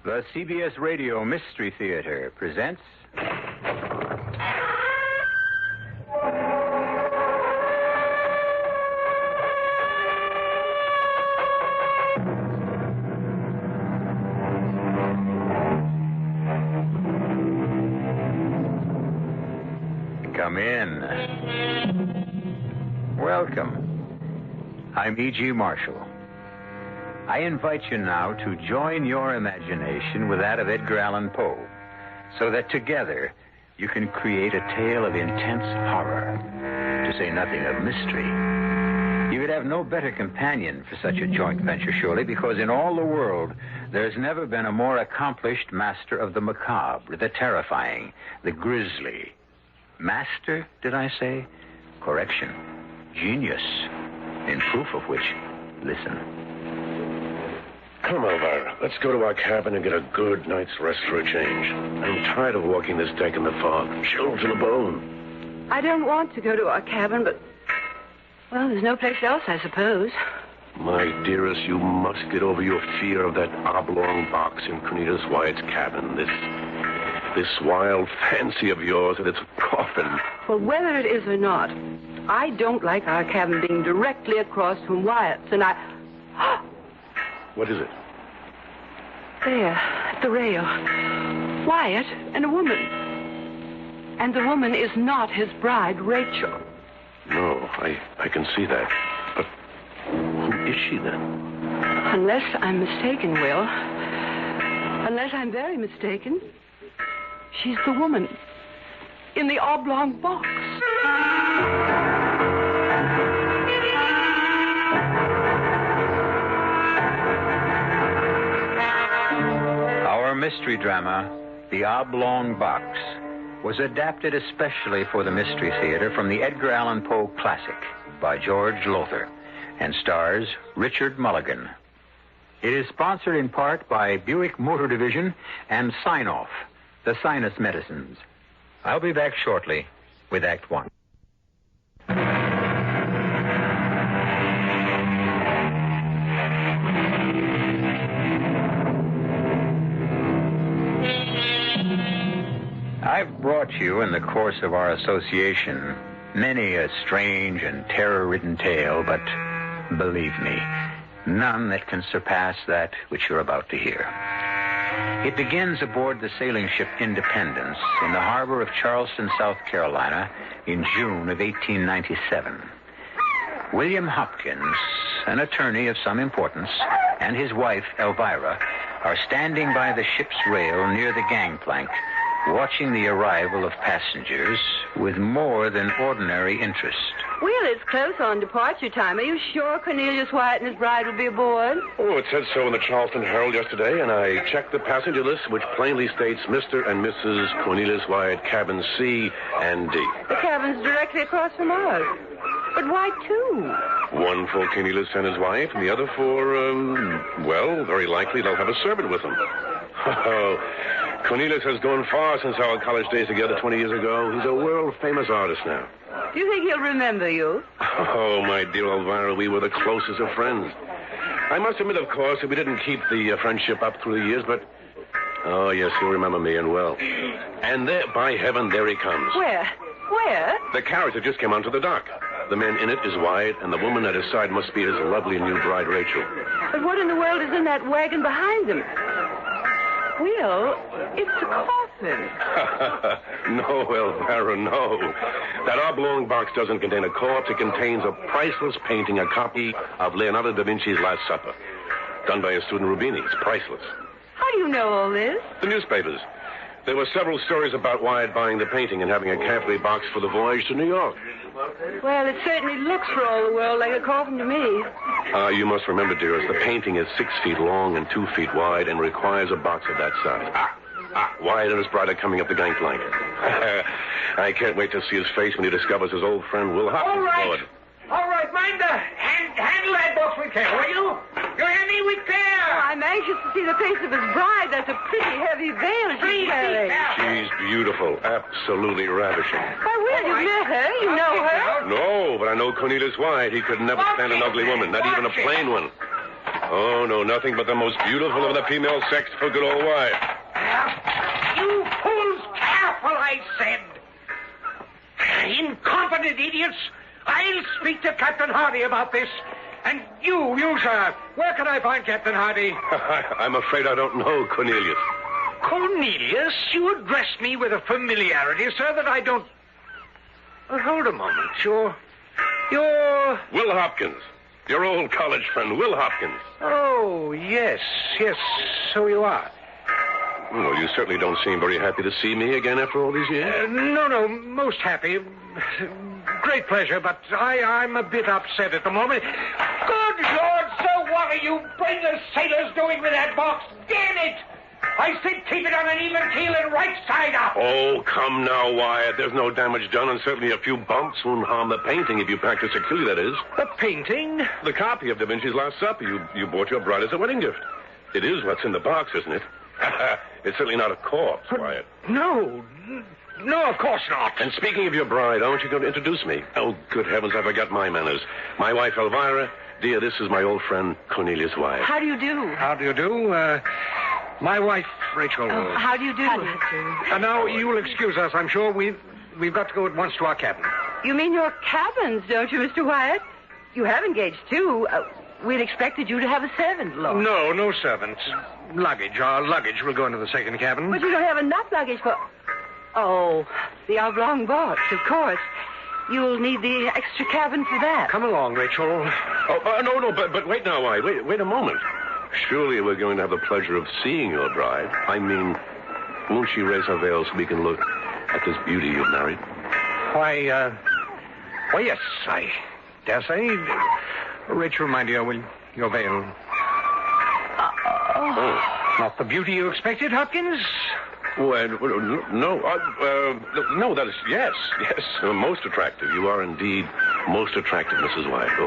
The CBS Radio Mystery Theater presents... Come in. Welcome. I'm E.G. Marshall. I invite you now to join your imagination with that of Edgar Allan Poe, so that together you can create a tale of intense horror, to say nothing of mystery. You would have no better companion for such a joint venture, surely, because in all the world there's never been a more accomplished master of the macabre, the terrifying, the grisly. Master, did I say? Correction. Genius. In proof of which, listen. Come, Elvira. Let's go to our cabin and get a good night's rest for a change. I'm tired of walking this deck in the fog. Chilled to the bone. I don't want to go to our cabin, but... well, there's no place else, I suppose. My dearest, you must get over your fear of that oblong box in Cornelius Wyatt's cabin. This wild fancy of yours and its coffin. Well, whether it is or not, I don't like our cabin being directly across from Wyatt's, and I... What is it? There, at the rail. Wyatt and a woman. And the woman is not his bride, Rachel. No, I can see that. But who is she, then? Unless I'm mistaken, Will. Unless I'm very mistaken, she's the woman in the oblong box. Our mystery drama, The Oblong Box, was adapted especially for the Mystery Theater from the Edgar Allan Poe classic by George Lothar and stars Richard Mulligan. It is sponsored in part by Buick Motor Division and Sign-Off, the sinus medicines. I'll be back shortly with Act One. I've brought you in the course of our association many a strange and terror-ridden tale, but believe me, none that can surpass that which you're about to hear. It begins aboard the sailing ship Independence in the harbor of Charleston, South Carolina, in June of 1897. William Hopkins, an attorney of some importance, and his wife, Elvira, are standing by the ship's rail near the gangplank, watching the arrival of passengers with more than ordinary interest. Will, it's close on departure time. Are you sure Cornelius Wyatt and his bride will be aboard? Oh, it said so in the Charleston Herald yesterday, and I checked the passenger list, which plainly states Mr. and Mrs. Cornelius Wyatt, cabin C and D. The cabin's directly across from ours. But why two? One for Cornelius and his wife, and the other for, well, very likely they'll have a servant with them. Oh, Cornelius has gone far since our college days together 20 years ago. He's a world-famous artist now. Do you think he'll remember you? Oh, my dear Elvira, we were the closest of friends. I must admit, of course, that we didn't keep the friendship up through the years, but... oh, yes, he'll remember me and well. And there, by heaven, there he comes. Where? Where? The carriage that just came onto the dock. The man in it is Wyatt, and the woman at his side must be his lovely new bride, Rachel. But what in the world is in that wagon behind him? Will, it's a coffin. No, Elvira, no. That oblong box doesn't contain a corpse. It contains a priceless painting, a copy of Leonardo da Vinci's Last Supper, done by his student Rubini. It's priceless. How do you know all this? The newspapers. There were several stories about Wyatt buying the painting and having a carefully boxed for the voyage to New York. Well, it certainly looks for all the world like a coffin to me. You must remember, dearest, the painting is 6 feet long and 2 feet wide and requires a box of that size. Wyatt and his bride are coming up the gangplank. I can't wait to see his face when he discovers his old friend Will Hopkins. All right, mind handle that box with care, will you? You hear me? With care. I'm anxious to see the face of his bride. That's a pretty heavy veil she's carrying. She's beautiful, absolutely ravishing. Why, Will, you met her. You know her. No, but I know Cornelius Wyatt. He could never stand an ugly woman, not even a plain one. Oh, no, nothing but the most beautiful of the female sex for good old Wyatt. You fools, careful, I said. Incompetent idiots. I'll speak to Captain Hardy about this. And you, sir, where can I find Captain Hardy? I'm afraid I don't know, Cornelius. Cornelius? You address me with a familiarity, sir, that I don't... Well, hold a moment. You're... Will Hopkins. Your old college friend, Will Hopkins. Oh, yes, so you are. Well, you certainly don't seem very happy to see me again after all these years. No, most happy. Great pleasure, but I'm a bit upset at the moment. Good Lord, sir, what are you brainless sailors doing with that box? Damn it! I said keep it on an even keel and right side up. Oh, come now, Wyatt. There's no damage done, and certainly a few bumps won't harm the painting if you practice securely, that is. The painting? The copy of Da Vinci's Last Supper you bought your bride as a wedding gift. It is what's in the box, isn't it? It's certainly not a corpse, Wyatt. No, of course not. And speaking of your bride, aren't you going to introduce me? Oh, good heavens, I forgot my manners. My wife, Elvira. Dear, this is my old friend, Cornelius Wyatt. How do you do? How do you do? My wife, Rachel. Oh, how do you do? Now, you'll excuse us, I'm sure. We've got to go at once to our cabin. You mean your cabins, don't you, Mr. Wyatt? You have engaged two. We'd expected you to have a servant, Lord. No servants. Luggage. Our luggage will go into the second cabin. But you don't have enough luggage for... Oh, the Oblong box, of course. You'll need the extra cabin for that. Come along, Rachel. No, but wait now, Wyatt. Wait a moment. Surely we're going to have the pleasure of seeing your bride. I mean, won't she raise her veil so we can look at this beauty you've married? Why, yes, I dare say. Rachel, my dear, will your veil... Not the beauty you expected, Hopkins? Well, no. No, that is... Yes. Most attractive. You are indeed most attractive, Mrs. Wyatt.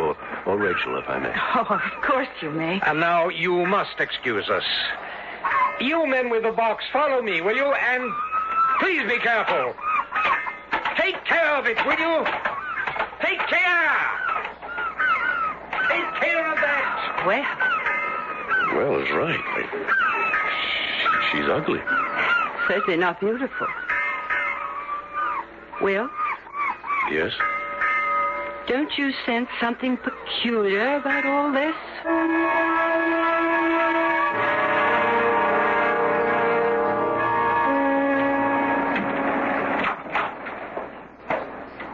Or Rachel, if I may. Oh, of course you may. And now you must excuse us. You men with the box, follow me, will you? And please be careful. Take care of it, will you? Take care. Take care of that. Well, it's right. She's ugly. Certainly not beautiful. Will? Yes? Don't you sense something peculiar about all this?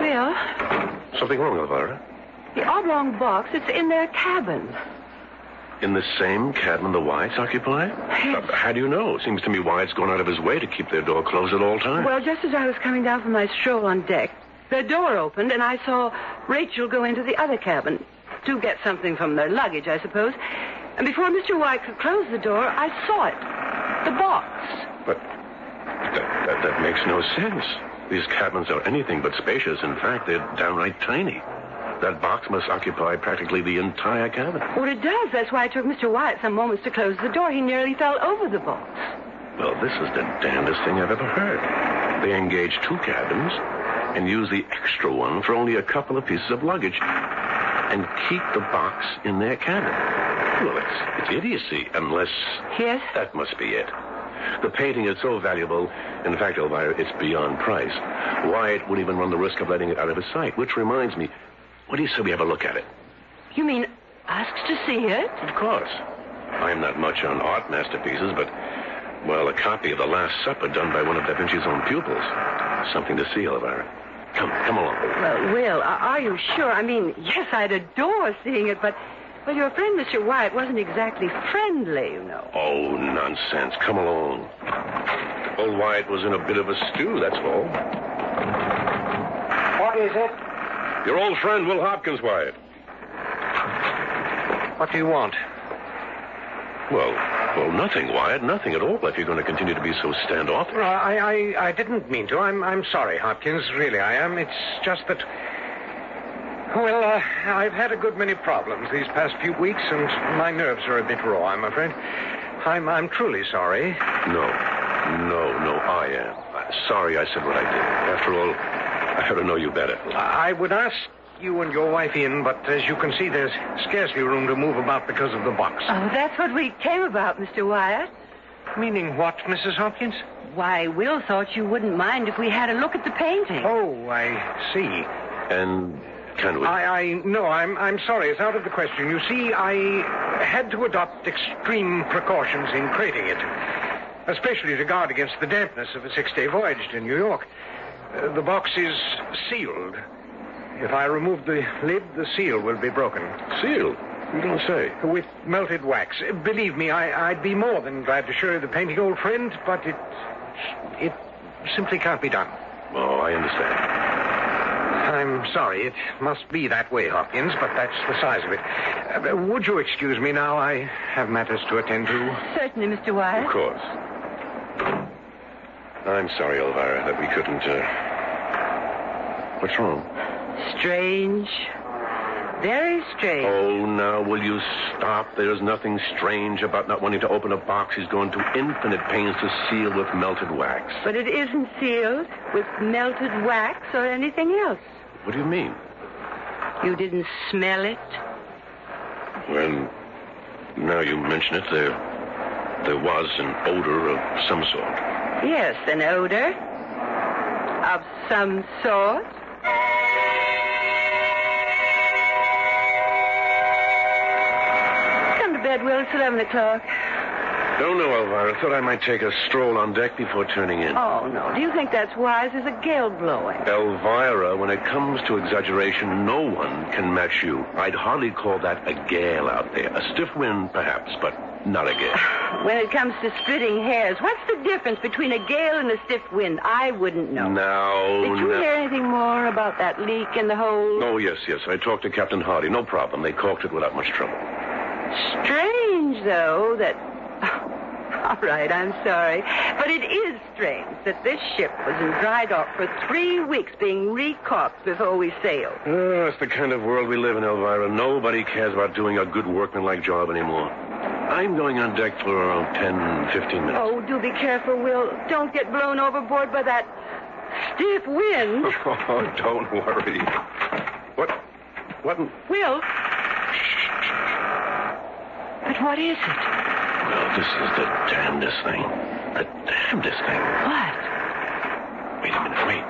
Will? Something wrong, Elvira? The Oblong box, it's in their cabin. In the same cabin the Wyatts occupy? Yes. How do you know? Seems to me Wyatt's gone out of his way to keep their door closed at all times. Well, just as I was coming down from my stroll on deck, their door opened, and I saw Rachel go into the other cabin to get something from their luggage, I suppose. And before Mr. White could close the door, I saw it. The box. But that makes no sense. These cabins are anything but spacious. In fact, they're downright tiny. That box must occupy practically the entire cabin. Well, it does. That's why it took Mr. White some moments to close the door. He nearly fell over the box. Well, this is the damnedest thing I've ever heard. They engage two cabins and use the extra one for only a couple of pieces of luggage and keep the box in their cabin. Well, it's idiocy, unless... Yes? That must be it. The painting is so valuable. In fact, Elvira, it's beyond price. Wyatt wouldn't even run the risk of letting it out of his sight, which reminds me... What do you say we have a look at it? You mean asked to see it? Of course. I'm not much on art masterpieces, but, well, a copy of The Last Supper done by one of Da Vinci's own pupils. Something to see, Elvira. Come along. Well, Will, are you sure? I mean, yes, I'd adore seeing it, but, well, your friend, Mr. Wyatt, wasn't exactly friendly, you know. Oh, nonsense. Come along. Old Wyatt was in a bit of a stew, that's all. What is it? Your old friend, Will Hopkins, Wyatt. What do you want? Well, nothing, Wyatt. Nothing at all, if you're going to continue to be so standoffish. Well, I didn't mean to. I'm sorry, Hopkins. Really, I am. It's just that... Well, I've had a good many problems these past few weeks, and my nerves are a bit raw, I'm afraid. I'm truly sorry. No, I am. Sorry I said what I did. After all, I ought to know you better. I would ask you and your wife in, but as you can see, there's scarcely room to move about because of the box. Oh, that's what we came about, Mr. Wyatt. Meaning what, Mrs. Hopkins? Why, Will thought you wouldn't mind if we had a look at the painting. Oh, I see. And can we? No, I'm sorry. It's out of the question. You see, I had to adopt extreme precautions in crating it, especially to guard against the dampness of a 6-day voyage to New York. The box is sealed. If I remove the lid, the seal will be broken. Sealed? You don't say. With melted wax. Believe me, I'd be more than glad to show you the painting, old friend, but it simply can't be done. Oh, I understand. I'm sorry. It must be that way, Hopkins, but that's the size of it. Would you excuse me now? I have matters to attend to. Certainly, Mr. Wyatt. Of course. I'm sorry, Elvira, that we couldn't, What's wrong? Strange. Very strange. Oh, now, will you stop? There's nothing strange about not wanting to open a box he's gone to infinite pains to seal with melted wax. But it isn't sealed with melted wax or anything else. What do you mean? You didn't smell it? Well, now you mention it, there was an odor of some sort. Yes, an odor of some sort. Come to bed, Will. It's 11 o'clock. Don't know, Elvira. Thought I might take a stroll on deck before turning in. Oh, no. Do you think that's wise? There's a gale blowing. Elvira, when it comes to exaggeration, no one can match you. I'd hardly call that a gale out there. A stiff wind, perhaps, but not a gale. When it comes to splitting hairs, what's the difference between a gale and a stiff wind? I wouldn't know. Did you hear anything more about that leak in the hold? Oh, yes. I talked to Captain Hardy. No problem. They caulked it without much trouble. Strange, though, that... All right, I'm sorry. But it is strange that this ship was in dry dock for 3 weeks being recaulked before we sailed. Oh, that's the kind of world we live in, Elvira. Nobody cares about doing a good workmanlike job anymore. I'm going on deck for around 10, 15 minutes. Oh, do be careful, Will. Don't get blown overboard by that stiff wind. Oh, don't worry. What? Will? But what is it? Well, this is the damnedest thing. The damnedest thing. What? Wait a minute, wait.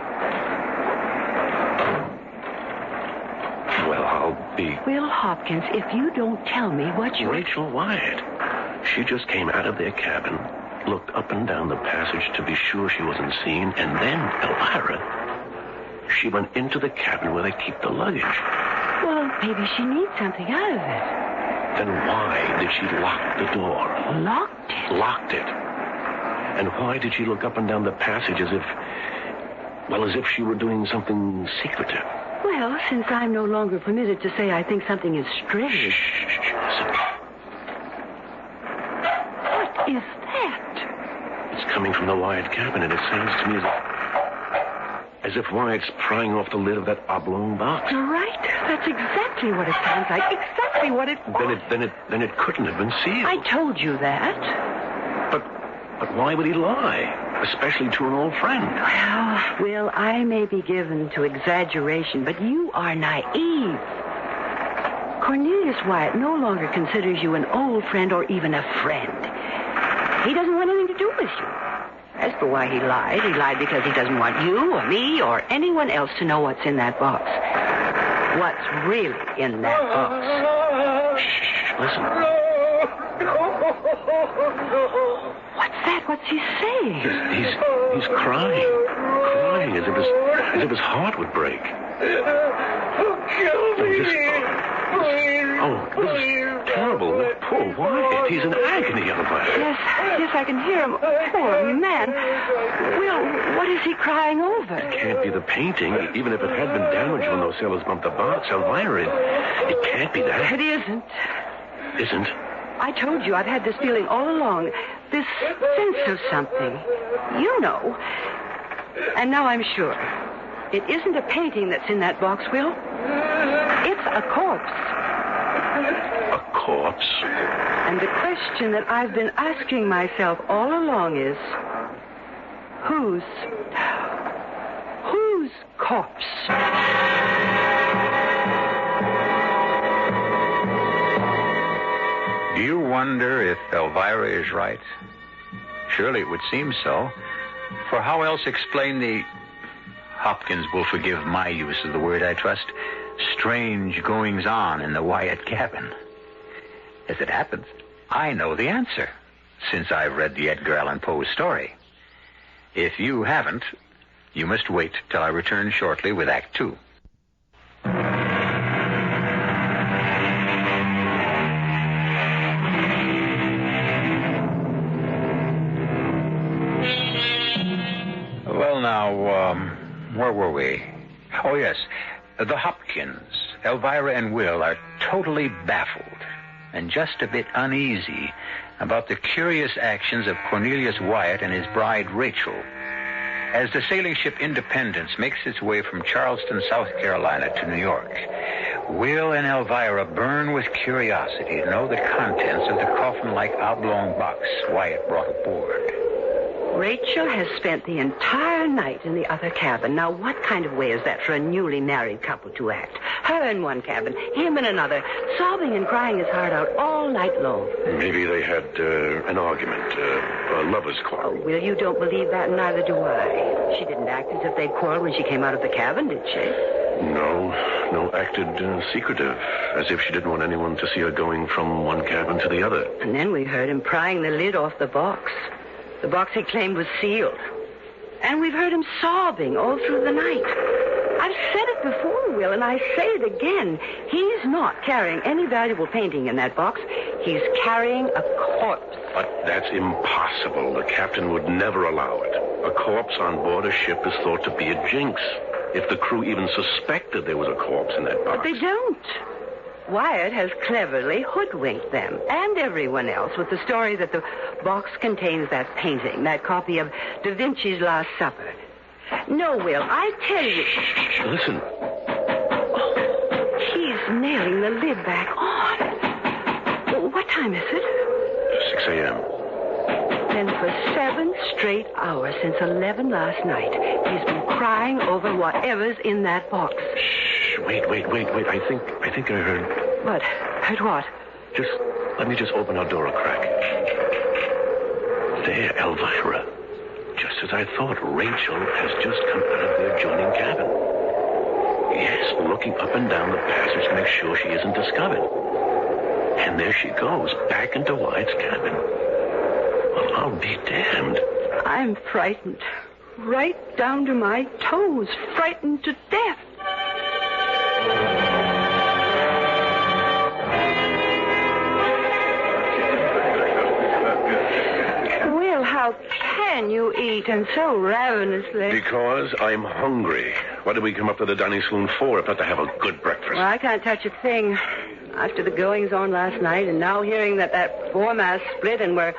Well, I'll be... Will Hopkins, if you don't tell me what you... Rachel Wyatt. She just came out of their cabin, looked up and down the passage to be sure she wasn't seen, and then, Elvira, she went into the cabin where they keep the luggage. Well, maybe she needs something out of it. Then why did she lock the door? Locked it? Locked it. And why did she look up and down the passage as if she were doing something secretive? Well, since I'm no longer permitted to say I think something is strange. Shh, listen. What is that? It's coming from the Wyatt cabin, and it sounds to me as if Wyatt's prying off the lid of that oblong box. You're right. That's exactly what it sounds like. Exactly what it was. Then it couldn't have been sealed. I told you that. But why would he lie? Especially to an old friend. Well, Will, I may be given to exaggeration, but you are naive. Cornelius Wyatt no longer considers you an old friend or even a friend. He doesn't want anything to do with you. As for why he lied because he doesn't want you or me or anyone else to know what's in that box. What's really in that box. Shh, listen. What's that? What's he saying? He's crying as if his heart would break. Kill me. This is terrible. Poor Wyatt. He's in agony, Elvira. Yes, I can hear him. Poor man. Will, what is he crying over? It can't be the painting, even if it had been damaged when those sailors bumped the box. Elvira, it can't be that. It isn't. Isn't? I told you I've had this feeling all along. This sense of something. You know. And now I'm sure. It isn't a painting that's in that box, Will. It's a corpse. A corpse? And the question that I've been asking myself all along is, whose corpse? Do you wonder if Elvira is right? Surely it would seem so. For how else explain the... Hopkins will forgive my use of the word, I trust. Strange goings-on in the Wyatt cabin. As it happens, I know the answer, since I've read the Edgar Allan Poe story. If you haven't, you must wait till I return shortly with Act 2. Well, now, where were we? Oh, yes. The Hopkins, Elvira and Will are totally baffled and just a bit uneasy about the curious actions of Cornelius Wyatt and his bride, Rachel. As the sailing ship Independence makes its way from Charleston, South Carolina to New York, Will and Elvira burn with curiosity to know the contents of the coffin-like oblong box Wyatt brought aboard. Rachel has spent the entire night in the other cabin. Now, what kind of way is that for a newly married couple to act? Her in one cabin, him in another, sobbing and crying his heart out all night long. Maybe they had an argument, a lover's quarrel. Oh, Will, you don't believe that, and neither do I. She didn't act as if they'd quarreled when she came out of the cabin, did she? No, acted secretive, as if she didn't want anyone to see her going from one cabin to the other. And then we heard him prying the lid off the box. The box he claimed was sealed. And we've heard him sobbing all through the night. I've said it before, Will, and I say it again. He's not carrying any valuable painting in that box. He's carrying a corpse. But that's impossible. The captain would never allow it. A corpse on board a ship is thought to be a jinx. If the crew even suspected there was a corpse in that box. But they don't. Wyatt has cleverly hoodwinked them and everyone else with the story that the box contains that painting, that copy of Da Vinci's Last Supper. No, Will, I tell you... Shh, listen. Oh, he's nailing the lid back on. What time is it? 6 a.m. Then for 7 straight hours since 11 last night, he's been crying over whatever's in that box. Shh, wait. I think I heard... What? Heard what? Let me just open our door a crack. There, Elvira. Just as I thought, Rachel has just come out of the adjoining cabin. Yes, looking up and down the passage to make sure she isn't discovered. And there she goes, back into Wyatt's cabin. Well, I'll be damned. I'm frightened. Right down to my toes. Frightened to death. Will, how can you eat and so ravenously? Because I'm hungry. What did we come up to the dining saloon for if not to have a good breakfast? Well, I can't touch a thing. After the goings-on last night and now hearing that foremast split and we're...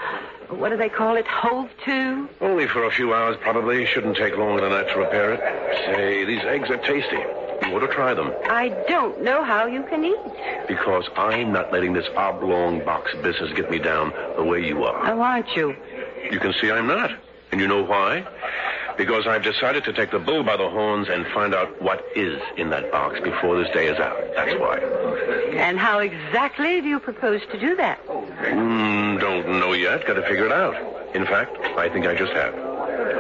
What do they call it? Hove to? Only for a few hours, probably. Shouldn't take longer than that to repair it. Say, these eggs are tasty. You ought to try them. I don't know how you can eat. Because I'm not letting this oblong box business get me down the way you are. Oh, aren't you? You can see I'm not. And you know why? Because I've decided to take the bull by the horns and find out what is in that box before this day is out. That's why. And how exactly do you propose to do that? Don't know yet. Got to figure it out. In fact, I think I just have.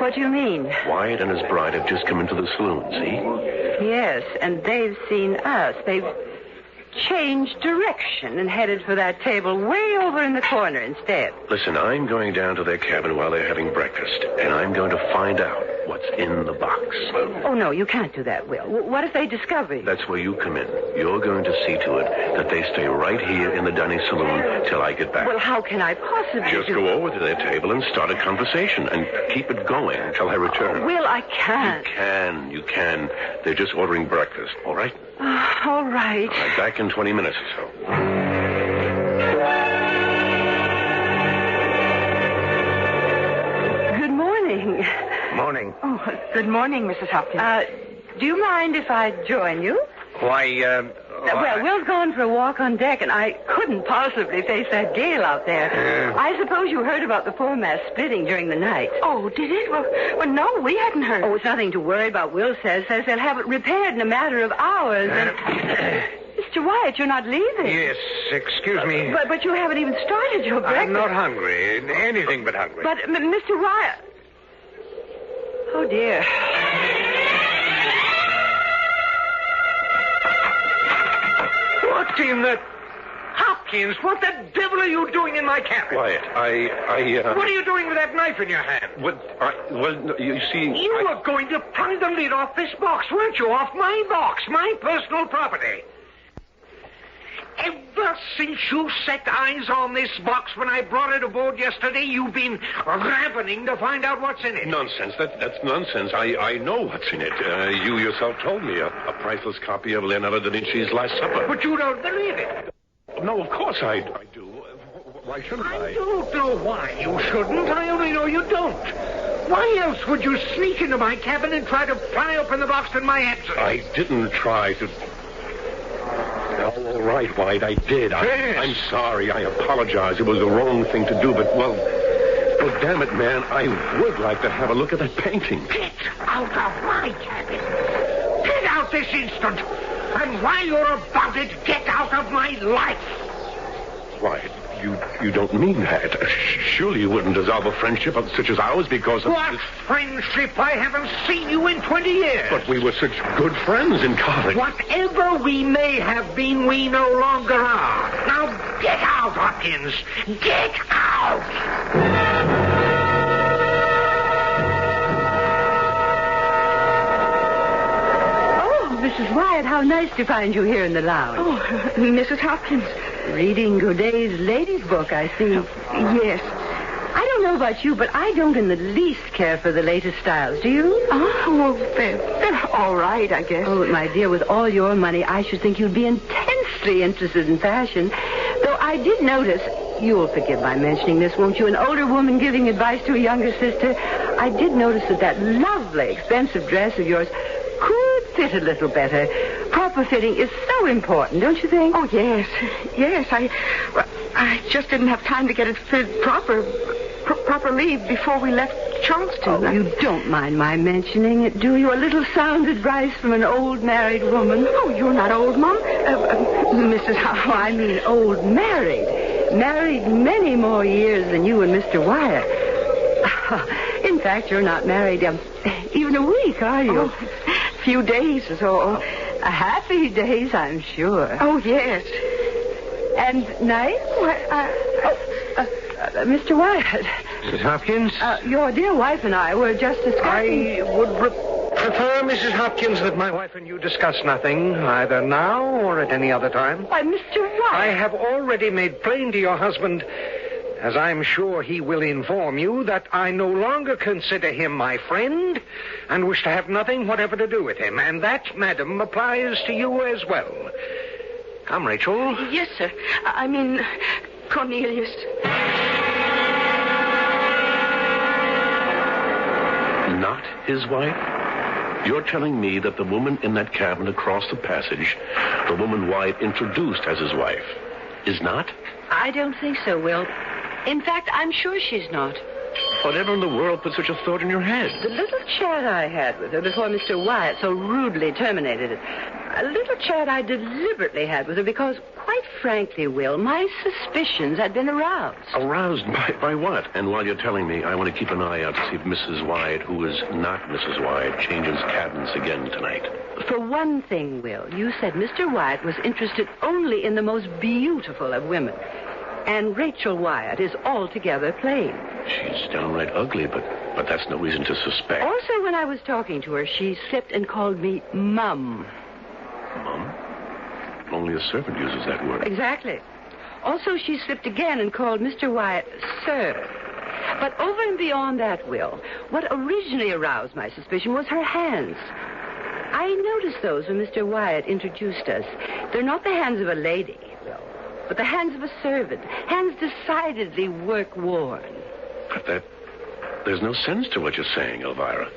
What do you mean? Wyatt and his bride have just come into the saloon, see? Yes, and they've seen us. They've changed direction and headed for that table way over in the corner instead. Listen, I'm going down to their cabin while they're having breakfast, and I'm going to find out what's in the box. Oh, no, you can't do that, Will. What if they discover you? That's where you come in. You're going to see to it that they stay right here in the dining saloon till I get back. Well, how can I possibly Just go over to their table and start a conversation and keep it going until I return. Will, I can't. You can. They're just ordering breakfast, all right? All right. All right, back in 20 minutes or so. Good morning. Morning. Oh, good morning, Mrs. Hopkins. Do you mind if I join you? Why, Well, Will's gone for a walk on deck, and I couldn't possibly face that gale out there. I suppose you heard about the foremast splitting during the night. Oh, did it? Well, no, we hadn't heard. Oh, it's nothing to worry about. Will says they'll have it repaired in a matter of hours. And... Mr. Mr. Wyatt, you're not leaving. Yes, excuse me. But you haven't even started your breakfast. I'm not hungry. Anything but hungry. But, Mr. Wyatt... Oh, dear. What in the... Hopkins, what the devil are you doing in my cabin? Wyatt, What are you doing with that knife in your hand? You see... You were going to pry the lid off this box, weren't you? Off my box, my personal property. Ever since you set eyes on this box when I brought it aboard yesterday, you've been ravening to find out what's in it. Nonsense. That's nonsense. I know what's in it. You yourself told me. A priceless copy of Leonardo da Vinci's Last Supper. But you don't believe it. No, of course I do. Why shouldn't I? I don't know why you shouldn't. I only know you don't. Why else would you sneak into my cabin and try to pry open the box in my absence? I didn't try to... All right, White, I did. Yes. I'm sorry. I apologize. It was the wrong thing to do, but, well, damn it, man, I would like to have a look at that painting. Get out of my cabin. Get out this instant. And while you're about it, get out of my life. Why, you don't mean that. Surely you wouldn't dissolve a friendship such as ours because of... What friendship? I haven't seen you in 20 years. But we were such good friends in college. Whatever we may have been, we no longer are. Now get out, Hopkins. Get out! Mrs. Wyatt, how nice to find you here in the lounge. Oh, Mrs. Hopkins. Reading Godet's ladies' book, I see. Yes. I don't know about you, but I don't in the least care for the latest styles. Do you? Oh, well, they're all right, I guess. Oh, my dear, with all your money, I should think you'd be intensely interested in fashion. Though I did notice, you'll forgive my mentioning this, won't you? An older woman giving advice to a younger sister. I did notice that lovely, expensive dress of yours could fit a little better. Proper fitting is so important, don't you think? Oh, yes. Yes, I just didn't have time to get it fit properly before we left Charleston. Oh, you don't mind my mentioning it, do you? A little sound advice from an old married woman. Oh, you're not old, Mom. Mrs. Oh, I mean old married. Married many more years than you and Mr. Wyatt. In fact, you're not married even a week, are you? Oh, a few days or so. Happy days, I'm sure. Oh, yes. And nice? Mr. Wyatt. Mrs. Hopkins? Your dear wife and I were just discussing... I would prefer, Mrs. Hopkins, that my wife and you discuss nothing, either now or at any other time. Why, Mr. Wyatt... I have already made plain to your husband, as I'm sure he will inform you, that I no longer consider him my friend and wish to have nothing whatever to do with him. And that, madam, applies to you as well. Come, Rachel. Yes, sir. I mean, Cornelius. Not his wife? You're telling me that the woman in that cabin across the passage, the woman Wyatt introduced as his wife, is not? I don't think so, Will. In fact, I'm sure she's not. Whatever in the world put such a thought in your head? The little chat I had with her before Mr. Wyatt so rudely terminated it. A little chat I deliberately had with her because, quite frankly, Will, my suspicions had been aroused. Aroused by what? And while you're telling me, I want to keep an eye out to see if Mrs. Wyatt, who is not Mrs. Wyatt, changes cabins again tonight. For one thing, Will, you said Mr. Wyatt was interested only in the most beautiful of women. And Rachel Wyatt is altogether plain. She's downright ugly, but that's no reason to suspect. Also, when I was talking to her, she slipped and called me Mum. Mum? Only a servant uses that word. Exactly. Also, she slipped again and called Mr. Wyatt Sir. But over and beyond that, Will, what originally aroused my suspicion was her hands. I noticed those when Mr. Wyatt introduced us. They're not the hands of a lady, Will, but the hands of a servant. Hands decidedly work-worn. But there's no sense to what you're saying, Elvira.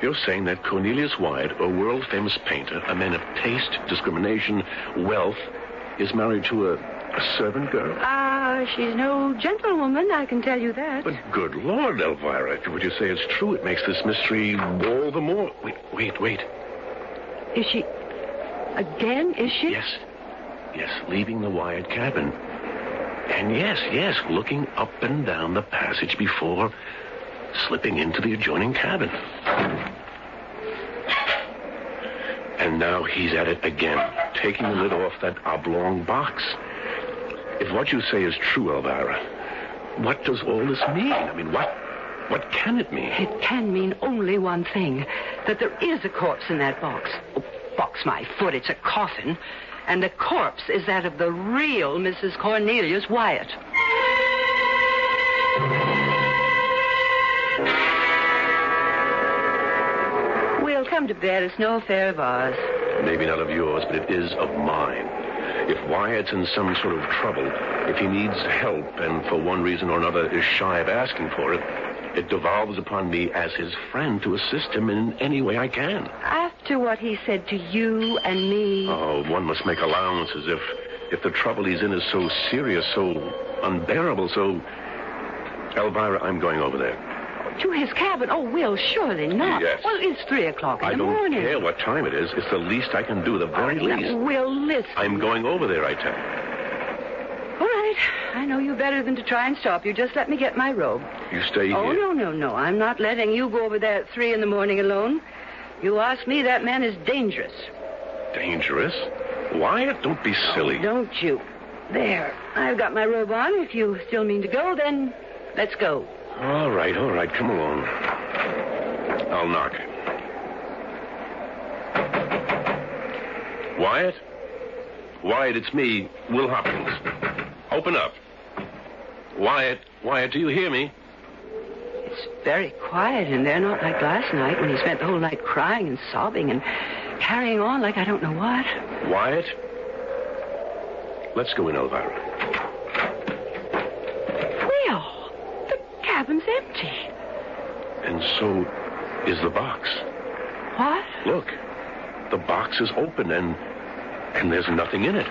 You're saying that Cornelius Wyatt, a world-famous painter, a man of taste, discrimination, wealth, is married to a servant girl? She's no gentlewoman, I can tell you that. But good Lord, Elvira, would you say it's true? It makes this mystery all the more... Wait. Is she... Again, is she? Yes. Yes, leaving the Wyatt cabin. And yes, looking up and down the passage before slipping into the adjoining cabin. And now he's at it again, taking the lid off that oblong box. If what you say is true, Elvira, what does all this mean? I mean, what can it mean? It can mean only one thing, that there is a corpse in that box. Oh, box my foot, it's a coffin. And the corpse is that of the real Mrs. Cornelius Wyatt. We'll come to bed. It's no affair of ours. Maybe not of yours, but it is of mine. If Wyatt's in some sort of trouble, if he needs help and for one reason or another is shy of asking for it, it devolves upon me as his friend to assist him in any way I can. After what he said to you and me... Oh, one must make allowances if the trouble he's in is so serious, so unbearable, so... Elvira, I'm going over there. To his cabin? Oh, Will, surely not. Yes. Well, it's 3 o'clock in the morning. I don't care what time it is. It's the least I can do, the very least. Now, Will, listen. I'm going over there, I tell you. All right. I know you better than to try and stop you. Just let me get my robe. You stay here. Oh, no. I'm not letting you go over there at 3 in the morning alone. You ask me, that man is dangerous. Dangerous? Wyatt, don't be silly. Oh, don't you? There. I've got my robe on. If you still mean to go, then let's go. All right. Come along. I'll knock. Wyatt? Wyatt, it's me, Will Hopkins. Open up. Wyatt, do you hear me? It's very quiet in there, not like last night when he spent the whole night crying and sobbing and carrying on like I don't know what. Wyatt? Let's go in, Elvira. Will, the cabin's empty. And so is the box. What? Look, the box is open and there's nothing in it.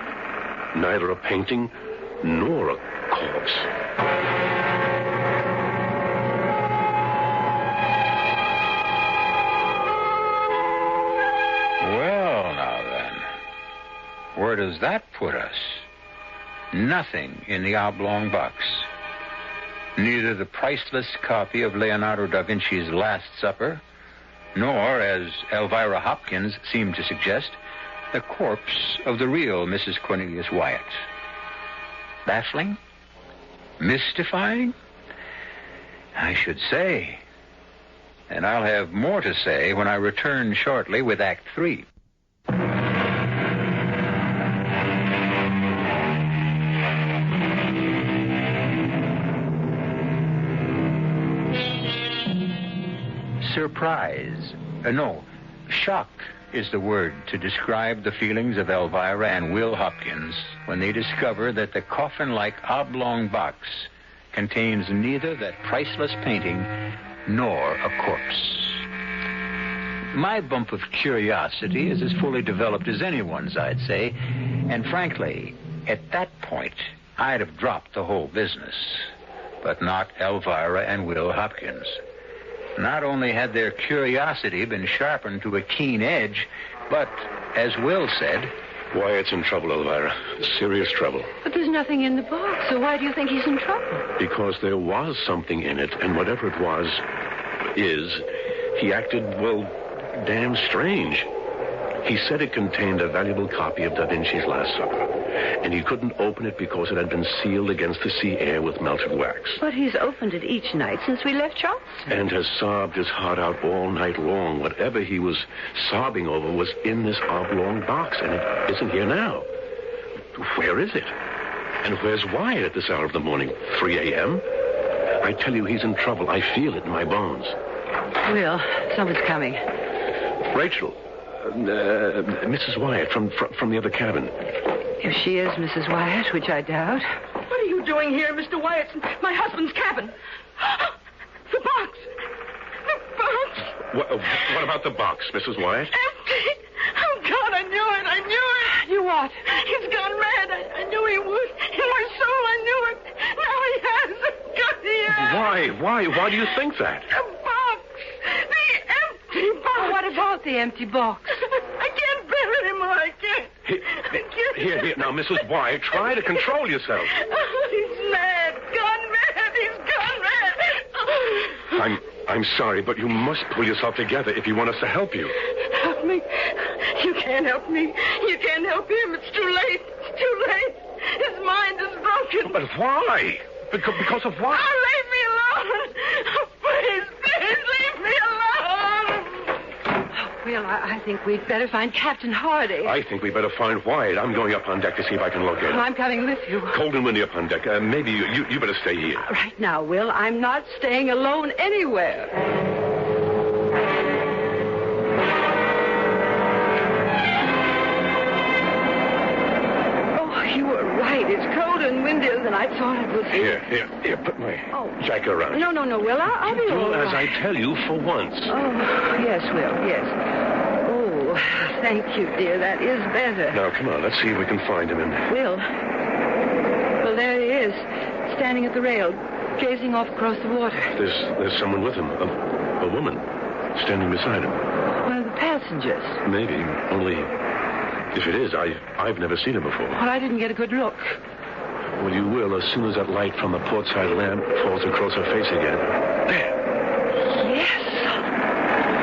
Neither a painting nor a corpse. Well, now then, where does that put us? Nothing in the oblong box. Neither the priceless copy of Leonardo da Vinci's Last Supper, nor, as Elvira Hopkins seemed to suggest, the corpse of the real Mrs. Cornelius Wyatt. Baffling? Mystifying? I should say. And I'll have more to say when I return shortly with Act 3. Surprise. Shock is the word to describe the feelings of Elvira and Will Hopkins when they discover that the coffin-like oblong box contains neither that priceless painting nor a corpse. My bump of curiosity is as fully developed as anyone's, I'd say, and frankly, at that point, I'd have dropped the whole business. But not Elvira and Will Hopkins. Not only had their curiosity been sharpened to a keen edge, but, as Will said... Wyatt's in trouble, Elvira. Serious trouble. But there's nothing in the box, so why do you think he's in trouble? Because there was something in it, and whatever it was, he acted, well, damn strange. He said it contained a valuable copy of Da Vinci's Last Supper, and he couldn't open it because it had been sealed against the sea air with melted wax. But he's opened it each night since we left Charleston. And has sobbed his heart out all night long. Whatever he was sobbing over was in this oblong box, and it isn't here now. Where is it? And where's Wyatt at this hour of the morning? 3 a.m.? I tell you, he's in trouble. I feel it in my bones. Will, someone's coming. Rachel. Mrs. Wyatt from the other cabin. If she is Mrs. Wyatt, which I doubt. What are you doing here, Mr. Wyatt? My husband's cabin. The box. The box. What about the box, Mrs. Wyatt? Empty. Oh, God, I knew it. You what? He's gone mad. I knew he would. In my soul, I knew it. Now he has. God, he has. Why do you think that? The box. The empty box. What about the empty box? I can't bear it anymore. I can't. Here. Now, Mrs. Wyatt, try to control yourself. He's mad. Gone mad. He's gone mad. I'm sorry, but you must pull yourself together if you want us to help you. Help me. You can't help me. You can't help him. It's too late. It's too late. His mind is broken. But why? Because of what? Oh, leave me alone. Please, leave me alone. Well, I think we'd better find Captain Hardy. I think we better find Wyatt. I'm going up on deck to see if I can locate him. I'm coming with you. Cold and windy up on deck. Maybe you better stay here. Right now, Will, I'm not staying alone anywhere. Oh, you were right. It's colder and windier than I thought it was. Here. Put my jacket around. No, Will. I'll be all right. Do as I tell you for once. Oh, yes, Will, yes. Oh, thank you, dear. That is better. Now, come on. Let's see if we can find him in there. Will. Well, there he is, standing at the rail, gazing off across the water. There's someone with him. A woman standing beside him. One of the passengers. Maybe. Only, if it is, I've never seen her before. Well, I didn't get a good look. Well, you will as soon as that light from the port side lamp falls across her face again. There. Yes.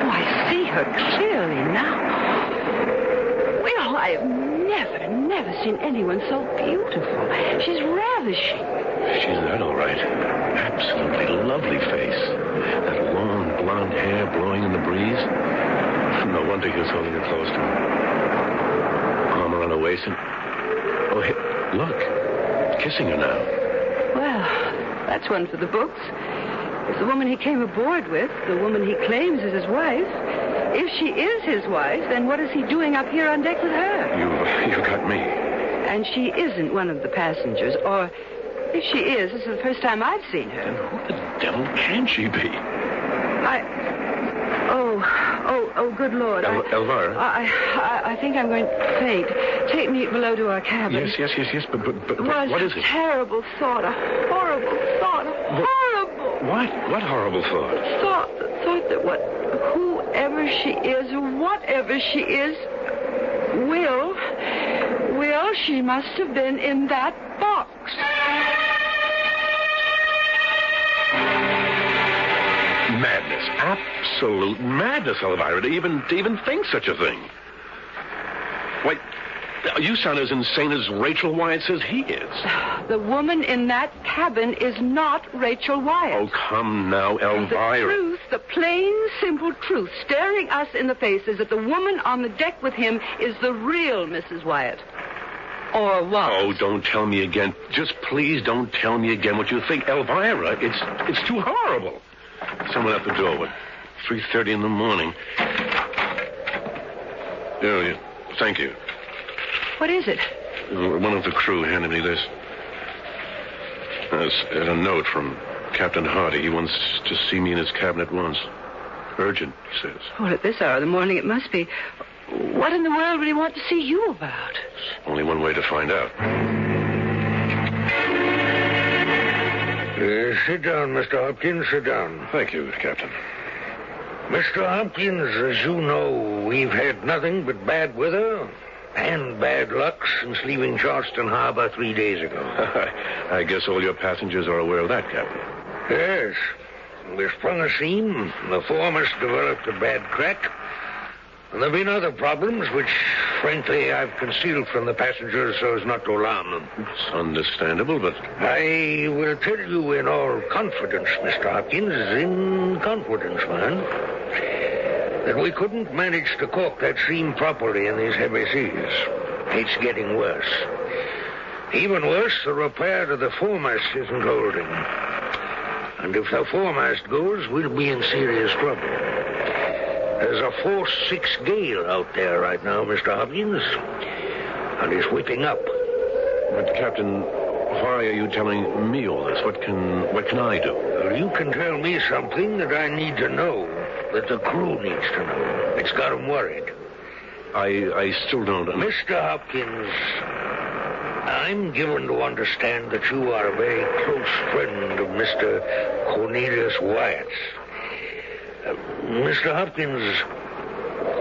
Oh, I see her clearly now. Well, I've never seen anyone so beautiful. She's ravishing. She's that, all right. Absolutely lovely face. That long blonde hair blowing in the breeze. No wonder he was holding her close to him. Arm around her waist and... Oh, hey, look. Kissing her now. Well, that's one for the books. If the woman he came aboard with, the woman he claims is his wife, if she is his wife, then what is he doing up here on deck with her? You got me. And she isn't one of the passengers, or if she is, this is the first time I've seen her. Then who the devil can she be? Oh, good Lord. Elvira? I think I'm going to faint. Take me below to our cabin. Yes, but what is it? A terrible thought, a horrible thought, horrible. What horrible thought? Thought that whoever she is, or whatever she is, Will, she must have been in that box. Madness. Absolute madness, Elvira, to even think such a thing. Wait, you sound as insane as Rachel Wyatt says he is. The woman in that cabin is not Rachel Wyatt. Oh, come now, Elvira. The plain, simple truth, staring us in the face is that the woman on the deck with him is the real Mrs. Wyatt. Or what? Oh, don't tell me again. Just please don't tell me again what you think. Elvira, it's too horrible. Someone at the door. 3:30 in the morning. Oh, thank you. What is it? One of the crew handed me this. It's a note from Captain Hardy. He wants to see me in his cabin at once. Urgent, he says. Well, at this hour of the morning it must be. What in the world would he want to see you about? Only one way to find out. Sit down, Mr. Hopkins. Sit down. Thank you, Captain. Mr. Hopkins, as you know, we've had nothing but bad weather and bad luck since leaving Charleston Harbor 3 days ago. I guess all your passengers are aware of that, Captain. Yes. We sprung a seam. The foremast developed a bad crack. And there have been other problems which, frankly, I've concealed from the passengers so as not to alarm them. It's understandable, but... I will tell you in all confidence, Mr. Hopkins, in confidence, man, that we couldn't manage to caulk that seam properly in these heavy seas. It's getting worse. Even worse, the repair to the foremast isn't holding. And if the foremast goes, we'll be in serious trouble. There's a force 6 gale out there right now, Mr. Hopkins, and it's whipping up. But, Captain, why are you telling me all this? What can I do? Well, you can tell me something that I need to know, that the crew needs to know. It's got them worried. I still don't... Mr. Hopkins, I'm given to understand that you are a very close friend of Mr. Cornelius Wyatt's. Mr. Hopkins,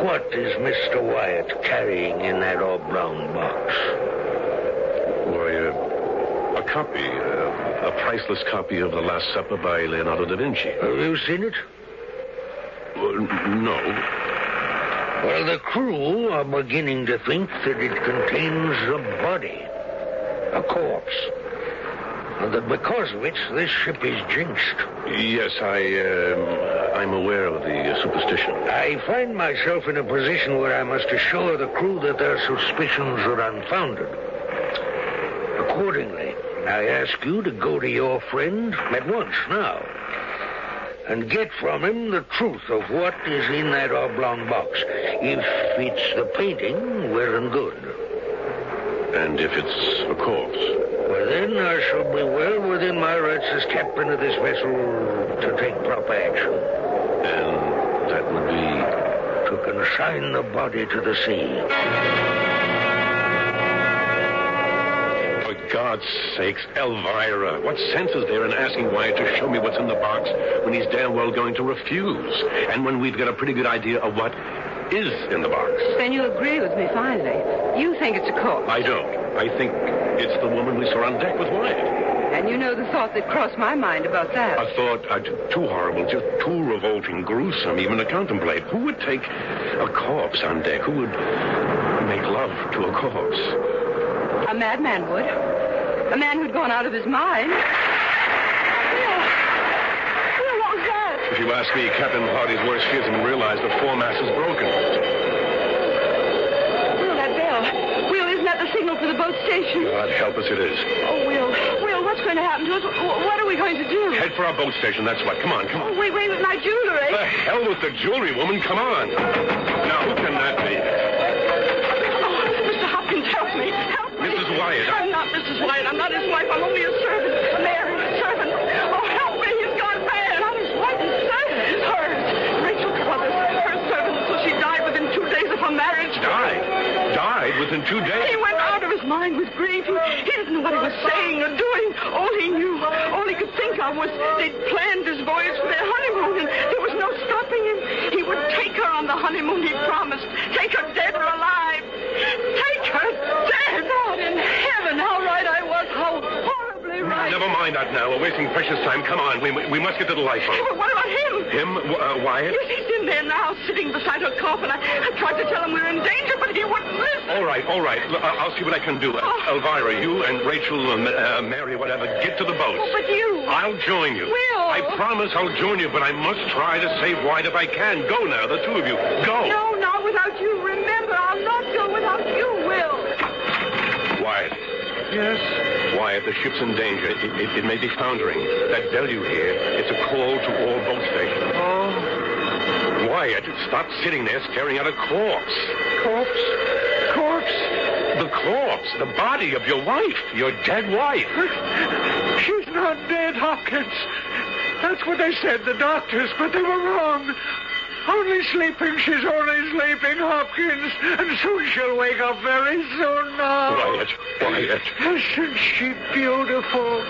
What is Mr. Wyatt carrying in that oblong box? Why, a copy, a priceless copy of The Last Supper by Leonardo da Vinci. Have you seen it? No. Well, the crew are beginning to think that it contains a body, a corpse. And that because of it, this ship is jinxed. Yes, I'm aware of the superstition. I find myself in a position where I must assure the crew that their suspicions are unfounded. Accordingly, I ask you to go to your friend at once now and get from him the truth of what is in that oblong box. If it's the painting, well and good. And if it's a corpse? Well, then I shall be well within my rights as captain of this vessel to take proper action. And that would be? To consign the body to the sea. For God's sakes, Elvira, what sense is there in asking Wyatt to show me what's in the box when he's damn well going to refuse? And when we've got a pretty good idea of what is in the box. Then you agree with me finally. You think it's a corpse. I don't. I think it's the woman we saw on deck with Wyatt. And you know the thought that crossed my mind about that. A thought too horrible, just too revolting, gruesome even to contemplate. Who would take a corpse on deck? Who would make love to a corpse? A madman would. A man who'd gone out of his mind. If you ask me, Captain Hardy's worst fears have been realized. The foremast is broken. Will, that bell. Will, isn't that the signal for the boat station? God help us, it is. Oh, Will, what's going to happen to us? What are we going to do? Head for our boat station, that's what. Come on. Oh, wait, my jewelry. The hell with the jewelry, woman. Come on. Now, who can that be? Oh, Mr. Hopkins, help me. Mrs. Wyatt. I'm not Mrs. Wyatt. I'm not his wife. I'm only a servant. A married servant. Oh, help me. He's gone bad. Not his wife and servant. Rachel Carruthers, her servant, until she died within 2 days of her marriage. Died within 2 days? He went out of his mind with grief. He didn't know what he was saying or doing. All he knew, all he could think of was they'd planned this voyage for their honeymoon, and there was no stopping him. He would take her on the honeymoon he promised. Take her dead or alive. Take her dead. God in heaven, how right I was. How horribly right. Never mind that now. We're wasting precious time. Come on. We must get to the lifeboat. But what about him? Him? Wyatt? Yes, he's in there now, sitting beside her coffin. I tried to tell him we were in danger, but he wouldn't listen. All right. Look, I'll see what I can do. Elvira, you and Rachel, Mary, whatever, get to the boat. Oh, but you... I'll join you. Will. I promise I'll join you, but I must try to save Wyatt if I can. Go now, the two of you. Go. No, not without you. Remember, I'll not go without you, Will. Wyatt. Yes? Wyatt, the ship's in danger. It may be foundering. That bell you hear, it's a call to all boat stations. Oh. Wyatt, stop sitting there staring at a corpse. Corpse? The corpse, the body of your wife, your dead wife. She's not dead, Hopkins. That's what they said, the doctors, but they were wrong. Only sleeping. She's only sleeping, Hopkins. And soon she'll wake up very soon now. Wyatt. Isn't she beautiful?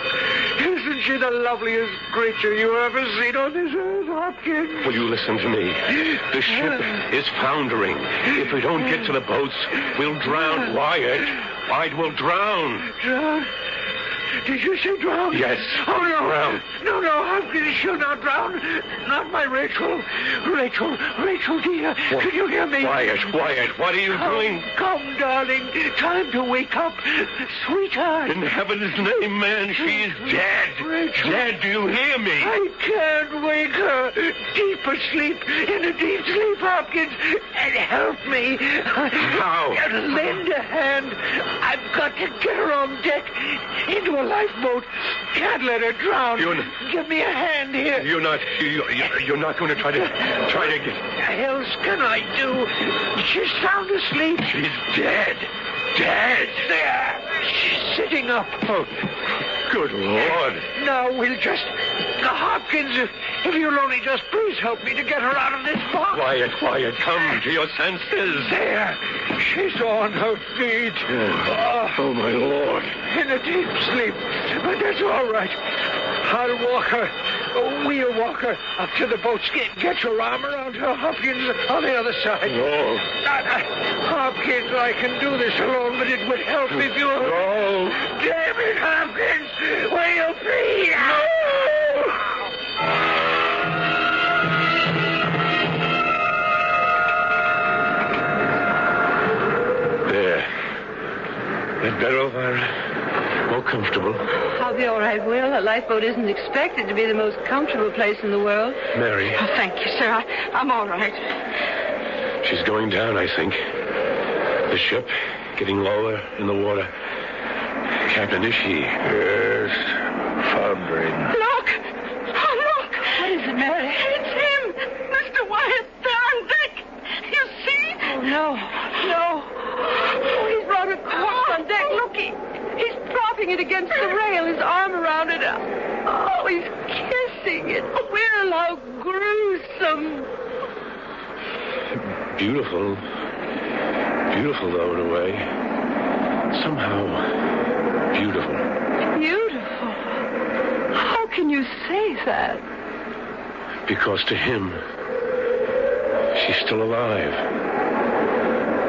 Isn't she the loveliest creature you ever seen on this earth, Hopkins? Will you listen to me? The ship is foundering. If we don't get to the boats, we'll drown. Wyatt will drown. Drown? Did you say drown? Yes. Oh, no. Drown. No, Hopkins, she'll not drown. Not my Rachel. Rachel, dear. What? Can you hear me? Wyatt, what are you doing? Come, darling. Time to wake up. Sweetheart. In heaven's name, man, she's dead. Rachel. Dead, do you hear me? I can't wake her. Deep asleep, in a deep sleep, Hopkins. And help me. How? Lend a hand. I've got to get her on deck into a lifeboat. Can't let her drown. Give me a hand here. You're not going to try to get... What else can I do? She's sound asleep. She's dead. Dead. There. She's sitting up. Oh, good Lord. Now we'll just Hopkins, if you'll only just please help me to get her out of this box. Quiet. Come to your senses. There. She's on her feet. Oh, my Lord. In a deep sleep. But that's all right. I'll walk her. We'll walk her up to the boat. Get your arm around her, Hopkins, on the other side. No. Hopkins, I can do this alone, but it would help if you... No. Damn it, Hopkins! Will you please? No! There. That better, Elvira? More comfortable. I'll be all right, Will. A lifeboat isn't expected to be the most comfortable place in the world. Mary. Oh, thank you, sir. I'm all right. She's going down, I think. The ship getting lower in the water. Captain, is she? Yes. Foundering. Look! Oh, look! What is it, Mary? It's him! Mr. Wyatt, there on deck! You see? Oh, no. Oh, he's brought a corpse on deck. Look, he's propping it against the rail, his arm around it. Oh, he's kissing it. Will, how gruesome. Beautiful, though, in a way. Somehow, beautiful. Beautiful? How can you say that? Because to him, she's still alive.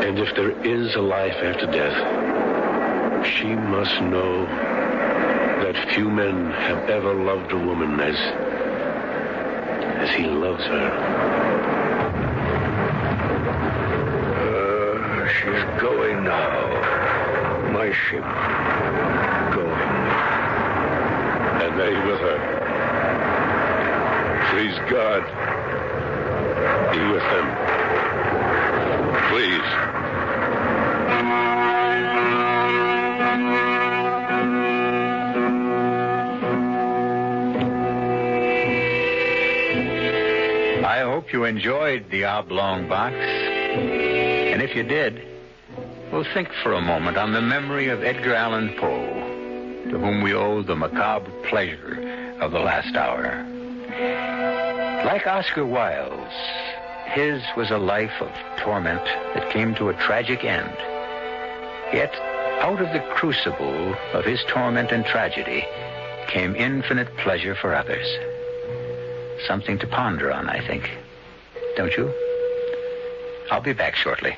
And if there is a life after death, she must know that few men have ever loved a woman as he loves her. She's going now. My ship. Going. And they with her. Please, God, be with them. Please. I hope you enjoyed the Oblong box. And if you did, we'll think for a moment on the memory of Edgar Allan Poe, to whom we owe the macabre pleasure of the last hour. Like Oscar Wilde's, his was a life of torment that came to a tragic end. Yet, out of the crucible of his torment and tragedy came infinite pleasure for others. Something to ponder on, I think. Don't you? I'll be back shortly.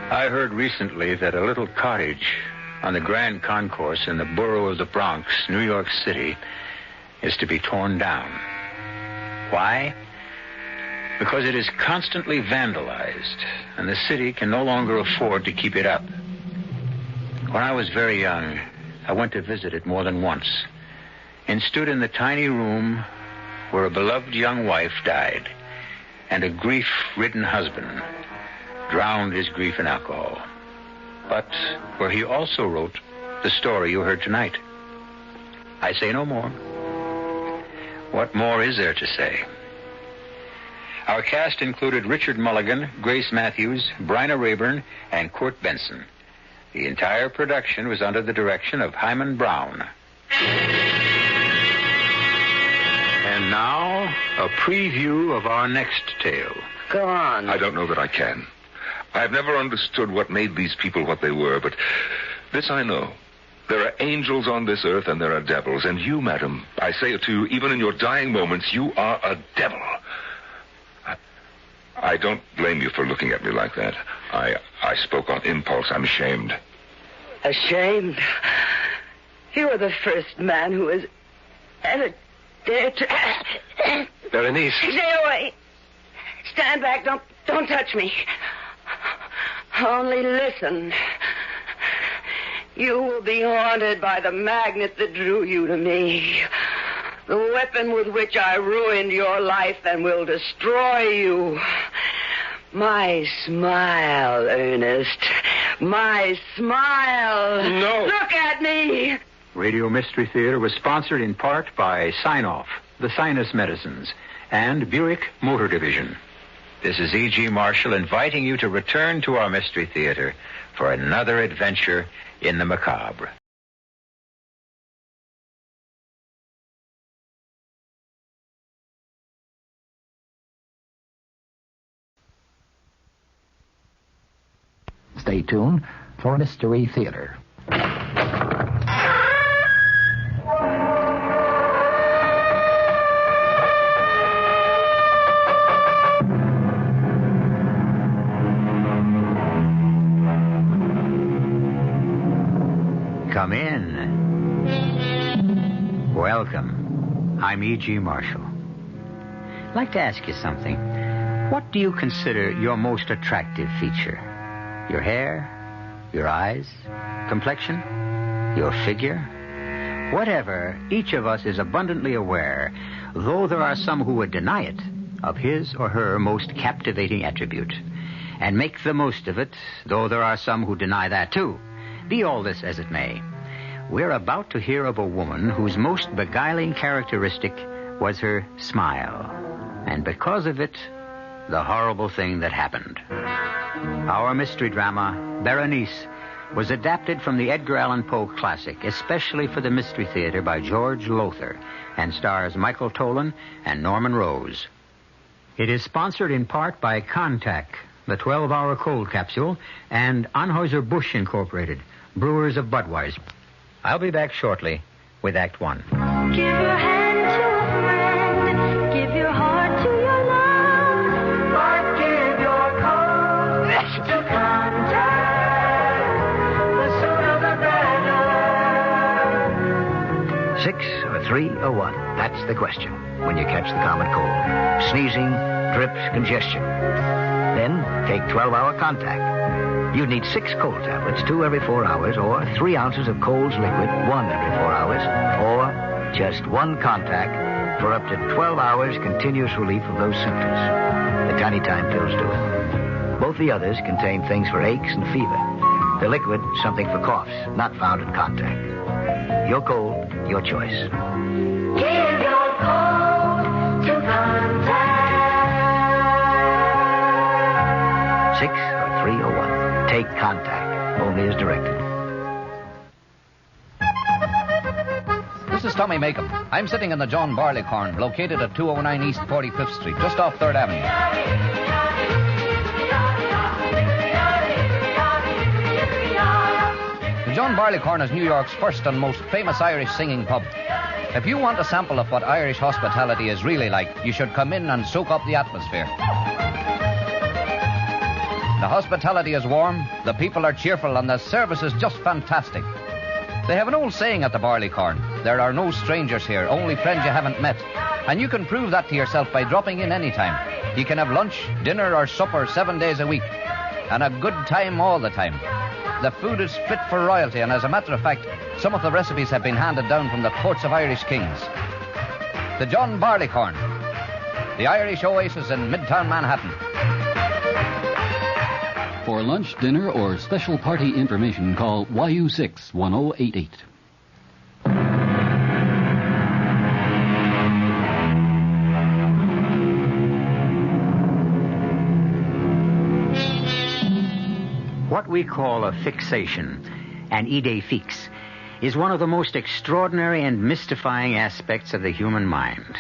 I heard recently that a little cottage on the Grand Concourse in the borough of the Bronx, New York City, is to be torn down. Why? Because it is constantly vandalized, and the city can no longer afford to keep it up. When I was very young, I went to visit it more than once, and stood in the tiny room where a beloved young wife died, and a grief-ridden husband drowned his grief in alcohol. But where he also wrote the story you heard tonight. I say no more. What more is there to say? Our cast included Richard Mulligan, Grace Matthews, Bryna Rayburn, and Kurt Benson. The entire production was under the direction of Hyman Brown. And now, a preview of our next tale. Go on. I don't know that I can. I've never understood what made these people what they were, but this I know. There are angels on this earth and there are devils, and you, madam, I say it to you, even in your dying moments, you are a devil. I don't blame you for looking at me like that. I spoke on impulse. I'm ashamed. Ashamed? You are the first man who has ever dared to... Berenice. Stay away. Stand back. Don't touch me. Only listen. You will be haunted by the magnet that drew you to me. The weapon with which I ruined your life and will destroy you. My smile, Ernest. My smile. No. Look at me. Radio Mystery Theater was sponsored in part by Sign-Off, the Sinus Medicines, and Buick Motor Division. This is E.G. Marshall inviting you to return to our Mystery Theater for another adventure in the macabre. Stay tuned for Mystery Theater. Come in. Welcome. I'm E.G. Marshall. I'd like to ask you something. What do you consider your most attractive feature? Your hair? Your eyes? Complexion? Your figure? Whatever, each of us is abundantly aware, though there are some who would deny it, of his or her most captivating attribute, and make the most of it, though there are some who deny that too. Be all this as it may, we're about to hear of a woman whose most beguiling characteristic was her smile, and because of it, the horrible thing that happened. Our mystery drama, Berenice, was adapted from the Edgar Allen Poe classic, especially for the Mystery Theater by George Lothar, and stars Michael Tolan and Norman Rose. It is sponsored in part by Contac, the 12-hour cold capsule, and Anheuser-Busch Incorporated, brewers of Budweiser. I'll be back shortly with Act One. Give your hand to a friend, give your heart to your love, but give your code to Contact, the sooner the better. 6 or 3 or 1? That's the question when you catch the common cold. Sneezing, drips, congestion. Then take 12-hour Contact. You need 6 cold tablets, 2 every 4 hours, or 3 ounces of Cold's liquid, 1 every 4 hours, or just 1 Contact for up to 12 hours continuous relief of those symptoms. The tiny time pills do it. Both the others contain things for aches and fever. The liquid, something for coughs, not found in Contact. Your cold, your choice. Give your code to Contact. 6 or 3 or 1. Take Contact, only as directed. This is Tommy Makem. I'm sitting in the John Barleycorn, located at 209 East 45th Street, just off 3rd Avenue. The John Barleycorn is New York's first and most famous Irish singing pub. If you want a sample of what Irish hospitality is really like, you should come in and soak up the atmosphere. The hospitality is warm, the people are cheerful, and the service is just fantastic. They have an old saying at the Barleycorn: there are no strangers here, only friends you haven't met. And you can prove that to yourself by dropping in any time. You can have lunch, dinner, or supper 7 days a week, and a good time all the time. The food is fit for royalty, and as a matter of fact, some of the recipes have been handed down from the courts of Irish kings. The John Barleycorn, the Irish oasis in Midtown Manhattan. For lunch, dinner, or special party information, call YU6-1088. What we call a fixation, an idée fixe, is one of the most extraordinary and mystifying aspects of the human mind.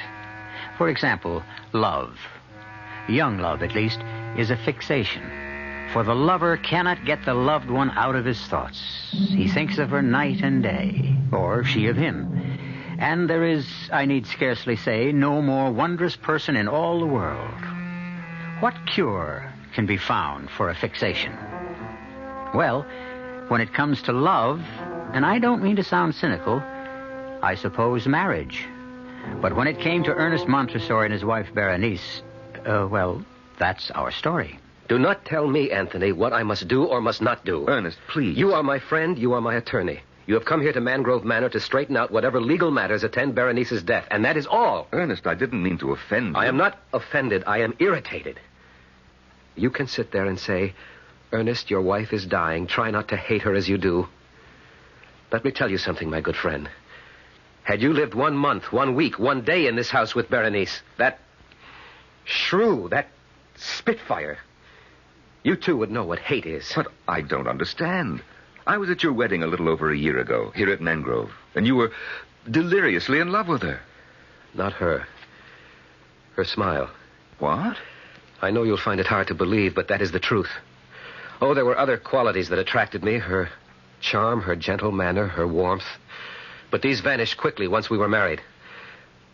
For example, love. Young love, at least, is a fixation. For the lover cannot get the loved one out of his thoughts. He thinks of her night and day, or she of him. And there is, I need scarcely say, no more wondrous person in all the world. What cure can be found for a fixation? Well, when it comes to love, and I don't mean to sound cynical, I suppose marriage. But when it came to Ernest Montresor and his wife Berenice, well, that's our story. Do not tell me, Anthony, what I must do or must not do. Ernest, please. You are my friend. You are my attorney. You have come here to Mangrove Manor to straighten out whatever legal matters attend Berenice's death, and that is all. Ernest, I didn't mean to offend you. I am not offended. I am irritated. You can sit there and say, Ernest, your wife is dying. Try not to hate her as you do. Let me tell you something, my good friend. Had you lived 1 month, 1 week, 1 day in this house with Berenice, that shrew, that spitfire, you too would know what hate is. But I don't understand. I was at your wedding a little over a year ago, here at Mangrove, and you were deliriously in love with her. Not her. Her smile. What? I know you'll find it hard to believe, but that is the truth. Oh, there were other qualities that attracted me. Her charm, her gentle manner, her warmth. But these vanished quickly once we were married.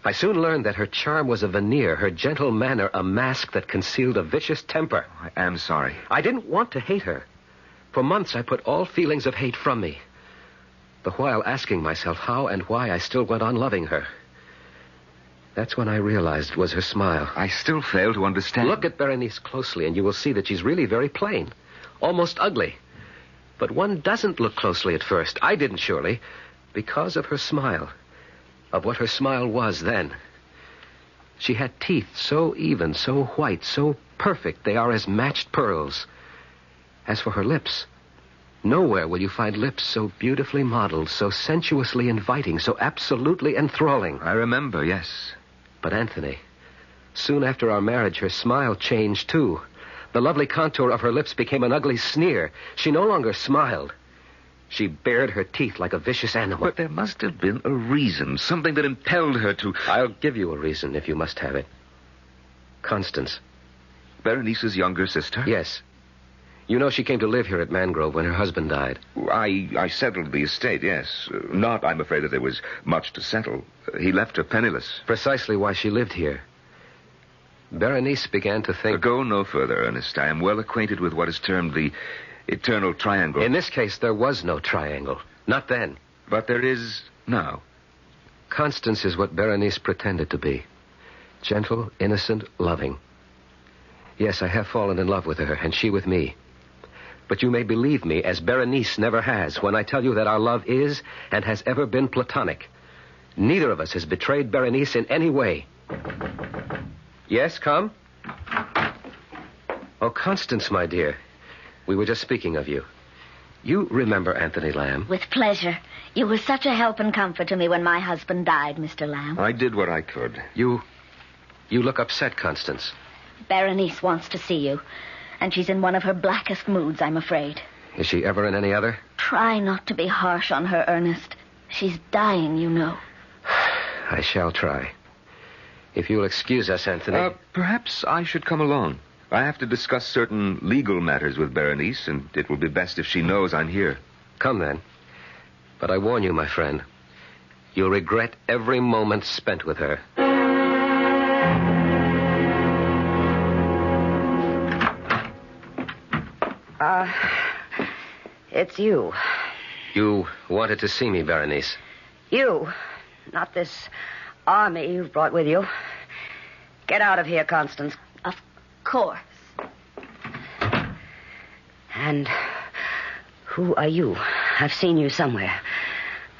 I soon learned that her charm was a veneer, her gentle manner a mask that concealed a vicious temper. I am sorry. I didn't want to hate her. For months I put all feelings of hate from me, the while asking myself how and why I still went on loving her. That's when I realized it was her smile. I still fail to understand. Look at Berenice closely, and you will see that she's really very plain, almost ugly. But one doesn't look closely at first. I didn't, surely, because of her smile, of what her smile was then. She had teeth so even, so white, so perfect, they are as matched pearls. As for her lips, nowhere will you find lips so beautifully modeled, so sensuously inviting, so absolutely enthralling. I remember, yes. But Anthony, soon after our marriage, her smile changed, too. The lovely contour of her lips became an ugly sneer. She no longer smiled. She bared her teeth like a vicious animal. But there must have been a reason, something that impelled her to... I'll give you a reason if you must have it. Constance. Berenice's younger sister? Yes. You know she came to live here at Mangrove when her husband died. I settled the estate, yes. Not, I'm afraid, that there was much to settle. He left her penniless. Precisely why she lived here. Berenice began to think... Go no further, Ernest. I am well acquainted with what is termed the eternal triangle. In this case, there was no triangle. Not then. But there is now. Constance is what Berenice pretended to be. Gentle, innocent, loving. Yes, I have fallen in love with her, and she with me. But you may believe me, as Berenice never has, when I tell you that our love is and has ever been platonic. Neither of us has betrayed Berenice in any way. Yes, come? Oh, Constance, my dear. We were just speaking of you. You remember Anthony Lamb? With pleasure. You were such a help and comfort to me when my husband died, Mr. Lamb. I did what I could. You look upset, Constance. Berenice wants to see you. And she's in one of her blackest moods, I'm afraid. Is she ever in any other? Try not to be harsh on her, Ernest. She's dying, you know. I shall try. If you'll excuse us, Anthony. Perhaps I should come along. I have to discuss certain legal matters with Berenice, and it will be best if she knows I'm here. Come, then. But I warn you, my friend, you'll regret every moment spent with her. It's you. You wanted to see me, Berenice. You, not this army you've brought with you. Get out of here, Constance. Of course. And who are you? I've seen you somewhere.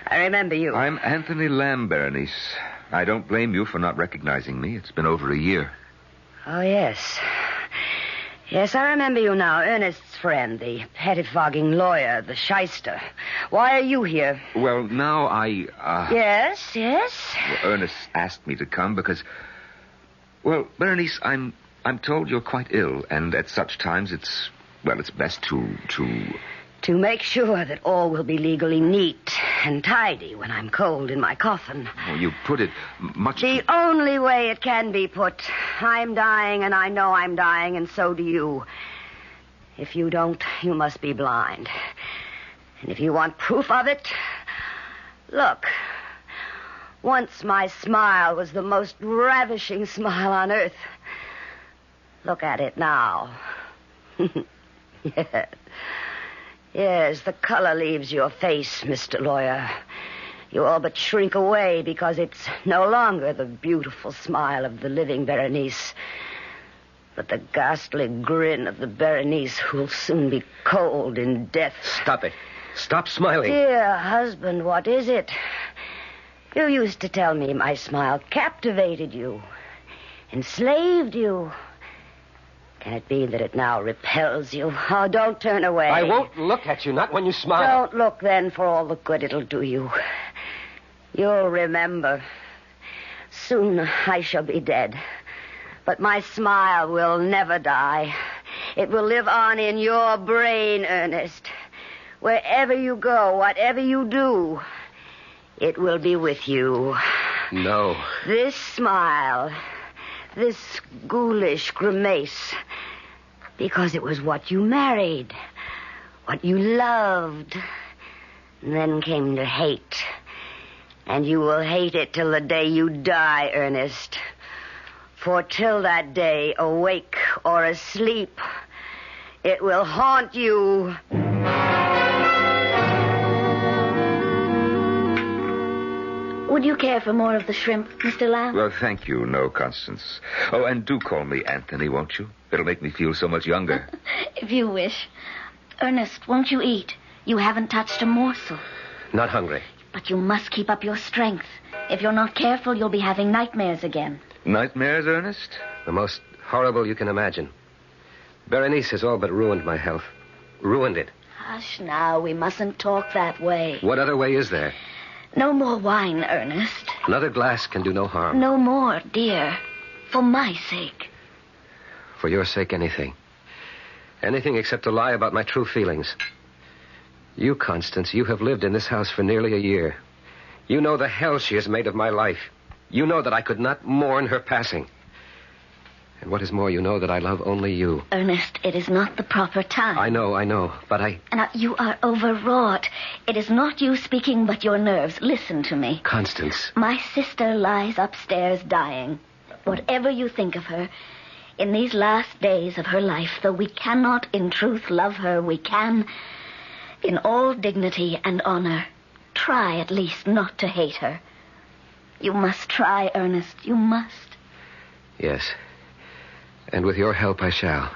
I remember you. I'm Anthony Lamb, Berenice. I don't blame you for not recognizing me. It's been over a year. Oh, yes. Yes, I remember you now. Ernest's friend, the pettifogging lawyer, the shyster. Why are you here? Well, now I, Yes. Well, Ernest asked me to come because... Well, Berenice, I'm told you're quite ill, and at such times it's best to... To make sure that all will be legally neat and tidy when I'm cold in my coffin. Oh, you put it much... The only way it can be put. I'm dying, and I know I'm dying, and so do you. If you don't, you must be blind. And if you want proof of it, look. Once my smile was the most ravishing smile on earth. Look at it now. Yes. Yes, the color leaves your face, Mr. Lawyer. You all but shrink away because it's no longer the beautiful smile of the living Berenice, but the ghastly grin of the Berenice who'll soon be cold in death. Stop it. Stop smiling. Dear husband, what is it? You used to tell me my smile captivated you, enslaved you. Can it be that it now repels you? Oh, don't turn away. I won't look at you, not when you smile. Don't look then, for all the good it'll do you. You'll remember. Soon I shall be dead. But my smile will never die. It will live on in your brain, Ernest. Wherever you go, whatever you do, it will be with you. No. This smile, this ghoulish grimace, because it was what you married, what you loved, and then came to hate. And you will hate it till the day you die, Ernest. For till that day, awake or asleep, it will haunt you. Would you care for more of the shrimp, Mr. Lamb? Well, thank you, no, Constance. Oh, and do call me Anthony, won't you? It'll make me feel so much younger. If you wish. Ernest, won't you eat? You haven't touched a morsel. Not hungry. But you must keep up your strength. If you're not careful, you'll be having nightmares again. Nightmares, Ernest? The most horrible you can imagine. Berenice has all but ruined my health. Ruined it. Hush now, we mustn't talk that way. What other way is there? No more wine, Ernest. Another glass can do no harm. No more, dear. For my sake. For your sake, anything. Anything except to lie about my true feelings. You, Constance, you have lived in this house for nearly a year. You know the hell she has made of my life. You know that I could not mourn her passing. And what is more, you know that I love only you. Ernest, it is not the proper time. I know, but Now, you are overwrought. It is not you speaking, but your nerves. Listen to me. Constance. My sister lies upstairs dying. Whatever you think of her, in these last days of her life, though we cannot in truth love her, we can, in all dignity and honor, try at least not to hate her. You must try, Ernest. You must. Yes. And with your help, I shall.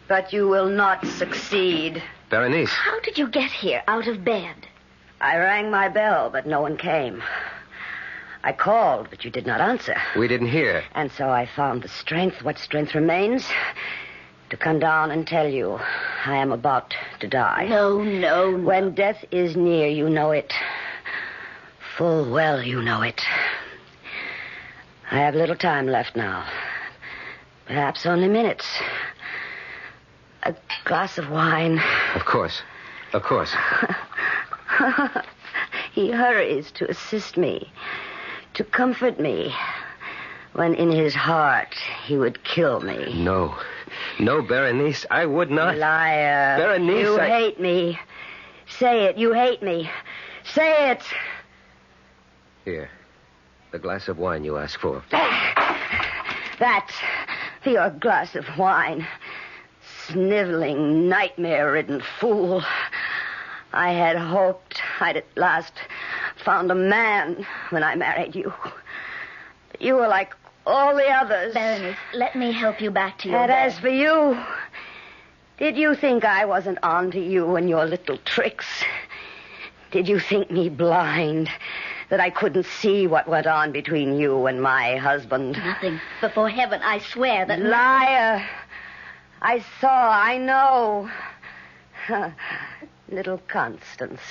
But you will not succeed. Berenice. How did you get here out of bed? I rang my bell, but no one came. I called, but you did not answer. We didn't hear. And so I found the strength, what strength remains, to come down and tell you I am about to die. No. When death is near, you know it. Full well you know it. I have little time left now. Perhaps only minutes. A glass of wine. Of course. He hurries to assist me, to comfort me, when in his heart he would kill me. No, Berenice, I would not. Liar. Berenice, You hate me. Say it, you hate me. Say it. Here, the glass of wine you asked for. That, your glass of wine. Sniveling, nightmare-ridden fool. I had hoped I'd at last found a man when I married you. But you were like all the others. Berenice, let me help you back to your And bed. as for you, did you think I wasn't on to you and your little tricks? Did you think me blind, that I couldn't see what went on between you and my husband? Nothing. Before heaven, I swear that... Liar! I saw, I know. Little Constance.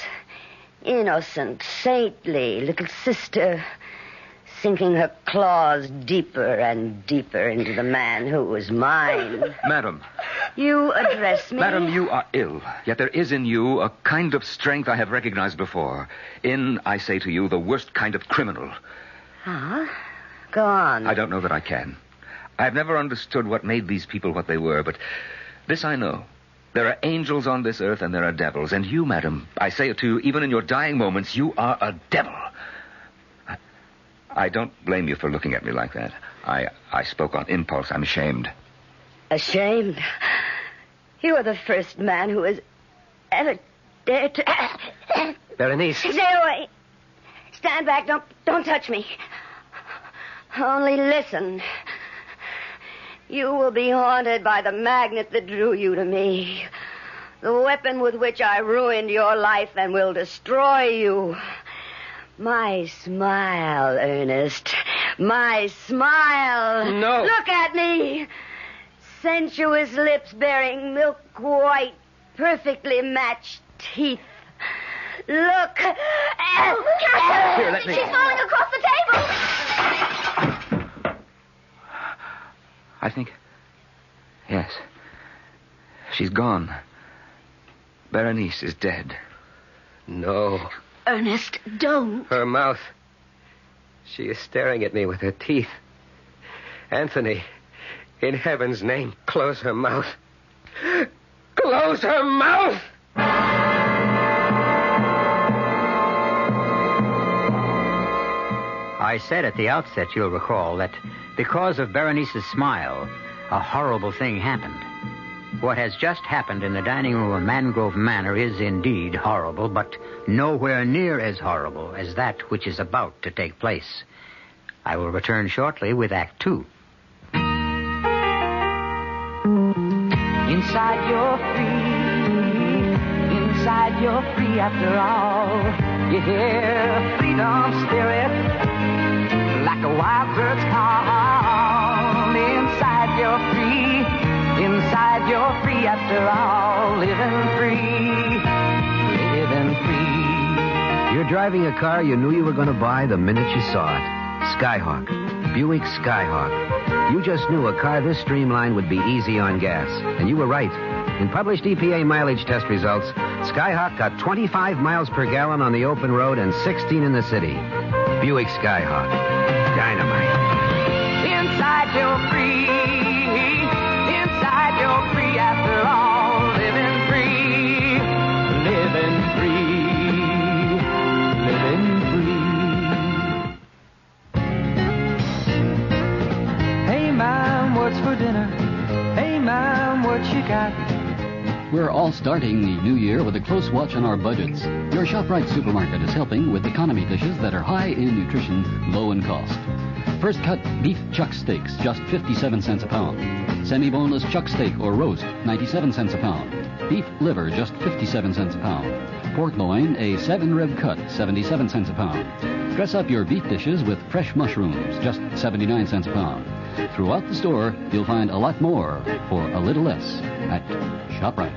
Innocent, saintly little sister, sinking her claws deeper and deeper into the man who was mine. Madam. You address me? Madam, you are ill. Yet there is in you a kind of strength I have recognized before. I say to you, the worst kind of criminal. Huh? Go on. I don't know that I can. I've never understood what made these people what they were, but this I know. There are angels on this earth and there are devils. And you, madam, I say it to you, even in your dying moments, you are a devil. I don't blame you for looking at me like that. I spoke on impulse. I'm ashamed. Ashamed? You are the first man who has ever dared to... Berenice. Stay away. Stand back. Don't touch me. Only listen. You will be haunted by the magnet that drew you to me. The weapon with which I ruined your life and will destroy you. My smile, Ernest. My smile. No. Look at me. Sensuous lips bearing milk white, perfectly matched teeth. Look. Catch Here, let me... She's falling across the table. I think... Yes. She's gone. Berenice is dead. No. Ernest, don't. Her mouth. She is staring at me with her teeth. Anthony, in heaven's name, close her mouth. Close her mouth! I said at the outset, you'll recall, that because of Berenice's smile, a horrible thing happened. What has just happened in the dining room of Mangrove Manor is indeed horrible, but nowhere near as horrible as that which is about to take place. I will return shortly with Act 2. Inside you're free. Inside you're free after all. You hear freedom spirit like a wild bird's call. Inside you're free. Inside you're free after all. Living free. Living free. You're driving a car you knew you were going to buy the minute you saw it. Skyhawk. Buick Skyhawk. You just knew a car this streamlined would be easy on gas. And you were right. In published EPA mileage test results, Skyhawk got 25 miles per gallon on the open road and 16 in the city. Buick Skyhawk. Dynamite. Inside you're free. Inside you're free after all. Living free. Living free. Living free. Hey, ma'am, what's for dinner? Hey, ma'am, what you got? We're all starting the new year with a close watch on our budgets. Your ShopRite supermarket is helping with economy dishes that are high in nutrition, low in cost. First cut beef chuck steaks, just 57 cents a pound. Semi-boneless chuck steak or roast, 97 cents a pound. Beef liver, just 57 cents a pound. Pork loin, a 7-rib cut, 77 cents a pound. Dress up your beef dishes with fresh mushrooms, just 79 cents a pound. Throughout the store, you'll find a lot more for a little less at ShopRite.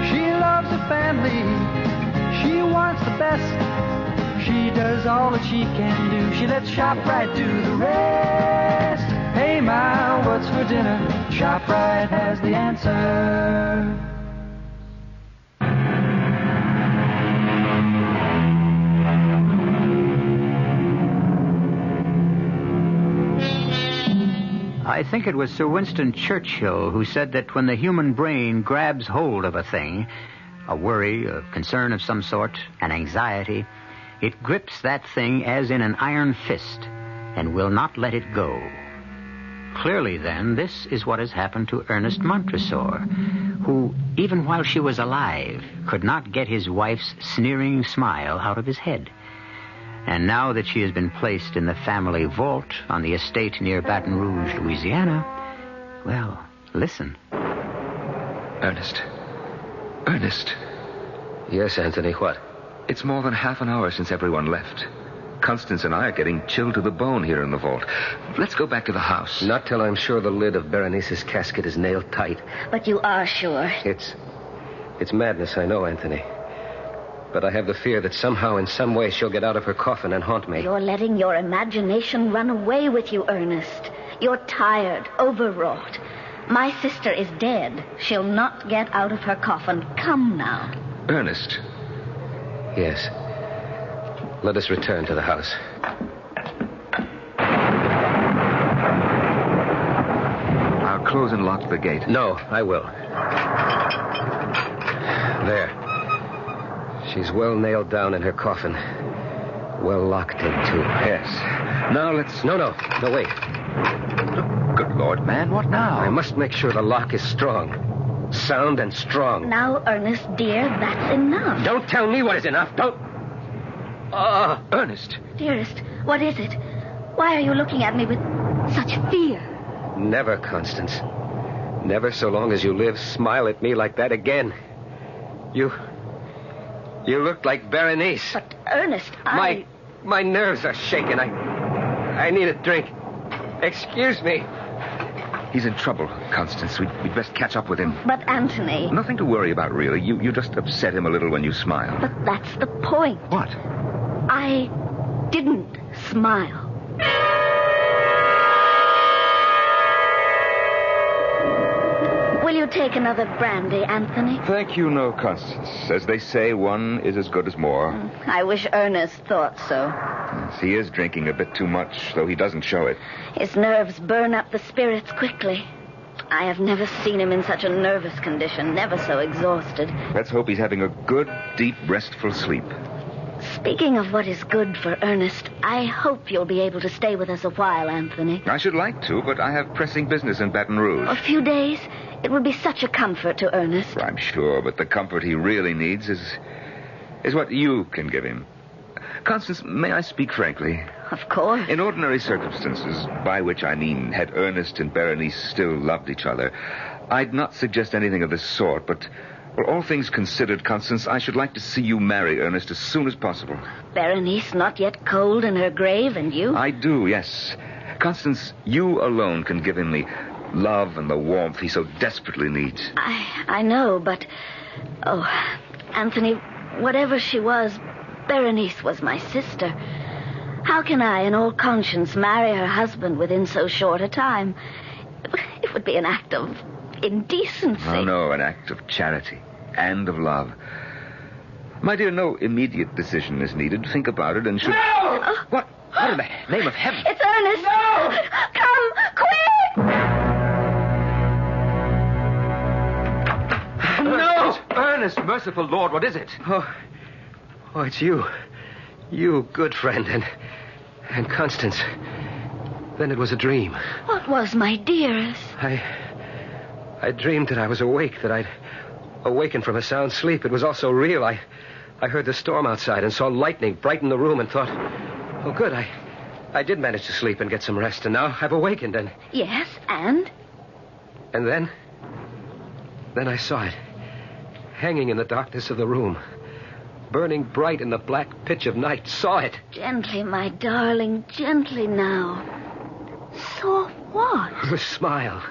She loves her family. She wants the best. She does all that she can do. She lets ShopRite do the rest. Hey, Ma, what's for dinner? ShopRite has the answer. I think it was Sir Winston Churchill who said that when the human brain grabs hold of a thing, a worry, a concern of some sort, an anxiety, it grips that thing as in an iron fist and will not let it go. Clearly, then, this is what has happened to Ernest Montresor, who, even while she was alive, could not get his wife's sneering smile out of his head. And now that she has been placed in the family vault on the estate near Baton Rouge, Louisiana, well, listen. Ernest. Ernest. Yes, Anthony, what? It's more than half an hour since everyone left. Constance and I are getting chilled to the bone here in the vault. Let's go back to the house. Not till I'm sure the lid of Berenice's casket is nailed tight. But you are sure. It's madness, I know, Anthony. But I have the fear that somehow, in some way, she'll get out of her coffin and haunt me. You're letting your imagination run away with you, Ernest. You're tired, overwrought. My sister is dead. She'll not get out of her coffin. Come now. Ernest. Yes. Let us return to the house. I'll close and lock the gate. No, I will. There. She's well nailed down in her coffin. Well locked in, too. Yes. Now let's... No, wait. Good Lord, man, what now? I must make sure the lock is strong. Sound and strong. Now, Ernest, dear, that's enough. Don't tell me what is enough. Don't... Ernest. Dearest, what is it? Why are you looking at me with such fear? Never, Constance. Never so long as you live, smile at me like that again. You look like Berenice. But, Ernest, My nerves are shaking. I need a drink. Excuse me. He's in trouble, Constance. We'd best catch up with him. But, Anthony... Nothing to worry about, really. You just upset him a little when you smile. But that's the point. What? I didn't smile. Will you take another brandy, Anthony? Thank you, no, Constance. As they say, one is as good as more. I wish Ernest thought so. Yes, he is drinking a bit too much, though he doesn't show it. His nerves burn up the spirits quickly. I have never seen him in such a nervous condition, never so exhausted. Let's hope he's having a good, deep, restful sleep. Speaking of what is good for Ernest, I hope you'll be able to stay with us a while, Anthony. I should like to, but I have pressing business in Baton Rouge. A few days? It would be such a comfort to Ernest. I'm sure, but the comfort he really needs is what you can give him. Constance, may I speak frankly? Of course. In ordinary circumstances, by which I mean had Ernest and Berenice still loved each other, I'd not suggest anything of this sort, but... Well, all things considered, Constance, I should like to see you marry Ernest as soon as possible. Berenice not yet cold in her grave, and you? I do, yes. Constance, you alone can give him the love and the warmth he so desperately needs. I know, but... Oh, Anthony, whatever she was, Berenice was my sister. How can I, in all conscience, marry her husband within so short a time? It would be an act of... indecency. Oh, no, an act of charity and of love. My dear, no immediate decision is needed. Think about it and should... No! What in the name of heaven? It's Ernest! No! Come, quick! No! Ernest, merciful Lord, what is it? Oh, it's you. You, good friend, and Constance. Then it was a dream. What was, my dearest? I dreamed that I was awake, that I'd awakened from a sound sleep. It was all so real. I heard the storm outside and saw lightning brighten the room and thought, oh, good, I did manage to sleep and get some rest, and now I've awakened and... Yes, and? And then I saw it, hanging in the darkness of the room, burning bright in the black pitch of night. Saw it. Gently, my darling, gently now. Saw what? Her smile.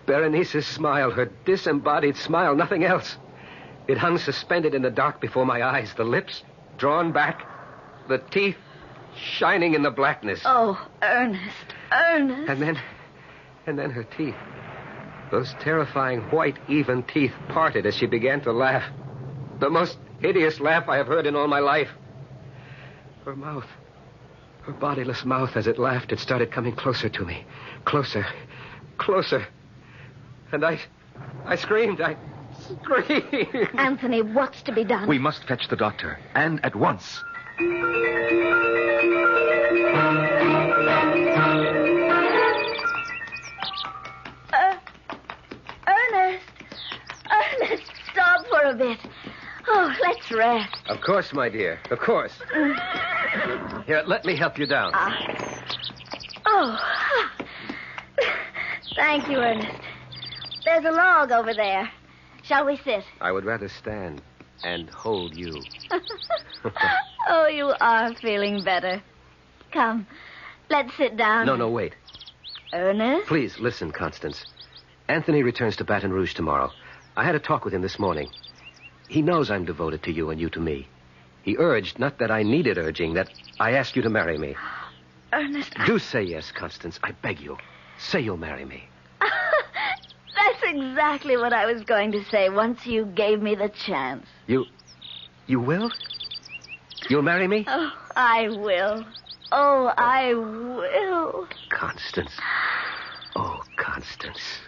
Berenice's smile, her disembodied smile, nothing else. It hung suspended in the dark before my eyes, the lips drawn back, the teeth shining in the blackness. Oh, Ernest. And then her teeth, those terrifying white, even teeth parted as she began to laugh. The most hideous laugh I have heard in all my life. Her mouth, her bodiless mouth, as it laughed, it started coming closer to me. Closer. And I screamed. I screamed. Anthony, what's to be done? We must fetch the doctor, and at once. Ernest, stop for a bit. Oh, let's rest. Of course, my dear, of course. Here, let me help you down. Thank you, Ernest. There's a log over there. Shall we sit? I would rather stand and hold you. Oh, you are feeling better. Come, let's sit down. No, wait. Ernest? Please, listen, Constance. Anthony returns to Baton Rouge tomorrow. I had a talk with him this morning. He knows I'm devoted to you and you to me. He urged, not that I needed urging, that I ask you to marry me. Ernest, Do say yes, Constance. I beg you. Say you'll marry me. That's exactly what I was going to say once you gave me the chance. You will? You'll marry me? Oh, I will. Oh, I will. Constance. Oh, Constance.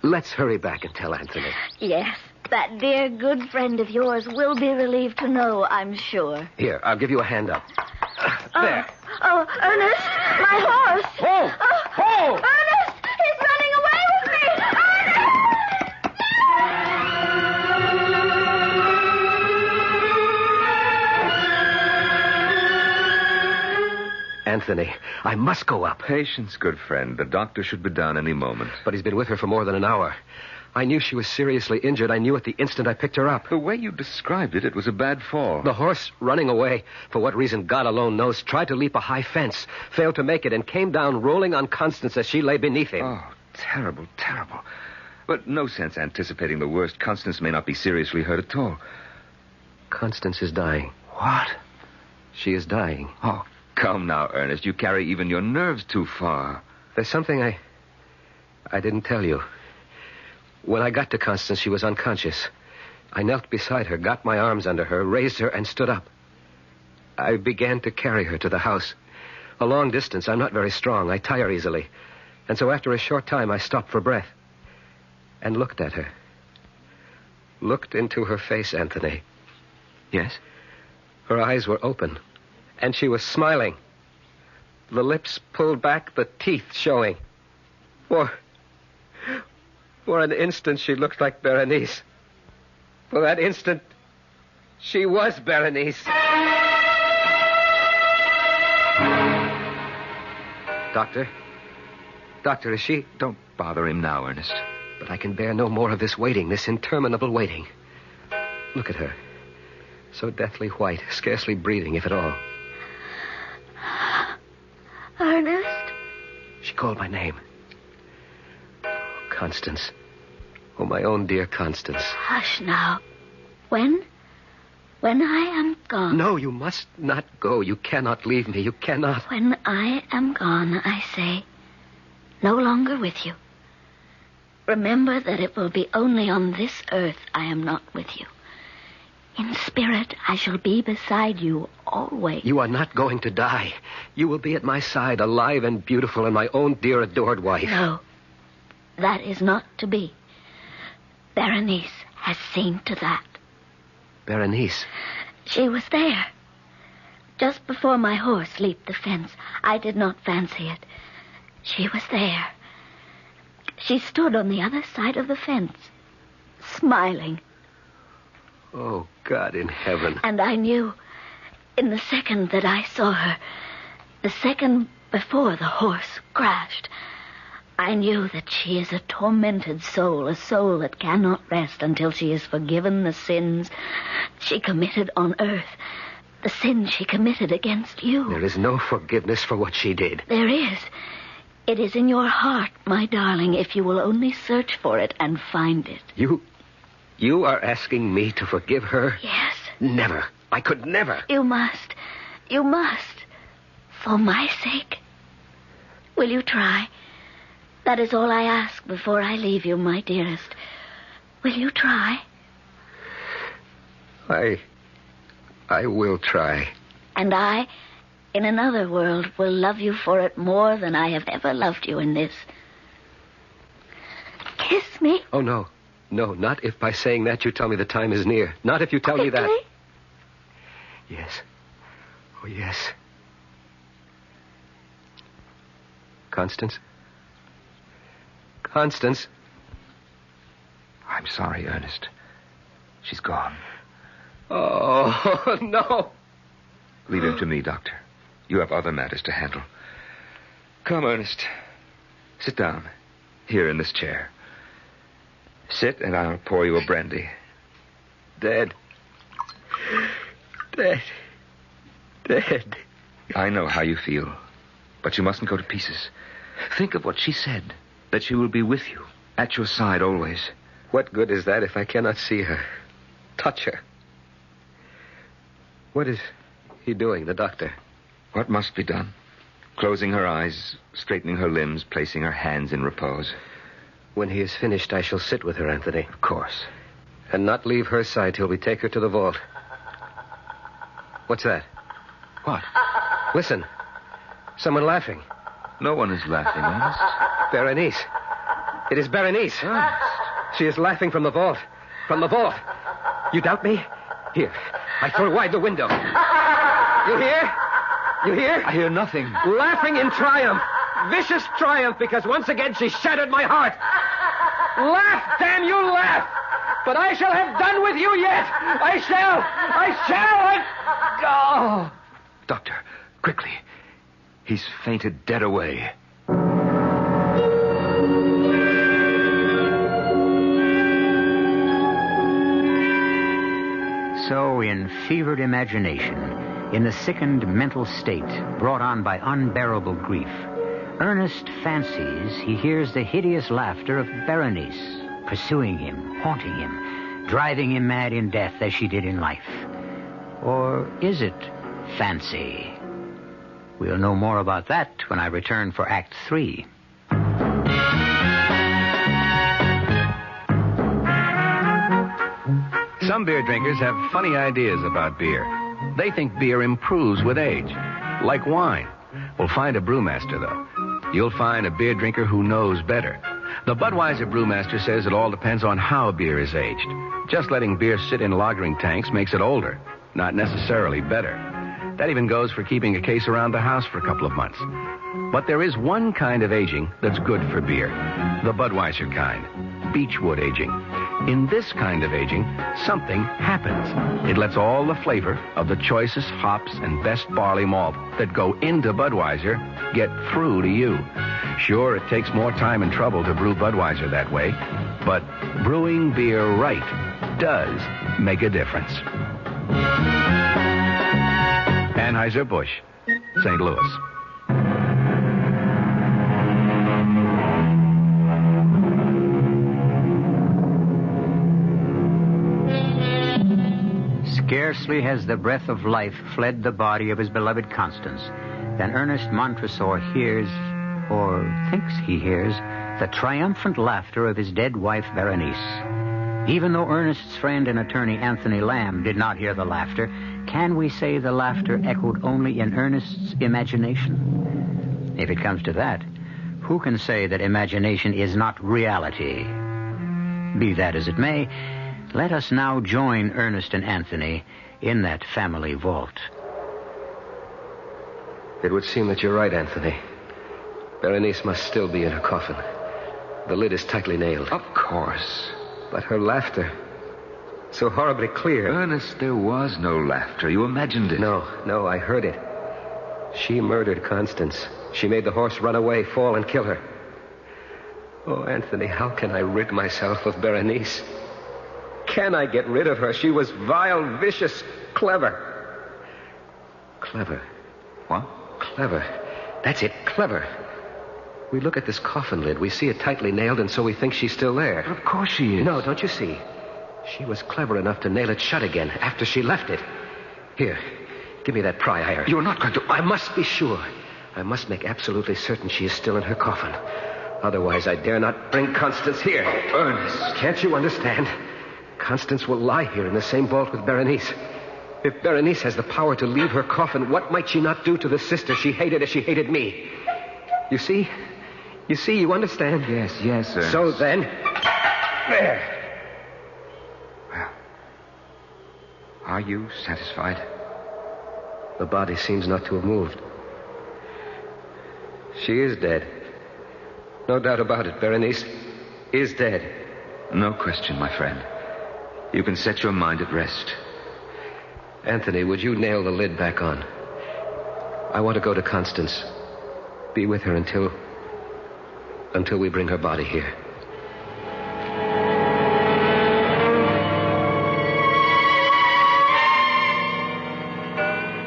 Let's hurry back and tell Anthony. Yes, that dear good friend of yours will be relieved to know, I'm sure. Here, I'll give you a hand up. There. Oh, Ernest, my horse. Oh! Ernest, he's running away with me. Anthony, I must go up. Patience, good friend. The doctor should be down any moment. But he's been with her for more than an hour. I knew she was seriously injured. I knew it the instant I picked her up. The way you described it, it was a bad fall. The horse, running away, for what reason God alone knows, tried to leap a high fence, failed to make it, and came down rolling on Constance as she lay beneath him. Oh, terrible, terrible. But no sense anticipating the worst. Constance may not be seriously hurt at all. Constance is dying. What? She is dying. Oh, come now, Ernest. You carry even your nerves too far. There's something I didn't tell you. When I got to Constance, she was unconscious. I knelt beside her, got my arms under her, raised her, and stood up. I began to carry her to the house. A long distance. I'm not very strong. I tire easily. And so after a short time, I stopped for breath and looked at her. Looked into her face, Anthony. Yes? Her eyes were open, and she was smiling. The lips pulled back, the teeth showing. For an instant, she looked like Berenice. For that instant, she was Berenice. Doctor, is she... Don't bother him now, Ernest. But I can bear no more of this waiting, this interminable waiting. Look at her. So deathly white, scarcely breathing, if at all. Ernest? She called my name. Constance. Oh, my own dear Constance. Hush now. When I am gone... No, you must not go. You cannot leave me. You cannot. When I am gone, I say, no longer with you. Remember that it will be only on this earth I am not with you. In spirit, I shall be beside you always. You are not going to die. You will be at my side, alive and beautiful, and my own dear adored wife. No, that is not to be. Berenice has seen to that. Berenice? She was there. Just before my horse leaped the fence. I did not fancy it. She was there. She stood on the other side of the fence, smiling. Oh, God in heaven. And I knew, in the second that I saw her, the second before the horse crashed, I knew that she is a tormented soul, a soul that cannot rest until she has forgiven the sins she committed on earth, the sins she committed against you. There is no forgiveness for what she did. There is. It is in your heart, my darling, if you will only search for it and find it. You are asking me to forgive her? Yes. Never. I could never. You must. You must. For my sake. Will you try? That is all I ask before I leave you, my dearest. Will you try? I will try. And I, in another world, will love you for it more than I have ever loved you in this. Kiss me. Oh, no. No, not if by saying that you tell me the time is near. Not if you tell me that. Yes. Oh, yes. Constance? Constance? I'm sorry, Ernest. She's gone. Oh, no. Leave him to me, Doctor. You have other matters to handle. Come, Ernest. Sit down. Here in this chair. Sit, and I'll pour you a brandy. Dead. I know how you feel, but you mustn't go to pieces. Think of what she said, that she will be with you, at your side always. What good is that if I cannot see her, touch her? What is he doing, the doctor? What must be done? Closing her eyes, straightening her limbs, placing her hands in repose. When he is finished, I shall sit with her, Anthony. Of course. And not leave her side till we take her to the vault. What's that? What? Listen. Someone laughing. No one is laughing, Ernest. Berenice. It is Berenice. Ernest. She is laughing from the vault. From the vault. You doubt me? Here. I throw wide the window. You hear? You hear? I hear nothing. Laughing in triumph. Vicious triumph, because once again she shattered my heart. Laugh, damn you, laugh! But I shall have done with you yet! I shall! Oh! Doctor, quickly. He's fainted dead away. so in fevered imagination, in the sickened mental state brought on by unbearable grief, Ernest fancies he hears the hideous laughter of Berenice, pursuing him, haunting him, driving him mad in death as she did in life. Or is it fancy? We'll know more about that when I return for Act 3. Some beer drinkers have funny ideas about beer. They think beer improves with age, like wine. Well, find a brewmaster, though. You'll find a beer drinker who knows better. The Budweiser brewmaster says it all depends on how beer is aged. Just letting beer sit in lagering tanks makes it older, not necessarily better. That even goes for keeping a case around the house for a couple of months. But there is one kind of aging that's good for beer. The Budweiser kind. Beechwood aging. In this kind of aging, something happens. It lets all the flavor of the choicest hops and best barley malt that go into Budweiser get through to you. Sure, it takes more time and trouble to brew Budweiser that way, but brewing beer right does make a difference. Anheuser-Busch, St. Louis. Scarcely has the breath of life fled the body of his beloved Constance than Ernest Montresor hears, or thinks he hears, the triumphant laughter of his dead wife, Berenice. Even though Ernest's friend and attorney, Anthony Lamb, did not hear the laughter, can we say the laughter echoed only in Ernest's imagination? If it comes to that, who can say that imagination is not reality? Be that as it may, let us now join Ernest and Anthony in that family vault. It would seem that you're right, Anthony. Berenice must still be in her coffin. The lid is tightly nailed. Of course. But her laughter, so horribly clear. Ernest, there was no laughter. You imagined it. No, I heard it. She murdered Constance. She made the horse run away, fall, and kill her. Oh, Anthony, how can I rid myself of Berenice? Can I get rid of her? She was vile, vicious, clever. Clever. What? Clever. That's it, clever. We look at this coffin lid. We see it tightly nailed, and so we think she's still there. Of course she is. No, don't you see? She was clever enough to nail it shut again after she left it. Here, give me that pry iron. You're not going to... I must be sure. I must make absolutely certain she is still in her coffin. Otherwise, I dare not bring Constance here. Ernest. Can't you understand? Constance will lie here in the same vault with Berenice. If Berenice has the power to leave her coffin, what might she not do to the sister she hated as she hated me? You see? You understand? Yes, Ernest. So then... There. Well, are you satisfied? The body seems not to have moved. She is dead. No doubt about it. Berenice is dead. No question, my friend. You can set your mind at rest. Anthony, would you nail the lid back on? I want to go to Constance. Be with her until we bring her body here.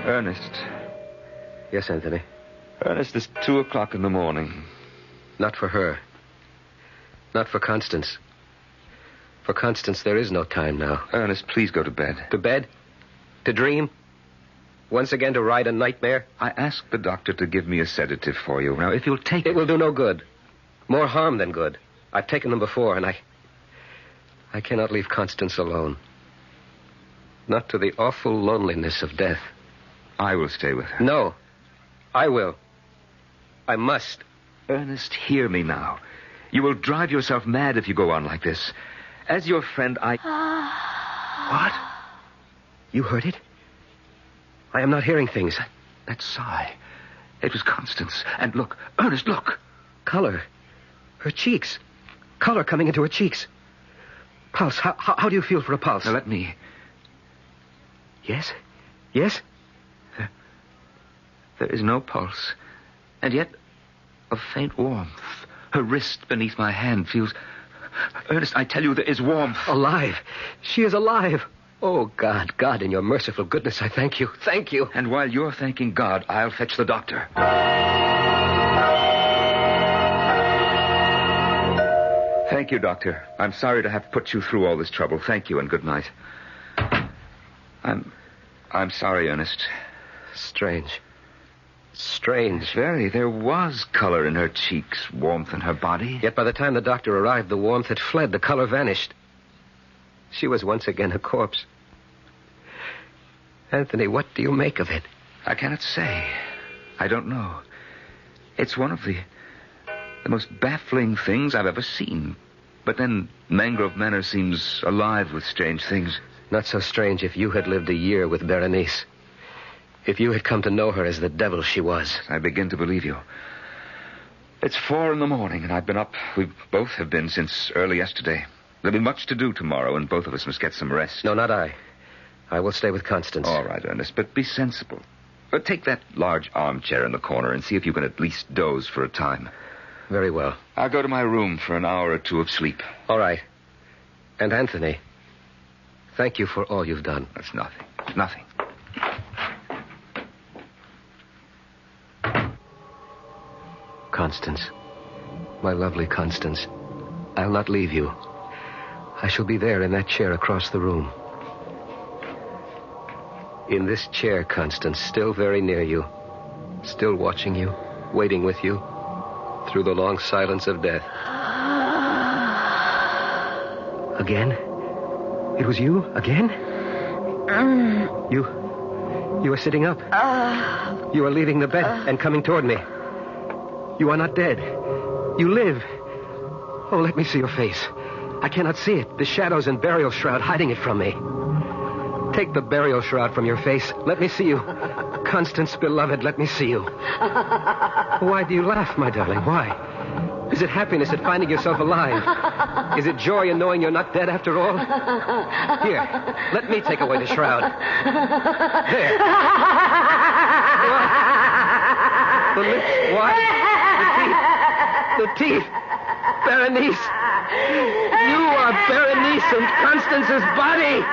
Ernest. Yes, Anthony? Ernest, it's 2:00 in the morning. Not for her. Not for Constance. For Constance, there is no time now. Ernest, please go to bed. To bed? To dream? Once again to ride a nightmare? I asked the doctor to give me a sedative for you. Now, if you'll take it... It will do no good. More harm than good. I've taken them before, and I cannot leave Constance alone. Not to the awful loneliness of death. I will stay with her. No. I will. I must. Ernest, hear me now. You will drive yourself mad if you go on like this. As your friend, I... What? You heard it? I am not hearing things. That sigh. It was Constance. And look, Ernest, look. Color. Her cheeks. Color coming into her cheeks. Pulse. How do you feel for a pulse? Now, let me... Yes? Yes? There is no pulse. And yet, a faint warmth. Her wrist beneath my hand feels... Ernest, I tell you, there is warmth. Alive. She is alive. Oh, God, in your merciful goodness, I thank you. Thank you. And while you're thanking God, I'll fetch the doctor. Thank you, Doctor. I'm sorry to have put you through all this trouble. Thank you and good night. I'm sorry, Ernest. Strange. Very. There was color in her cheeks, warmth in her body. Yet by the time the doctor arrived, the warmth had fled, the color vanished. She was once again a corpse. Anthony, what do you make of it? I cannot say. I don't know. It's one of the most baffling things I've ever seen. But then Mangrove Manor seems alive with strange things. Not so strange if you had lived a year with Berenice. If you had come to know her as the devil she was. I begin to believe you. It's 4 a.m, and I've been up. We both have been since early yesterday. There'll be much to do tomorrow, and both of us must get some rest. No, not I. I will stay with Constance. All right, Ernest, but be sensible. Take that large armchair in the corner and see if you can at least doze for a time. Very well. I'll go to my room for an hour or two of sleep. All right. And Anthony, thank you for all you've done. That's nothing. Nothing. Constance. My lovely Constance. I'll not leave you. I shall be there in that chair across the room. In this chair, Constance, still very near you. Still watching you, waiting with you, through the long silence of death. Again? It was you? Again? You are sitting up. You are leaving the bed and coming toward me. You are not dead. You live. Oh, let me see your face. I cannot see it. The shadows and burial shroud hiding it from me. Take the burial shroud from your face. Let me see you. Constance, beloved, let me see you. Why do you laugh, my darling? Why? Is it happiness at finding yourself alive? Is it joy in knowing you're not dead after all? Here, let me take away the shroud. There. What? The lips, what? The teeth. Berenice. You are Berenice in Constance's body.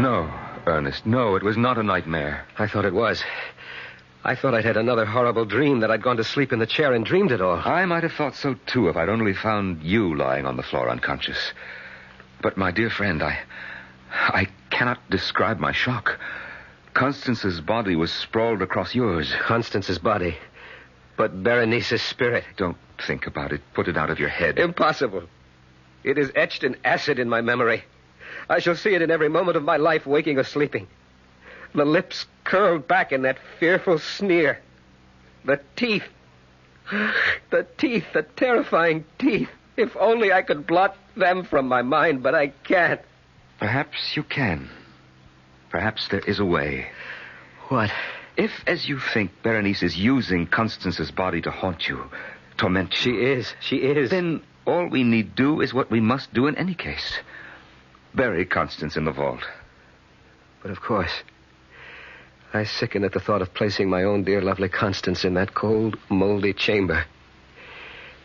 No, Ernest, no, it was not a nightmare. I thought it was. I thought I'd had another horrible dream, that I'd gone to sleep in the chair and dreamed it all. I might have thought so, too, if I'd only found you lying on the floor unconscious. But, my dear friend, I cannot describe my shock. Constance's body was sprawled across yours. Constance's body, but Berenice's spirit. Don't think about it. Put it out of your head. Impossible. It is etched in acid in my memory. I shall see it in every moment of my life, waking or sleeping. The lips curled back in that fearful sneer. The teeth. The terrifying teeth. If only I could blot them from my mind, but I can't. Perhaps you can. Perhaps there is a way. What? If, as you think, Berenice is using Constance's body to haunt you, torment you... She is. Then all we need do is what we must do in any case. Bury Constance in the vault. But of course, I sicken at the thought of placing my own dear lovely Constance in that cold, moldy chamber.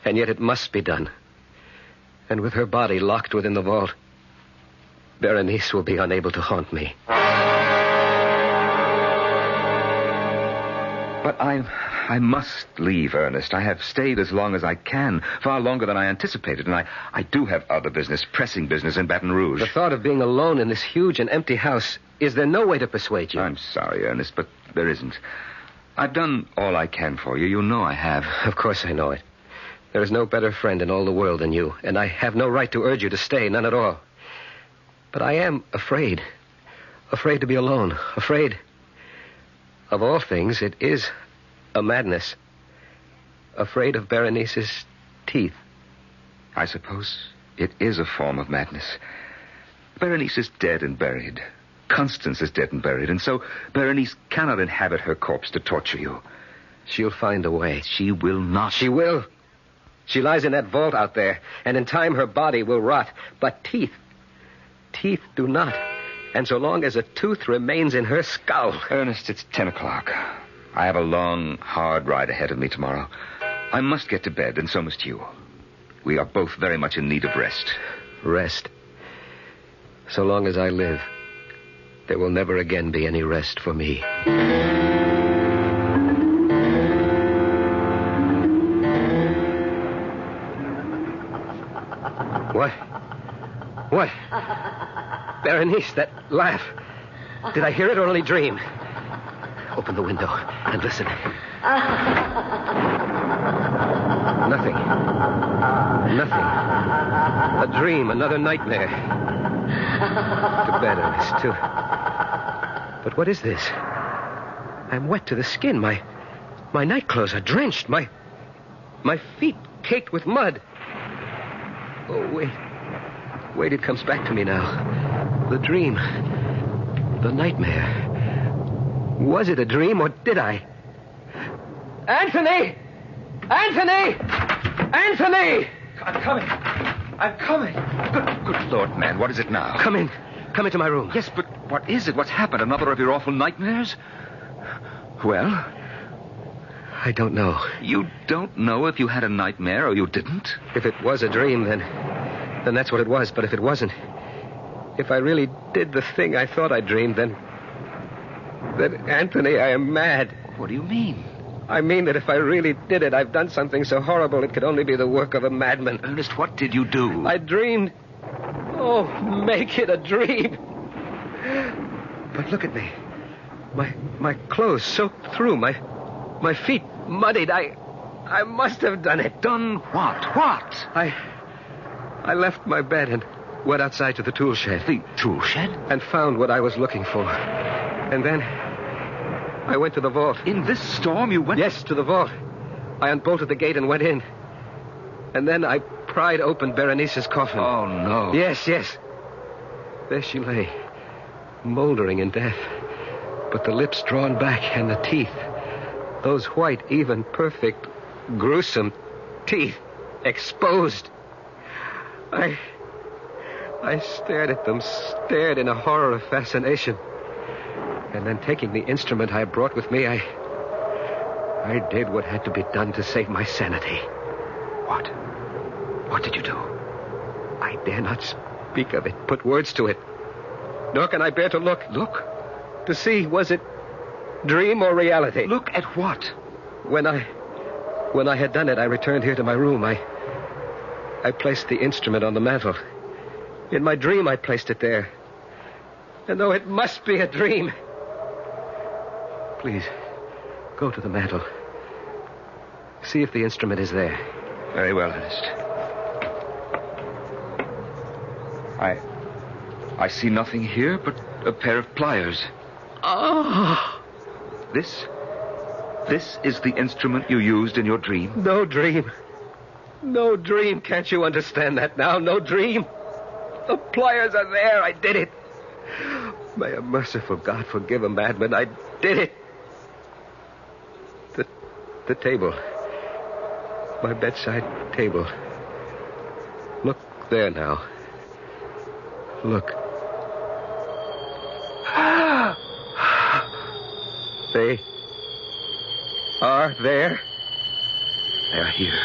And yet it must be done. And with her body locked within the vault, Berenice will be unable to haunt me. But I must leave, Ernest. I have stayed as long as I can, far longer than I anticipated, and I do have other business, pressing business in Baton Rouge. The thought of being alone in this huge and empty house, is there no way to persuade you? I'm sorry, Ernest, but there isn't. I've done all I can for you. You know I have. Of course I know it. There is no better friend in all the world than you, and I have no right to urge you to stay, none at all. But I am afraid. Afraid to be alone. Afraid. Of all things, it is a madness. Afraid of Berenice's teeth. I suppose it is a form of madness. Berenice is dead and buried. Constance is dead and buried, and so Berenice cannot inhabit her corpse to torture you. She'll find a way. She will not. She will. She lies in that vault out there, and in time her body will rot. But teeth do not. And so long as a tooth remains in her skull... Ernest, it's 10 o'clock. I have a long, hard ride ahead of me tomorrow. I must get to bed, and so must you. We are both very much in need of rest. Rest. So long as I live, there will never again be any rest for me. What? Berenice, that laugh. Did I hear it or only dream? Open the window and listen. Nothing. A dream, another nightmare. To bed, Ernest, too. But what is this? I'm wet to the skin. My nightclothes are drenched. My feet caked with mud. Oh, wait, it comes back to me now. The dream. The nightmare. Was it a dream or did I? Anthony! I'm coming. Good Lord, man, what is it now? Come into my room. Yes, but what is it? What's happened? Another of your awful nightmares? Well? I don't know. You don't know if you had a nightmare or you didn't? If it was a dream, then that's what it was. But if it wasn't, if I really did the thing I thought I dreamed, then Anthony, I am mad. What do you mean? I mean that if I really did it, I've done something so horrible it could only be the work of a madman. Ernest, what did you do? I dreamed. Oh, make it a dream. But look at me. My clothes soaked through. My feet muddied. I must have done it. Done what? What? I left my bed and went outside to the tool shed. The tool shed? And found what I was looking for. And then I went to the vault. In this storm you went? Yes, to the vault. I unbolted the gate and went in. And then I pried open Berenice's coffin. Oh, no. Yes. There she lay, moldering in death. But the lips drawn back and the teeth, those white, even, perfect, gruesome teeth, exposed. I stared at them, stared in a horror of fascination. And then taking the instrument I brought with me, I did what had to be done to save my sanity. What? What did you do? I dare not speak of it, put words to it. Nor can I bear to look. Look? To see, was it dream or reality? Look at what? When I had done it, I returned here to my room. I placed the instrument on the mantel. In my dream, I placed it there. And though it must be a dream... Please, go to the mantel. See if the instrument is there. Very well, Ernest. I see nothing here but a pair of pliers. Oh! This is the instrument you used in your dream? No dream. No dream. Can't you understand that now? No dream. The pliers are there. I did it. May a merciful God forgive a madman. I did it. The table. My bedside table. Look there now. Look. They are there. They're here.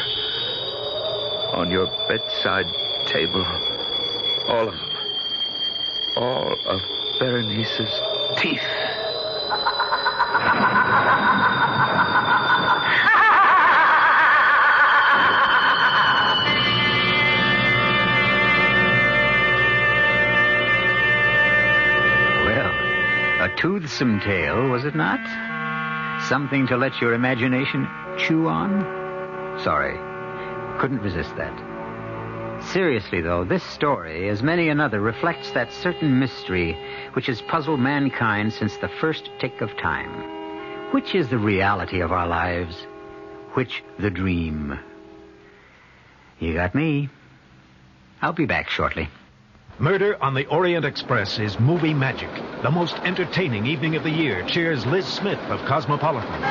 On your bedside table. All of them. All of Berenice's teeth. Well, a toothsome tale, was it not? Something to let your imagination chew on? Sorry, couldn't resist that. Seriously, though, this story, as many another, reflects that certain mystery which has puzzled mankind since the first tick of time. Which is the reality of our lives? Which the dream? You got me. I'll be back shortly. Murder on the Orient Express is movie magic. The most entertaining evening of the year cheers Liz Smith of Cosmopolitan.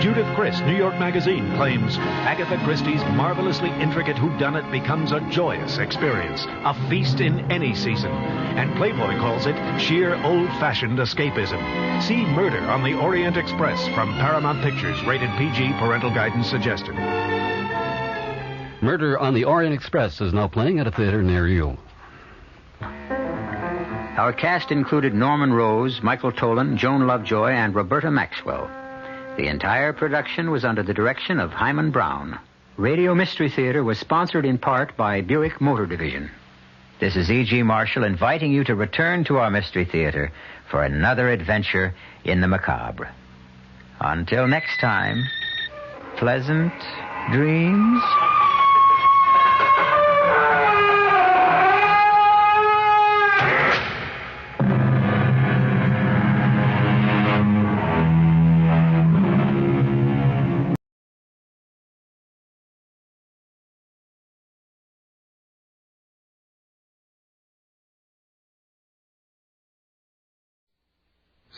Judith Crist, New York Magazine, claims Agatha Christie's marvelously intricate whodunit becomes a joyous experience, a feast in any season. And Playboy calls it sheer old-fashioned escapism. See Murder on the Orient Express from Paramount Pictures, rated PG, parental guidance suggested. Murder on the Orient Express is now playing at a theater near you. Our cast included Norman Rose, Michael Tolan, Joan Lovejoy, and Roberta Maxwell. The entire production was under the direction of Hyman Brown. Radio Mystery Theater was sponsored in part by Buick Motor Division. This is E.G. Marshall inviting you to return to our Mystery Theater for another adventure in the macabre. Until next time, pleasant dreams.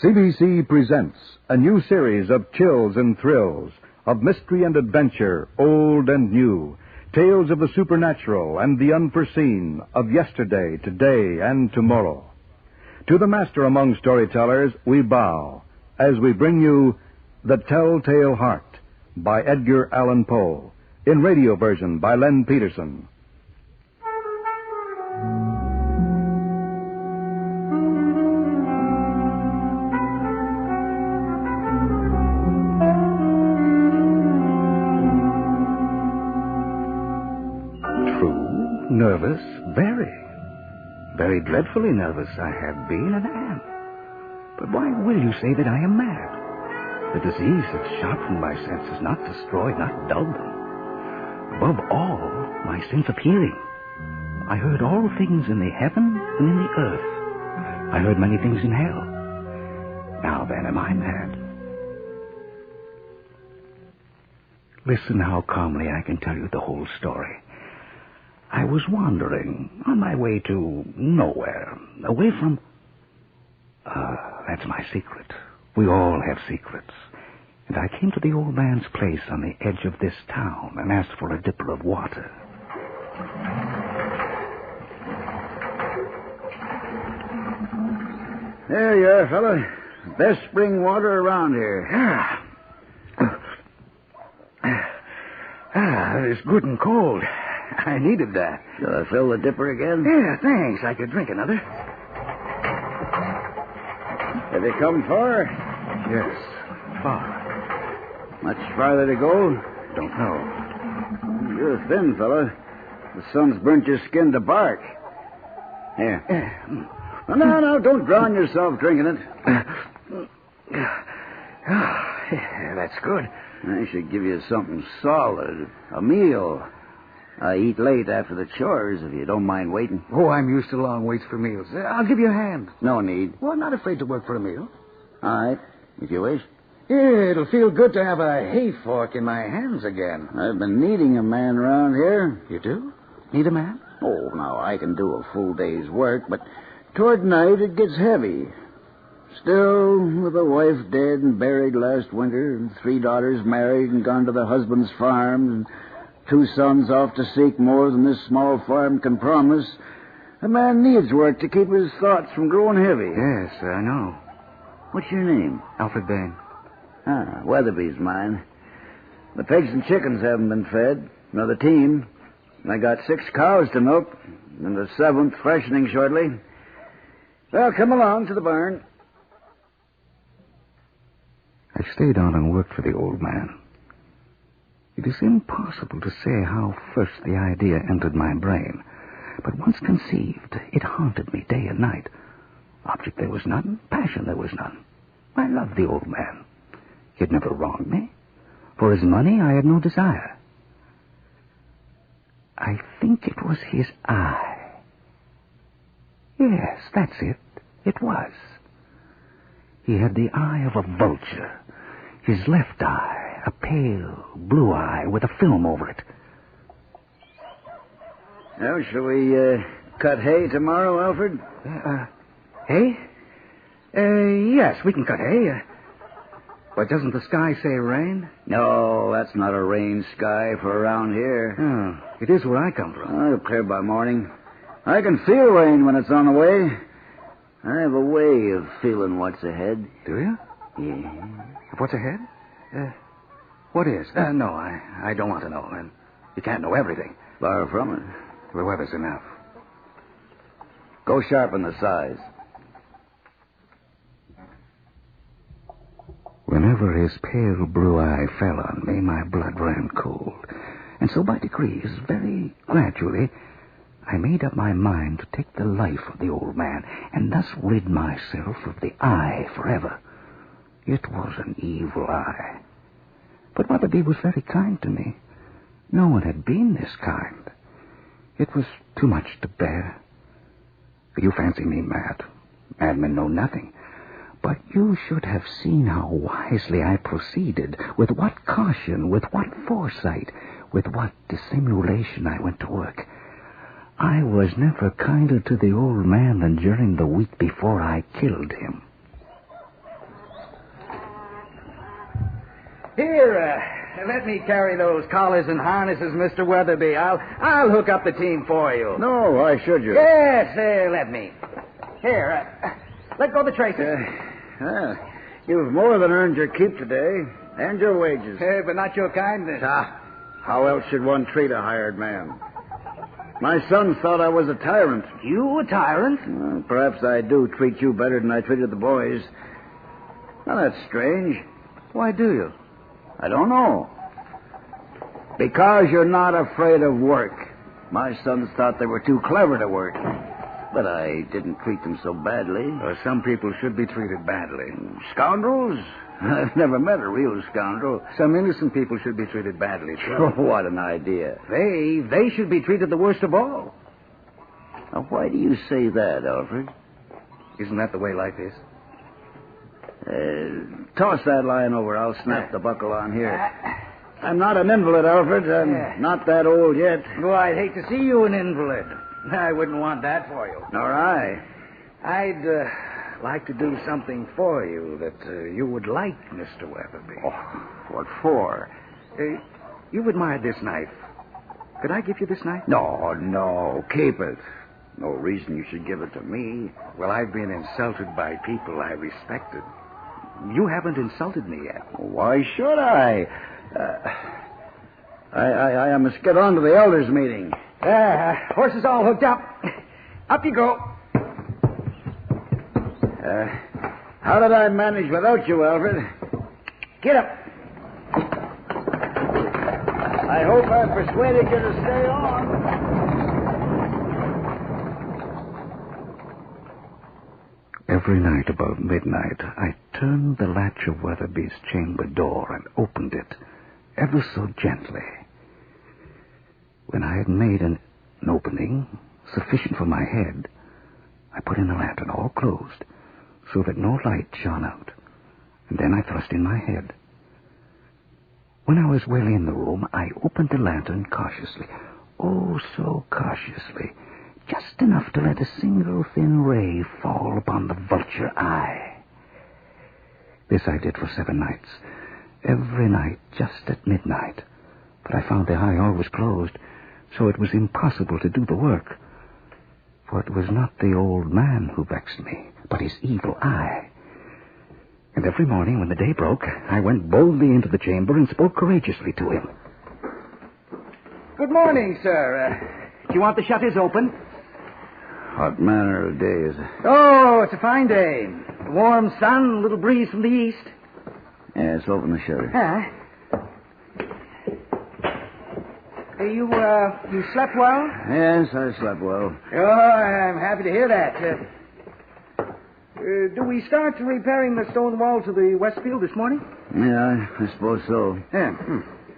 CBC presents a new series of chills and thrills, of mystery and adventure, old and new, tales of the supernatural and the unforeseen, of yesterday, today, and tomorrow. To the master among storytellers, we bow as we bring you The Telltale Heart by Edgar Allan Poe, in radio version by Len Peterson. Nervous, very dreadfully nervous I have been and am. But why will you say that I am mad? The disease has sharpened my senses, not destroyed, not dulled them. Above all, my sense of hearing. I heard all things in the heaven and in the earth. I heard many things in hell. Now then, am I mad? Listen how calmly I can tell you the whole story. I was wandering on my way to nowhere, away from... that's my secret. We all have secrets. And I came to the old man's place on the edge of this town and asked for a dipper of water. There you are, fella. Best spring water around here. It's good and cold. I needed that. Shall I fill the dipper again? Yeah, thanks. I could drink another. Have you come far? Yes, far. Much farther to go? Don't know. You're thin, fella. The sun's burnt your skin to bark. Here. No, don't drown yourself drinking it. That's good. I should give you something solid. A meal. I eat late after the chores, if you don't mind waiting. Oh, I'm used to long waits for meals. I'll give you a hand. No need. Well, I'm not afraid to work for a meal. All right, if you wish. Yeah, it'll feel good to have a hay fork in my hands again. I've been needing a man around here. You do? Need a man? Oh, now, I can do a full day's work, but toward night it gets heavy. Still, with a wife dead and buried last winter, and 3 daughters married and gone to their husband's farm, and 2 sons off to seek more than this small farm can promise, a man needs work to keep his thoughts from growing heavy. Yes, I know. What's your name? Alfred Bain. Ah, Weatherby's mine. The pigs and chickens haven't been fed. Another team. I got 6 cows to milk, and the 7th freshening shortly. Well, come along to the barn. I stayed on and worked for the old man. It is impossible to say how first the idea entered my brain, but once conceived, it haunted me day and night. Object there was none, passion there was none. I loved the old man. He had never wronged me. For his money, I had no desire. I think it was his eye. Yes, that's it. It was. He had the eye of a vulture. His left eye, a pale blue eye with a film over it. Well, shall we cut hay tomorrow, Alfred? Hay? Yes, we can cut hay. But doesn't the sky say rain? No, that's not a rain sky for around here. Oh, it is where I come from. It'll clear by morning. I can feel rain when it's on the way. I have a way of feeling what's ahead. Do you? Yeah. What's ahead? What is? No, I don't want to know. You can't know everything. Far from it. The weather's enough. Go sharpen the size. Whenever his pale blue eye fell on me, my blood ran cold. And so by degrees, very gradually, I made up my mind to take the life of the old man and thus rid myself of the eye forever. It was an evil eye. But Weatherby was very kind to me. No one had been this kind. It was too much to bear. You fancy me mad. Madmen know nothing. But you should have seen how wisely I proceeded, with what caution, with what foresight, with what dissimulation I went to work. I was never kinder to the old man than during the week before I killed him. Here, let me carry those collars and harnesses, Mr. Weatherby. I'll hook up the team for you. No, why should you? Yes, let me. Here, let go the traces. You've more than earned your keep today, and your wages. But not your kindness. How else should one treat a hired man? My son thought I was a tyrant. You a tyrant? Perhaps I do treat you better than I treated the boys. Now, that's strange. Why do you? I don't know. Because you're not afraid of work. My sons thought they were too clever to work. But I didn't treat them so badly. Some people should be treated badly. Scoundrels? I've never met a real scoundrel. Some innocent people should be treated badly, too. Oh, what an idea. They should be treated the worst of all. Now, why do you say that, Alfred? Isn't that the way life is? Toss that line over. I'll snap the buckle on here. I'm not an invalid, Alfred. I'm not that old yet. Well, I'd hate to see you an invalid. I wouldn't want that for you. Nor I. I'd like to do something for you that you would like, Mr. Weatherby. Oh, what for? You've admired this knife. Could I give you this knife? No. Keep it. No reason you should give it to me. Well, I've been insulted by people I respected. You haven't insulted me yet. Why should I? I must get on to the elders' meeting. Horses all hooked up. Up you go. How did I manage without you, Alfred? Get up. I hope I persuaded you to stay on. Every night about midnight, I turned the latch of Weatherby's chamber door and opened it, ever so gently. When I had made an opening sufficient for my head, I put in the lantern all closed, so that no light shone out, and then I thrust in my head. When I was well in the room, I opened the lantern cautiously, oh, so cautiously, just enough to let a single thin ray fall upon the vulture eye. This I did for 7 nights, every night just at midnight, but I found the eye always closed, so it was impossible to do the work. For it was not the old man who vexed me, but his evil eye. And every morning when the day broke, I went boldly into the chamber and spoke courageously to him. Good morning, sir. Do you want the shutters open? What manner of day is it? Oh, it's a fine day. Warm sun, a little breeze from the east. Yes, open the shutter. You slept well? Yes, I slept well. Oh, I'm happy to hear that. Do we start repairing the stone wall to the west field this morning? Yeah, I suppose so. Yeah.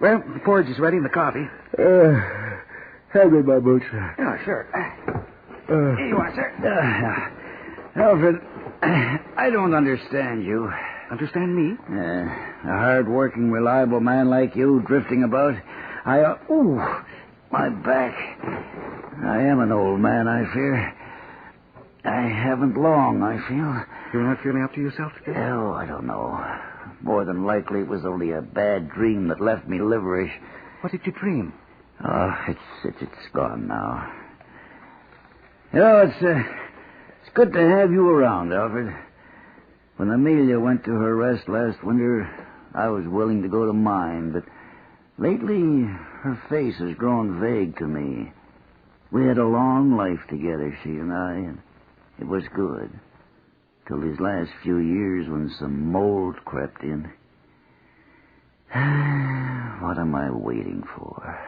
Well, the porridge is ready and the coffee. Hand me my boots. Oh, sure. Here you are, sir. Alfred, I don't understand you. Understand me? A hard-working, reliable man like you drifting about. My back. I am an old man, I fear. I haven't long, I feel. You're not feeling up to yourself today? Oh, I don't know. More than likely it was only a bad dream that left me liverish. What did you dream? Oh, it's gone now. You know, it's good to have you around, Alfred. When Amelia went to her rest last winter, I was willing to go to mine, but Lately, her face has grown vague to me. We had a long life together, she and I, and it was good. Till these last few years when some mold crept in. What am I waiting for?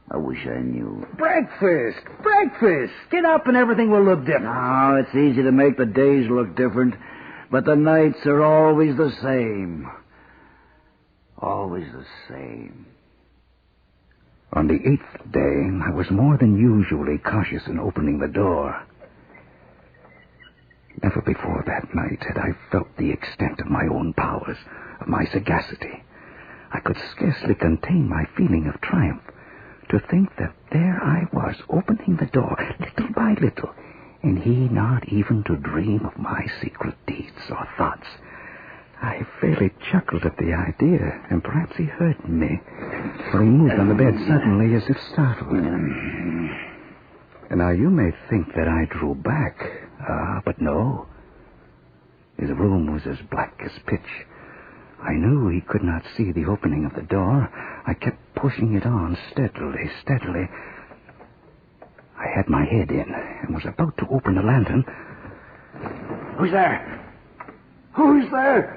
I wish I knew. Breakfast! Breakfast! Get up and everything will look different. Oh, it's easy to make the days look different, but the nights are always the same. Always the same. On the 8th day, I was more than usually cautious in opening the door. Never before that night had I felt the extent of my own powers, of my sagacity. I could scarcely contain my feeling of triumph to think that there I was, opening the door, little by little, and he not even to dream of my secret deeds or thoughts. I fairly chuckled at the idea, and perhaps he heard me, for he moved on the bed suddenly as if startled. And now you may think that I drew back. But no. His room was as black as pitch. I knew he could not see the opening of the door. I kept pushing it on steadily, steadily. I had my head in and was about to open the lantern. Who's there? Who's there?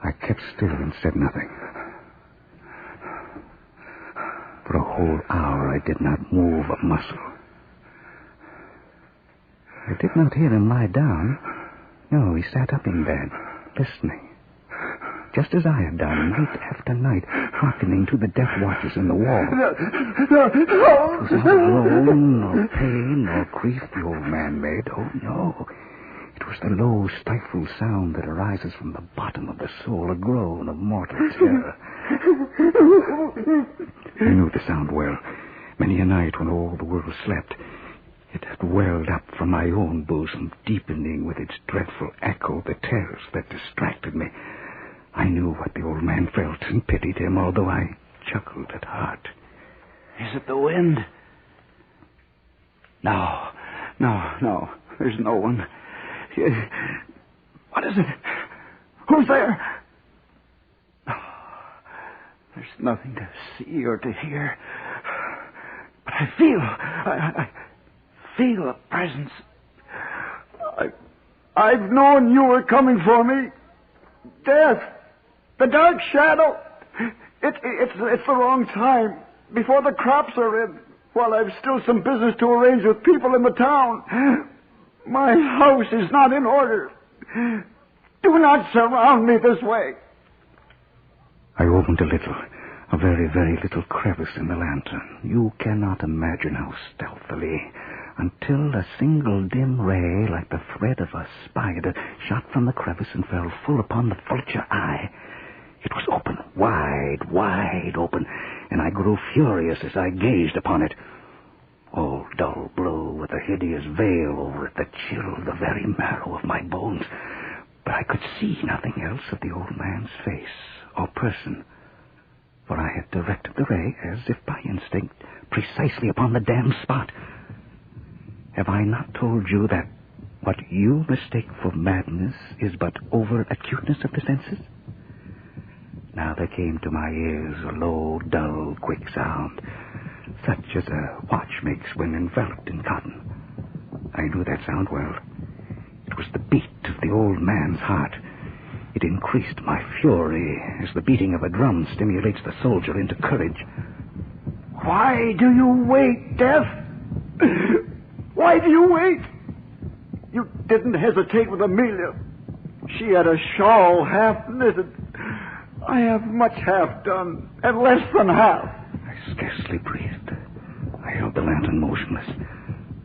I kept still and said nothing. For a whole hour I did not move a muscle. I did not hear him lie down. No, he sat up in bed, listening. Just as I had done night after night, hearkening to the death watches in the wall. It was not groan, nor pain, nor grief the old man made. Oh, no. It was the low, stifled sound that arises from the bottom of the soul, a groan of mortal terror. I knew the sound well. Many a night when all the world slept, it had welled up from my own bosom, deepening with its dreadful echo the terrors that distracted me. I knew what the old man felt and pitied him, although I chuckled at heart. Is it the wind? No. There's no one. What is it? Who's there? There's nothing to see or to hear. But I feel a presence. I've known you were coming for me. Death. The dark shadow. It's the wrong time. Before the crops are in. While I've still some business to arrange with people in the town. My house is not in order. Do not surround me this way. I opened a very, very little crevice in the lantern. You cannot imagine how stealthily, until a single dim ray, like the thread of a spider, shot from the crevice and fell full upon the vulture eye. It was open, wide open, and I grew furious as I gazed upon it. All dull blue with a hideous veil over it that chilled the very marrow of my bones. But I could see nothing else of the old man's face or person, for I had directed the ray, as if by instinct, precisely upon the damned spot. Have I not told you that what you mistake for madness is but over-acuteness of the senses? Now there came to my ears a low, dull, quick sound, such as a watch makes when enveloped in cotton. I knew that sound well. It was the beat of the old man's heart. It increased my fury as the beating of a drum stimulates the soldier into courage. Why do you wait, Death? Why do you wait? You didn't hesitate with Amelia. She had a shawl half knitted. I have much half done, and less than half. I scarcely breathed. I held the lantern motionless.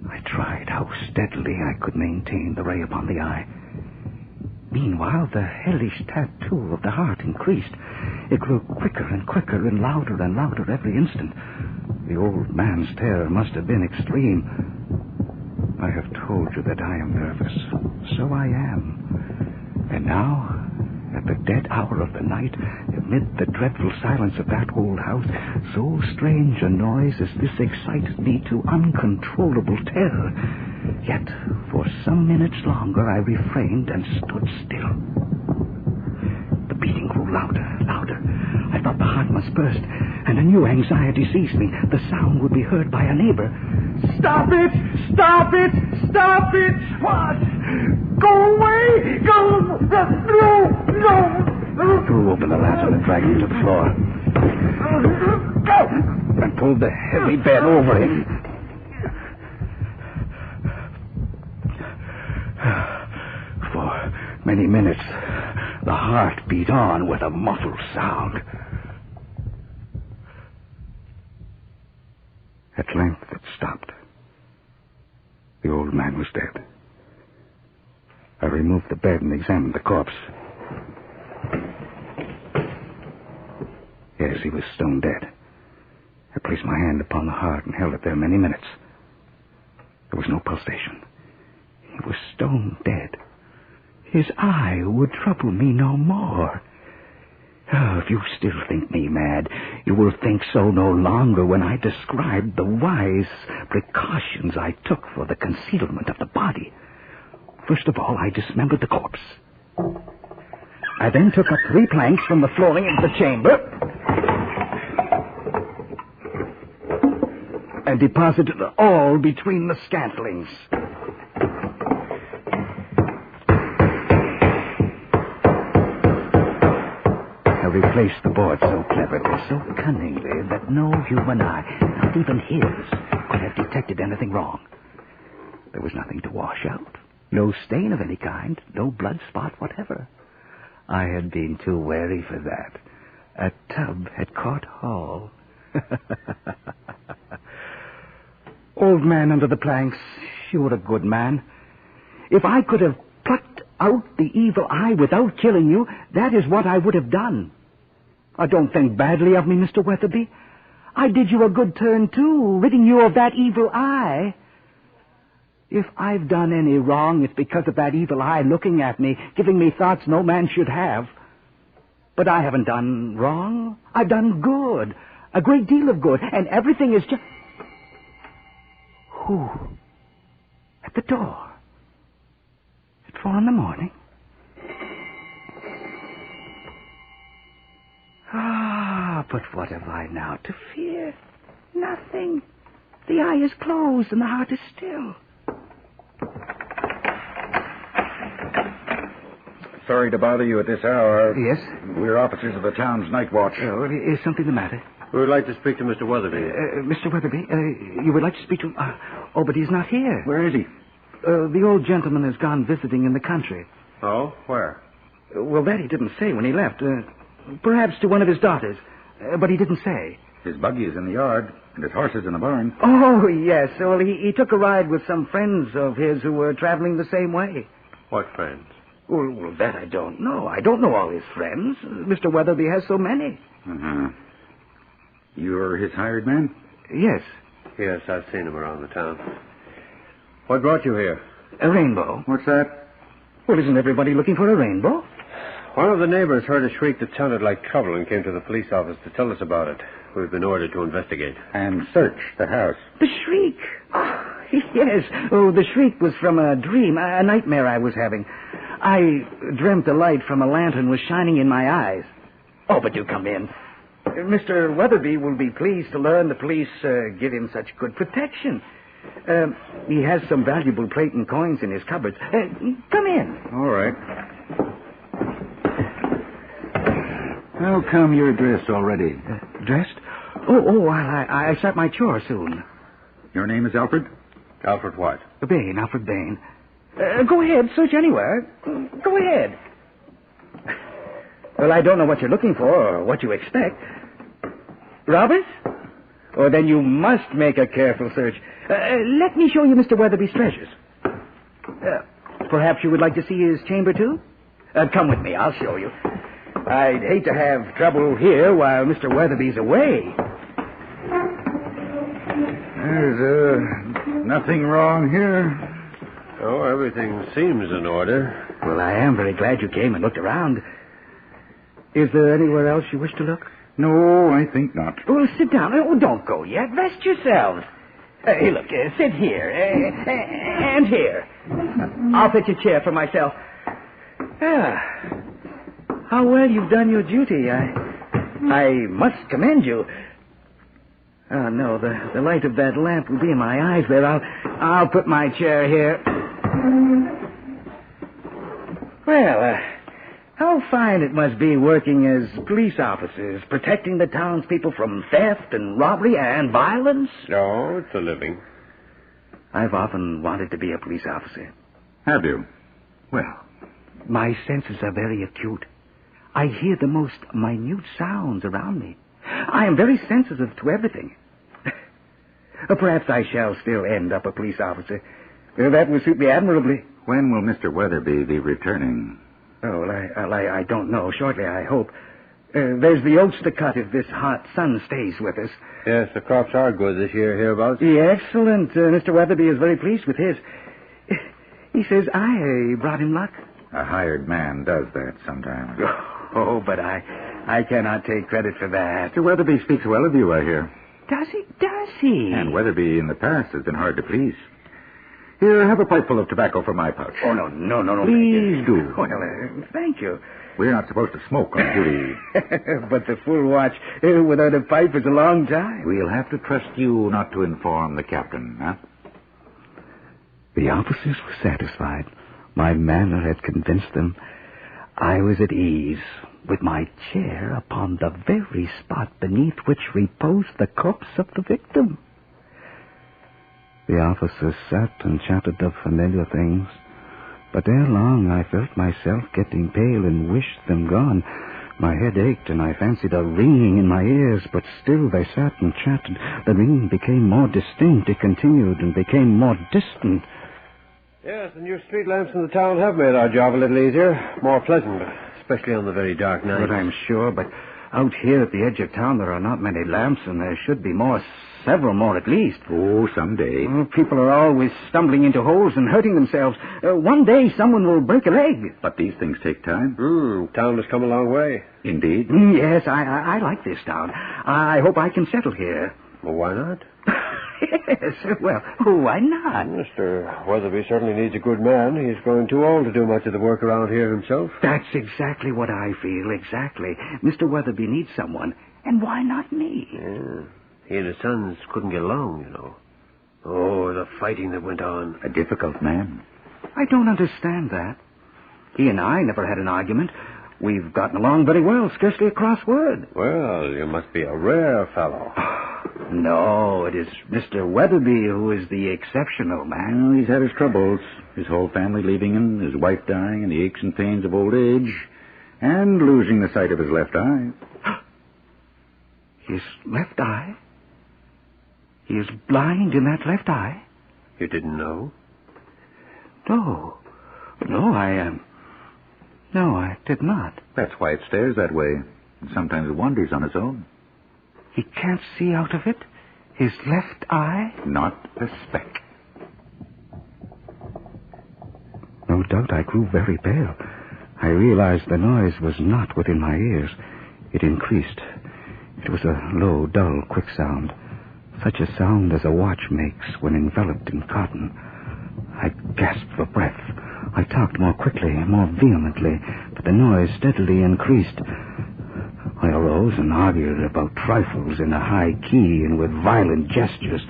I tried how steadily I could maintain the ray upon the eye. Meanwhile, the hellish tattoo of the heart increased. It grew quicker and quicker and louder every instant. The old man's terror must have been extreme. I have told you that I am nervous. So I am. And now, at the dead hour of the night, amid the dreadful silence of that old house, so strange a noise as this excited me to uncontrollable terror. Yet, for some minutes longer, I refrained and stood still. The must burst, and a new anxiety seized me. The sound would be heard by a neighbor. Stop it! Stop it! Stop it! What? Go away! Go! No! I threw open the lantern and dragged him to the floor. And pulled the heavy bed over him. For many minutes, the heart beat on with a muffled sound. At length it stopped. The old man was dead. I removed the bed and examined the corpse. Yes, he was stone dead. I placed my hand upon the heart and held it there many minutes. There was no pulsation. He was stone dead. His eye would trouble me no more. Oh, if you still think me mad, you will think so no longer when I describe the wise precautions I took for the concealment of the body. First of all, I dismembered the corpse. I then took up 3 planks from the flooring of the chamber and deposited all between the scantlings. I replaced the board so cleverly, so cunningly, that no human eye, not even his, could have detected anything wrong. There was nothing to wash out, no stain of any kind, no blood spot whatever. I had been too wary for that. A tub had caught Hall. Old man under the planks, you were a good man. If I could have plucked out the evil eye without killing you, that is what I would have done. Don't think badly of me, Mr. Weatherby. I did you a good turn, too, ridding you of that evil eye. If I've done any wrong, it's because of that evil eye looking at me, giving me thoughts no man should have. But I haven't done wrong. I've done good, a great deal of good, and everything is just... Who? At the door? At 4 a.m? But what have I now to fear? Nothing. The eye is closed and the heart is still. Sorry to bother you at this hour. Yes? We're officers of the town's night watch. Is something the matter? We would like to speak to Mr. Weatherby. Mr. Weatherby, you would like to speak to him? But he's not here. Where is he? The old gentleman has gone visiting in the country. Oh? Where? Well, that he didn't say when he left. Perhaps to one of his daughters. But he didn't say. His buggy is in the yard, and his horse is in the barn. Oh, yes. Well, he took a ride with some friends of his who were traveling the same way. What friends? Well, that I don't know. I don't know all his friends. Mr. Weatherby has so many. Uh-huh. You're his hired man? Yes. Yes, I've seen him around the town. What brought you here? A rainbow. What's that? Well, isn't everybody looking for a rainbow? One of the neighbors heard a shriek that sounded like trouble and came to the police office to tell us about it. We've been ordered to investigate. And search the house. The shriek. Oh, yes. Oh, the shriek was from a dream, a nightmare I was having. I dreamt the light from a lantern was shining in my eyes. Oh, but do come in. Mr. Weatherby will be pleased to learn the police give him such good protection. He has some valuable plate and coins in his cupboards. Come in. All right. How come you're dressed already? Dressed? Oh, I start my chore soon. Your name is Alfred? Alfred what? Bain, Alfred Bain. Go ahead, search anywhere. Go ahead. Well, I don't know what you're looking for or what you expect. Robbers? Oh, then you must make a careful search. Let me show you Mr. Weatherby's treasures. Perhaps you would like to see his chamber, too? Come with me, I'll show you. I'd hate to have trouble here while Mr. Weatherby's away. There's nothing wrong here. Oh, everything seems in order. Well, I am very glad you came and looked around. Is there anywhere else you wish to look? No, I think not. Well, sit down. Oh, don't go yet. Rest yourselves. Hey, look, sit here. And here. I'll fetch a chair for myself. How well you've done your duty. I must commend you. Oh, no, the light of that lamp will be in my eyes there. I'll put my chair here. Well, how fine it must be working as police officers, protecting the townspeople from theft and robbery and violence. Oh, it's a living. I've often wanted to be a police officer. Have you? Well, my senses are very acute. I hear the most minute sounds around me. I am very sensitive to everything. Perhaps I shall still end up a police officer. That will suit me admirably. When will Mr. Weatherby be returning? Oh, well, I don't know. Shortly, I hope. There's the oats to cut if this hot sun stays with us. Yes, the crops are good this year hereabouts. Excellent. Mr. Weatherby is very pleased with his. He says I brought him luck. A hired man does that sometimes. Oh, but I cannot take credit for that. Mr. Weatherby speaks well of you, I hear. Does he? Does he? And Weatherby in the past has been hard to please. Here, have a pipeful of tobacco from my pouch. Oh, no. Please do. Well, thank you. We're not supposed to smoke on duty. But the full watch without a pipe is a long time. We'll have to trust you not to inform the captain, huh? The officers were satisfied. My manner had convinced them. I was at ease, with my chair upon the very spot beneath which reposed the corpse of the victim. The officers sat and chatted of familiar things, but ere long I felt myself getting pale and wished them gone. My head ached, and I fancied a ringing in my ears, but still they sat and chatted. The ringing became more distinct. It continued and became more distant. Yes, the new street lamps in the town have made our job a little easier, more pleasant, especially on the very dark nights. But I'm sure, but out here at the edge of town there are not many lamps, and there should be more, several more at least. Oh, someday. People are always stumbling into holes and hurting themselves. One day someone will break a leg. But these things take time. Town has come a long way. Indeed. Yes, I like this town. I hope I can settle here. Well, why not? Yes, well, why not? Mr. Weatherby certainly needs a good man. He's growing too old to do much of the work around here himself. That's exactly what I feel, exactly. Mr. Weatherby needs someone, and why not me? Yeah. He and his sons couldn't get along, you know. Oh, the fighting that went on. A difficult man. I don't understand that. He and I never had an argument. We've gotten along very well, scarcely a cross word. Well, you must be a rare fellow. No, it is Mr. Weatherby who is the exceptional man. Well, he's had his troubles. His whole family leaving him, his wife dying, and the aches and pains of old age, and losing the sight of his left eye. His left eye? He is blind in that left eye? You didn't know? No, I did not. That's why it stares that way, and sometimes wanders on its own. He can't see out of it? His left eye? Not a speck. No doubt I grew very pale. I realized the noise was not within my ears. It increased. It was a low, dull, quick sound. Such a sound as a watch makes when enveloped in cotton. I gasped for breath. I talked more quickly, more vehemently, but the noise steadily increased. I arose and argued about trifles in a high key and with violent gestures.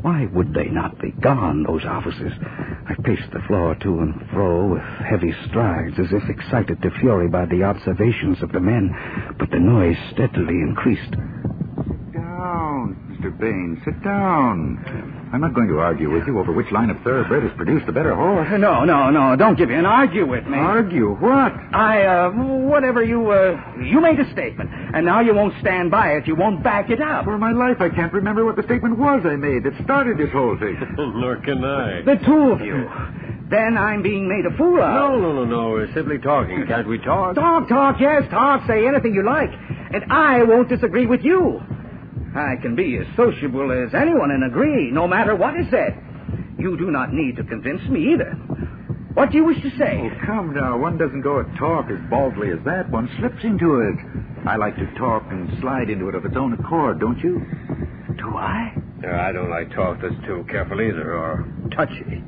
Why would they not be gone, those officers? I paced the floor to and fro with heavy strides, as if excited to fury by the observations of the men, but the noise steadily increased. Sit down, Mr. Bain, sit down. I'm not going to argue with you over which line of thoroughbred has produced the better horse. No, don't give in. Argue with me. Argue? What? Whatever you made a statement, and now you won't stand by it. You won't back it up. For my life, I can't remember what the statement was I made that started this whole thing. Nor can I. The two of you. Then I'm being made a fool of. No. We're simply talking. Can't we talk? Talk, yes, talk. Say anything you like. And I won't disagree with you. I can be as sociable as anyone and agree, no matter what is said. You do not need to convince me either. What do you wish to say? Oh, come now. One doesn't go to talk as baldly as that. One slips into it. I like to talk and slide into it of its own accord, don't you? Do I? I don't like talk that's too careful either, or touchy.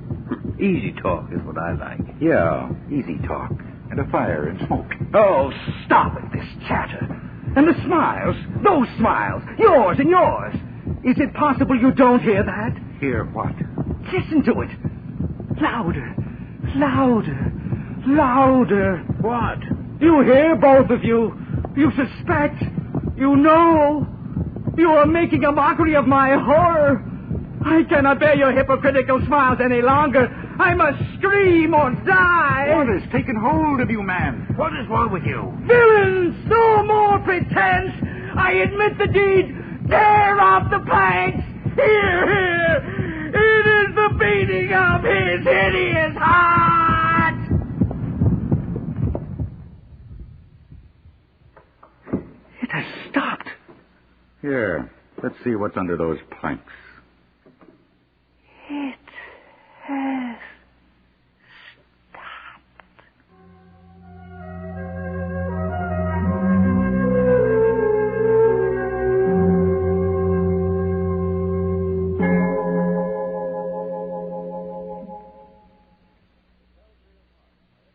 Easy talk is what I like. Yeah, easy talk. And a fire and smoke. Oh, stop it, this chatter. And the smiles, those smiles, yours and yours. Is it possible you don't hear that? Hear what? Listen to it. Louder, louder, louder. What? You hear, both of you. You suspect. You know. You are making a mockery of my horror. I cannot bear your hypocritical smiles any longer. I must scream or die. What has taken hold of you, man? What is wrong with you? Villains, no more pretense. I admit the deed. Tear off the planks. Here. It is the beating of his hideous heart. It has stopped. Here, let's see what's under those planks. It has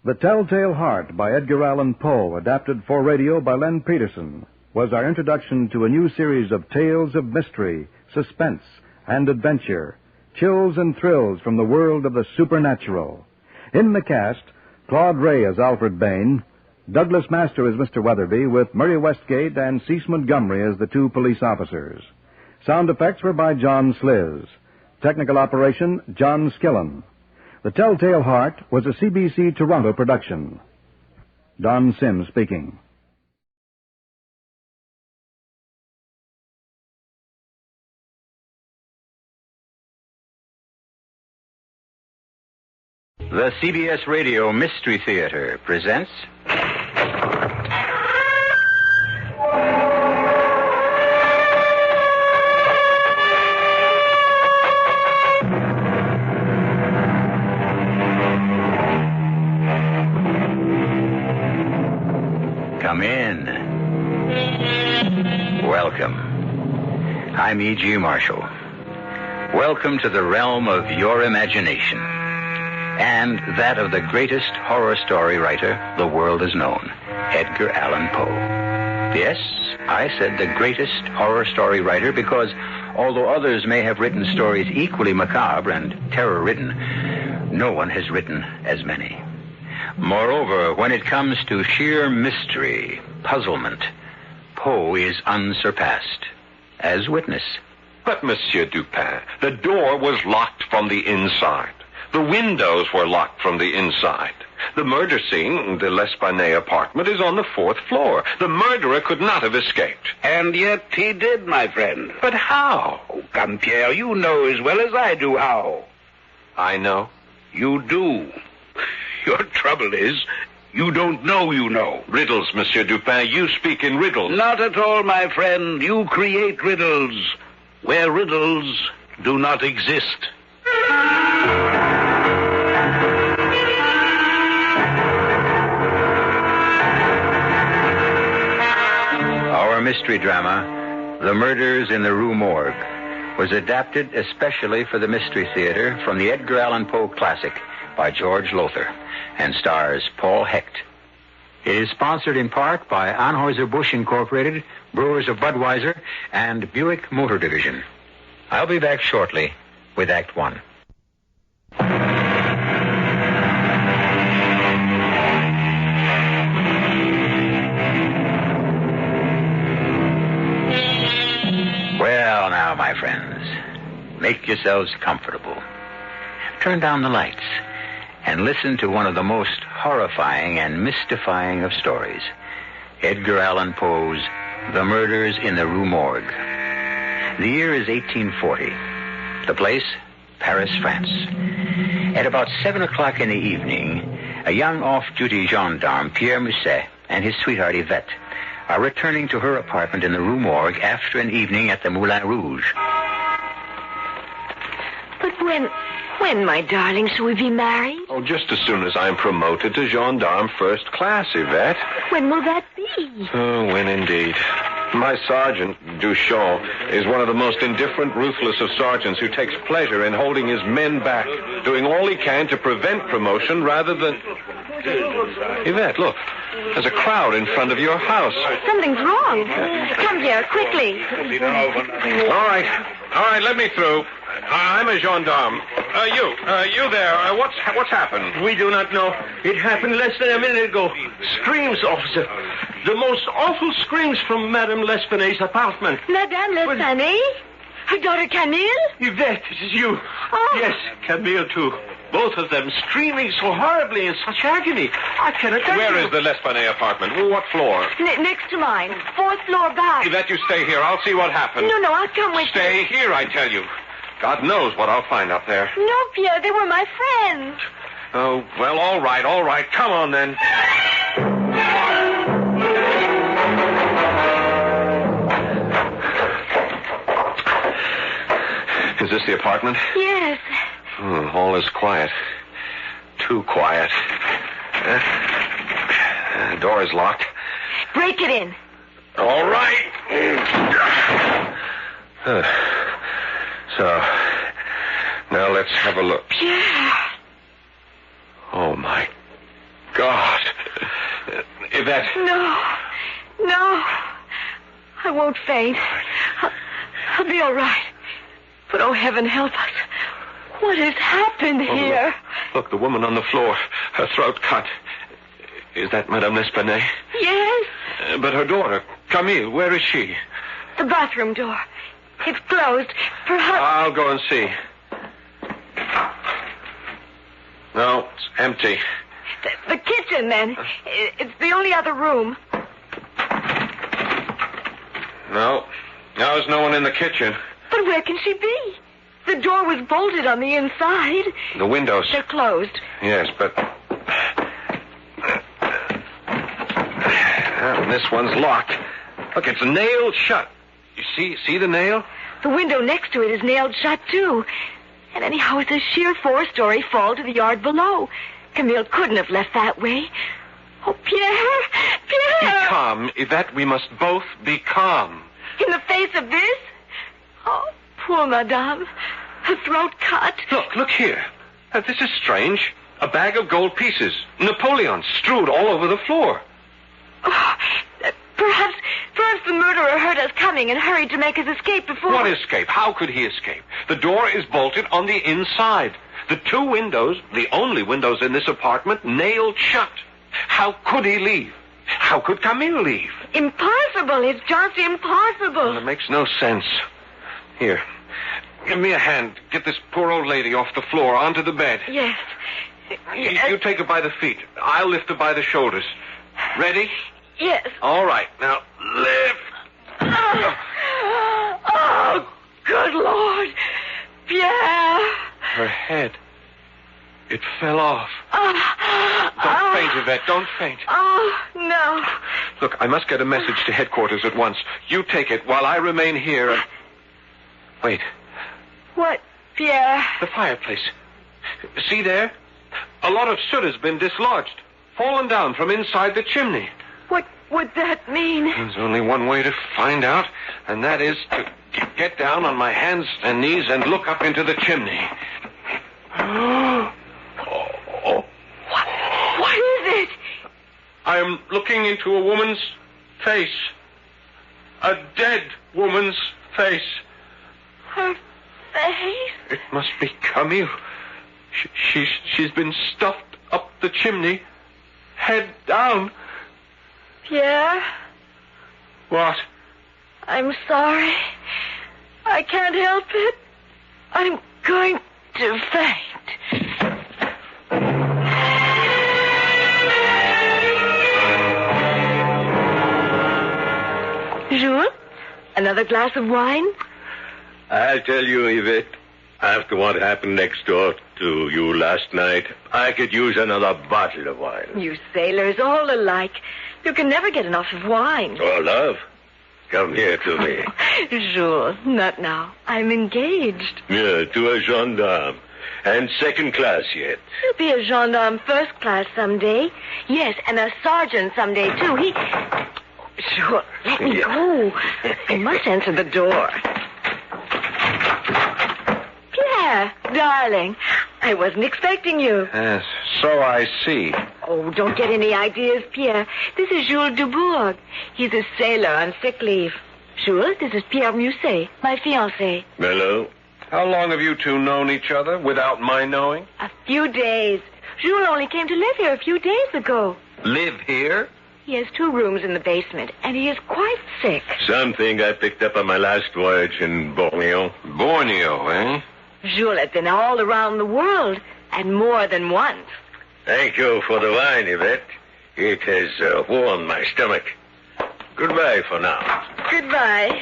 The Telltale Heart by Edgar Allan Poe, adapted for radio by Len Peterson, was our introduction to a new series of tales of mystery, suspense, and adventure, chills and thrills from the world of the supernatural. In the cast, Claude Ray as Alfred Bain, Douglas Master as Mr. Weatherby, with Murray Westgate and Cease Montgomery as the two police officers. Sound effects were by John Sliz. Technical operation, John Skillen. The Telltale Heart was a CBC Toronto production. Don Sims speaking. The CBS Radio Mystery Theater presents... Come in. Welcome. I'm E.G. Marshall. Welcome to the realm of your imagination. And that of the greatest horror story writer the world has known, Edgar Allan Poe. Yes, I said the greatest horror story writer because although others may have written stories equally macabre and terror-ridden, no one has written as many. Moreover, when it comes to sheer mystery, puzzlement, Poe is unsurpassed. As witness. But, Monsieur Dupin, the door was locked from the inside. The windows were locked from the inside. The murder scene, the L'Espanaye apartment, is on the 4th floor. The murderer could not have escaped. And yet he did, my friend. But how? Oh, come, Pierre, you know as well as I do how. I know. You do. Your trouble is, you don't know you know. Riddles, Monsieur Dupin. You speak in riddles. Not at all, my friend. You create riddles where riddles do not exist. Our mystery drama, The Murders in the Rue Morgue, was adapted especially for the Mystery Theater from the Edgar Allan Poe classic by George Lothar and stars Paul Hecht. It is sponsored in part by Anheuser-Busch Incorporated, Brewers of Budweiser, and Buick Motor Division. I'll be back shortly with Act One. Well, now, my friends, make yourselves comfortable. Turn down the lights and listen to one of the most horrifying and mystifying of stories, Edgar Allan Poe's The Murders in the Rue Morgue. The year is 1840. The place, Paris, France. At about 7 o'clock in the evening, a young off-duty gendarme, Pierre Musset, and his sweetheart, Yvette, are returning to her apartment in the Rue Morgue after an evening at the Moulin Rouge. But when, my darling, shall we be married? Oh, just as soon as I'm promoted to gendarme first class, Yvette. When will that be? Oh, when indeed. My sergeant, Duchamp, is one of the most indifferent, ruthless of sergeants who takes pleasure in holding his men back, doing all he can to prevent promotion rather than... Yvette, look. There's a crowd in front of your house. Something's wrong. Come here, quickly. All right, let me through. I'm a gendarme. You there. What's happened? We do not know. It happened less than a minute ago. Screams, officer. The most awful screams from Madame L'Espanaye's apartment. Madame L'Espanaye? Her daughter Camille? Yvette, it is you. Oh. Yes, Camille, too. Both of them screaming so horribly in such agony. I cannot tell you. Where is the L'Espanaye apartment? What floor? Next to mine. 4th floor back. Yvette, you stay here. I'll see what happens. No, I'll come with you. Stay here, I tell you. God knows what I'll find up there. No, Pierre, they were my friends. Oh, well, all right. Come on, then. Is this the apartment? Yes. All is quiet. Too quiet. The door is locked. Break it in. All right. So, now let's have a look. Pierre. Oh, my God. Yvette. No. I won't faint. I'll be all right. But, oh, heaven help us. What has happened here? Look, the woman on the floor. Her throat cut. Is that Madame L'Espanaye? Yes. But her daughter, Camille, where is she? The bathroom door. It's closed. Perhaps... I'll go and see. No, it's empty. The kitchen, then. It's the only other room. No, there's no one in the kitchen. But where can she be? The door was bolted on the inside. The windows. They're closed. Yes, but... this one's locked. Look, it's nailed shut. You see the nail? The window next to it is nailed shut, too. And anyhow, it's a sheer 4-story fall to the yard below. Camille couldn't have left that way. Oh, Pierre! Be calm, Yvette. We must both be calm. In the face of this? Oh, poor Madame. Her throat cut. Look here. This is strange. A bag of gold pieces. Napoleon strewed all over the floor. Oh, perhaps the murderer heard us coming and hurried to make his escape before... What escape? How could he escape? The door is bolted on the inside. The 2 windows, the only windows in this apartment, nailed shut. How could he leave? How could Camille leave? Impossible. It's just impossible. Well, it makes no sense. Here, give me a hand. Get this poor old lady off the floor onto the bed. Yes. You take her by the feet. I'll lift her by the shoulders. Ready? Yes. All right. Now, lift. Oh, good Lord. Pierre. Her head. It fell off. Don't faint, Yvette. Don't faint. Oh, no. Look, I must get a message to headquarters at once. You take it while I remain here and... Wait. What, Pierre? The fireplace. See there? A lot of soot has been dislodged. Fallen down from inside the chimney. What would that mean? There's only one way to find out, and that is to get down on my hands and knees and look up into the chimney. What is it? I am looking into a woman's face. A dead woman's face. Her face? It must be Camille. She's been stuffed up the chimney, head down. Pierre? What? I'm sorry. I can't help it. I'm going to faint. Jules? Another glass of wine? I'll tell you, Yvette, after what happened next door to you last night, I could use another bottle of wine. You sailors, all alike. You can never get enough of wine. Oh, love, come here to me. Jules, not now. I'm engaged. Yeah, to a gendarme. And 2nd class yet. He'll be a gendarme 1st class someday. Yes, and a sergeant someday, too. Jules, let me go. Oh, I must answer the door. Pierre, darling, I wasn't expecting you. Yes, so I see. Oh, don't get any ideas, Pierre. This is Jules Dubourg. He's a sailor on sick leave. Jules, this is Pierre Musset, my fiancé. Hello. How long have you two known each other without my knowing? A few days. Jules only came to live here a few days ago. Live here? He has 2 rooms in the basement, and he is quite sick. Something I picked up on my last voyage in Borneo. Borneo, eh? Jules has been all around the world, and more than once. Thank you for the wine, Yvette. It has warmed my stomach. Goodbye for now. Goodbye.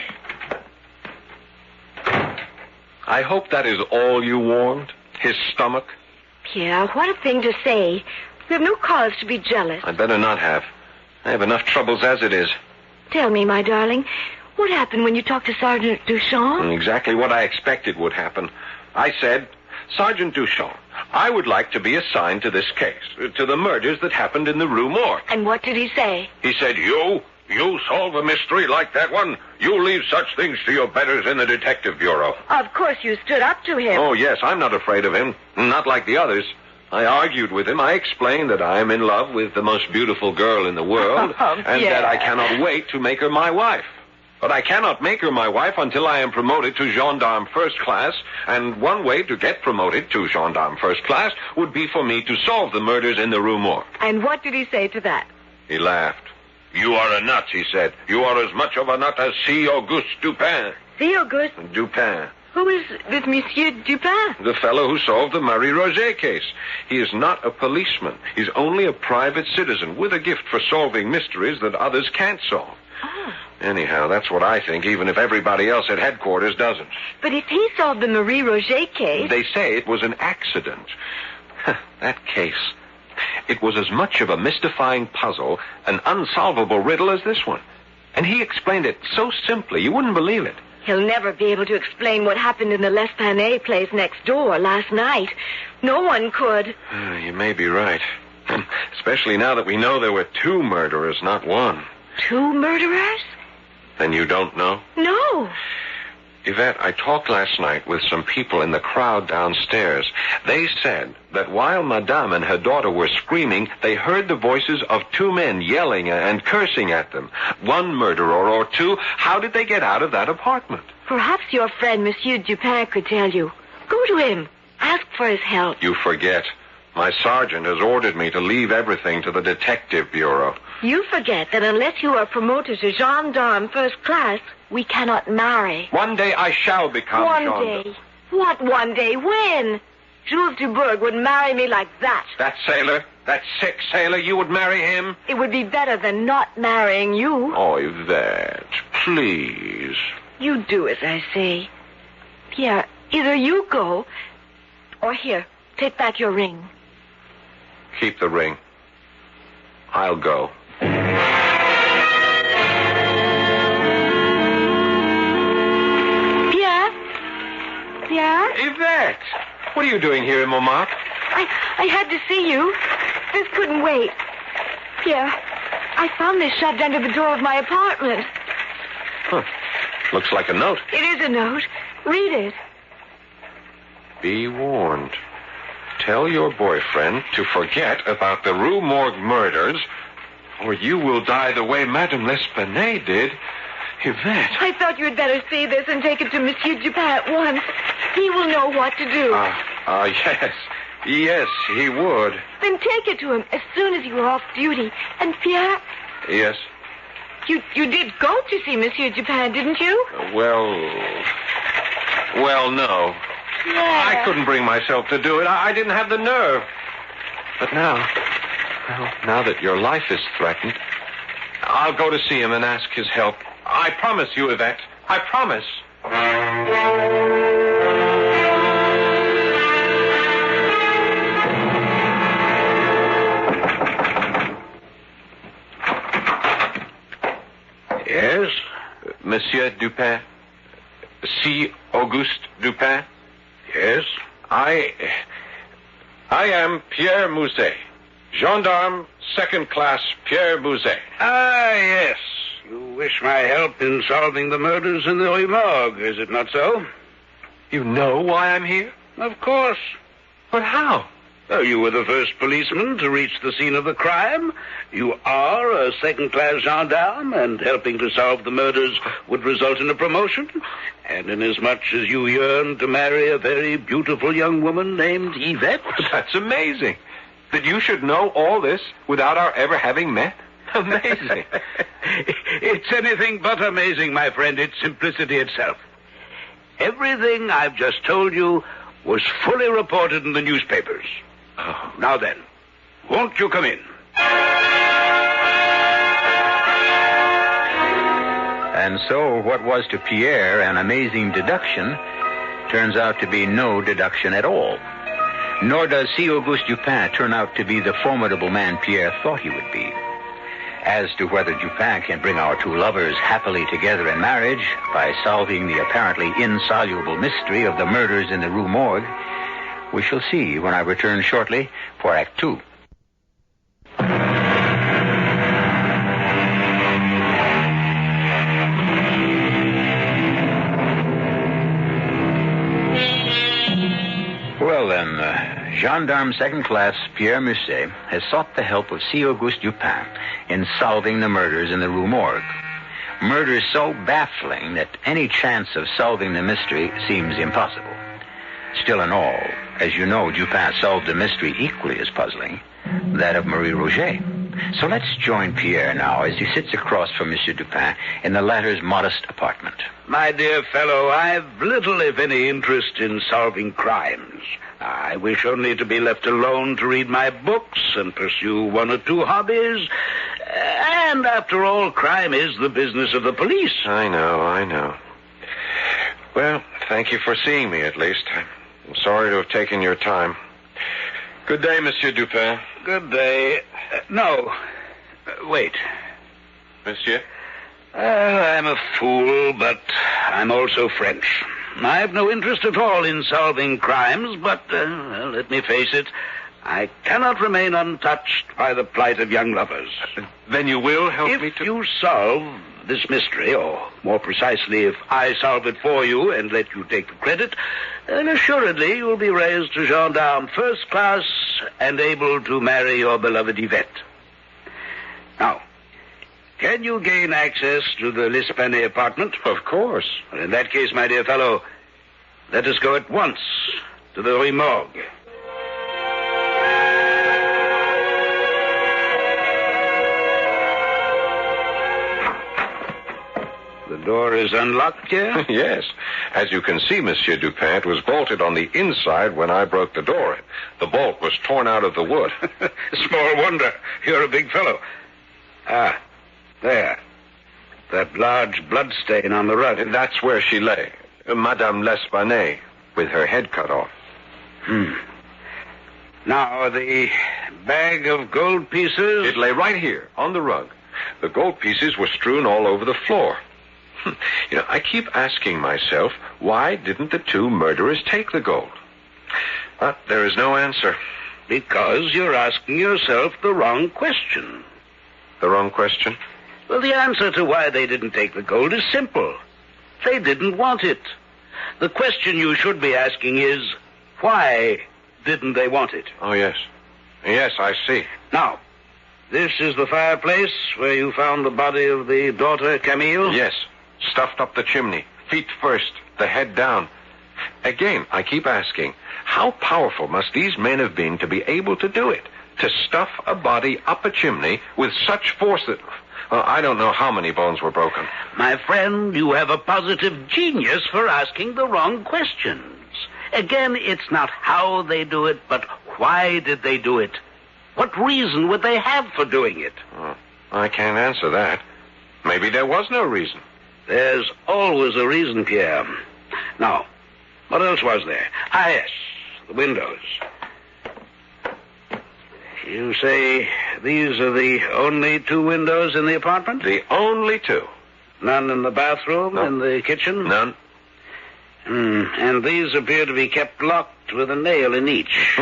I hope that is all you warmed? His stomach? Pierre, what a thing to say. We have no cause to be jealous. I'd better not have. I have enough troubles as it is. Tell me, my darling, what happened when you talked to Sergeant Duchamp? Exactly what I expected would happen. I said, Sergeant Duchamp, I would like to be assigned to this case, to the murders that happened in the Rue Morgue. And what did he say? He said, You solve a mystery like that one? You leave such things to your betters in the Detective Bureau. Of course you stood up to him. Oh, yes, I'm not afraid of him. Not like the others. I argued with him. I explained that I am in love with the most beautiful girl in the world, and that I cannot wait to make her my wife. But I cannot make her my wife until I am promoted to gendarme first class, and one way to get promoted to gendarme first class would be for me to solve the murders in the Rue Morgue. And what did he say to that? He laughed. You are a nut, he said. You are as much of a nut as C. Auguste Dupin. C. Auguste? Dupin. Who is this Monsieur Dupin? The fellow who solved the Marie Roget case. He is not a policeman. He's only a private citizen with a gift for solving mysteries that others can't solve. Oh. Anyhow, that's what I think, even if everybody else at headquarters doesn't. But if he solved the Marie Roget case... They say it was an accident. That case. It was as much of a mystifying puzzle, an unsolvable riddle as this one. And he explained it so simply, you wouldn't believe it. He'll never be able to explain what happened in the L'Esplanade place next door last night. No one could. You may be right. Especially now that we know there were 2 murderers, not 1. 2 murderers? Then you don't know? No. Yvette, I talked last night with some people in the crowd downstairs. They said that while Madame and her daughter were screaming, they heard the voices of 2 men yelling and cursing at them. 1 murderer or 2. How did they get out of that apartment? Perhaps your friend, Monsieur Dupin, could tell you. Go to him. Ask for his help. You forget. My sergeant has ordered me to leave everything to the Detective Bureau. You forget that unless you are promoted to gendarme first class, we cannot marry. One day I shall become One gendarme. day? What one day? When? Jules Dubourg would marry me like that. That sailor? That sick sailor? You would marry him? It would be better than not marrying you. Oh, Yvette, please. You do as I say. Pierre, either you go, or here, take back your ring. Keep the ring. I'll go. Pierre? Yvette! What are you doing here in Montmartre? I had to see you. This couldn't wait. Pierre, I found this shoved under the door of my apartment. Huh. Looks like a note. It is a note. Read it. Be warned. Tell your boyfriend to forget about the Rue Morgue murders, or you will die the way Madame L'Esplanade did. Yvette. I thought you had better see this and take it to Monsieur Dupin at once. He will know what to do. Yes. Yes, he would. Then take it to him as soon as you are off duty. And Pierre? Yes? You did go to see Monsieur Dupin, didn't you? Well, no. Yeah. I couldn't bring myself to do it. I didn't have the nerve. But now that your life is threatened, I'll go to see him and ask his help. I promise you, Yvette. I promise. Yes? Monsieur Dupin. C. Auguste Dupin. Yes? I am Pierre Musset. Gendarme, second class Pierre Musset. Ah, yes. You wish wish my help in solving the murders in the Rue Morgue, is it not so? You know why I'm here? Of course. But how? Oh, you were the first policeman to reach the scene of the crime. You are a second-class gendarme, and helping to solve the murders would result in a promotion. And inasmuch as you yearn to marry a very beautiful young woman named Yvette... That's amazing. That you should know all this without our ever having met? Amazing. It's anything but amazing, my friend. It's simplicity itself. Everything I've just told you was fully reported in the newspapers. Oh. Now then, won't you come in? And so what was to Pierre an amazing deduction turns out to be no deduction at all. Nor does C. Auguste Dupin turn out to be the formidable man Pierre thought he would be. As to whether Dupin can bring our two lovers happily together in marriage by solving the apparently insoluble mystery of the murders in the Rue Morgue, we shall see when I return shortly for Act Two. Well, then, Gendarme Second Class Pierre Musset has sought the help of C. Auguste Dupin in solving the murders in the Rue Morgue. Murders so baffling that any chance of solving the mystery seems impossible. Still in all, as you know, Dupin solved a mystery equally as puzzling, that of Marie Roget. So let's join Pierre now as he sits across from Monsieur Dupin in the latter's modest apartment. My dear fellow, I've little, if any, interest in solving crimes. I wish only to be left alone to read my books and pursue one or two hobbies. And after all, crime is the business of the police. I know. Well, thank you for seeing me, at least. I'm sorry to have taken your time. Good day, Monsieur Dupin. Good day. Wait. Monsieur? I'm a fool, but I'm also French. I have no interest at all in solving crimes, but, let me face it, I cannot remain untouched by the plight of young lovers. Then you will help me to... If you solve this mystery, or more precisely, if I solve it for you and let you take the credit, then assuredly you'll be raised to gendarme first class and able to marry your beloved Yvette. Now, can you gain access to the L'Esplanade apartment? Of course. Well, in that case, my dear fellow, let us go at once to the Rue Morgue. The door is unlocked here? Yes. As you can see, Monsieur Dupin, it was bolted on the inside when I broke the door. The bolt was torn out of the wood. Small wonder. You're a big fellow. Ah, there. That large bloodstain on the rug. That's where she lay. Madame L'Esplanade, with her head cut off. Now, the bag of gold pieces... It lay right here, on the rug. The gold pieces were strewn all over the floor. You know, I keep asking myself, why didn't the two murderers take the gold? But there is no answer. Because you're asking yourself the wrong question. The wrong question? Well, the answer to why they didn't take the gold is simple. They didn't want it. The question you should be asking is, why didn't they want it? Oh, yes. Yes, I see. Now, this is the fireplace where you found the body of the daughter, Camille? Yes. Stuffed up the chimney. Feet first, the head down. Again, I keep asking, how powerful must these men have been to be able to do it? To stuff a body up a chimney with such force that... Well, I don't know how many bones were broken. My friend, you have a positive genius for asking the wrong questions. Again, it's not how they do it, but why did they do it? What reason would they have for doing it? Oh, I can't answer that. Maybe there was no reason. There's always a reason, Pierre. Now, what else was there? Ah, yes, the windows. You say these are the only two windows in the apartment? The only two. None in the bathroom, No. in the kitchen? None. And these appear to be kept locked with a nail in each.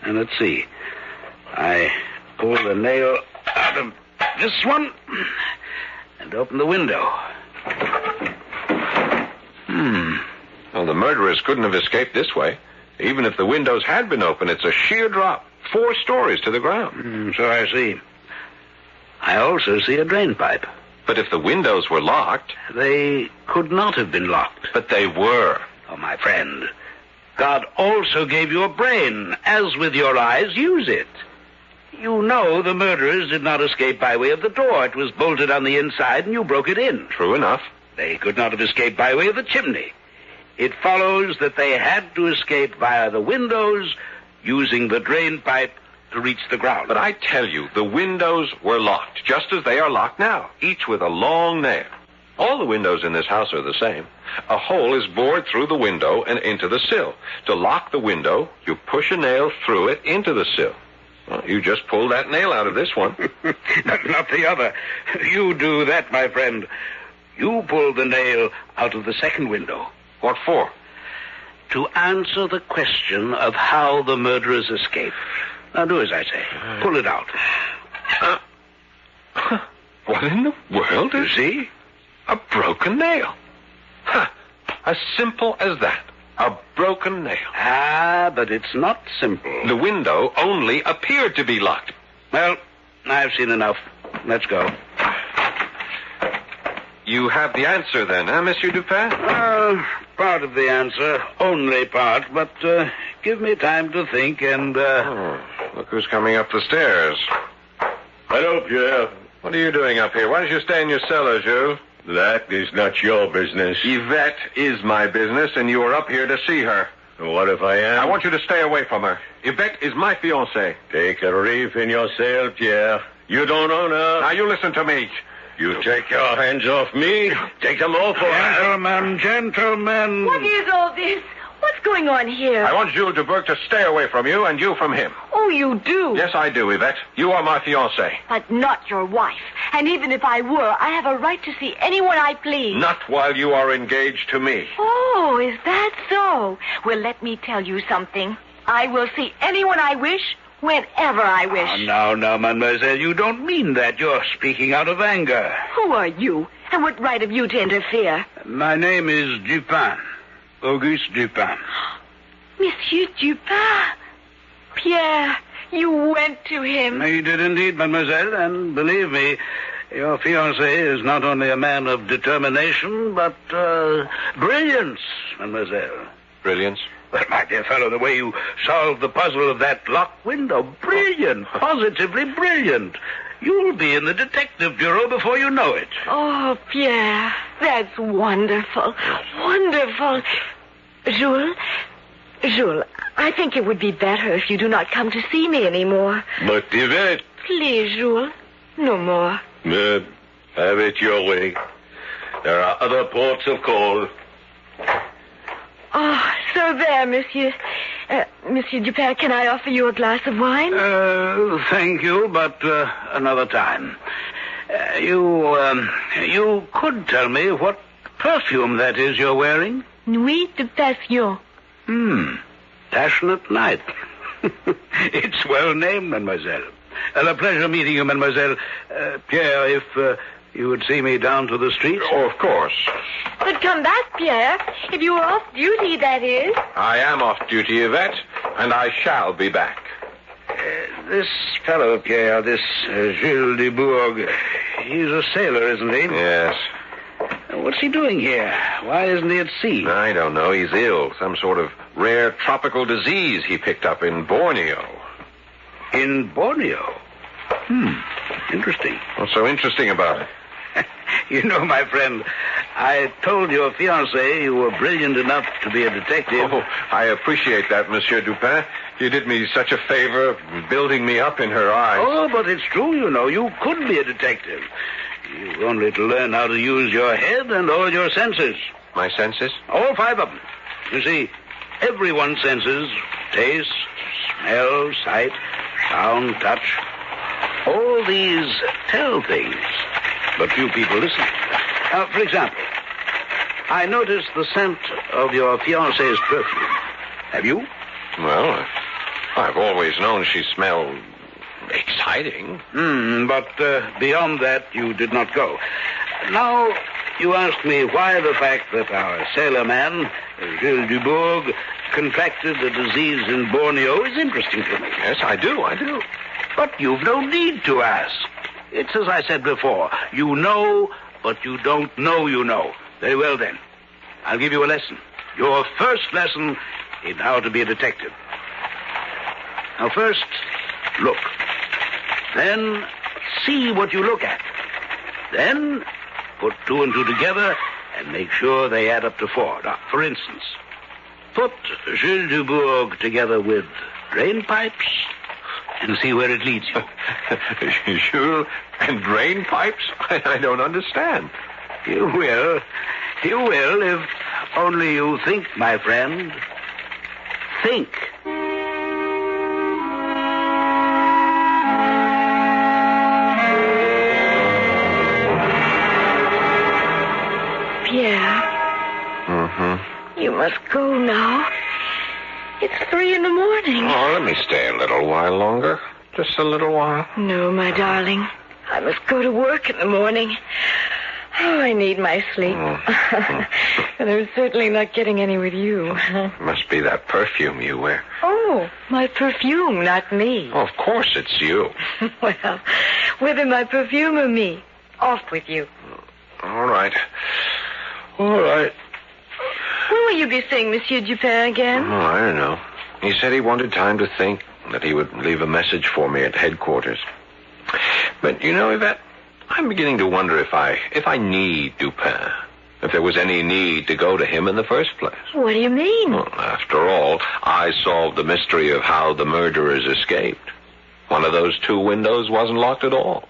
And let's see. I pull the nail out of this one. and open the window. Well, the murderers couldn't have escaped this way. Even if the windows had been open, it's a sheer drop, 4 stories to the ground. So I see. I also see a drain pipe. But if the windows were locked... They could not have been locked. But they were. Oh, my friend, God also gave you a brain. As with your eyes, use it. You know the murderers did not escape by way of the door. It was bolted on the inside, and you broke it in. True enough. They could not have escaped by way of the chimney. It follows that they had to escape via the windows, using the drain pipe to reach the ground. But I tell you, the windows were locked, just as they are locked now, each with a long nail. All the windows in this house are the same. A hole is bored through the window and into the sill. To lock the window, you push a nail through it into the sill. Well, you just pulled that nail out of this one. Not the other. You do that, my friend. You pulled the nail out of the second window. What for? To answer the question of how the murderers escaped. Now do as I say. Pull it out. What in the world is... See? A broken nail. As simple as that. A broken nail. But it's not simple. The window only appeared to be locked. Well, I've seen enough. Let's go. You have the answer then, Monsieur Dupin? Part of the answer. Only part. But give me time to think and... Look who's coming up the stairs. Hello, Pierre. What are you doing up here? Why don't you stay in your cellar, Jules? That is not your business. Yvette is my business, and you are up here to see her. What if I am? I want you to stay away from her. Yvette is my fiancée. Take a reef in your sail, Pierre. You don't own her. Now, you listen to me. You take your hands off me. Take them off for her. Gentlemen. What is all this? What's going on here? I want Jules Dubourg to stay away from you, and you from him. Oh, you do? Yes, I do, Yvette. You are my fiancée. But not your wife. And even if I were, I have a right to see anyone I please. Not while you are engaged to me. Oh, is that so? Well, let me tell you something. I will see anyone I wish, whenever I wish. Now, mademoiselle, you don't mean that. You're speaking out of anger. Who are you? And what right have you to interfere? My name is Dupin. Auguste Dupin. Monsieur Dupin? Pierre, you went to him. He did indeed, mademoiselle, and believe me, your fiancé is not only a man of determination, but brilliance, mademoiselle. Brilliance? Well, my dear fellow, the way you solved the puzzle of that locked window, brilliant, positively brilliant. You'll be in the detective bureau before you know it. Oh, Pierre, that's wonderful. Wonderful. Jules, I think it would be better if you do not come to see me anymore. But Yvette... Please, Jules, no more. Have it your way. There are other ports of call. Oh, so there, Monsieur. Monsieur Dupin, can I offer you a glass of wine? Thank you, but another time. You could tell me what perfume that is you're wearing? Nuit de Passion. Passionate night. It's well named, mademoiselle. A pleasure meeting you, mademoiselle. Pierre, if you would see me down to the street. Oh, of course. But come back, Pierre. If you are off duty, that is. I am off duty, Yvette, and I shall be back. This fellow, Pierre, this Jules Dubourg, he's a sailor, isn't he? Yes. What's he doing here? Why isn't he at sea? I don't know. He's ill. Some sort of rare tropical disease he picked up in Borneo. In Borneo? Interesting. What's so interesting about it? You know, my friend, I told your fiancé you were brilliant enough to be a detective. Oh, I appreciate that, Monsieur Dupin. You did me such a favor, building me up in her eyes. Oh, but it's true, you know. You could be a detective. You've only to learn how to use your head and all your senses. My senses? All 5 of them. You see, everyone's senses, taste, smell, sight, sound, touch, all these tell things. But few people listen. For example, I noticed the scent of your fiancé's perfume. Have you? Well, I've always known she smelled exciting. But beyond that, you did not go. Now, you ask me why the fact that our sailor man, Gilles Dubourg, contracted a disease in Borneo is interesting to me. Yes, I do. But you've no need to ask. It's as I said before. You know, but you don't know you know. Very well, then. I'll give you a lesson. Your first lesson in how to be a detective. Now, first, look. Then, see what you look at. Then, put 2 and 2 together and make sure they add up to 4. Now, for instance, put Gilles Dubourg together with drain pipes and see where it leads you. Jules and drain pipes? I don't understand. You will. You will if only you think, my friend. Think. Pierre. Mm-hmm. You must go now. It's 3 a.m. Oh, let me stay a little while longer. Just a little while. No, my darling. I must go to work in the morning. Oh, I need my sleep. And I'm certainly not getting any with you. Must be that perfume you wear. Oh, my perfume, not me. Oh, of course it's you. Well, whether my perfume or me, off with you. All right. All right. When will you be seeing Monsieur Dupin again? Oh, I don't know. He said he wanted time to think, that he would leave a message for me at headquarters. But, you know, Yvette, I'm beginning to wonder if I need Dupin. If there was any need to go to him in the first place. What do you mean? Well, after all, I solved the mystery of how the murderers escaped. One of those 2 windows wasn't locked at all.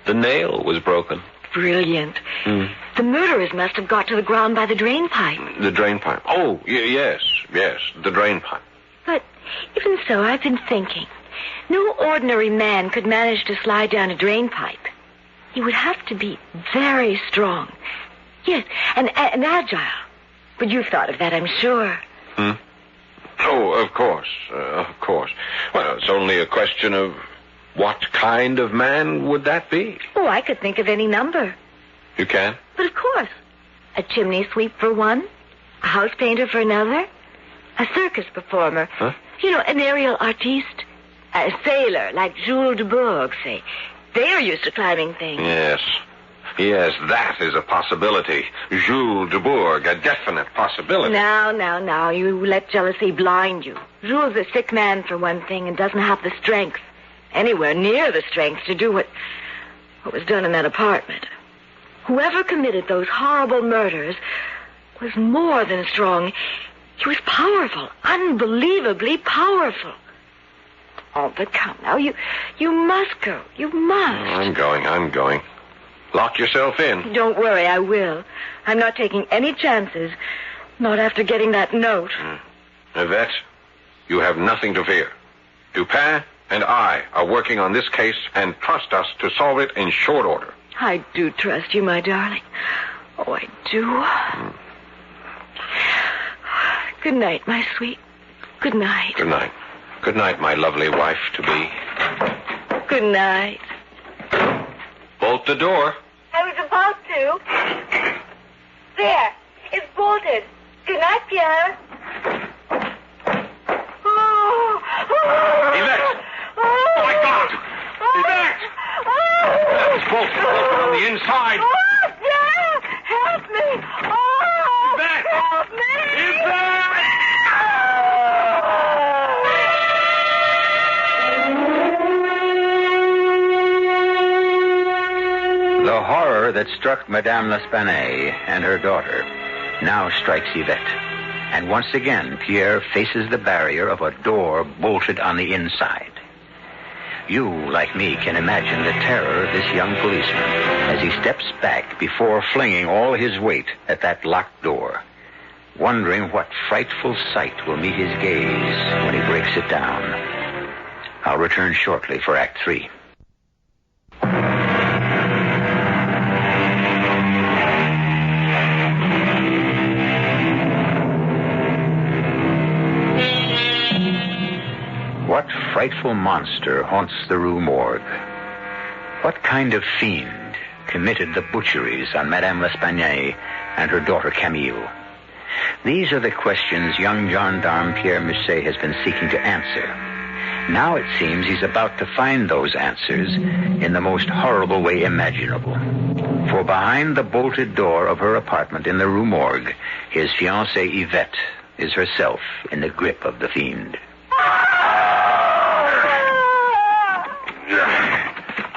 The nail was broken. Brilliant. The murderers must have got to the ground by the drain pipe. The drain pipe. Oh, yes, the drain pipe. But even so, I've been thinking. No ordinary man could manage to slide down a drain pipe. He would have to be very strong. Yes, and agile. But you've thought of that, I'm sure. Oh, of course. Well, it's only a question of what kind of man would that be? Oh, I could think of any number. You can? But of course. A chimney sweep for one, a house painter for another, a circus performer. Huh? You know, an aerial artiste, a sailor like Jules Dubourg, say. They're used to climbing things. Yes, that is a possibility. Jules Dubourg, a definite possibility. Now, you let jealousy blind you. Jules is a sick man, for one thing, and doesn't have the strength, anywhere near the strength, to do what was done in that apartment. Whoever committed those horrible murders was more than strong. He was powerful, unbelievably powerful. Oh, but come now, you must go. You must. I'm going. Lock yourself in. Don't worry, I will. I'm not taking any chances. Not after getting that note. Yvette, you have nothing to fear. Dupin and I are working on this case, and trust us to solve it in short order. I do trust you, my darling. Oh, I do. Good night, my sweet. Good night. Good night. Good night, my lovely wife-to-be. Good night. Bolt the door. I was about to. There. It's bolted. Good night, Pierre. Yvette! Oh, my God! Yvette! It's bolted on the inside. Oh, Pierre! Help me! Oh! Yvette! Help me! Yvette! The horror that struck Madame L'Espanaye and her daughter now strikes Yvette. And once again, Pierre faces the barrier of a door bolted on the inside. You, like me, can imagine the terror of this young policeman as he steps back before flinging all his weight at that locked door, wondering what frightful sight will meet his gaze when he breaks it down. I'll return shortly for Act 3. What frightful monster haunts the Rue Morgue? What kind of fiend committed the butcheries on Madame L'Espanaye and her daughter Camille? These are the questions young gendarme Pierre Musset has been seeking to answer. Now it seems he's about to find those answers in the most horrible way imaginable. For behind the bolted door of her apartment in the Rue Morgue, his fiancée Yvette is herself in the grip of the fiend.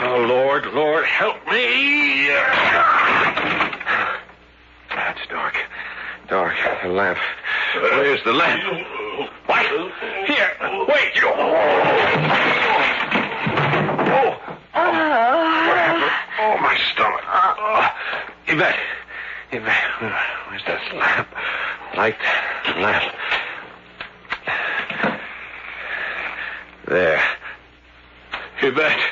Oh, Lord, help me. It's dark. The lamp. Where's the lamp? What? Here. Wait. What happened? Oh, my stomach. Yvette. Where's that lamp? Light the lamp. There. Yvette.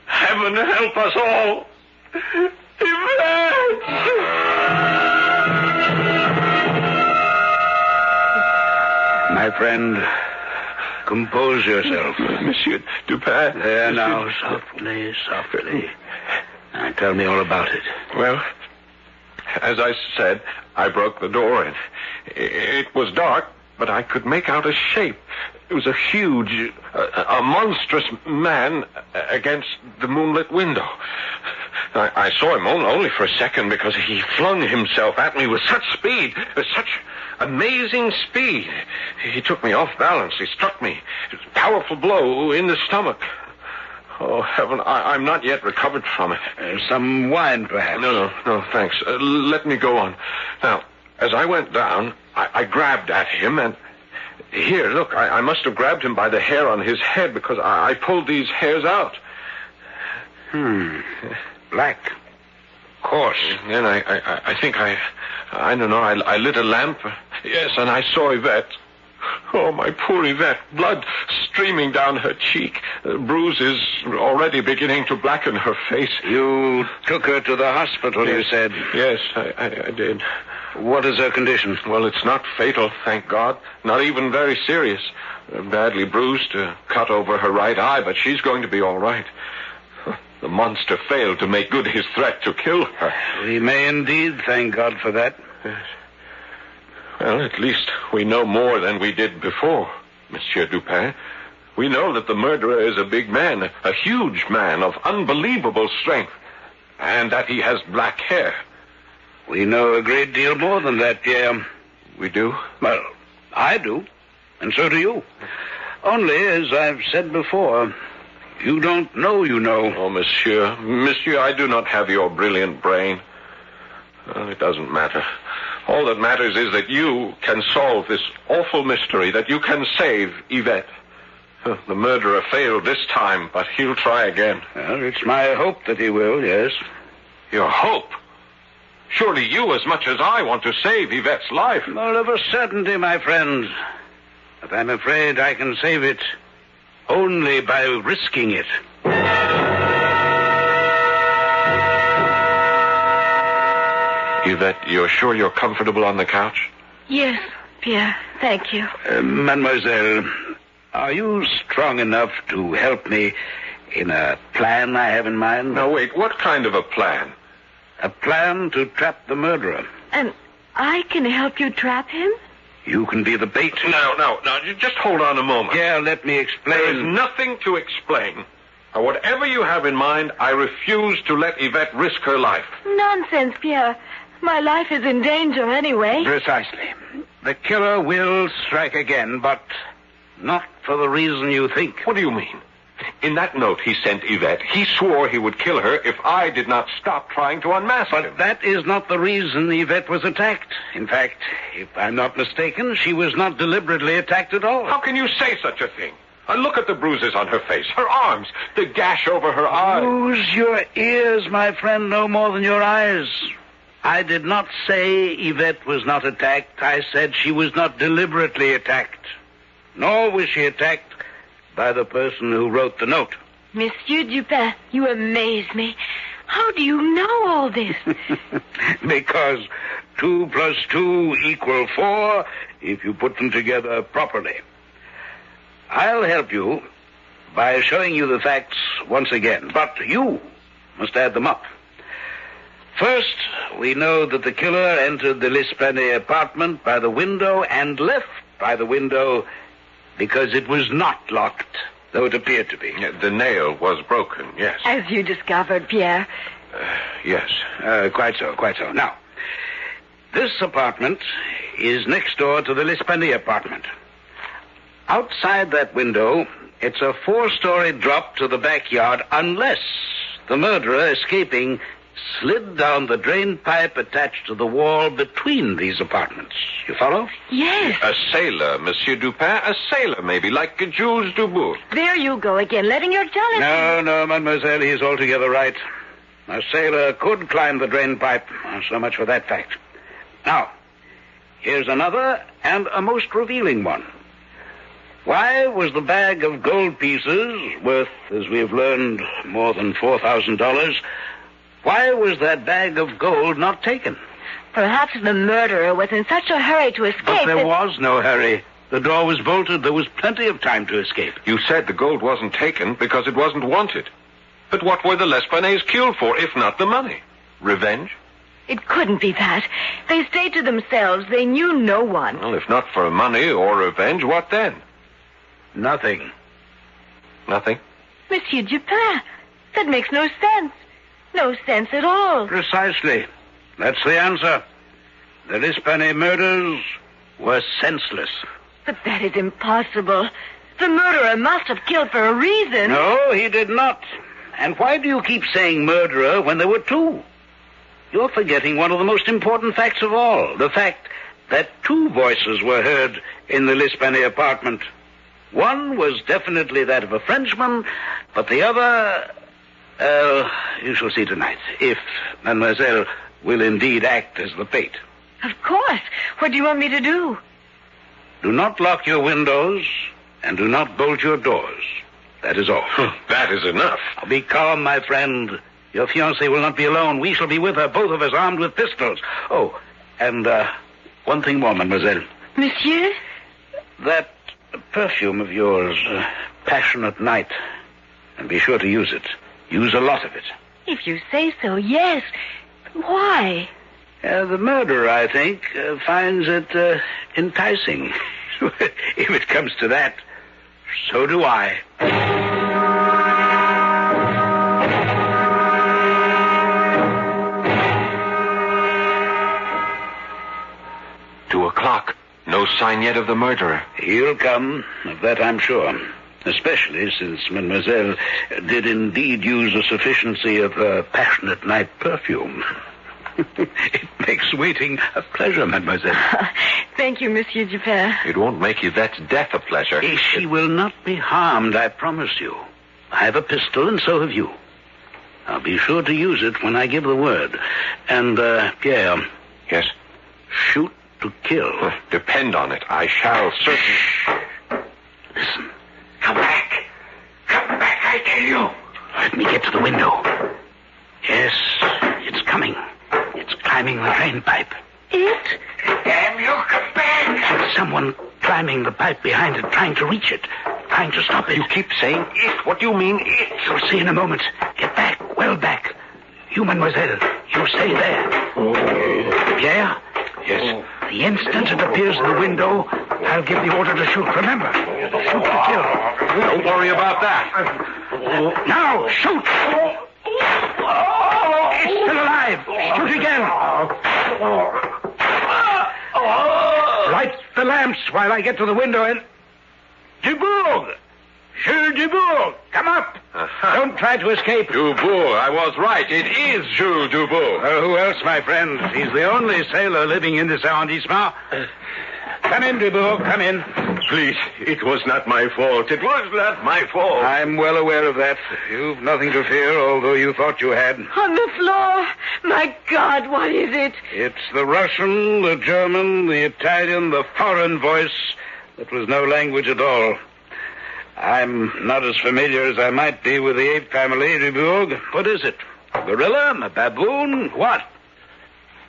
Heaven help us all. Yvette! My friend, compose yourself. Monsieur Dupin. There now, softly. Now, tell me all about it. Well, as I said, I broke the door in. It was dark, but I could make out a shape. It was a huge, a monstrous man against the moonlit window. I saw him only for a second because he flung himself at me with such speed, with such amazing speed. He took me off balance. He struck me. It was a powerful blow in the stomach. Oh, heaven, I'm not yet recovered from it. Some wine, perhaps? No, thanks. Let me go on. Now, as I went down, I grabbed at him and... Here, look, I must have grabbed him by the hair on his head because I pulled these hairs out. Black. Coarse. Then I think I don't know, I lit a lamp. Yes, and I saw Yvette. Oh, my poor Yvette. Blood streaming down her cheek. Bruises already beginning to blacken her face. You took her to the hospital, yes. You said? Yes, I did. What is her condition? Well, it's not fatal, thank God. Not even very serious. Badly bruised, cut over her right eye, but she's going to be all right. The monster failed to make good his threat to kill her. We may indeed thank God for that. Yes. Well, at least we know more than we did before, Monsieur Dupin. We know that the murderer is a big man, a huge man of unbelievable strength, and that he has black hair. We know a great deal more than that, Pierre. We do? Well, I do, and so do you. Only, as I've said before, you don't know you know. Oh, Monsieur, I do not have your brilliant brain. Well, it doesn't matter. All that matters is that you can solve this awful mystery, that you can save Yvette. The murderer failed this time, but he'll try again. Well, it's my hope that he will, yes. Your hope? Surely you, as much as I, want to save Yvette's life. Well, of a certainty, my friend. But I'm afraid I can save it only by risking it. Yvette, you're sure you're comfortable on the couch? Yes, Pierre. Thank you. Mademoiselle, are you strong enough to help me in a plan I have in mind? Now, wait, what kind of a plan? A plan to trap the murderer. And I can help you trap him? You can be the bait. No, just hold on a moment. Yeah, let me explain. There is nothing to explain. Whatever you have in mind, I refuse to let Yvette risk her life. Nonsense, Pierre. My life is in danger anyway. Precisely. The killer will strike again, but not for the reason you think. What do you mean? In that note he sent Yvette, he swore he would kill her if I did not stop trying to unmask him. But that is not the reason Yvette was attacked. In fact, if I'm not mistaken, she was not deliberately attacked at all. How can you say such a thing? Look at the bruises on her face, her arms, the gash over her eye. Use your ears, my friend, no more than your eyes. I did not say Yvette was not attacked. I said she was not deliberately attacked. Nor was she attacked by the person who wrote the note. Monsieur Dupin, you amaze me. How do you know all this? Because 2 plus 2 equal 4 if you put them together properly. I'll help you by showing you the facts once again. But you Must add them up. First, we know that the killer entered the L'Esplanade apartment by the window and left by the window because it was not locked, though it appeared to be. The nail was broken, yes. As you discovered, Pierre. Yes. Quite so. Now, this apartment is next door to the L'Esplanade apartment. Outside that window, it's a 4-story drop to the backyard unless the murderer escaping slid down the drain pipe attached to the wall between these apartments. You follow? Yes. A sailor, Monsieur Dupin. A sailor, maybe, like Jules Dubourg. There you go again, letting your jealousy... No, mademoiselle, he's altogether right. A sailor could climb the drain pipe. So much for that fact. Now, here's another and a most revealing one. Why was the bag of gold pieces, worth, as we have learned, more than $4,000... Why was that bag of gold not taken? Perhaps the murderer was in such a hurry to escape. But there was no hurry. The door was bolted. There was plenty of time to escape. You said the gold wasn't taken because it wasn't wanted. But what were the L'Esplanades killed for, if not the money? Revenge? It couldn't be that. They stayed to themselves. They knew no one. Well, if not for money or revenge, what then? Nothing. Nothing? Monsieur Dupin, that makes no sense. No sense at all. Precisely. That's the answer. The L'Esplanade murders were senseless. But that is impossible. The murderer must have killed for a reason. No, he did not. And why do you keep saying murderer when there were two? You're forgetting one of the most important facts of all. The fact that 2 voices were heard in the L'Esplanade apartment. One was definitely that of a Frenchman, but the other... you shall see tonight, if mademoiselle will indeed act as the bait. Of course. What do you want me to do? Do not lock your windows, and do not bolt your doors. That is all. That is enough. Now, be calm, my friend. Your fiancée will not be alone. We shall be with her, both of us armed with pistols. Oh, and one thing more, mademoiselle. Monsieur? That perfume of yours, Passionate Night. And be sure to use it. Use a lot of it. If you say so, yes. Why? The murderer, I think, finds it enticing. If it comes to that, so do I. 2 o'clock. No sign yet of the murderer. He'll come, of that I'm sure. Especially since mademoiselle did indeed use a sufficiency of Passionate Night perfume. It makes waiting a pleasure, mademoiselle. Thank you, Monsieur Dupin. It won't make you that death a pleasure. She will not be harmed, I promise you. I have a pistol, and so have you. I'll be sure to use it when I give the word. And, Pierre. Yes? Shoot to kill. Depend on it. I shall certainly... Listen. Come back. Come back, I tell you. Let me get to the window. Yes, it's coming. It's climbing the drain pipe. It? Damn you, come back. It's someone climbing the pipe behind it, trying to reach it, trying to stop it. You keep saying it. What do you mean, it? You'll see in a moment. Get back, well back. You, mademoiselle, you stay there. Pierre? Yes? The instant it appears in the window, I'll give the order to shoot. Remember, shoot to kill. Don't worry about that. Now, shoot! It's still alive. Shoot again. Light the lamps while I get to the window and... Dubourg! Jules Dubourg, come up. Don't try to escape. Dubourg, I was right. It is Jules Dubourg. Who else, my friend? He's the only sailor living in this arrondissement. Come in, Dubourg, come in. Please, it was not my fault. It was not my fault. I'm well aware of that. You've nothing to fear, although you thought you had. On the floor. My God, what is it? It's the Russian, the German, the Italian, the foreign voice that was no language at all. I'm not as familiar as I might be with the ape family, Dubourg. What is it? A gorilla? A baboon? What?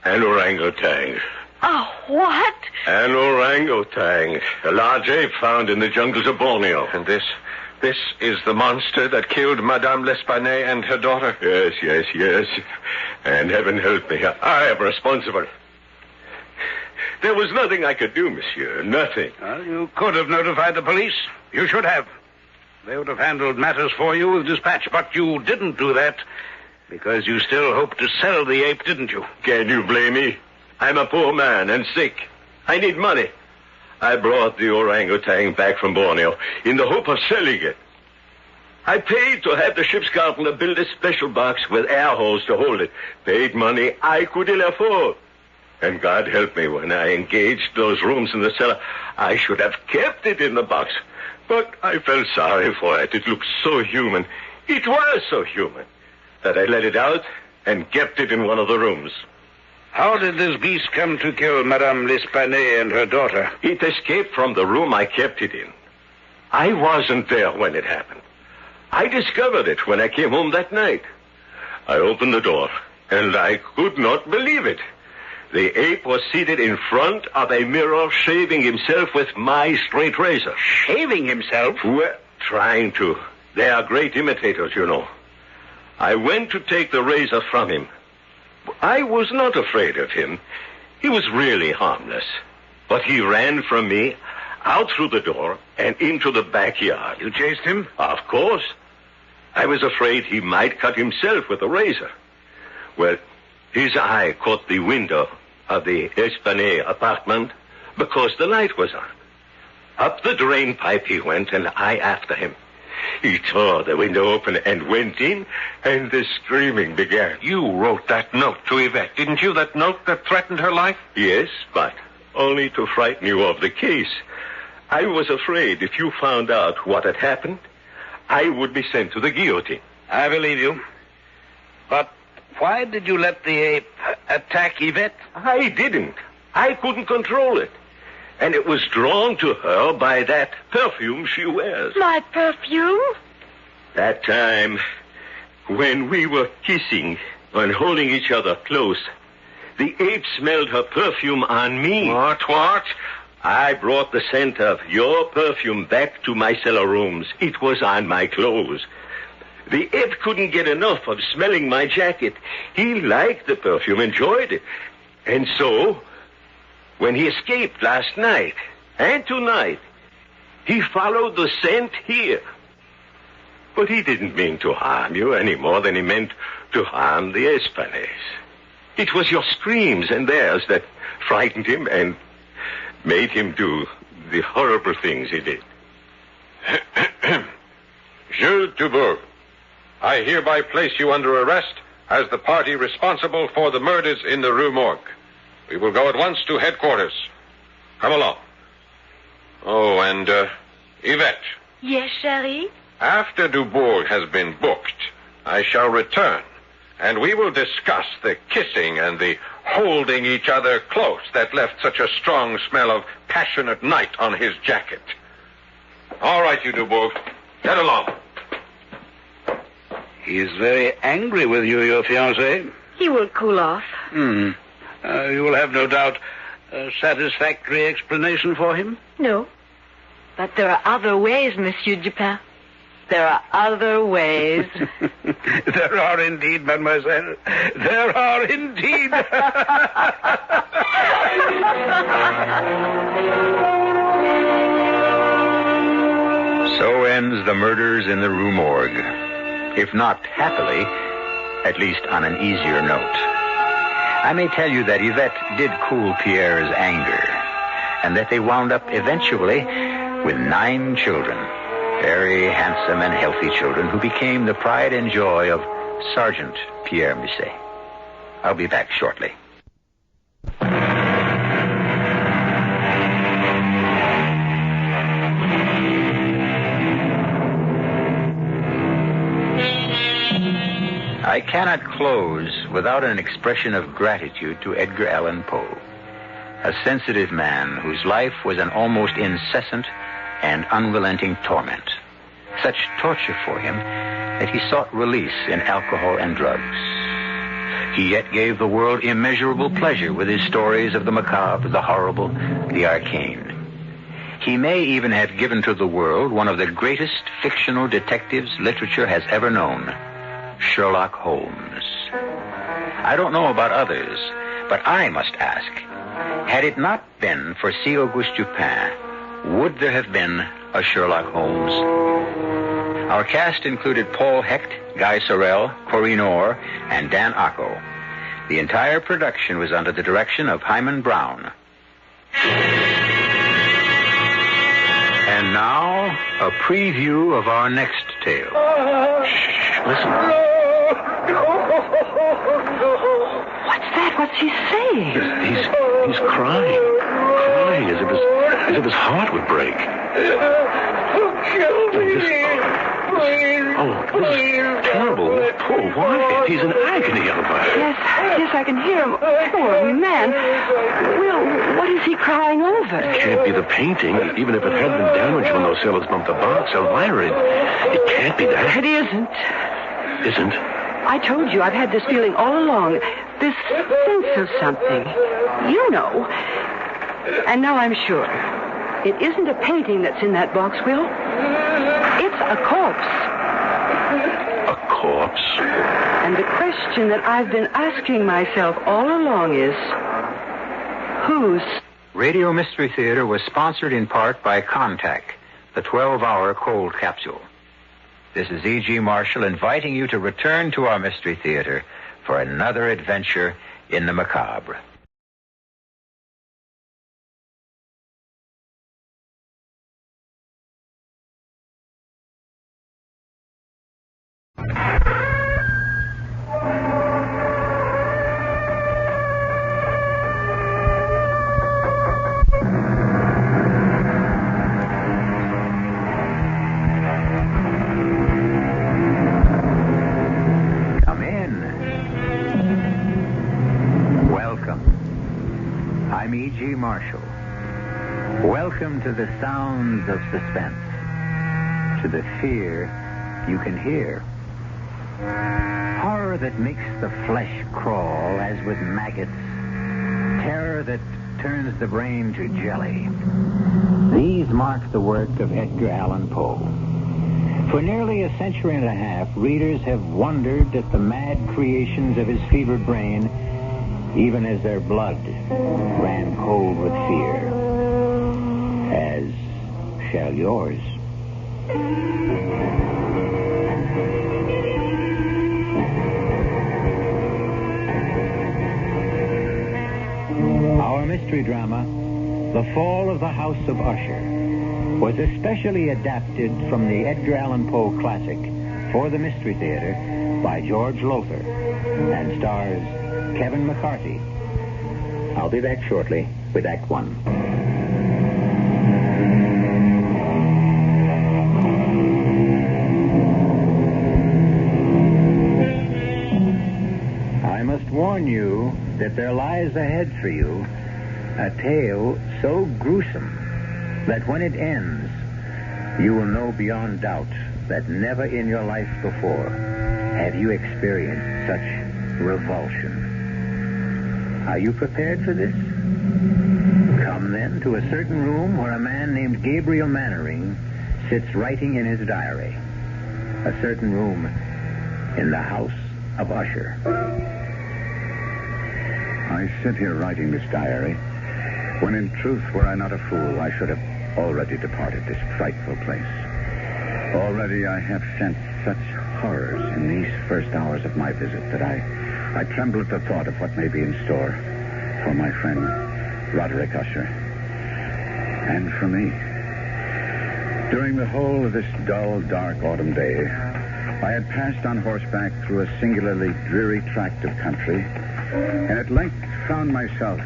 An orangutan. Oh, what? An orangutan. A large ape found in the jungles of Borneo. And this This is the monster that killed Madame L'Espanaye and her daughter? Yes. And heaven help me, I am responsible. There was nothing I could do, monsieur. Nothing. Well, you could have notified the police. You should have. They would have handled matters for you with dispatch. But you didn't do that because you still hoped to sell the ape, didn't you? Can you blame me? I'm a poor man and sick. I need money. I brought the orangutan back from Borneo in the hope of selling it. I paid to have the ship's carpenter build a special box with air holes to hold it. Paid money I could ill afford. And God help me, when I engaged those rooms in the cellar, I should have kept it in the box. But I felt sorry for it. It looked so human. It was so human that I let it out and kept it in one of the rooms. How did this beast come to kill Madame L'Espanaye and her daughter? It escaped from the room I kept it in. I wasn't there when it happened. I discovered it when I came home that night. I opened the door, and I could not believe it. The ape was seated in front of a mirror, shaving himself with my straight razor. Shaving himself? Well, trying to. They are great imitators, you know. I went to take the razor from him. I was not afraid of him. He was really harmless. But he ran from me, out through the door, and into the backyard. You chased him? Of course. I was afraid he might cut himself with the razor. Well, his eye caught the window of the Espanaye apartment because the light was on. Up the drain pipe he went, and I after him. He tore the window open and went in, and the screaming began. You wrote that note to Yvette, didn't you? That note that threatened her life? Yes, but only to frighten you of the case. I was afraid if you found out what had happened, I would be sent to the guillotine. I believe you. But why did you let the ape attack Yvette? I didn't. I couldn't control it. And it was drawn to her by that perfume she wears. My perfume? That time when we were kissing and holding each other close, the ape smelled her perfume on me. What? I brought the scent of your perfume back to my cellar rooms. It was on my clothes. The ape couldn't get enough of smelling my jacket. He liked the perfume, enjoyed it. And so, when he escaped last night and tonight, he followed the scent here. But he didn't mean to harm you any more than he meant to harm the Espanays. It was your screams and theirs that frightened him and made him do the horrible things he did. Jules Dubourg, I hereby place you under arrest as the party responsible for the murders in the Rue Morgue. We will go at once to headquarters. Come along. Oh, and, Yvette. Yes, Chérie? After Dubourg has been booked, I shall return, and we will discuss the kissing and the holding each other close that left such a strong smell of passionate night on his jacket. All right, you Dubourg. Get along. He is very angry with you, your fiancé. He will cool off. You will have, no doubt, a satisfactory explanation for him? No. But there are other ways, Monsieur Dupin. There are other ways. There are indeed, mademoiselle. There are indeed. So ends the murders in the Rue Morgue. If not happily, at least on an easier note. I may tell you that Yvette did cool Pierre's anger, and that they wound up eventually with 9 children, very handsome and healthy children who became the pride and joy of Sergeant Pierre Musset. I'll be back shortly. I cannot close without an expression of gratitude to Edgar Allen Poe, a sensitive man whose life was an almost incessant and unrelenting torment. Such torture for him that he sought release in alcohol and drugs. He yet gave the world immeasurable pleasure with his stories of the macabre, the horrible, the arcane. He may even have given to the world one of the greatest fictional detectives literature has ever known, Sherlock Holmes. I don't know about others, but I must ask, had it not been for C. Auguste Dupin, would there have been a Sherlock Holmes? Our cast included Paul Hecht, Guy Sorel, Corinne Orr, and Dan Acco. The entire production was under the direction of Hyman Brown. And now, a preview of our next tale. Shh, listen. What's that? What's he saying? He's crying. Crying as if his heart would break. Kill me. This is terrible. Poor Wyatt. He's in agony over it. Yes, I can hear him. Poor man. Will, what is he crying over? It can't be the painting, even if it had been damaged when those sailors bumped the box. Elvira, it can't be that. It isn't. Isn't? I told you I've had this feeling all along. This sense of something. You know. And now I'm sure. It isn't a painting that's in that box, Will. It's a corpse. A corpse? And the question that I've been asking myself all along is, whose? Radio Mystery Theater was sponsored in part by Contact, the 12-hour cold capsule. This is E.G. Marshall inviting you to return to our Mystery Theater for another adventure in the macabre. Marshall. Welcome to the sounds of suspense, to the fear you can hear. Horror that makes the flesh crawl as with maggots. Terror that turns the brain to jelly. These mark the work of Edgar Allan Poe. For nearly a century and a half, readers have wondered at the mad creations of his fevered brain, even as their blood ran cold with fear, as shall yours. Our mystery drama, The Fall of the House of Usher, was especially adapted from the Edgar Allan Poe classic for the Mystery Theater by George Lothar and stars Kevin McCarthy. I'll be back shortly with Act One. I must warn you that there lies ahead for you a tale so gruesome that when it ends, you will know beyond doubt that never in your life before have you experienced such revulsion. Are you prepared for this? Come, then, to a certain room where a man named Gabriel Mannering sits writing in his diary. A certain room in the house of Usher. I sit here writing this diary, when in truth, were I not a fool, I should have already departed this frightful place. Already I have sensed such horrors in these first hours of my visit that I tremble at the thought of what may be in store for my friend Roderick Usher. And for me. During the whole of this dull, dark autumn day, I had passed on horseback through a singularly dreary tract of country, and at length found myself,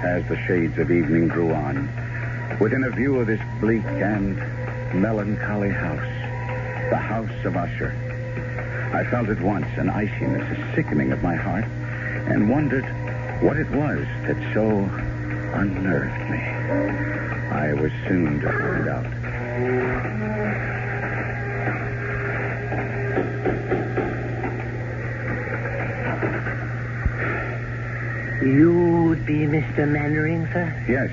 as the shades of evening drew on, within a view of this bleak and melancholy house, the house of Usher. I felt at once an iciness, a sickening of my heart, and wondered what it was that so unnerved me. I was soon to find out. You would be Mr. Mannering, sir? Yes.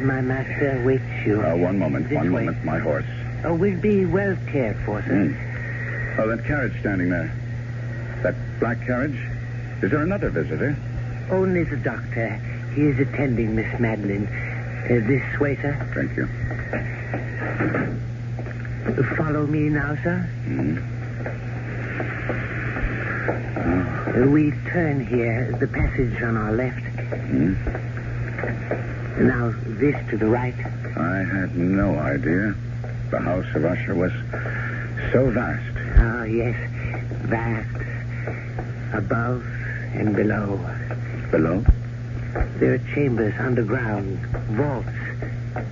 my master waits you. One moment, This way. my horse. Oh, we'll be well cared for, sir. Oh, that carriage standing there. That black carriage? Is there another visitor? Only the doctor. He is attending Miss Madeline. This way, sir. Thank you. Follow me now, sir. We turn here, the passage on our left. Now, this to the right. I had no idea the house of Usher was so vast. Oh, yes, vast. Above and below. Below? There are chambers underground, vaults,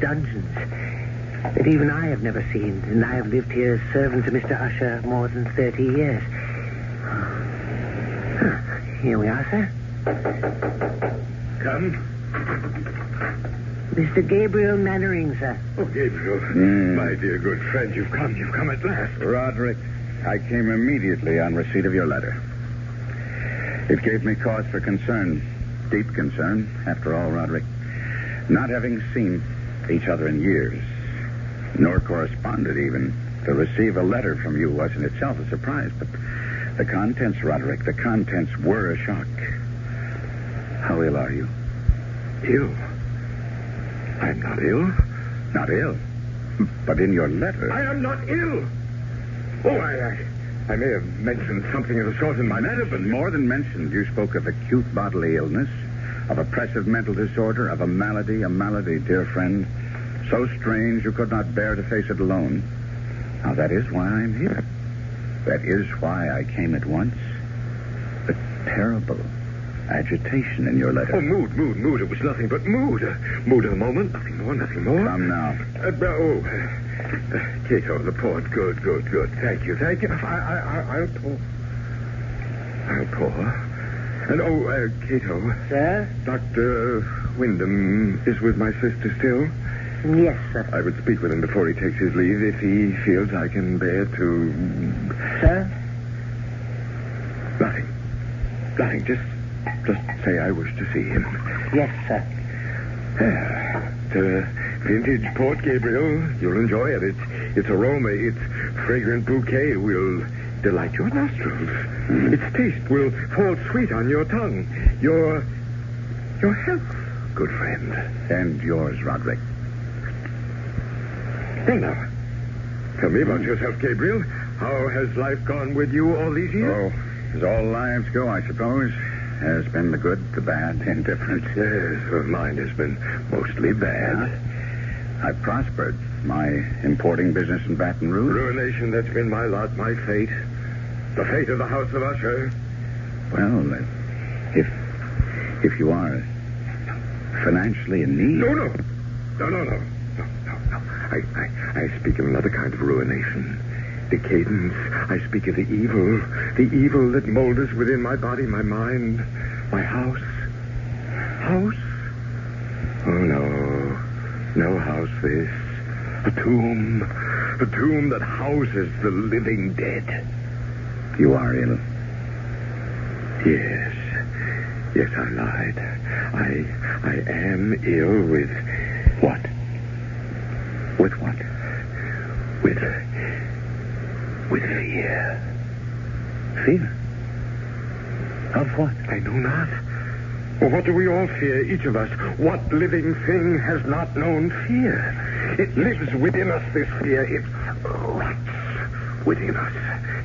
dungeons that even I have never seen, and I have lived here as servant to Mr. Usher more than 30 years. Here we are, sir. Come. Mr. Gabriel Mannering, sir. Oh, Gabriel. My dear good friend, you've come at last. Roderick, I came immediately on receipt of your letter. It gave me cause for concern, deep concern, after all, Roderick. Not having seen each other in years, nor corresponded even, to receive a letter from you was in itself a surprise, but the contents, Roderick, the contents were a shock. How ill are you? Ill? I'm not ill. Not ill? But in your letter... I am not ill! Oh, I may have mentioned something of the sort in my letter, but... More than mentioned, you spoke of acute bodily illness, of oppressive mental disorder, of a malady, dear friend, so strange you could not bear to face it alone. Now, that is why I'm here. That is why I came at once. The terrible agitation in your letter. Oh, mood. It was nothing but mood. Mood of the moment. Nothing more. Come now. Cato, the port. Good. Thank you. I'll pour. And, Cato. Sir? Dr. Wyndham is with my sister still? Yes, sir. I would speak with him before he takes his leave if he feels I can bear to... Sir? Nothing. Just say I wish to see him. Yes, sir. It's a vintage port, Gabriel. You'll enjoy it. Its aroma, its fragrant bouquet will delight your nostrils. Its taste will fall sweet on your tongue. Your health, good friend. And yours, Roderick. Well, now, tell me about yourself, Gabriel. How has life gone with you all these years? Oh, as all lives go, I suppose. Has been the good, the bad, indifferent. Yes, mine has been mostly bad. I've prospered. My importing business in Baton Rouge. Ruination, that's been my lot, my fate. The fate of the House of Usher. Well, if you are financially in need... No. I speak of another kind of ruination. Decadence. I speak of the evil that molders within my body, my mind, my house. House? Oh, no house this. A tomb that houses the living dead. You are ill. Yes, I lied. I am ill with... What? With what? With fear. Fear? Of what? I know not. Well, what do we all fear, each of us? What living thing has not known fear? It lives within us, this fear. It rots within us,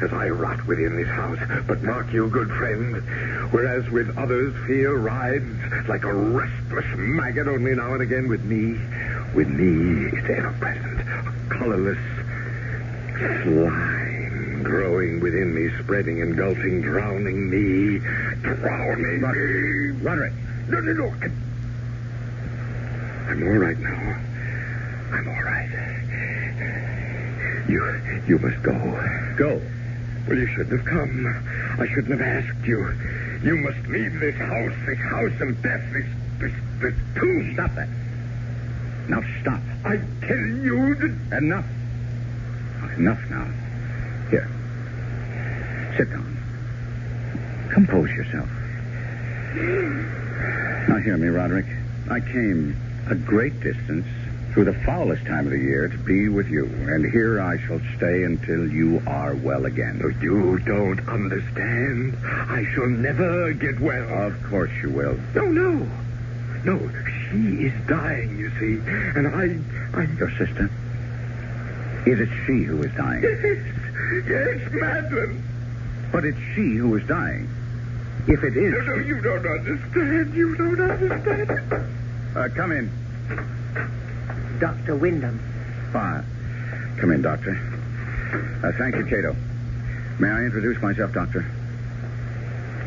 as I rot within this house. But mark you, good friend, whereas with others fear rides like a restless maggot only now and again, with me it's ever present, a colorless slime growing within me, spreading, engulfing, drowning me. Roderick. No. I'm all right now. I'm all right. You must go. Go? Well, you shouldn't have come. I shouldn't have asked you. You must leave this house of death, this tomb. Stop that. Now stop. I tell you that... Enough. Enough now. Here. Sit down. Compose yourself. Now hear me, Roderick. I came a great distance, through the foulest time of the year, to be with you. And here I shall stay until you are well again. You don't understand. I shall never get well. Of course you will. No. She is dying, you see. And I... Your sister? Is it she who is dying? Yes, Madeline. But it's she who is dying. If it is... No, you don't understand. You don't understand. Come in. Dr. Wyndham. Come in, Doctor. Thank you, Cato. May I introduce myself, Doctor?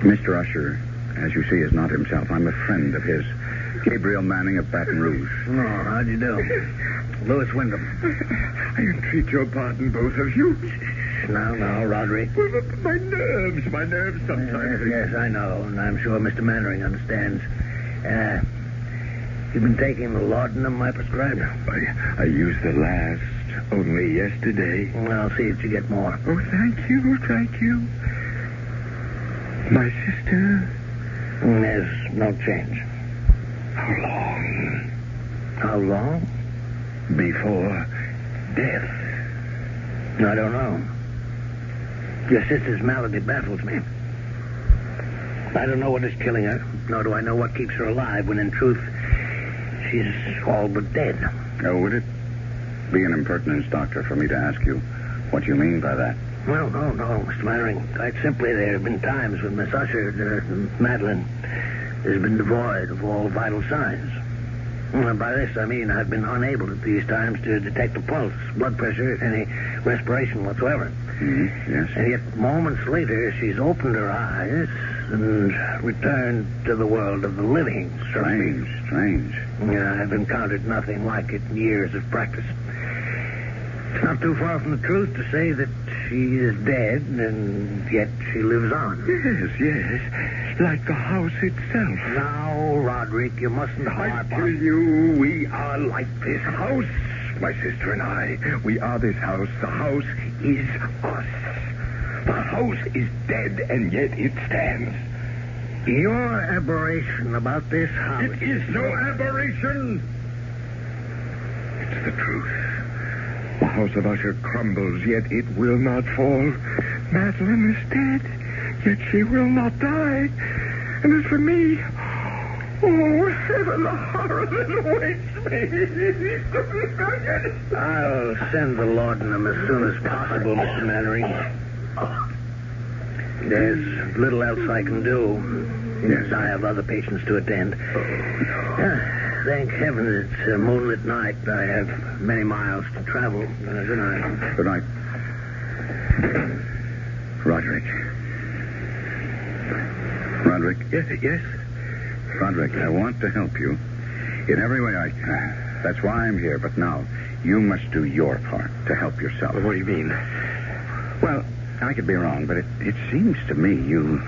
Mr. Usher, as you see, is not himself. I'm a friend of his. Gabriel Manning of Baton Rouge. Oh, how do you do? Louis Wyndham. I entreat your pardon, both of you. Now, Roderick. Well, my nerves sometimes. Yes, I know, and I'm sure Mr. Mannering understands. You've been taking the laudanum I prescribed? I used the last only yesterday. Well, I'll see if you get more. Oh, thank you. My sister? There's no change. How long? Before death? I don't know. Your sister's malady baffles me. I don't know what is killing her, nor do I know what keeps her alive, when in truth, she's all but dead. Oh, would it be an impertinence, Doctor, for me to ask you what you mean by that? Well, no, Mr. Mannering. Quite simply, there have been times when Miss Usher, Madeline, has been devoid of all vital signs. Well, by this, I mean I've been unable at these times to detect a pulse, blood pressure, any respiration whatsoever. Yes. And yet, moments later, she's opened her eyes and returned to the world of the living. Strange. Yeah, I've encountered nothing like it in years of practice. It's not too far from the truth to say that she is dead, and yet she lives on. Yes. Like the house itself. Now, Roderick, you mustn't harp I tell you, we are like this house. My sister and I, we are this house. The house is us. The house is dead, and yet it stands. Your aberration about this house... It is no aberration. It's the truth. The house of Usher crumbles, yet it will not fall. Madeline is dead, yet she will not die. And as for me, oh, heaven, the horror that awaits me. I'll send the laudanum as soon as possible, Mr. Mannering. There's little else I can do. Yes, I have other patients to attend. Thank heaven it's a moonlit night. I have many miles to travel. Good night. Good night. Roderick. Yes. Roderick, I want to help you in every way I can. That's why I'm here. But now, you must do your part to help yourself. What do you mean? Well, I could be wrong, but it seems to me you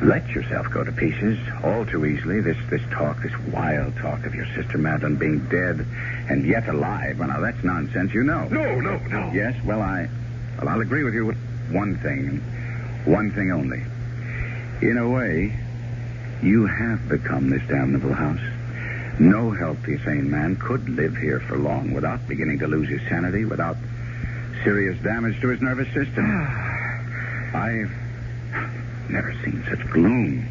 let yourself go to pieces all too easily. This talk, this wild talk of your sister Madeline being dead and yet alive. Well, now, that's nonsense, you know. No. Yes, well, I'll agree with you with one thing, and one thing only. In a way, you have become this damnable house. No healthy, sane man could live here for long without beginning to lose his sanity, without serious damage to his nervous system. I've never seen such gloom.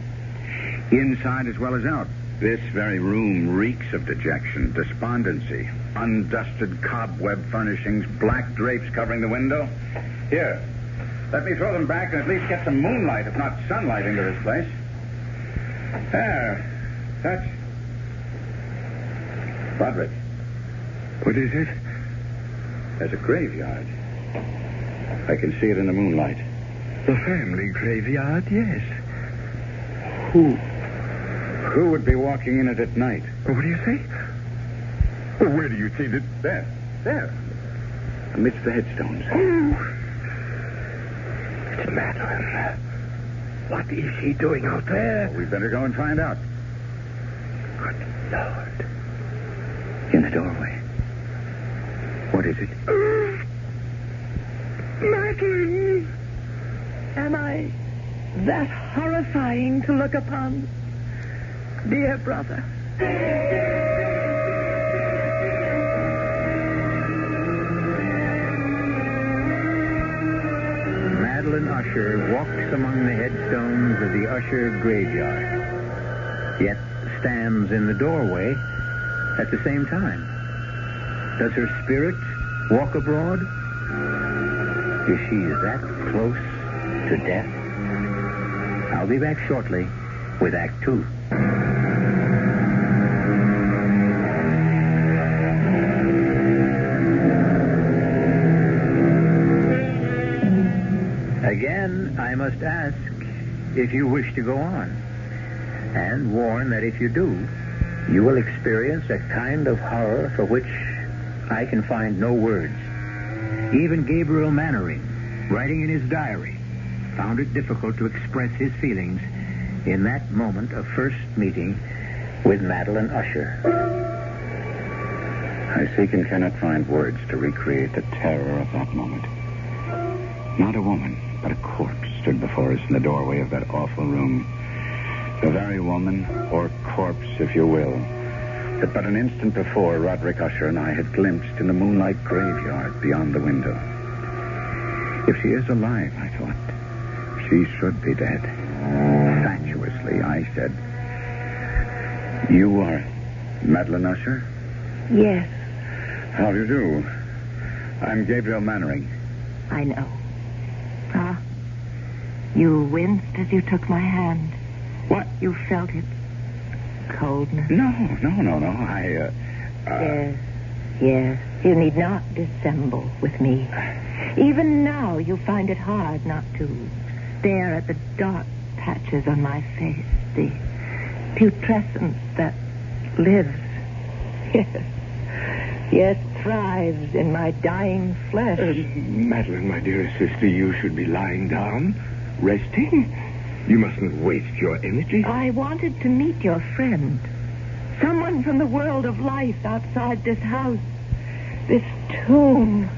Inside as well as out. This very room reeks of dejection, despondency, undusted cobweb furnishings, black drapes covering the window. Here, let me throw them back and at least get some moonlight, if not sunlight, into this place. There. That's... Roderick. What is it? There's a graveyard. I can see it in the moonlight. The family graveyard, yes. Who would be walking in it at night? What do you say? Well, where do you see that? There. Amidst the headstones. Oh. It's Madeline. What is she doing out there? Well, we'd better go and find out. Good Lord. In the doorway. What is it? Madeline! Am I that horrifying to look upon? Dear brother. Usher walks among the headstones of the Usher graveyard, yet stands in the doorway at the same time. Does her spirit walk abroad? Is she that close to death? I'll be back shortly with Act 2. Again, I must ask if you wish to go on, and warn that if you do, you will experience a kind of horror for which I can find no words. Even Gabriel Mannering, writing in his diary, found it difficult to express his feelings in that moment of first meeting with Madeline Usher. I seek and cannot find words to recreate the terror of that moment. Not a woman, but a corpse stood before us in the doorway of that awful room. The very woman, or corpse, if you will, that but an instant before Roderick Usher and I had glimpsed in the moonlight graveyard beyond the window. If she is alive, I thought, she should be dead. Fatuously, I said, "You are Madeline Usher?" Yes. How do you do? I'm Gabriel Mannering. I know. Ah, you winced as you took my hand. What? You felt it. Coldness. No. Yes. You need not dissemble with me. Even now, you find it hard not to stare at the dark patches on my face, the putrescence that lives. Yes, thrives in my dying flesh. Madeline, my dearest sister, you should be lying down, resting. You mustn't waste your energy. I wanted to meet your friend. Someone from the world of life outside this house. This tomb.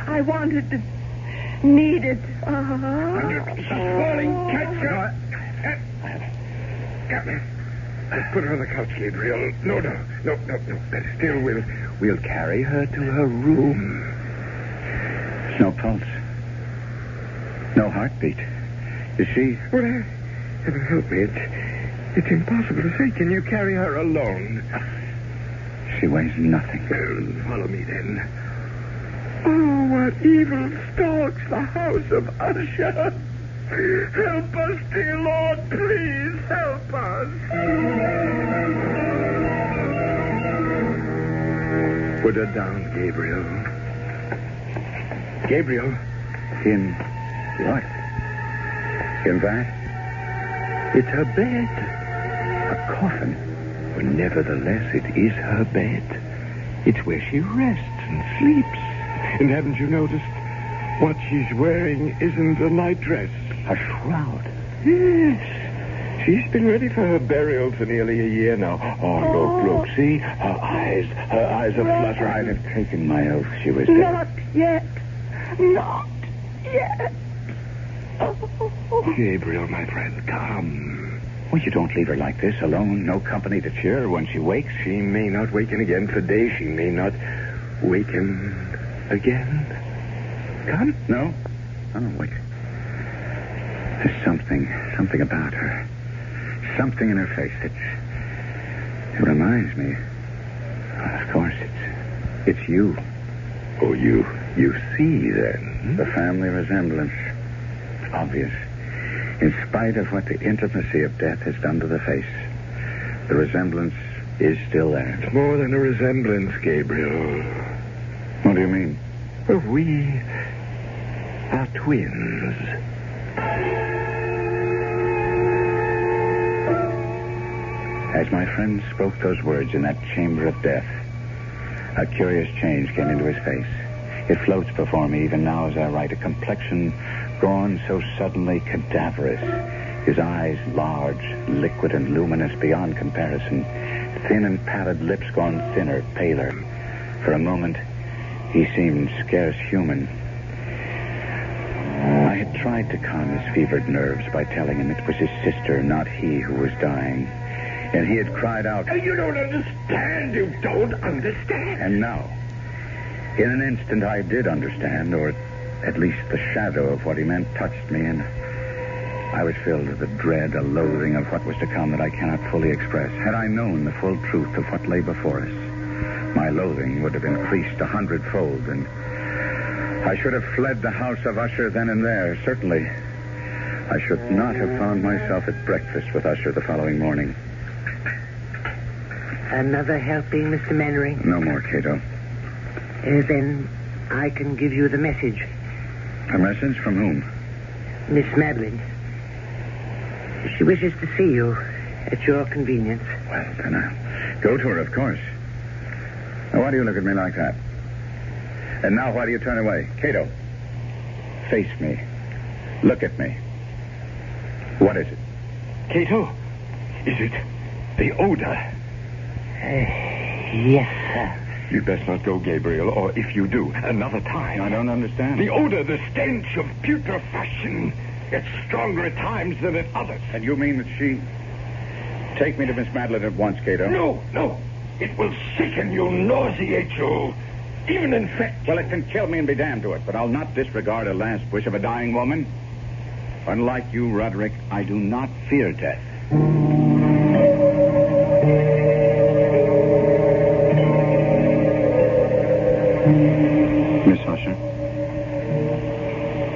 I wanted to... needed... She's falling. Catch her. Put her on the couch, Gabriel. No. Better still, we'll carry her to her room. No pulse. No heartbeat. Is she... Well, heaven help me. It's impossible to say. Can you carry her alone? She weighs nothing. Follow me, then. Oh, what evil stalks the house of Usher. Help us, dear Lord. Please help us. Put her down, Gabriel. Gabriel. In what? In that? It's her bed. A coffin. But nevertheless, it is her bed. It's where she rests and sleeps. And haven't you noticed? What she's wearing isn't a nightdress. A shroud. Yes. She's been ready for her burial for nearly a year now. Oh, look. See? Her eyes are fluttering. I'd have taken my oath she was dead. Not yet. Gabriel, my friend, come. Well, you don't leave her like this, alone, no company to cheer her when she wakes. She may not waken again for days. She may not waken again. Come? No. I don't wake. There's something about her. Something in her face it reminds me. Of course, it's you. Oh, you see, then? The family resemblance. Obvious. In spite of what the intimacy of death has done to the face, the resemblance is still there. It's more than a resemblance, Gabriel. What do you mean? Well, we are twins. As my friend spoke those words in that chamber of death, a curious change came into his face. It floats before me even now as I write, a complexion gone so suddenly cadaverous, his eyes large, liquid, and luminous beyond comparison, thin and pallid lips gone thinner, paler. For a moment, he seemed scarce human. I had tried to calm his fevered nerves by telling him it was his sister, not he, who was dying. And he had cried out, You don't understand. You don't understand. And now, in an instant, I did understand, or at least the shadow of what he meant touched me, and I was filled with a dread, a loathing of what was to come that I cannot fully express. Had I known the full truth of what lay before us, my loathing would have increased 100-fold, and I should have fled the house of Usher then and there, certainly. I should not have found myself at breakfast with Usher the following morning. Another helping, Mr. Mannering? No more, Cato. Then I can give you the message. A message from whom? Miss Madeline. She wishes to see you at your convenience. Well, then I'll go to her, of course. Now, why do you look at me like that? And now why do you turn away? Cato, face me. Look at me. What is it? Cato, is it the odor? Yes, sir. You'd best not go, Gabriel, or if you do, another time. I don't understand. The odor, the stench of putrefaction. It's stronger at times than at others. And you mean that she... Take me to Miss Madeline at once, Cato. No. It will sicken you, nauseate you, even infect. Well, it can kill me and be damned to it, but I'll not disregard a last wish of a dying woman. Unlike you, Roderick, I do not fear death. Miss Usher?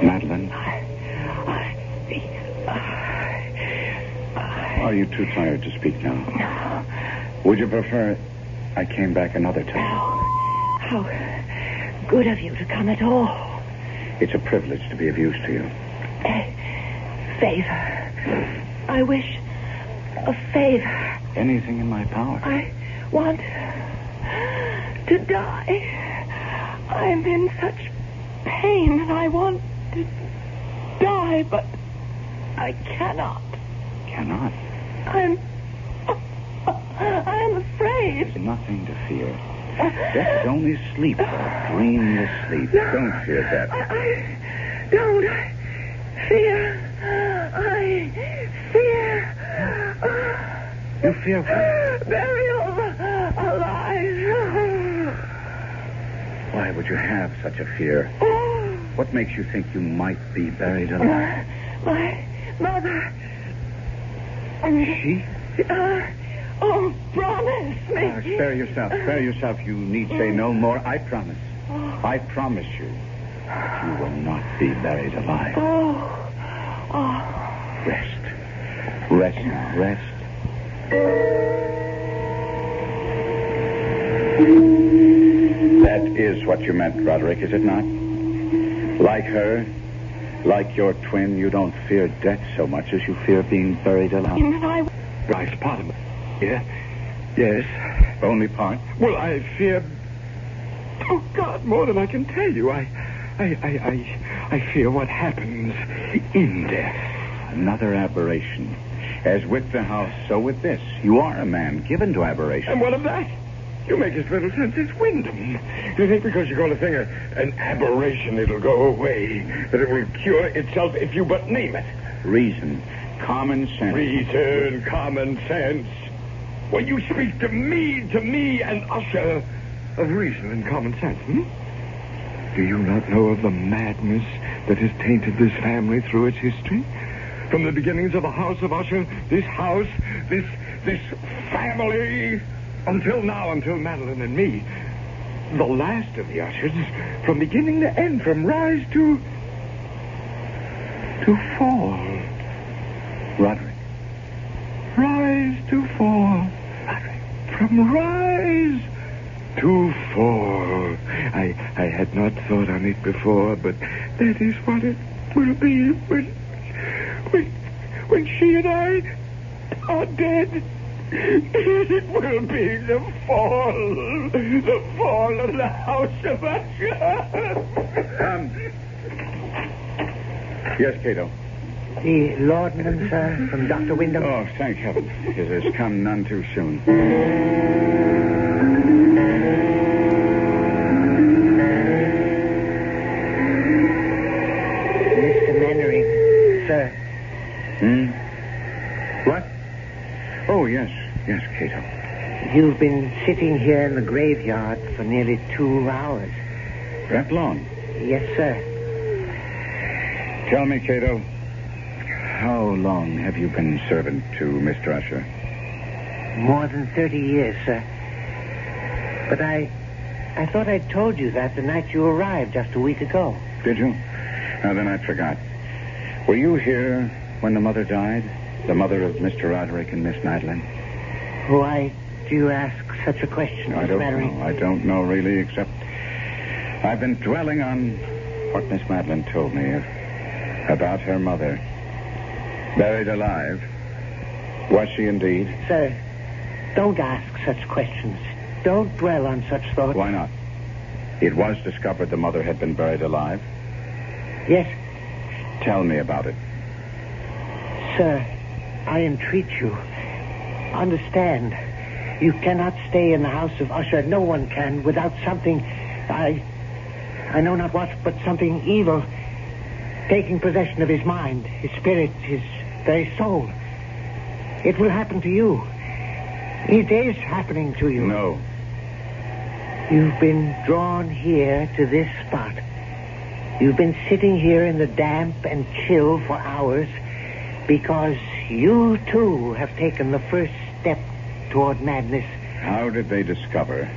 Madeline? Are you too tired to speak now? No. Would you prefer I came back another time? No. How good of you to come at all. It's a privilege to be of use to you. Favor. I wish a favor. Anything in my power. I want to die. I'm in such pain and I want to die, but I cannot. Cannot? I'm afraid. There's nothing to fear. Death is only sleep, a dreamless sleep. No. Don't fear death. I don't fear. I fear. You fear what? Burial alive. Why would you have such a fear? What makes you think you might be buried alive? My mother. She? Promise me. Spare yourself. Spare yourself. You need say no more. I promise. I promise you that you will not be buried alive. Rest. Rest now. Rest. That is what you meant, Roderick, is it not? Like her, like your twin, you don't fear death so much as you fear being buried alive. Right, pardon me. Yeah? Yes. Only part? Well, I fear... Oh, God, more than I can tell you. I fear what happens in death. Another aberration. As with the house, so with this. You are a man given to aberration. And what of that? You make as little sense as Wyndham. You think because you call a thing an aberration, it'll go away, that it will cure itself if you but name it. Reason. Common sense. Reason, common sense. Well, you speak to me and Usher of reason and common sense, Do you not know of the madness that has tainted this family through its history? From the beginnings of the house of Usher, this house, this family, until now, until Madeline and me. The last of the Ushers, from beginning to end, from rise to fall. Roderick. Rise to fall. Roderick. From rise to fall. I had not thought on it before, but that is what it will be when she and I are dead. It will be the fall of the house of Usher. Yes, Cato. The laudanum, sir, from Dr. Wyndham. Oh, thank heaven. It has come none too soon. Mr. Mannering, sir. What? Oh, yes, Cato. You've been sitting here in the graveyard for nearly 2 hours. That long? Yes, sir. Tell me, Cato, How long have you been servant to Mr. Usher? More than 30 years, sir. But I thought I'd told you that the night you arrived just a week ago. Did you? Now, then I forgot. Were you here when the mother died? The mother of Mr. Roderick and Miss Madeline? Why do you ask such a question, Mr. Mannering? I don't know, really, except I've been dwelling on what Miss Madeline told me about her mother. Buried alive. Was she indeed? Sir, don't ask such questions. Don't dwell on such thoughts. Why not? It was discovered the mother had been buried alive. Yes. Tell me about it. Sir, I entreat you. Understand. You cannot stay in the house of Usher. No one can without something. I know not what, but something evil taking possession of his mind, his spirit, his very soul. It will happen to you. It is happening to you. No. You've been drawn here to this spot. You've been sitting here in the damp and chill for hours because you, too, have taken the first step toward madness. How did they discover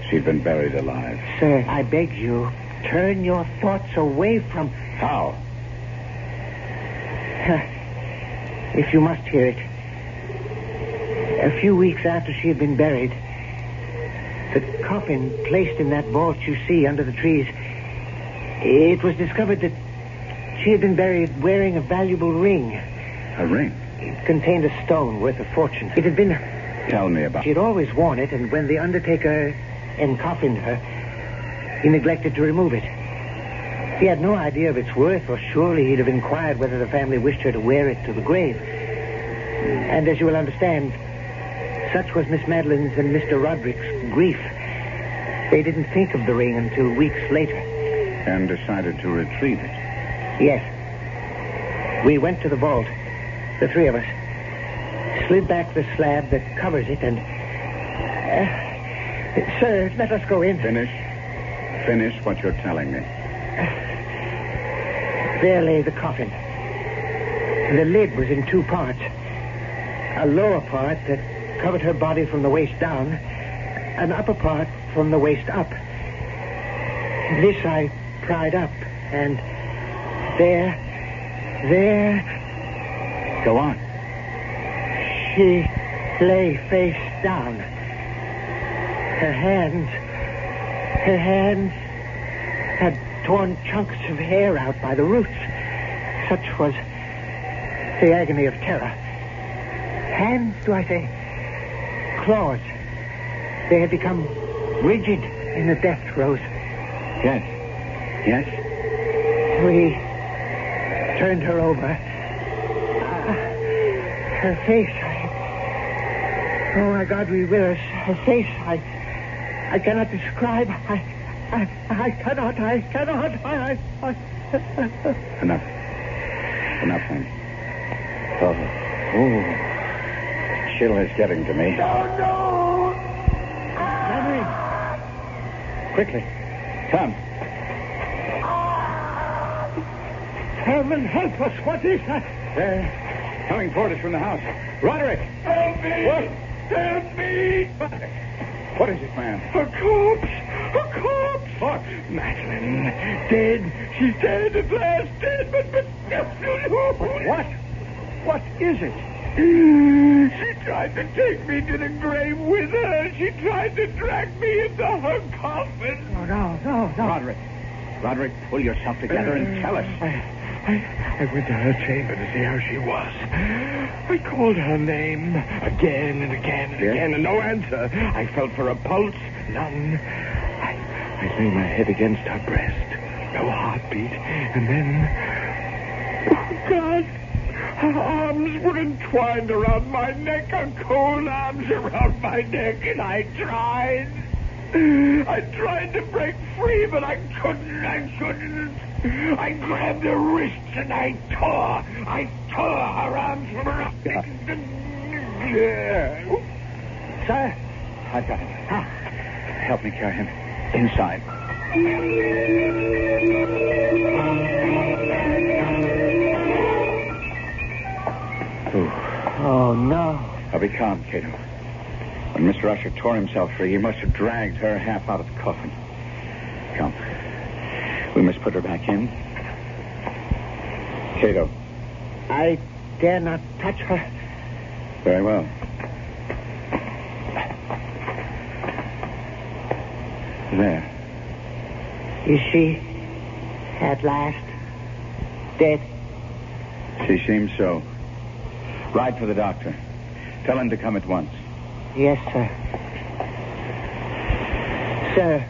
she'd been buried alive? Sir, I beg you, turn your thoughts away from... How? If you must hear it. A few weeks after she had been buried, the coffin placed in that vault you see under the trees, it was discovered that she had been buried wearing a valuable ring. A ring? It contained a stone worth a fortune. It had been... Tell me about it. She had always worn it, and when the undertaker encoffined her, he neglected to remove it. He had no idea of its worth, or surely he'd have inquired whether the family wished her to wear it to the grave. And as you will understand, such was Miss Madeline's and Mr. Roderick's grief. They didn't think of the ring until weeks later. And decided to retrieve it? Yes. We went to the vault, the three of us, slid back the slab that covers it, and... sir, let us go in. Finish what you're telling me. There lay the coffin. The lid was in two parts. A lower part that covered her body from the waist down, an upper part from the waist up. This I pried up, and there... Go on. She lay face down. Her hands had torn chunks of hair out by the roots. Such was the agony of terror. Hands, do I say? Claws. They had become rigid in the death throes. Yes. We turned her over. Her face, oh, my God, be with us. Her face, I cannot describe. I cannot. Enough, then. Oh, the chill is getting to me. No! Henry! Quickly. Come. Herman, help us. What is that? They're coming toward us from the house. Roderick! Help me! What? Help me! What is it, man? A corpse! A corpse! What? Madeline, dead. She's dead at last. Dead, but... What? What is it? She tried to take me to the grave with her. She tried to drag me into her coffin. Oh, no. Roderick, pull yourself together and tell us. I went to her chamber to see how she was. I called her name again and again and again, and no answer. I felt for a pulse, none. I lay my head against her breast, no heartbeat, and then... Oh, God! Her arms were entwined around my neck, her cold arms around my neck, and I tried to break free, but I couldn't. I grabbed her wrists and I tore her arms from her neck. Sir? I've got him. Help me carry him inside. Oh, no. Now be calm, Cato. When Mr. Usher tore himself free, he must have dragged her half out of the coffin. Come. We must put her back in. Cato. I dare not touch her. Very well. There. Is she at last dead? She seems so. Ride for the doctor. Tell him to come at once. Yes, sir. Sir,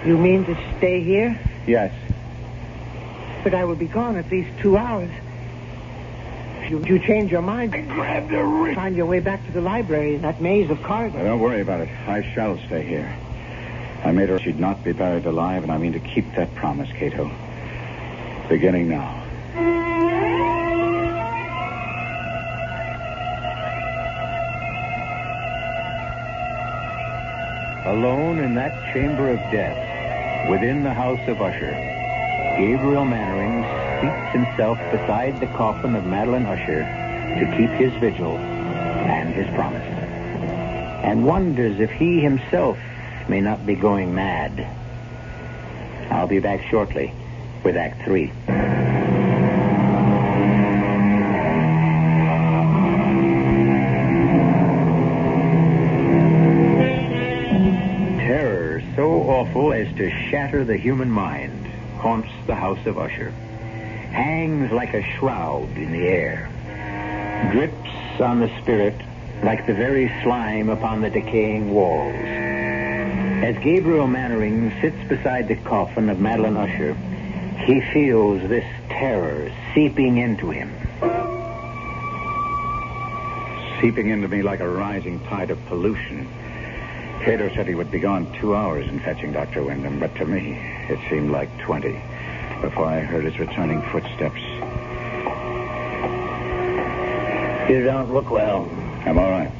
you mean to stay here? Yes. But I will be gone at least 2 hours. If you change your mind, I grabbed her wrist. Find your way back to the library in that maze of cargo. Don't worry about it. I shall stay here. I made her she'd not be buried alive, and I mean to keep that promise, Cato. Beginning now. Alone in that chamber of death, within the house of Usher, Gabriel Mannering seats himself beside the coffin of Madeline Usher to keep his vigil and his promise, and wonders if he himself may not be going mad. I'll be back shortly with Act 3. Terror so awful as to shatter the human mind haunts the house of Usher, hangs like a shroud in the air, drips on the spirit like the very slime upon the decaying walls. As Gabriel Mannering sits beside the coffin of Madeline Usher, he feels this terror seeping into him. Seeping into me like a rising tide of pollution. Cato said he would be gone 2 hours in fetching Dr. Wyndham, but to me, it seemed like 20 before I heard his returning footsteps. You don't look well. I'm all right.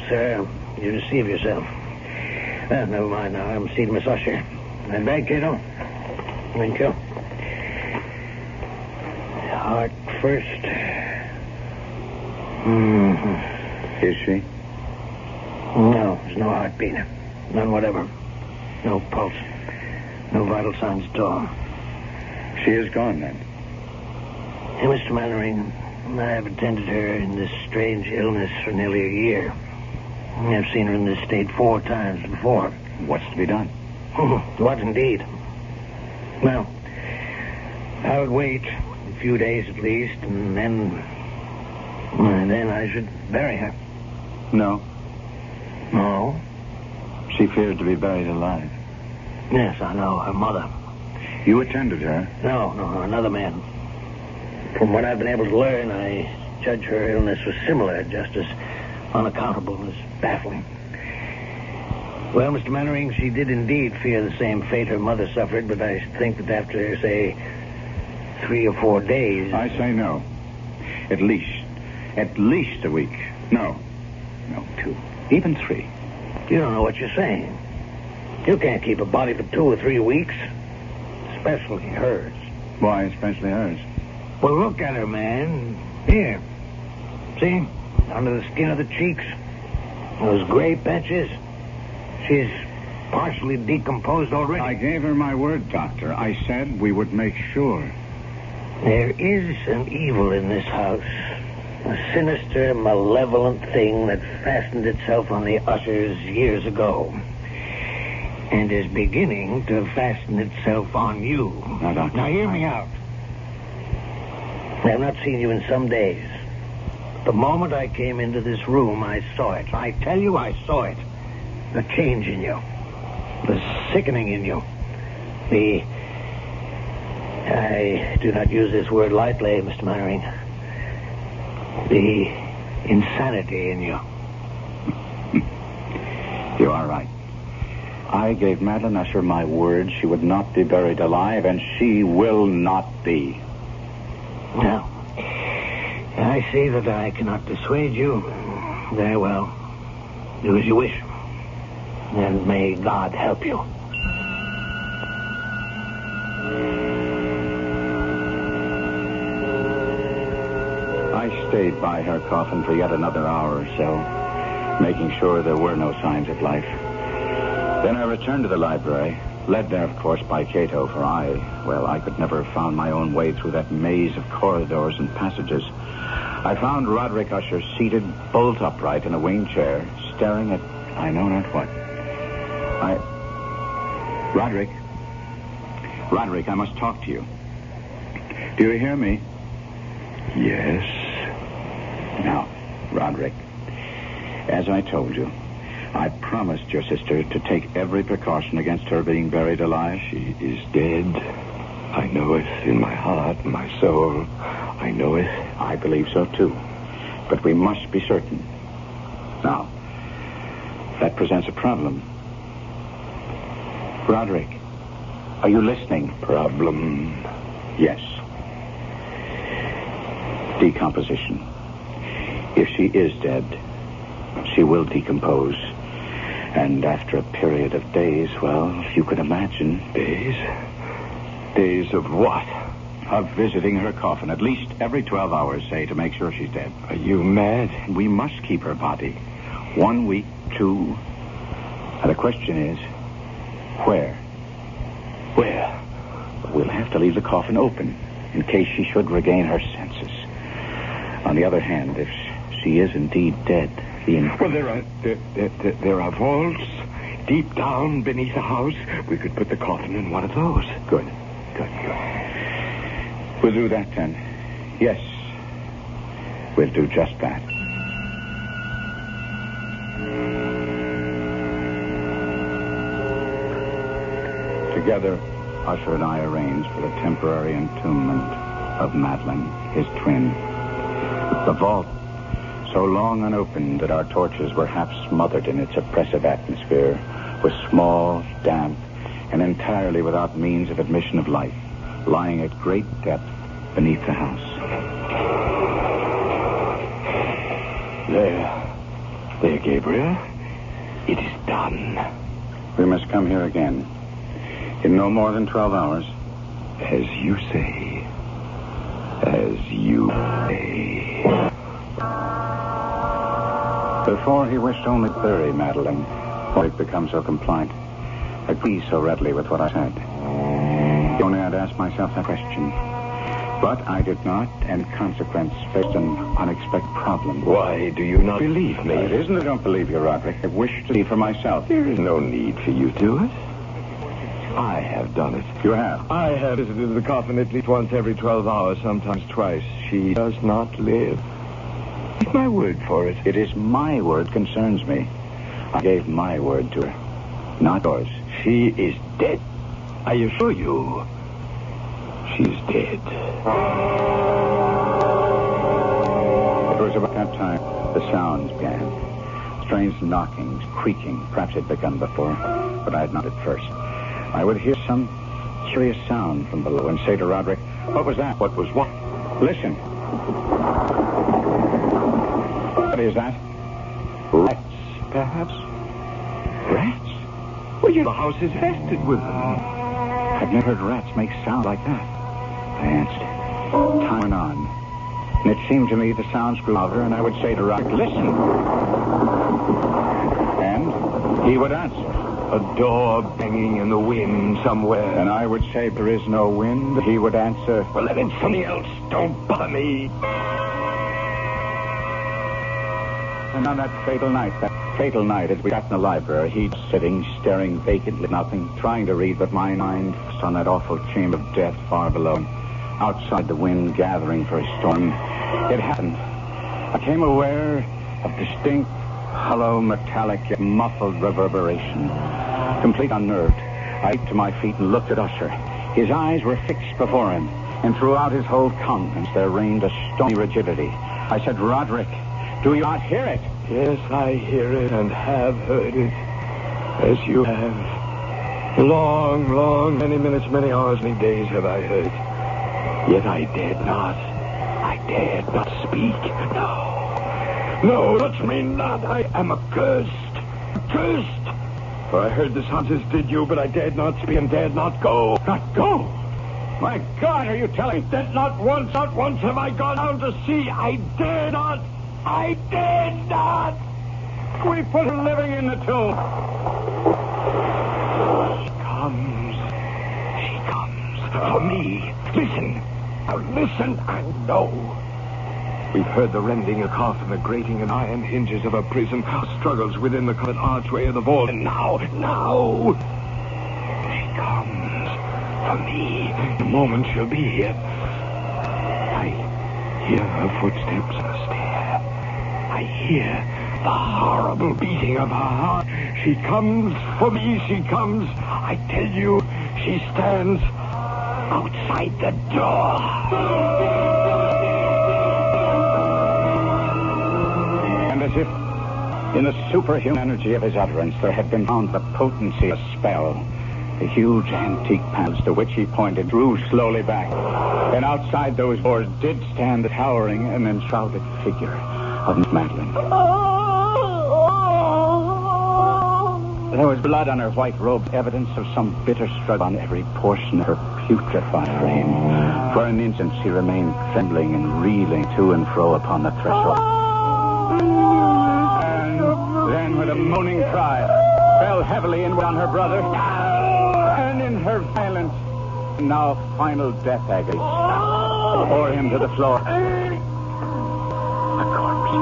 Sir, you deceive yourself. Well, never mind now. I'm seeing Miss Usher. And back, Cato. Thank you. Heart first. Mm-hmm. Is she? No, there's no heartbeat. None whatever. No pulse. No vital signs at all. She is gone, then? Hey, Mr. Mannering, I have attended her in this strange illness for nearly a year. I've seen her in this state 4 times before. What's to be done? What indeed? Well, I would wait a few days at least, and then I should bury her. No. No? She feared to be buried alive. Yes, I know. Her mother. You attended her? No, another man. From what I've been able to learn, I judge her illness was similar, just as unaccountable as baffling. Well, Mr. Mannering, she did indeed fear the same fate her mother suffered, but I think that after, say, 3 or 4 days... I say no. At least a week. No, 2. Even 3. You don't know what you're saying. You can't keep a body for 2 or 3 weeks. Especially hers. Why especially hers? Well, look at her, man. Here. See? Under the skin of the cheeks. Those gray patches. She's partially decomposed already. I gave her my word, Doctor. I said we would make sure. There is an evil in this house. A sinister, malevolent thing that fastened itself on the Ushers years ago. And is beginning to fasten itself on you. Now, Doctor. Now, hear me out. I have not seen you in some days. The moment I came into this room, I saw it. I tell you, I saw it. The change in you. The sickening in you. I do not use this word lightly, Mr. Mannering. The insanity in you. You are right. I gave Madeline Usher my word she would not be buried alive, and she will not be. Now, I see that I cannot dissuade you. Very well. Do as you wish. And may God help you. I stayed by her coffin for yet another hour or so, making sure there were no signs of life. Then I returned to the library, led there, of course, by Cato, for I could never have found my own way through that maze of corridors and passages. I found Roderick Usher seated bolt upright in a wing chair, staring at I know not what. Roderick, I must talk to you. Do you hear me? Yes. Now, Roderick, as I told you, I promised your sister to take every precaution against her being buried alive. She is dead. I know it in my heart, my soul. I know it. I believe so, too. But we must be certain. Now, that presents a problem. Roderick, are you listening? Problem? Yes. Decomposition. If she is dead, she will decompose. And after a period of days, well, you can imagine. Days? Days of what? Of visiting her coffin, at least every 12 hours, say, to make sure she's dead. Are you mad? We must keep her body. 1 week, 2. And the question is, where? Where? We'll have to leave the coffin open in case she should regain her senses. On the other hand, if she is indeed dead, well, there are vaults deep down beneath the house. We could put the coffin in one of those. Good. We'll do that then. Yes, we'll do just that. Together, Usher and I arranged for the temporary entombment of Madeline, his twin. The vault, so long unopened that our torches were half smothered in its oppressive atmosphere, was small, damp, and entirely without means of admission of light, lying at great depth beneath the house. There, Gabriel. It is done. We must come here again. In no more than 12 hours. As you say. As you say. Before he wished only to bury Madeline, or he'd become so compliant, agreed so readily with what I said. Only I'd asked myself that question. But I did not, and in consequence faced an unexpected problem. Why do you not believe me? It isn't that I don't believe you, Roderick. I wish to see for myself. There is no need for you to do it. I have done it. You have? I have visited the coffin at least once every 12 hours, sometimes twice. She does not live. Take my word for it. It is my word concerns me. I gave my word to her, not yours. She is dead. I assure you, she's dead. It was about that time the sounds began. Strange knockings, creaking. Perhaps it had begun before, but I had not at first. I would hear some curious sound from below and say to Roderick, "What was that?" What was what? Listen. What is that? Rats, perhaps? Rats? Well, the house is infested with them. I've never heard rats make sound like that. I answered. Time went on. And it seemed to me the sounds grew louder, and I would say to Roderick, "Listen." And he would answer. A door banging in the wind somewhere. And I would say, "There is no wind." He would answer, "Well, then it's something else. Don't bother me." And on that fatal night as we sat in the library, he was sitting, staring vacantly at nothing, trying to read, but my mind fixed on that awful chamber of death far below him. Outside, the wind gathering for a storm. It happened. I became aware of distinct, hollow, metallic, yet muffled reverberation. Complete unnerved, I leaped to my feet and looked at Usher. His eyes were fixed before him, and throughout his whole countenance there reigned a stony rigidity. I said, "Roderick, do you not hear it?" "Yes, I hear it and have heard it, as you have. Long, many minutes, many hours, many days have I heard. Yet I dared not speak. No, touch me not. I am accursed. For I heard the sounds as did you, but I dared not speak and dared not go. Not go? My God, are you telling me that not once have I gone down to see? I dare not. I dare not. We put her living in the tomb. She comes for me. Listen. Now listen and know. We've heard the rending of calf and the grating and iron hinges of a prison, struggles within the covered archway of the vault. And now, she comes for me. The moment she'll be here. I hear her footsteps on the stair. I hear the horrible beating of her heart. She comes for me, she comes. I tell you, she stands outside the door. And as if in the superhuman energy of his utterance there had been found the potency of spell, the huge antique panels to which he pointed drew slowly back. And outside those doors did stand the towering and enshrouded figure of Miss Madeline. There was blood on her white robe, evidence of some bitter struggle on every portion of her putrefied frame. For an instant she remained trembling and reeling to and fro upon the threshold. And then with a moaning cry, fell heavily inward on her brother. And in her violent, now final death agony, bore him to the floor. A corpse.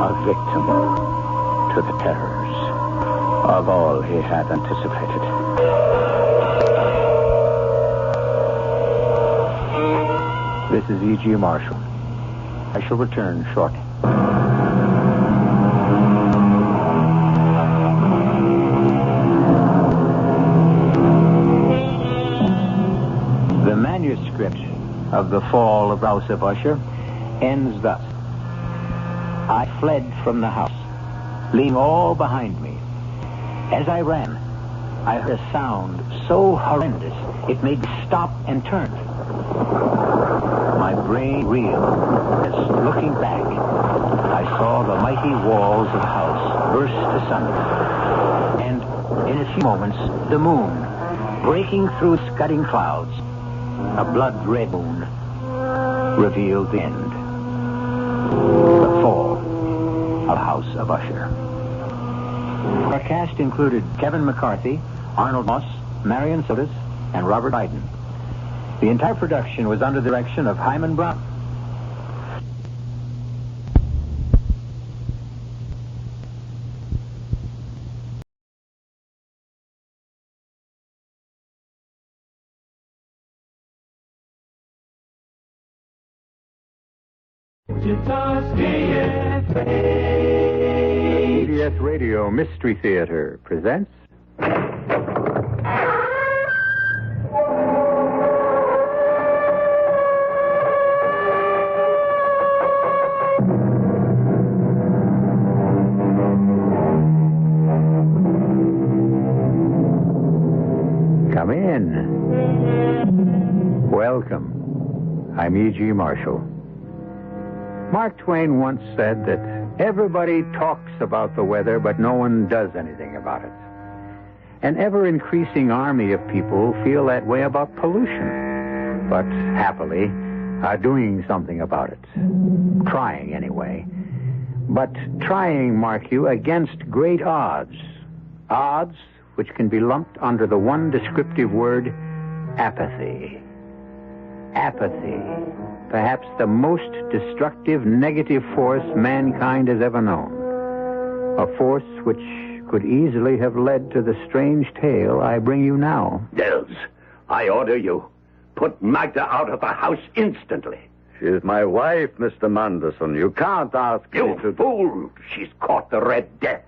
A victim to the terrors of all he had anticipated. This is E.G. Marshall. I shall return shortly. The manuscript of The Fall of the House of Usher ends thus. I fled from the house, leaving all behind me. As I ran, I heard a sound so horrendous it made me stop and turn. My brain reeled as, looking back, I saw the mighty walls of the house burst asunder. And in a few moments, the moon, breaking through scudding clouds, a blood-red moon, revealed the end. The fall of the House of Usher. Our cast included Kevin McCarthy, Arnold Moss, Marion Sotis, and Robert Biden. The entire production was under the direction of Hyman Brown. CBS Radio Mystery Theater presents Come in. Welcome. I'm E.G. Marshall. Mark Twain once said that everybody talks about the weather, but no one does anything about it. An ever-increasing army of people feel that way about pollution, but happily are doing something about it. Trying, anyway. But trying, mark you, against great odds. Odds which can be lumped under the one descriptive word, apathy. Apathy. Perhaps the most destructive negative force mankind has ever known. A force which could easily have led to the strange tale I bring you now. Nils, I order you. Put Magda out of the house instantly. She is my wife, Mr. Manderson. You can't ask me to... You fool! She's caught the Red Death.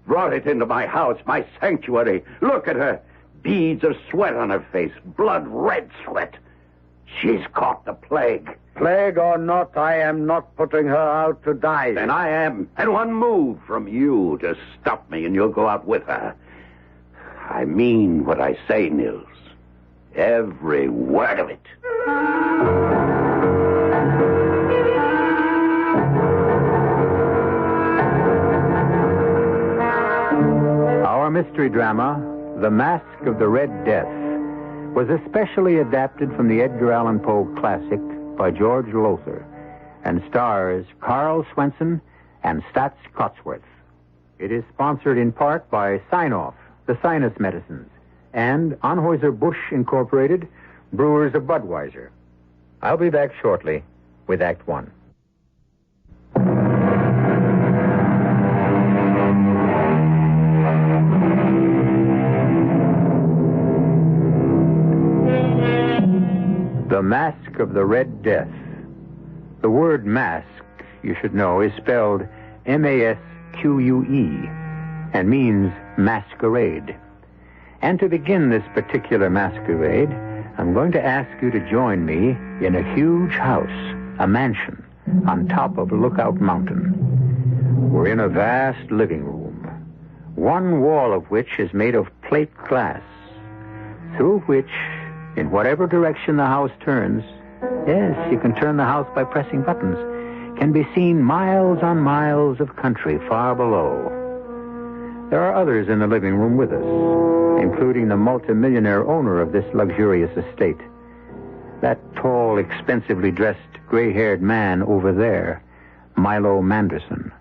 Brought it into my house, my sanctuary. Look at her. Beads of sweat on her face. Blood red sweat. She's caught the plague. Plague or not, I am not putting her out to die. Then I am. And one move from you to stop me and you'll go out with her. I mean what I say, Nils. Every word of it. Our mystery drama, The Masque of the Red Death, was especially adapted from the Edgar Allan Poe classic by George Lothar and stars Carl Swenson and Stats Cotsworth. It is sponsored in part by Sine-Off, the sinus medicines, and Anheuser-Busch Incorporated, brewers of Budweiser. I'll be back shortly with Act One. The Masque of the Red Death. The word masque, you should know, is spelled M-A-S-Q-U-E and means masquerade. And to begin this particular masquerade, I'm going to ask you to join me in a huge house, a mansion, on top of Lookout Mountain. We're in a vast living room, one wall of which is made of plate glass, through which, in whatever direction the house turns, yes, you can turn the house by pressing buttons, can be seen miles on miles of country far below. There are others in the living room with us, including the multimillionaire owner of this luxurious estate. That tall, expensively dressed, gray-haired man over there, Milo Manderson.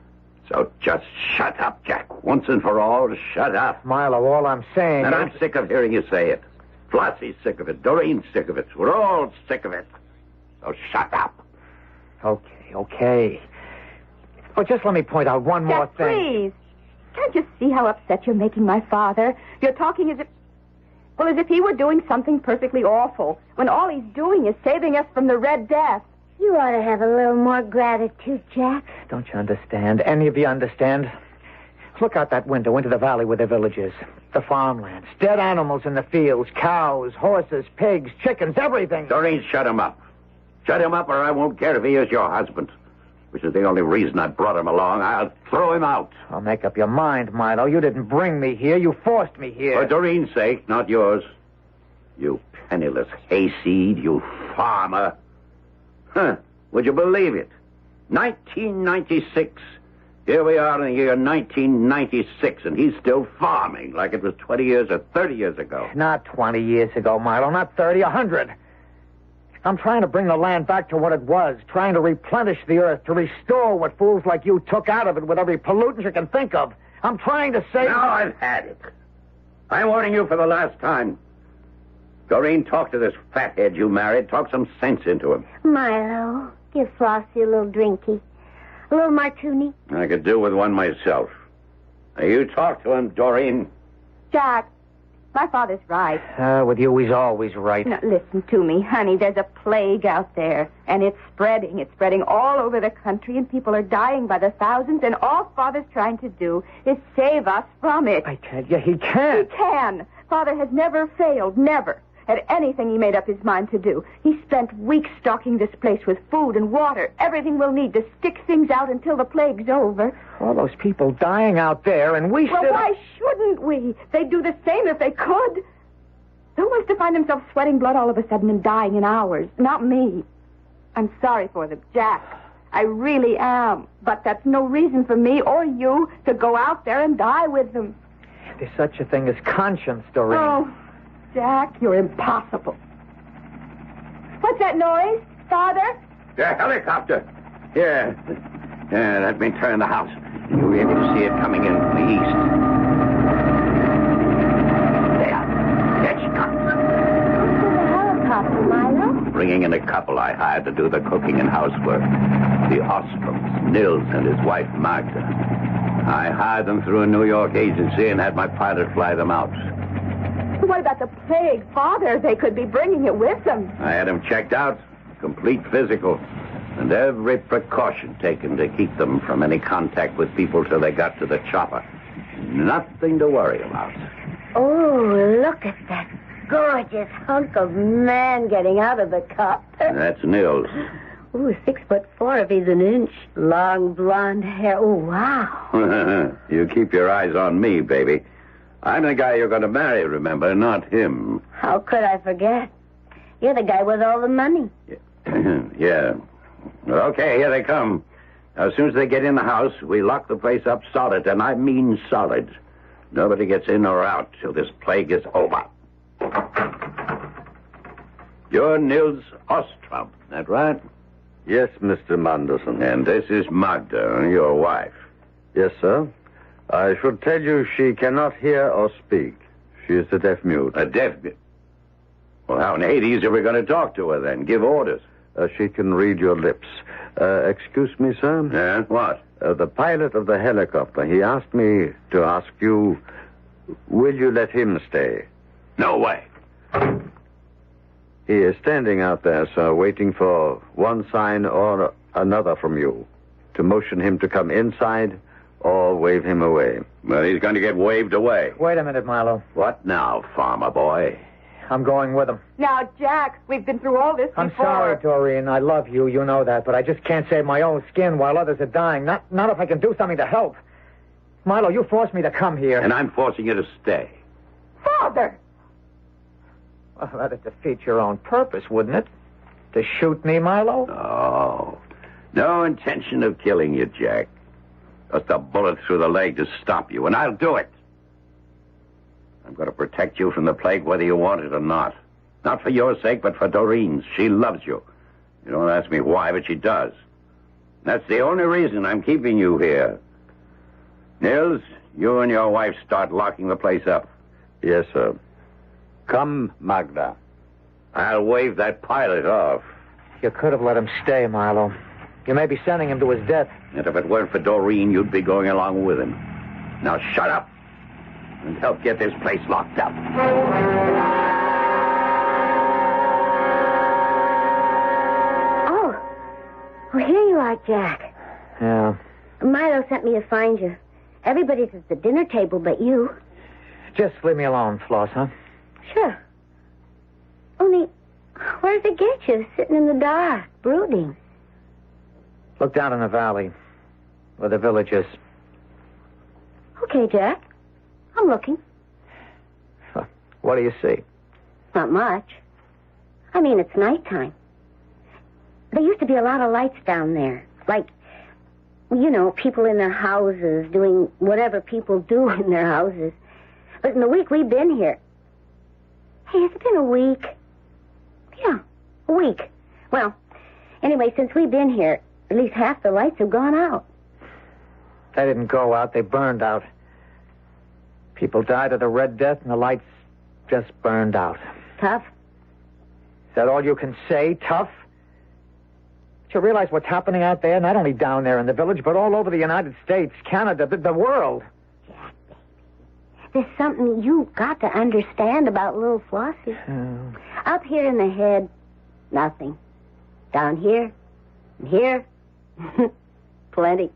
So just shut up, Jack. Once and for all, shut up. Milo, all I'm saying And is... I'm sick of hearing you say it. Flossie's sick of it. Doreen's sick of it. We're all sick of it. So shut up. Okay. But just let me point out one more thing. Please. Can't you see how upset you're making my father? You're talking as if he were doing something perfectly awful, when all he's doing is saving us from the Red Death. You ought to have a little more gratitude, Jack. Don't you understand? Any of you understand? Look out that window into the valley where the village is. The farmlands, dead animals in the fields, cows, horses, pigs, chickens, everything. Doreen, shut him up. Shut him up or I won't care if he is your husband, which is the only reason I brought him along. I'll throw him out. I'll make up your mind, Milo. You didn't bring me here. You forced me here. For Doreen's sake, not yours. You penniless hayseed, you farmer. Huh. Would you believe it? 1996. Here we are in the year 1996, and he's still farming like it was 20 years or 30 years ago. Not 20 years ago, Milo. Not 30, 100. I'm trying to bring the land back to what it was, trying to replenish the earth, to restore what fools like you took out of it with every pollutant you can think of. I'm trying to save... Now I've had it. I'm warning you for the last time. Doreen, talk to this fathead you married. Talk some sense into him. Milo, give Flossie a little drinky. A little martini. I could do with one myself. Now, you talk to him, Doreen. Jack, my father's right. With you, he's always right. Now, listen to me, honey. There's a plague out there, and it's spreading. It's spreading all over the country, and people are dying by the thousands, and all Father's trying to do is save us from it. I tell you, he can. He can. Father has never failed, never. At anything he made up his mind to do. He spent weeks stocking this place with food and water, everything we'll need to stick things out until the plague's over. All those people dying out there, and we Well, why shouldn't we? They'd do the same if they could. Who wants to find himself sweating blood all of a sudden and dying in hours? Not me. I'm sorry for them, Jack. I really am. But that's no reason for me or you to go out there and die with them. There's such a thing as conscience, Doreen. Oh, Jack, you're impossible. What's that noise, Father? The helicopter. Yeah, let me turn the house. You'll be able to see it coming in from the east. There she comes. What's the helicopter, Milo? Bringing in a couple I hired to do the cooking and housework. The Ostroms, Nils and his wife, Magda. I hired them through a New York agency and had my pilot fly them out. What about the plague, Father? They could be bringing it with them. I had them checked out, complete physical, and every precaution taken to keep them from any contact with people till they got to the chopper. Nothing to worry about. Oh, look at that gorgeous hunk of man getting out of the cup. That's Nils. Ooh, 6'4" if he's an inch. Long blonde hair. Oh, wow. You keep your eyes on me, baby. I'm the guy you're going to marry, remember, not him. How could I forget? You're the guy with all the money. Yeah. Okay, here they come. As soon as they get in the house, we lock the place up solid, and I mean solid. Nobody gets in or out till this plague is over. You're Nils Ostrom, that right? Yes, Mr. Manderson. And this is Magda, your wife. Yes, sir. I should tell you she cannot hear or speak. She is a deaf mute. A deaf mute? Well, how in Hades are we going to talk to her then? Give orders? She can read your lips. Excuse me, sir? Yeah, what? The pilot of the helicopter, he asked me to ask you, will you let him stay? No way. He is standing out there, sir, waiting for one sign or another from you. To motion him to come inside or wave him away. Well, he's going to get waved away. Wait a minute, Milo. What now, farmer boy? I'm going with him. Now, Jack, we've been through all this I'm before. sorry, Doreen. I love you. You know that. But I just can't save my own skin while others are dying. Not if I can do something to help. Milo, you forced me to come here. And I'm forcing you to stay. Father! Well, that'd defeat your own purpose, wouldn't it? To shoot me, Milo? Oh, no intention of killing you, Jack. Just a bullet through the leg to stop you, and I'll do it. I'm going to protect you from the plague whether you want it or not. Not for your sake, but for Doreen's. She loves you. You don't ask me why, but she does. That's the only reason I'm keeping you here. Nils, you and your wife start locking the place up. Yes, sir. Come, Magda. I'll wave that pilot off. You could have let him stay, Milo. You may be sending him to his death. And if it weren't for Doreen, you'd be going along with him. Now shut up and help get this place locked up. Oh, here you are, Jack. Yeah. Milo sent me to find you. Everybody's at the dinner table but you. Just leave me alone, Floss, huh? Sure. Only, where does it get you, sitting in the dark, brooding? Look down in the valley, where the village is. Okay, Jack. I'm looking. What do you see? Not much. I mean, it's nighttime. There used to be a lot of lights down there. Like, you know, people in their houses doing whatever people do in their houses. But in the week we've been here... Hey, has it been a week? Yeah, a week. Well, anyway, since we've been here, at least half the lights have gone out. They didn't go out. They burned out. People died of the Red Death, and the lights just burned out. Tough? Is that all you can say? Tough? But you realize what's happening out there, not only down there in the village, but all over the United States, Canada, the world. Jack, baby. There's something you've got to understand about little Flossie. Up here in the head, nothing. Down here, and here, plenty.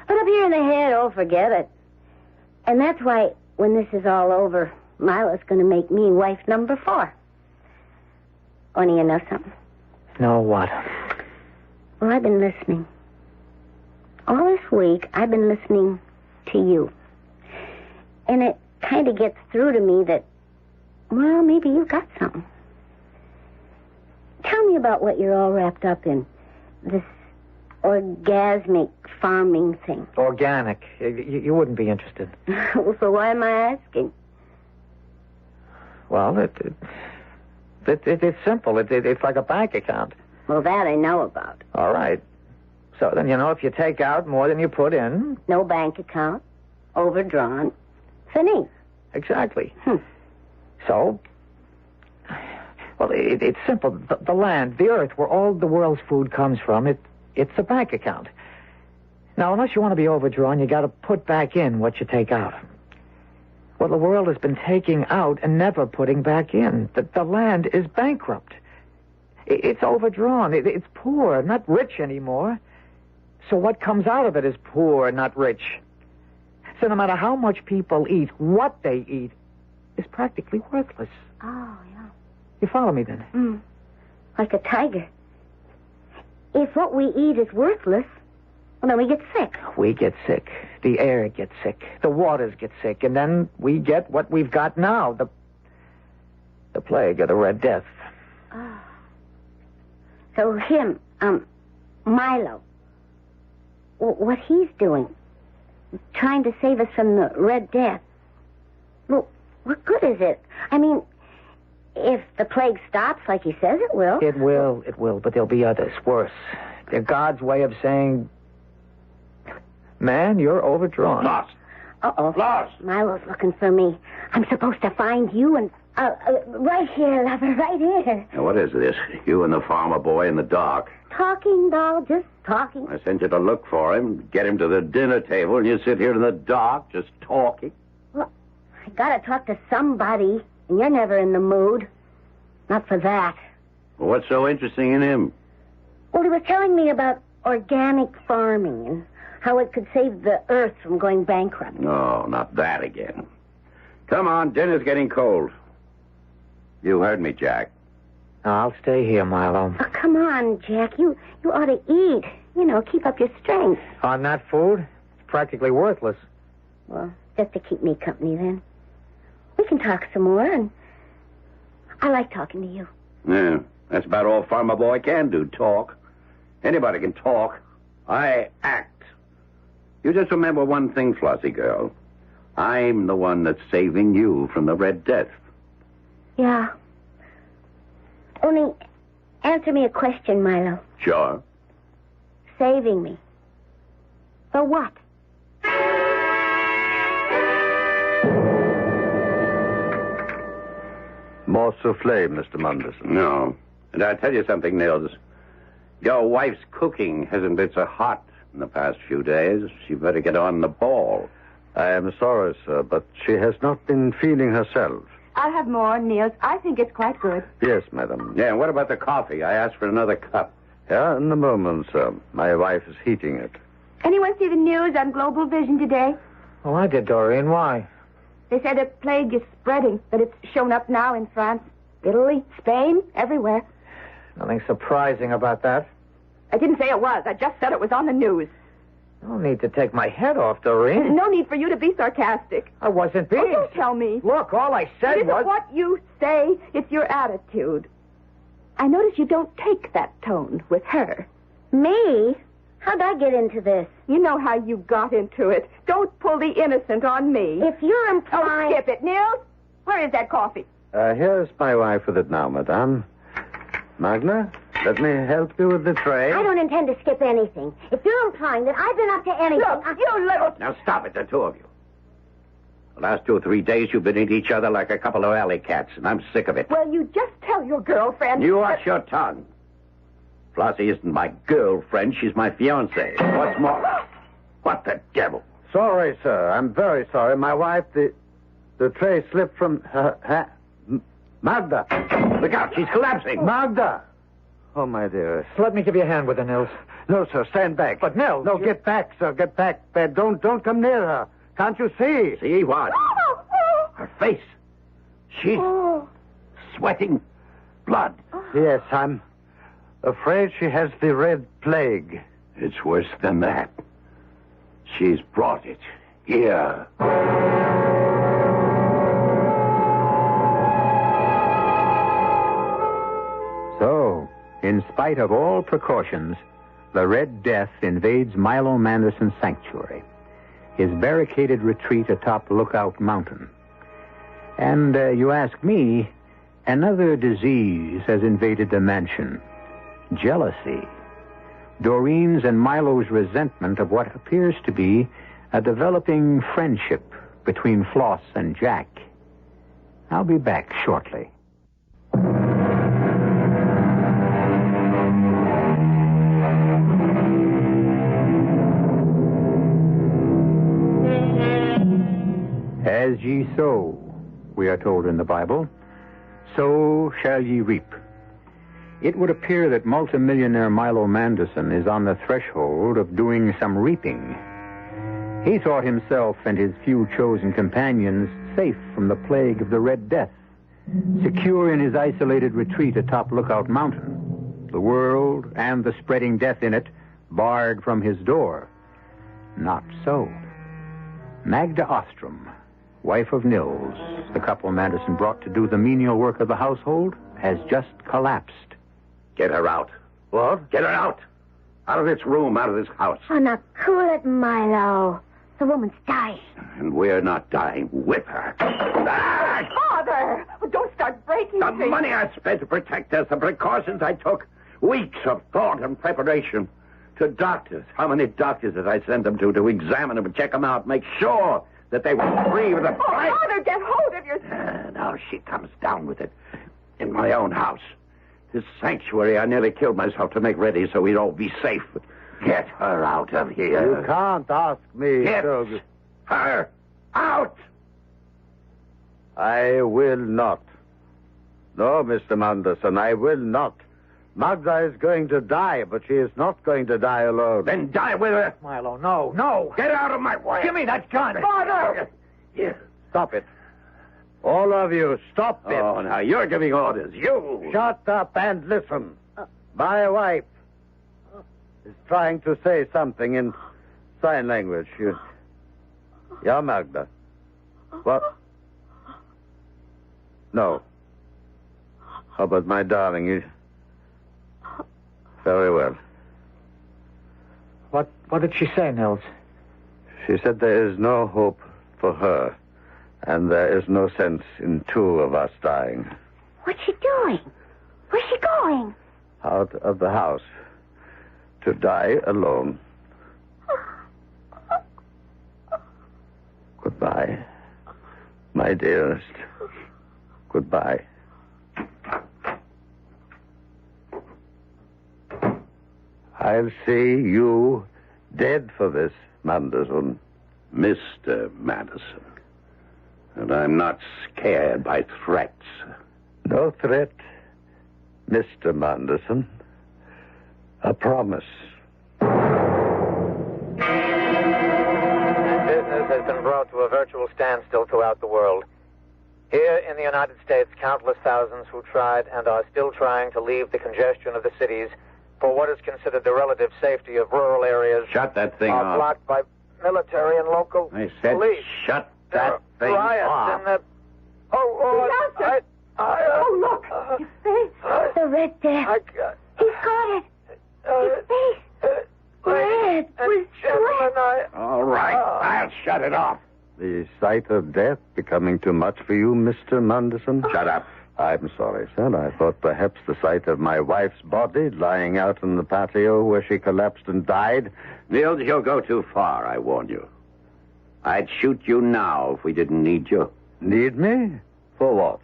But up here in the head, oh, forget it. And that's why, when this is all over, Milo's going to make me wife number 4. Only you know something? No, what? Well, I've been listening. All this week, I've been listening to you. And it kind of gets through to me that, well, maybe you've got something. Tell me about what you're all wrapped up in. This orgasmic farming thing. Organic. You wouldn't be interested. So why am I asking? Well, it's simple. It's like a bank account. Well, that I know about. All right. So then, if you take out more than you put in... No bank account. Overdrawn. Fini. Exactly. So... Well, it's simple. The land, the earth, where all the world's food comes from, it's a bank account. Now, unless you want to be overdrawn, you got to put back in what you take out. Well, the world has been taking out and never putting back in. The land is bankrupt. It's overdrawn. It's poor, not rich anymore. So what comes out of it is poor, not rich. So no matter how much people eat, what they eat is practically worthless. Oh, yeah. You follow me, then? Like a tiger. If what we eat is worthless, well, then we get sick. We get sick. The air gets sick. The waters get sick. And then we get what we've got now, the plague or the Red Death. Oh. So him, Milo, what he's doing, trying to save us from the Red Death, well, what good is it? I mean... If the plague stops like he says it will. It will, but there'll be others, worse. They're God's way of saying, man, you're overdrawn. Lost. Uh-oh. Lost. Milo's looking for me. I'm supposed to find you and... right here, lover, right here. Now, what is this? You and the farmer boy in the dark. Talking, doll, just talking. I sent you to look for him, get him to the dinner table, and you sit here in the dark just talking. Well, I gotta talk to somebody, and you're never in the mood. Not for that. Well, what's so interesting in him? Well, he was telling me about organic farming and how it could save the earth from going bankrupt. No, not that again. Come on, dinner's getting cold. You heard me, Jack. I'll stay here, Milo. Oh, come on, Jack. You ought to eat. You know, keep up your strength. On that food? It's practically worthless. Well, just to keep me company, then. We can talk some more, and I like talking to you. Yeah, that's about all Farmer Boy can do, talk. Anybody can talk. I act. You just remember one thing, Flossie girl. I'm the one that's saving you from the Red Death. Yeah. Only answer me a question, Milo. Sure. Saving me. For what? More souffle, Mr. Munderson. No. And I'll tell you something, Nils. Your wife's cooking hasn't been so hot in the past few days. She better get on the ball. I am sorry, sir, but she has not been feeling herself. I'll have more, Niels. I think it's quite good. Yes, madam. Yeah, and what about the coffee? I asked for another cup. Yeah, in a moment, sir. My wife is heating it. Anyone see the news on Global Vision today? Oh, I did, Doreen. Why? They said a plague is spreading, that it's shown up now in France, Italy, Spain, everywhere. Nothing surprising about that. I didn't say it was. I just said it was on the news. No need to take my head off, Doreen. No need for you to be sarcastic. I wasn't being... Oh, don't tell me. Look, all I said it isn't was... what you say. It's your attitude. I notice you don't take that tone with her. Me? How'd I get into this? You know how you got into it. Don't pull the innocent on me. If you're implying... Oh, skip it. Nils, where is that coffee? Here's my wife with it now, madame. Magna, let me help you with the tray. I don't intend to skip anything. If you're implying that I've been up to anything... Look, you little... Now stop it, the two of you. The last 2 or 3 days you've been at each other like a couple of alley cats, and I'm sick of it. Well, you just tell your girlfriend... You watch your tongue. Flossie isn't my girlfriend. She's my fiancée. What's more... What the devil? Sorry, sir. I'm very sorry. My wife, the tray slipped from her... Magda! Look out, she's collapsing. Magda! Oh, my dearest. Let me give you a hand with her, Nils. No, sir, stand back. But, Nils... No, get back, sir, get back. Don't come near her. Can't you see? See what? Her face. She's sweating blood. Yes, I'm afraid she has the red plague. It's worse than that. She's brought it here. So, in spite of all precautions, the Red Death invades Milo Manderson's sanctuary, his barricaded retreat atop Lookout Mountain. And you ask me, another disease has invaded the mansion. Jealousy. Doreen's and Milo's resentment of what appears to be a developing friendship between Floss and Jack. I'll be back shortly. As ye sow, we are told in the Bible, so shall ye reap. It would appear that multimillionaire Milo Manderson is on the threshold of doing some reaping. He thought himself and his few chosen companions safe from the plague of the Red Death, secure in his isolated retreat atop Lookout Mountain, the world and the spreading death in it barred from his door. Not so. Magda Ostrom, wife of Nils, the couple Manderson brought to do the menial work of the household, has just collapsed. Get her out. What? Get her out. Out of this room, out of this house. Oh, now cool it, Milo. The woman's dying. And we're not dying with her. Father! don't start breaking The things. money I spent to protect us, the precautions I took, weeks of thought and preparation. To doctors. How many doctors did I send them to examine them and check them out, make sure that they were free with a price? Father, get hold of yourself. Now she comes down with it. In my own house. This sanctuary, I nearly killed myself to make ready so we'd all be safe. Get her out of here. You can't ask me. Get her out. I will not. No, Mr. Manderson, I will not. Magda is going to die, but she is not going to die alone. Then die with her. Milo, no. Get out of my way. Give me that gun. Father! Here. Stop it. All of you, stop it. Oh, now you're giving orders. You. Shut up and listen. My wife is trying to say something in sign language. Yeah, Magda. What? No. How about my darling? Very well. What did she say, Nils? She said there is no hope for her, and there is no sense in two of us dying. What's she doing? Where's she going? Out of the house. To die alone. Goodbye, my dearest. Goodbye. I'll see you dead for this, Manderson. Mr. Madison. And I'm not scared by threats. No threat, Mr. Manderson. A promise. Business has been brought to a virtual standstill throughout the world. Here in the United States, countless thousands who tried and are still trying to leave the congestion of the cities for what is considered the relative safety of rural areas Shut that thing are off. blocked by military and local I said police. shut that thing Riots off. in the... Oh, look. His face. The Red Death. He's got it. His face. Red. With sweat. All right, I'll shut it off. The sight of death becoming too much for you, Mr. Manderson? Shut up. I'm sorry, sir. I thought perhaps the sight of my wife's body lying out in the patio where she collapsed and died. Niels, you'll go too far, I warn you. I'd shoot you now if we didn't need you. Need me? For what?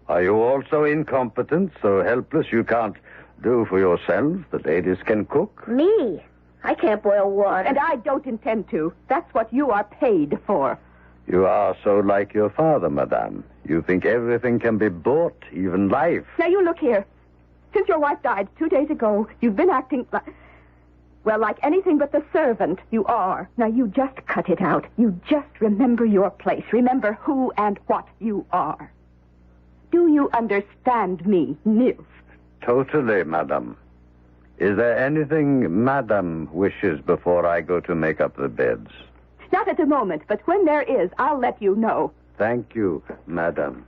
Are you also incompetent, so helpless you can't do for yourselves? The ladies can cook. Me? I can't boil water. And I don't intend to. That's what you are paid for. You are so like your father, madame. You think everything can be bought, even life. Now, you look here. Since your wife died 2 days ago, you've been acting like... Well, like anything but the servant you are. Now, you just cut it out. You just remember your place. Remember who and what you are. Do you understand me, Nils? Totally, madame. Is there anything madame wishes before I go to make up the beds? Not at the moment, but when there is, I'll let you know. Thank you, madame.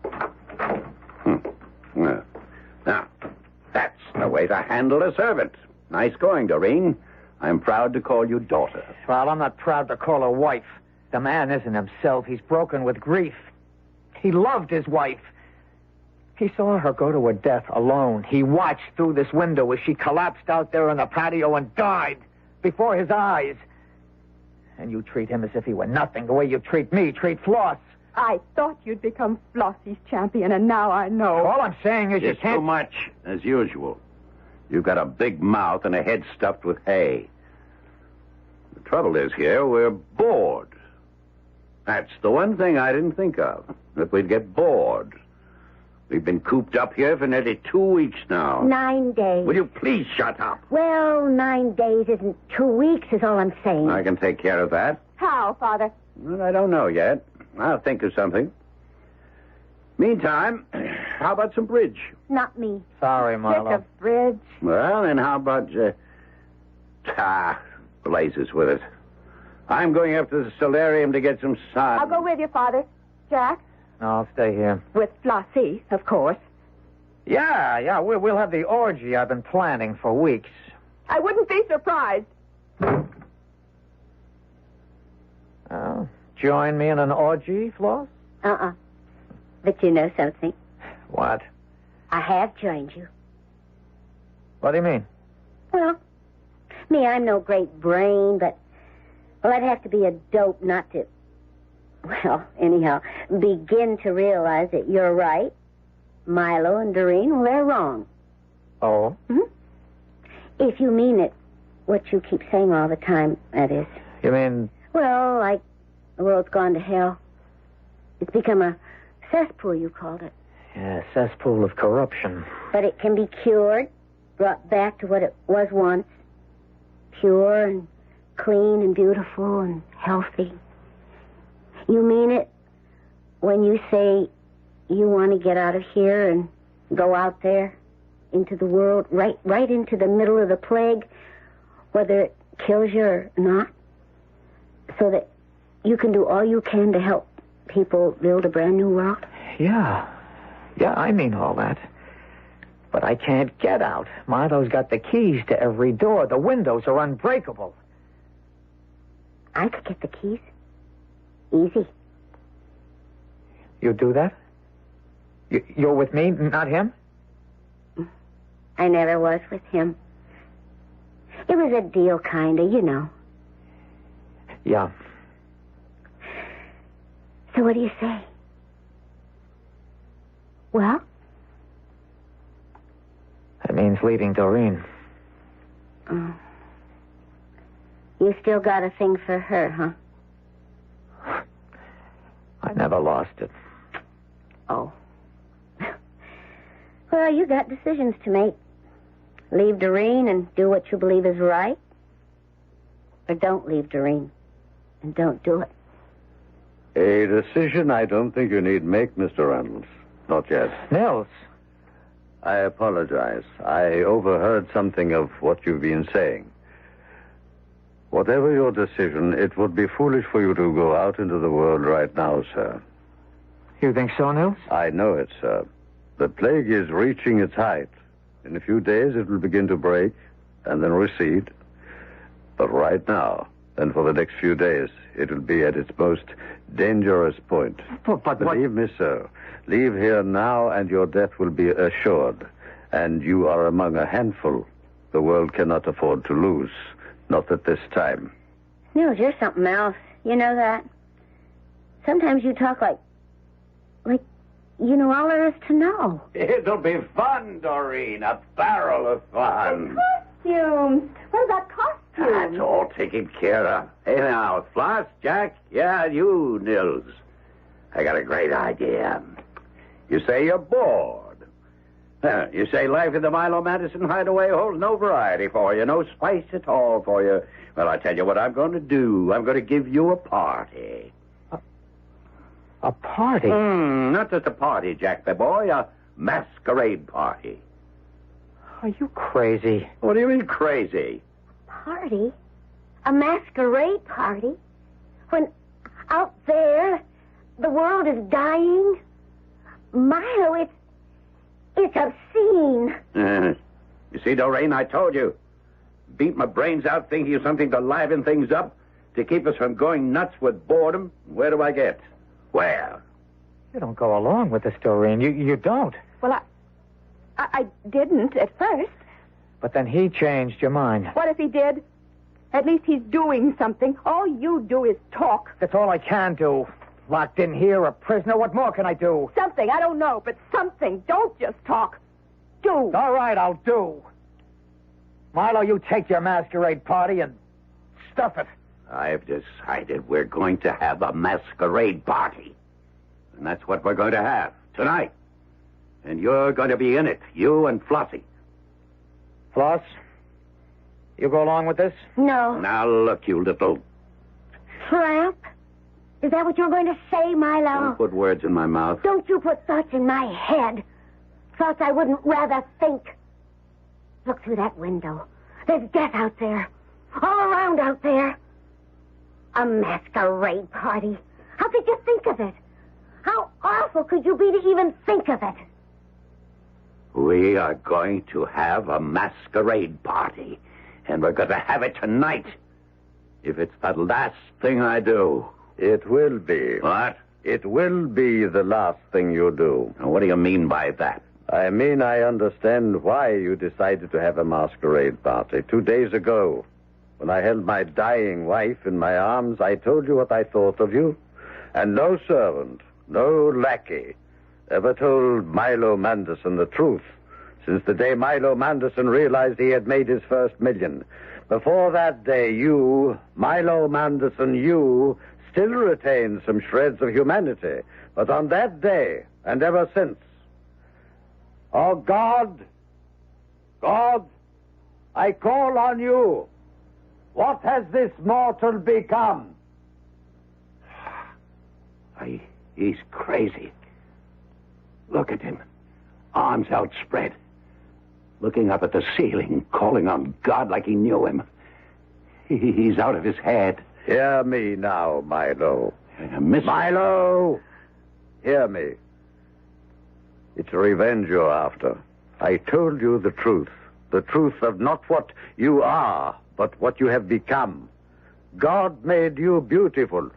Well, now, that's the way to handle a servant. Nice going, Doreen. I'm proud to call you daughter. Well, I'm not proud to call her wife. The man isn't himself. He's broken with grief. He loved his wife. He saw her go to her death alone. He watched through this window as she collapsed out there on the patio and died before his eyes. And you treat him as if he were nothing, the way you treat me, treat Floss. I thought you'd become Flossie's champion, and now I know. All I'm saying is you It's can't... too much, as usual. You've got a big mouth and a head stuffed with hay. The trouble is here, we're bored. That's the one thing I didn't think of, that we'd get bored. We've been cooped up here for nearly 2 weeks now. 9 days. Will you please shut up? Well, 9 days isn't 2 weeks, is all I'm saying. I can take care of that. How, Father? Well, I don't know yet. I'll think of something. Meantime, how about some bridge? Not me. Sorry, Milo. Sick of bridge. Well, then how about... blazes with it. I'm going up to the solarium to get some sun. I'll go with you, Father. Jack? No, I'll stay here. With Flossie, of course. Yeah, we'll have the orgy I've been planning for weeks. I wouldn't be surprised. Oh, join me in an orgy, Floss? But you know something. What? I have joined you. What do you mean? Well, me, I'm no great brain, but... Well, I'd have to be a dope not to... Well, anyhow, begin to realize that you're right. Milo and Doreen, well, they're wrong. Oh? Mm-hmm. If you mean it, what you keep saying all the time, that is. You mean... Well, like the world's gone to hell. It's become a cesspool, you called it. Yeah, cesspool of corruption. But it can be cured, brought back to what it was once. Pure and clean and beautiful and healthy. You mean it when you say you want to get out of here and go out there into the world, right into the middle of the plague, whether it kills you or not, so that you can do all you can to help people build a brand new world? Yeah, I mean all that. But I can't get out. Milo's got the keys to every door. The windows are unbreakable. I could get the keys. Easy. You do that? You're with me, not him? I never was with him. It was a deal, kinda, you know. Yeah. So what do you say? Well? That means leaving Doreen. Oh. You still got a thing for her, huh? I never lost it. Oh. Well, you got decisions to make. Leave Doreen and do what you believe is right. Or don't leave Doreen and don't do it. A decision I don't think you need make, Mr. Reynolds. Not yet. Nils. I apologize. I overheard something of what you've been saying. Whatever your decision, it would be foolish for you to go out into the world right now, sir. You think so, Nils? I know it, sir. The plague is reaching its height. In a few days, it will begin to break and then recede. But right now, and for the next few days, it will be at its most dangerous point. But believe me, sir, leave here now and your death will be assured. And you are among a handful the world cannot afford to lose. Not at this time. Nils, you're something else. You know that? Sometimes you talk like you know all there is to know. It'll be fun, Doreen. A barrel of fun. Costumes. What about costumes? That's all taken care of. Hey, now, Floss, Jack, yeah, you, Nils. I got a great idea. You say you're bored. You say life in the Milo Madison hideaway holds no variety for you, no spice at all for you. Well, I tell you what I'm going to do. I'm going to give you a party. A party? Not just a party, Jack, my boy. A masquerade party. Are you crazy? What do you mean crazy? Party? A masquerade party? When out there the world is dying? Milo, it's obscene. You see, Doreen, I told you. Beat my brains out thinking of something to liven things up, to keep us from going nuts with boredom. Where do I get? Where? You don't go along with this, Doreen. You don't. Well, I didn't at first. But then he changed your mind. What if he did? At least he's doing something. All you do is talk. That's all I can do. Locked in here, a prisoner. What more can I do? Something. I don't know, but something. Don't just talk. Do. All right, I'll do. Milo, you take your masquerade party and stuff it. I've decided we're going to have a masquerade party. And that's what we're going to have tonight. And you're going to be in it, you and Flossie. Floss, you go along with this? No. Now, look, you little... Tramp? Is that what you're going to say, Milo? Don't put words in my mouth. Don't you put thoughts in my head. Thoughts I wouldn't rather think. Look through that window. There's death out there. All around out there. A masquerade party. How could you think of it? How awful could you be to even think of it? We are going to have a masquerade party. And we're going to have it tonight. If it's the last thing I do. It will be. What? It will be the last thing you do. Now, what do you mean by that? I mean, I understand why you decided to have a masquerade party. 2 days ago, when I held my dying wife in my arms, I told you what I thought of you. And no servant, no lackey, ever told Milo Manderson the truth since the day Milo Manderson realized he had made his first million. Before that day, you, Milo Manderson, you, still retain some shreds of humanity. But on that day, and ever since, oh, God, I call on you. What has this mortal become? He's crazy. Look at him. Arms outspread. Looking up at the ceiling, calling on God like he knew him. He's out of his head. Hear me now, Milo. Milo! Hear me. It's revenge you're after. I told you the truth. The truth of not what you are, but what you have become. God made you beautiful.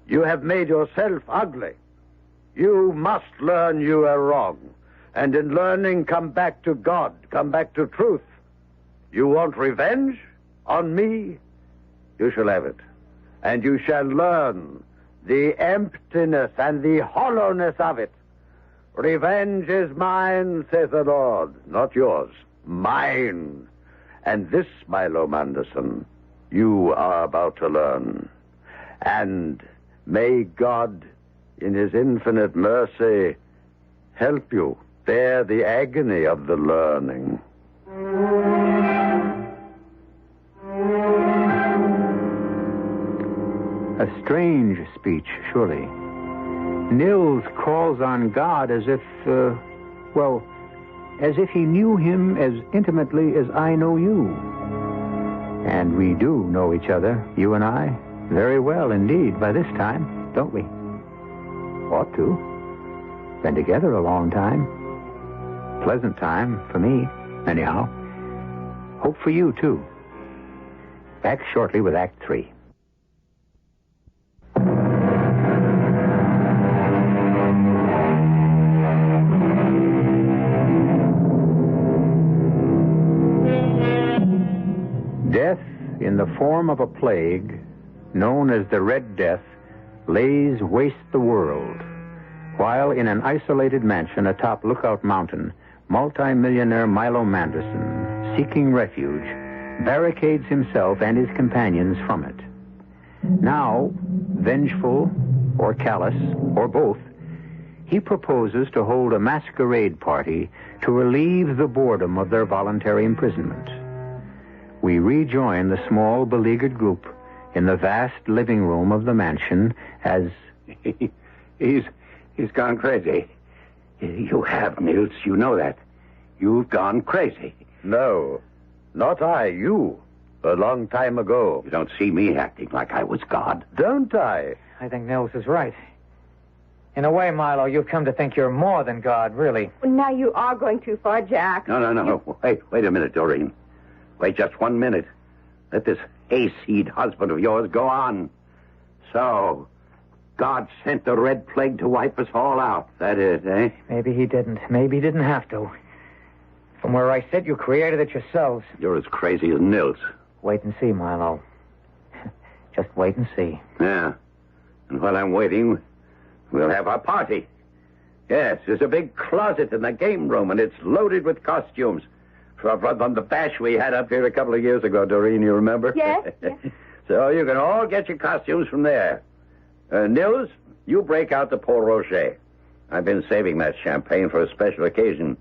You have made yourself ugly. You must learn you are wrong. And in learning, come back to God. Come back to truth. You want revenge on me? You shall have it. And you shall learn the emptiness and the hollowness of it. Revenge is mine, says the Lord, not yours. Mine. And this, Milo Manderson, you are about to learn. And may God, in his infinite mercy, help you bear the agony of the learning. A strange speech, surely. Nils calls on God as if he knew him as intimately as I know you. And we do know each other, you and I, very well indeed by this time, don't we? Ought to. Been together a long time. Pleasant time for me, anyhow. Hope for you, too. Back shortly with Act 3. Death, in the form of a plague, known as the Red Death, lays waste the world, while in an isolated mansion atop Lookout Mountain, multi-millionaire Milo Manderson, seeking refuge, barricades himself and his companions from it. Now, vengeful or callous, or both, he proposes to hold a masquerade party to relieve the boredom of their voluntary imprisonment. We rejoin the small, beleaguered group in the vast living room of the mansion as... He's gone crazy. You have, Nils. You know that. You've gone crazy. No, not I. You. A long time ago. You don't see me acting like I was God. Don't I? I think Nils is right. In a way, Milo, you've come to think you're more than God, really. Well, now you are going too far, Jack. No. Wait a minute, Doreen. Wait just 1 minute. Let this hayseed husband of yours go on. So, God sent the Red Plague to wipe us all out. That is, eh? Maybe he didn't. Maybe he didn't have to. From where I sit, you created it yourselves. You're as crazy as Nils. Wait and see, Milo. Just wait and see. Yeah. And while I'm waiting, we'll have our party. Yes, there's a big closet in the game room, and it's loaded with costumes. From the bash we had up here a couple of years ago, Doreen, you remember? Yes. So you can all get your costumes from there. Nils, you break out the Port Roget. I've been saving that champagne for a special occasion.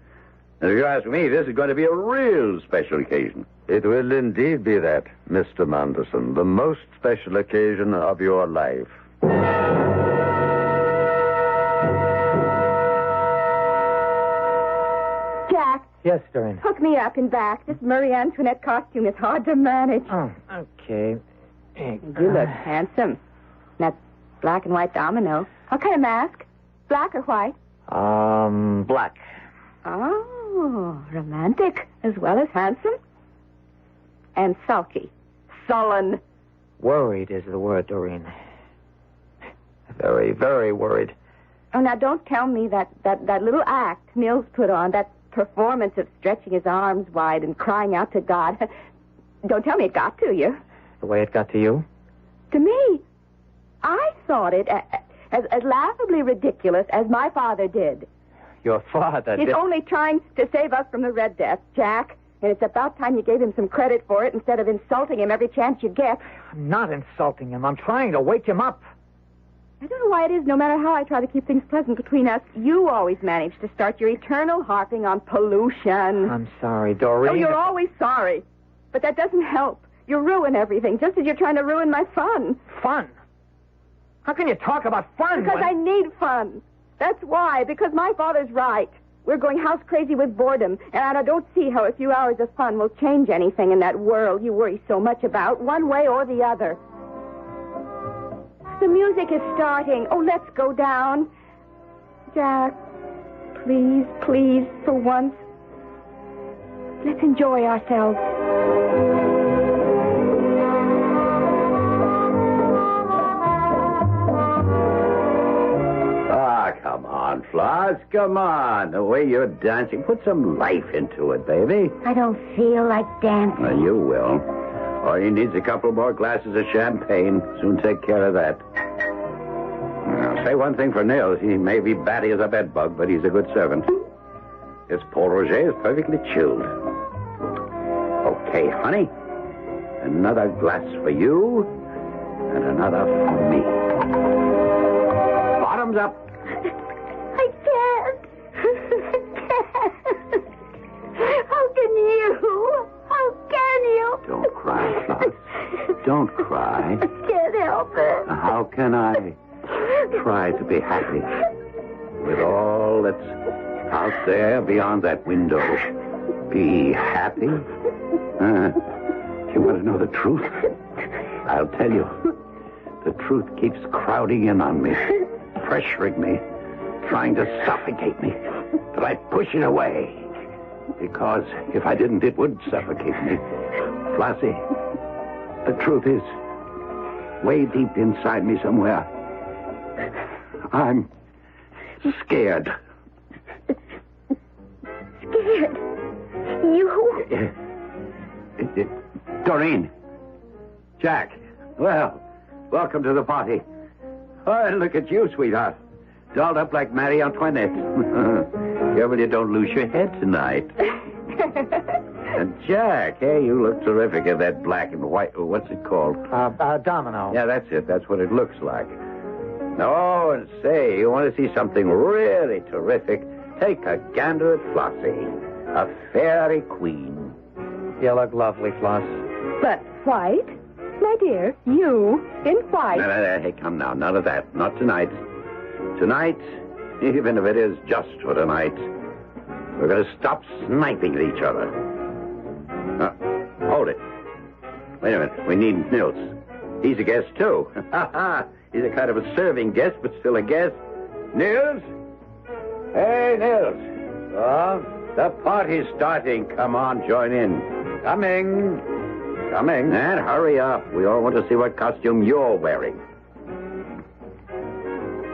And if you ask me, this is going to be a real special occasion. It will indeed be that, Mr. Manderson. The most special occasion of your life. Jack. Yes, Doreen. Hook me up in back. This Marie Antoinette costume is hard to manage. Oh, okay. You look handsome. That black and white domino. What kind of mask? Black or white? Black. Oh, romantic as well as handsome. And sulky. Sullen. Worried is the word, Doreen. Very, very worried. Oh, now don't tell me that little act Nils put on, that performance of stretching his arms wide and crying out to God. Don't tell me it got to you. The way it got to you? To me, I thought it as laughably ridiculous as my father did. Your father He's did... only trying to save us from the Red Death, Jack. And it's about time you gave him some credit for it instead of insulting him every chance you get. I'm not insulting him. I'm trying to wake him up. I don't know why it is, no matter how I try to keep things pleasant between us, you always manage to start your eternal harping on pollution. I'm sorry, Doreen. Oh, you're always sorry. But that doesn't help. You ruin everything, just as you're trying to ruin my fun. Fun? How can you talk about fun? Because I need fun. That's why, because my father's right. We're going house crazy with boredom, and I don't see how a few hours of fun will change anything in that world you worry so much about, one way or the other. The music is starting. Oh, let's go down. Jack, please, please, for once, let's enjoy ourselves. Come on, Floss, come on. The way you're dancing, put some life into it, baby. I don't feel like dancing. Well, you will. All he needs a couple more glasses of champagne. Soon take care of that. Now, say one thing for Nils. He may be batty as a bedbug, but he's a good servant. This Paul Roget is perfectly chilled. Okay, honey. Another glass for you, and another for me. Bottoms up. I can't. How can you? How can you? Don't cry, Floss. Don't cry. I can't help it. How can I try to be happy with all that's out there beyond that window? Be happy? You want to know the truth? I'll tell you. The truth keeps crowding in on me, pressuring me, trying to suffocate me, but I push it away. Because if I didn't, it would suffocate me. Flossie, the truth is, way deep inside me somewhere, I'm scared. Scared? You? Doreen. Jack. Well, welcome to the party. Oh, look at you, sweetheart. Dolled up like Marie Antoinette. Careful you don't lose your head tonight. And Jack, hey, you look terrific in that black and white. What's it called? Domino. Yeah, that's it. That's what it looks like. Oh, and say, you want to see something really terrific? Take a gander at Flossie, a fairy queen. You look lovely, Floss. But white? My dear, you in white. No, hey, come now. None of that. Not tonight. Tonight, even if it is just for tonight, we're going to stop sniping at each other. Hold it. Wait a minute. We need Nils. He's a guest, too. He's a kind of a serving guest, but still a guest. Nils? Hey, Nils. Oh, the party's starting. Come on, join in. Coming. And hurry up. We all want to see what costume you're wearing.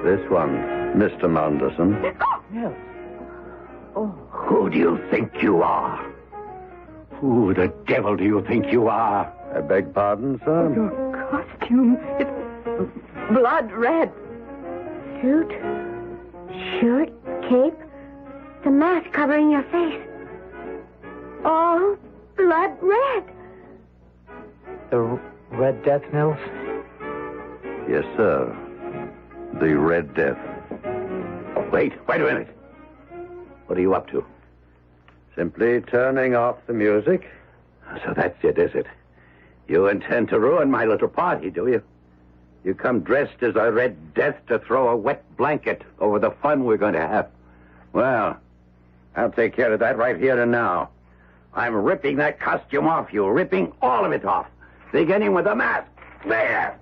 This one, Mr. Manderson. Yes. Oh, who do you think you are? Who the devil do you think you are? I beg pardon, sir? Your costume, it's blood red. Suit, shirt, cape, the mask covering your face. All blood red. The Red Death, Nils? Yes, sir. The Red Death. Wait a minute. What are you up to? Simply turning off the music. So that's it, is it? You intend to ruin my little party, do you? You come dressed as a Red Death to throw a wet blanket over the fun we're going to have. Well, I'll take care of that right here and now. I'm ripping that costume off you, ripping all of it off. Beginning with the mask. There!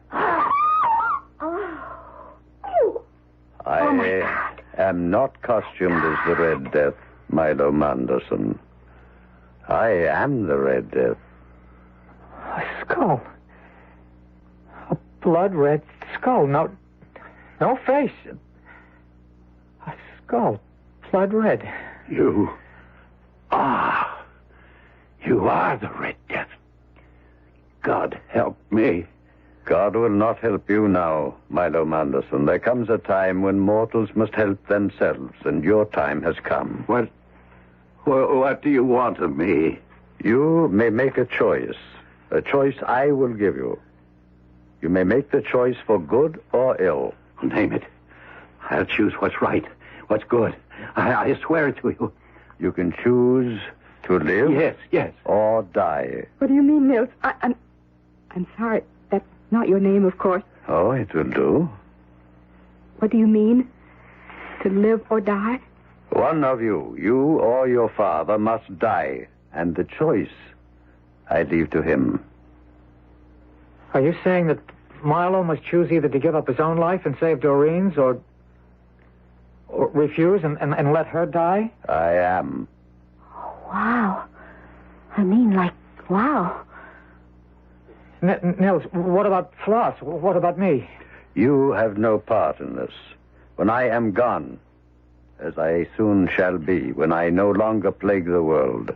I am not costumed as the Red Death, Milo Manderson. I am the Red Death. A skull. A blood red skull. No, No face. A skull. Blood red. You are the Red Death. God help me. God will not help you now, Milo Manderson. There comes a time when mortals must help themselves, and your time has come. What do you want of me? You may make a choice I will give you. You may make the choice for good or ill. Name it. I'll choose what's right, what's good. I swear it to you. You can choose to live. Yes. Or die. What do you mean, Nils? I'm sorry. That's not your name, of course. Oh, it will do. What do you mean? To live or die? One of you or your father, must die. And the choice I leave to him. Are you saying that Milo must choose either to give up his own life and save Doreen's or refuse and let her die? I am. Wow. I mean, wow. Nils, what about Floss? What about me? You have no part in this. When I am gone, as I soon shall be, when I no longer plague the world,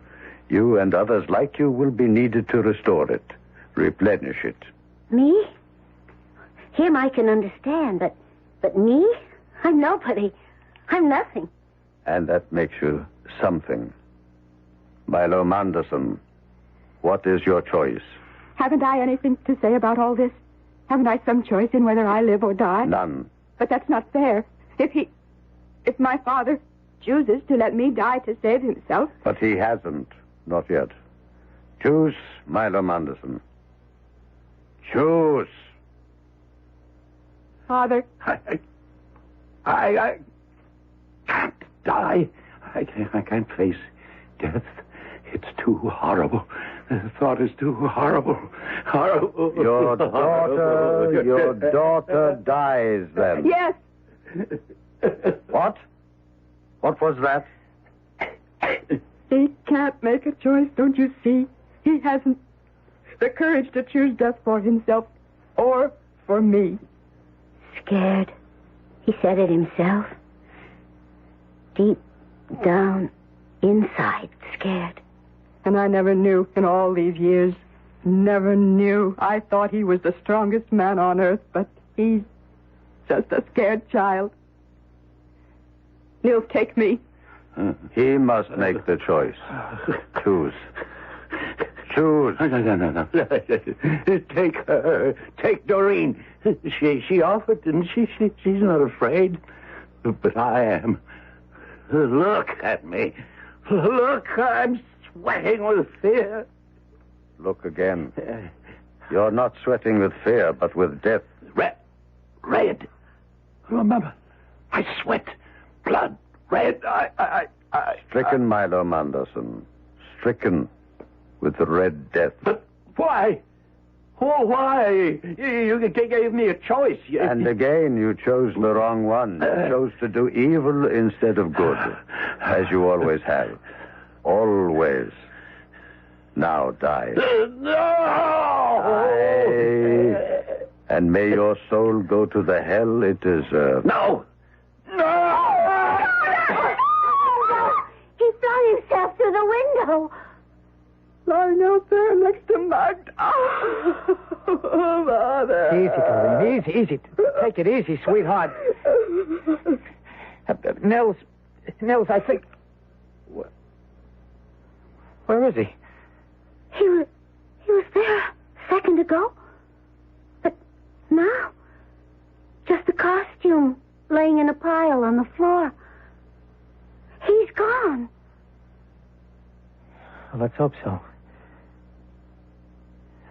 you and others like you will be needed to restore it, replenish it. Me? Him I can understand, but me? I'm nobody. I'm nothing. And that makes you something. Milo Manderson, what is your choice? Haven't I anything to say about all this? Haven't I some choice in whether I live or die? None. But that's not fair. If my father chooses to let me die to save himself... But he hasn't. Not yet. Choose, Milo Manderson. Choose. Father. I can't die. I can't face death. It's too horrible. The thought is too horrible. Horrible. Your daughter dies then. Yes. What? What was that? He can't make a choice, don't you see? He hasn't the courage to choose death for himself or for me. Scared. He said it himself. Deep down inside, scared. And I never knew in all these years. Never knew. I thought he was the strongest man on earth, but he's just a scared child. Nils, take me. He must make the choice. Choose. Choose. No. Take her. Take Doreen. She offered, didn't she? She's not afraid. But I am. Look at me. Look, I'm sweating with fear. Look again. You're not sweating with fear, but with death. Red. Remember, I sweat. Blood. Red. I... Stricken, Milo Manderson. Stricken with the Red Death. But why? Oh, why? You gave me a choice. And again, you chose the wrong one. You chose to do evil instead of good, as you always have. Always. Now die. No! Die. And may your soul go to the hell it deserves. No! He flung himself through the window. Lying out there next to Magda. Oh, Mother. Easy, Doreen. Easy. Take it easy, sweetheart. Nils, I think... Where is he? He was there a second ago. But now, just a costume laying in a pile on the floor. He's gone. Well, let's hope so.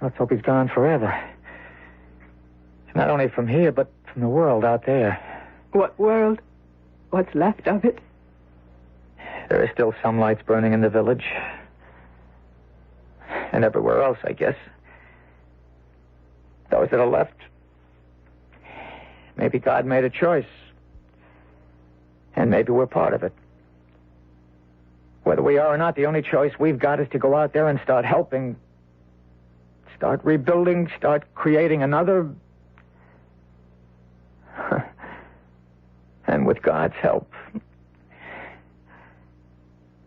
Let's hope he's gone forever. Not only from here, but from the world out there. What world? What's left of it? There are still some lights burning in the village. And everywhere else, I guess. Those that are left. Maybe God made a choice. And maybe we're part of it. Whether we are or not, the only choice we've got is to go out there and start helping. Start rebuilding, start creating another and with God's help,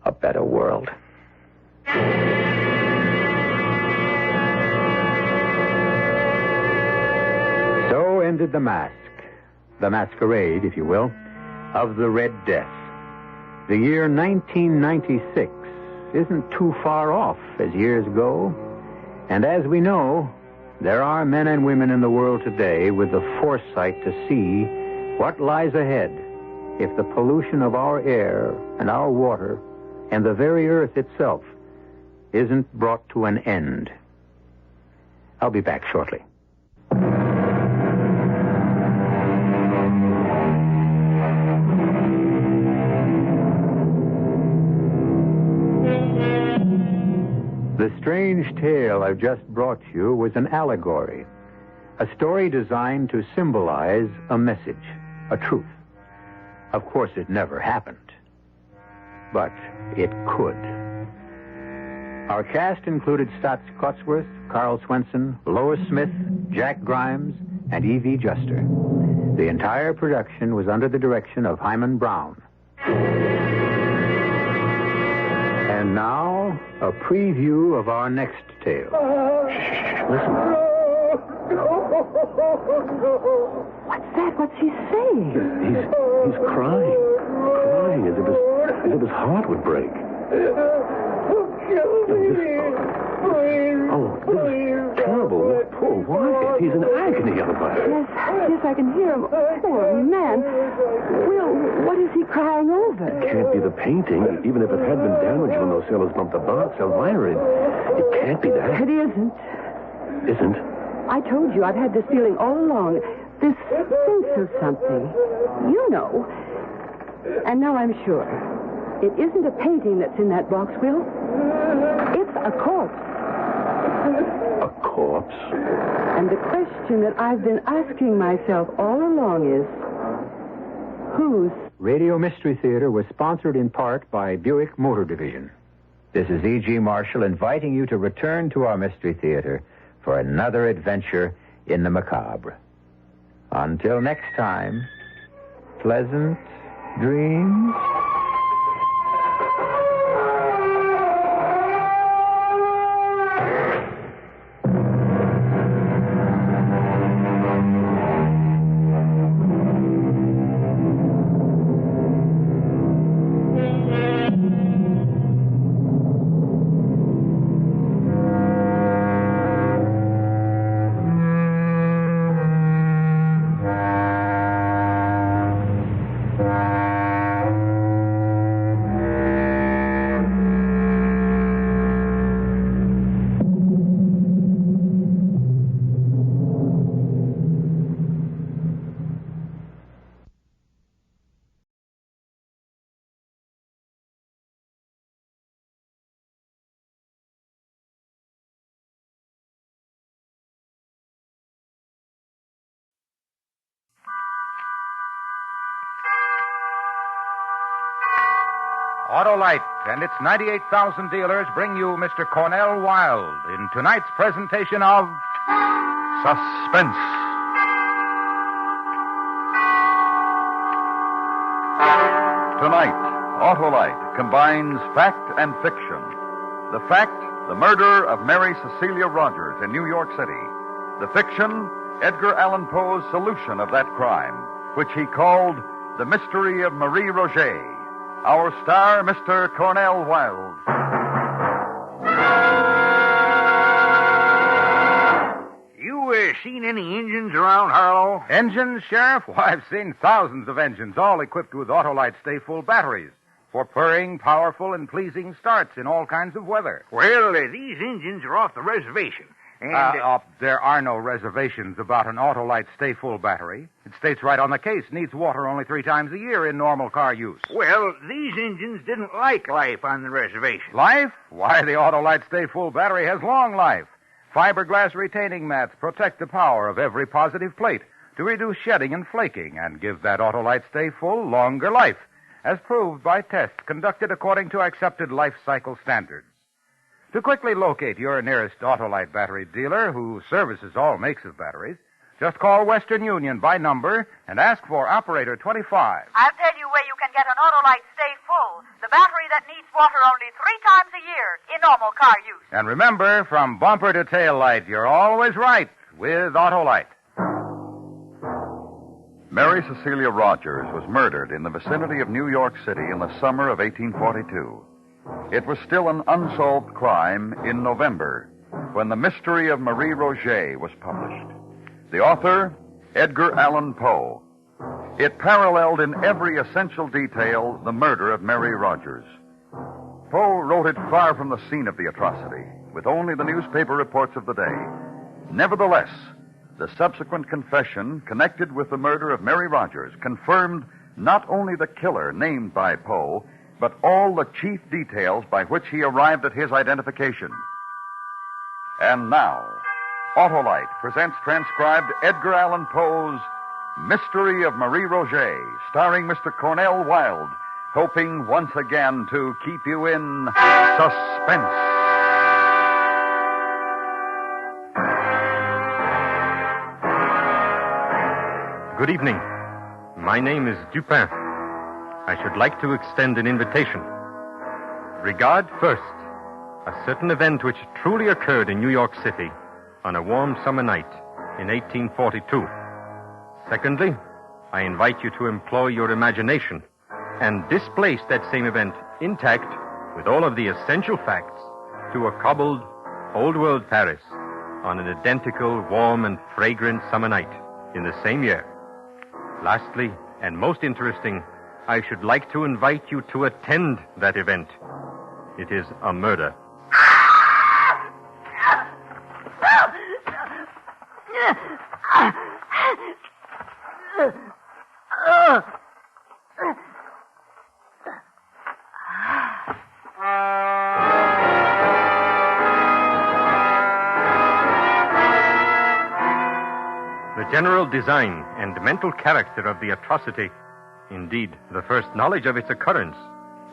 a better world. So ended the mask, the masquerade, if you will, of the Red Death. The year 1996 isn't too far off as years go. And as we know, there are men and women in the world today with the foresight to see what lies ahead if the pollution of our air and our water and the very earth itself isn't brought to an end. I'll be back shortly. The strange tale I've just brought you was an allegory, a story designed to symbolize a message, a truth. Of course, it never happened, but it could. Our cast included Stotts Cotsworth, Carl Swenson, Lois Smith, Jack Grimes, and E.V. Juster. The entire production was under the direction of Hyman Brown. And now, a preview of our next tale. Listen. What's that? What's he saying? He's crying. Crying as if his heart would break. This is terrible. Poor Wyatt. He's in agony out there. Yes, I can hear him. Poor man. Will, what is he crying over? It can't be the painting, even if it had been damaged when those sailors bumped the box. Elvira, it can't be that. It isn't. Isn't? I told you I've had this feeling all along. This sense of something. You know. And now I'm sure. It isn't a painting that's in that box, Will. It's a corpse. A corpse? And the question that I've been asking myself all along is, whose? Radio Mystery Theater was sponsored in part by Buick Motor Division. This is E.G. Marshall inviting you to return to our Mystery Theater for another adventure in the macabre. Until next time, pleasant dreams. Autolite and its 98,000 dealers bring you Mr. Cornell Wilde in tonight's presentation of Suspense. Tonight, Autolite combines fact and fiction. The fact, the murder of Mary Cecilia Rogers in New York City. The fiction, Edgar Allan Poe's solution of that crime, which he called The Mystery of Marie Roget. Our star, Mr. Cornell Wilde. You seen any engines around, Harlow? Engines, Sheriff? Why, I've seen thousands of engines, all equipped with Autolite stay-full batteries for purring, powerful, and pleasing starts in all kinds of weather. Well, these engines are off the reservation. And there are no reservations about an Autolite stay-full battery. It states right on the case, needs water only 3 times a year in normal car use. Well, these engines didn't like life on the reservation. Life? Why, the Autolite stay-full battery has long life. Fiberglass retaining mats protect the power of every positive plate to reduce shedding and flaking and give that Autolite stay-full longer life, as proved by tests conducted according to accepted life cycle standards. To quickly locate your nearest Autolite battery dealer, who services all makes of batteries, Just call Western Union by number and ask for Operator 25. I'll tell you where you can get an Autolite Stay Full, the battery that needs water only 3 times a year in normal car use. And remember, from bumper to tail light, you're always right with Autolite. Mary Cecilia Rogers was murdered in the vicinity of New York City in the summer of 1842. It was still an unsolved crime in November when The Mystery of Marie Roget was published. The author, Edgar Allan Poe. It paralleled in every essential detail the murder of Mary Rogers. Poe wrote it far from the scene of the atrocity, with only the newspaper reports of the day. Nevertheless, the subsequent confession connected with the murder of Mary Rogers confirmed not only the killer named by Poe, but all the chief details by which he arrived at his identification. And now, Autolite presents transcribed Edgar Allan Poe's Mystery of Marie Roget, starring Mr. Cornell Wilde, hoping once again to keep you in suspense. Good evening. My name is Dupin. I should like to extend an invitation. Regard first a certain event which truly occurred in New York City on a warm summer night in 1842. Secondly, I invite you to employ your imagination and displace that same event intact with all of the essential facts to a cobbled, old-world Paris on an identical, warm and fragrant summer night in the same year. Lastly, and most interesting, I should like to invite you to attend that event. It is a murder. The general design and mental character of the atrocity, indeed, the first knowledge of its occurrence,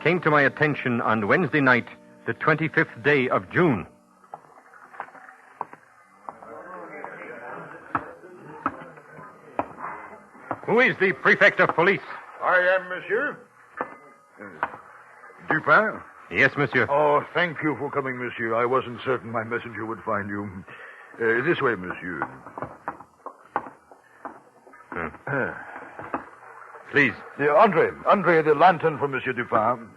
came to my attention on Wednesday night, the 25th day of June. Who is the prefect of police? I am, monsieur. Dupin? Yes, monsieur. Oh, thank you for coming, monsieur. I wasn't certain my messenger would find you. This way, monsieur. Please. Andre, the lantern for Monsieur Dupin.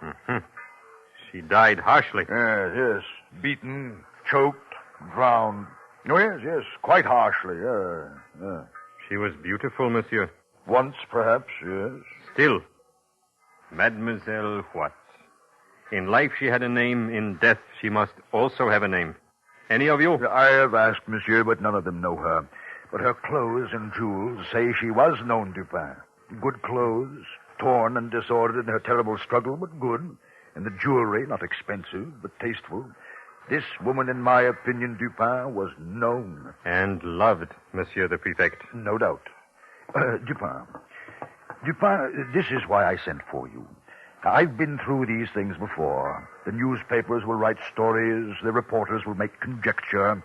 Mm-hmm. She died harshly. Yes. Beaten, choked, drowned. Oh, yes, quite harshly. She was beautiful, monsieur. Once, perhaps, yes. Still, Mademoiselle what? In life she had a name, in death she must also have a name. Any of you? I have asked, monsieur, but none of them know her. But her clothes and jewels say she was known Dupin. Good clothes, torn and disordered in her terrible struggle, but good. And the jewelry, not expensive, but tasteful. This woman, in my opinion, Dupin, was known. And loved, Monsieur the Prefect. No doubt. Dupin, this is why I sent for you. I've been through these things before. The newspapers will write stories, the reporters will make conjecture.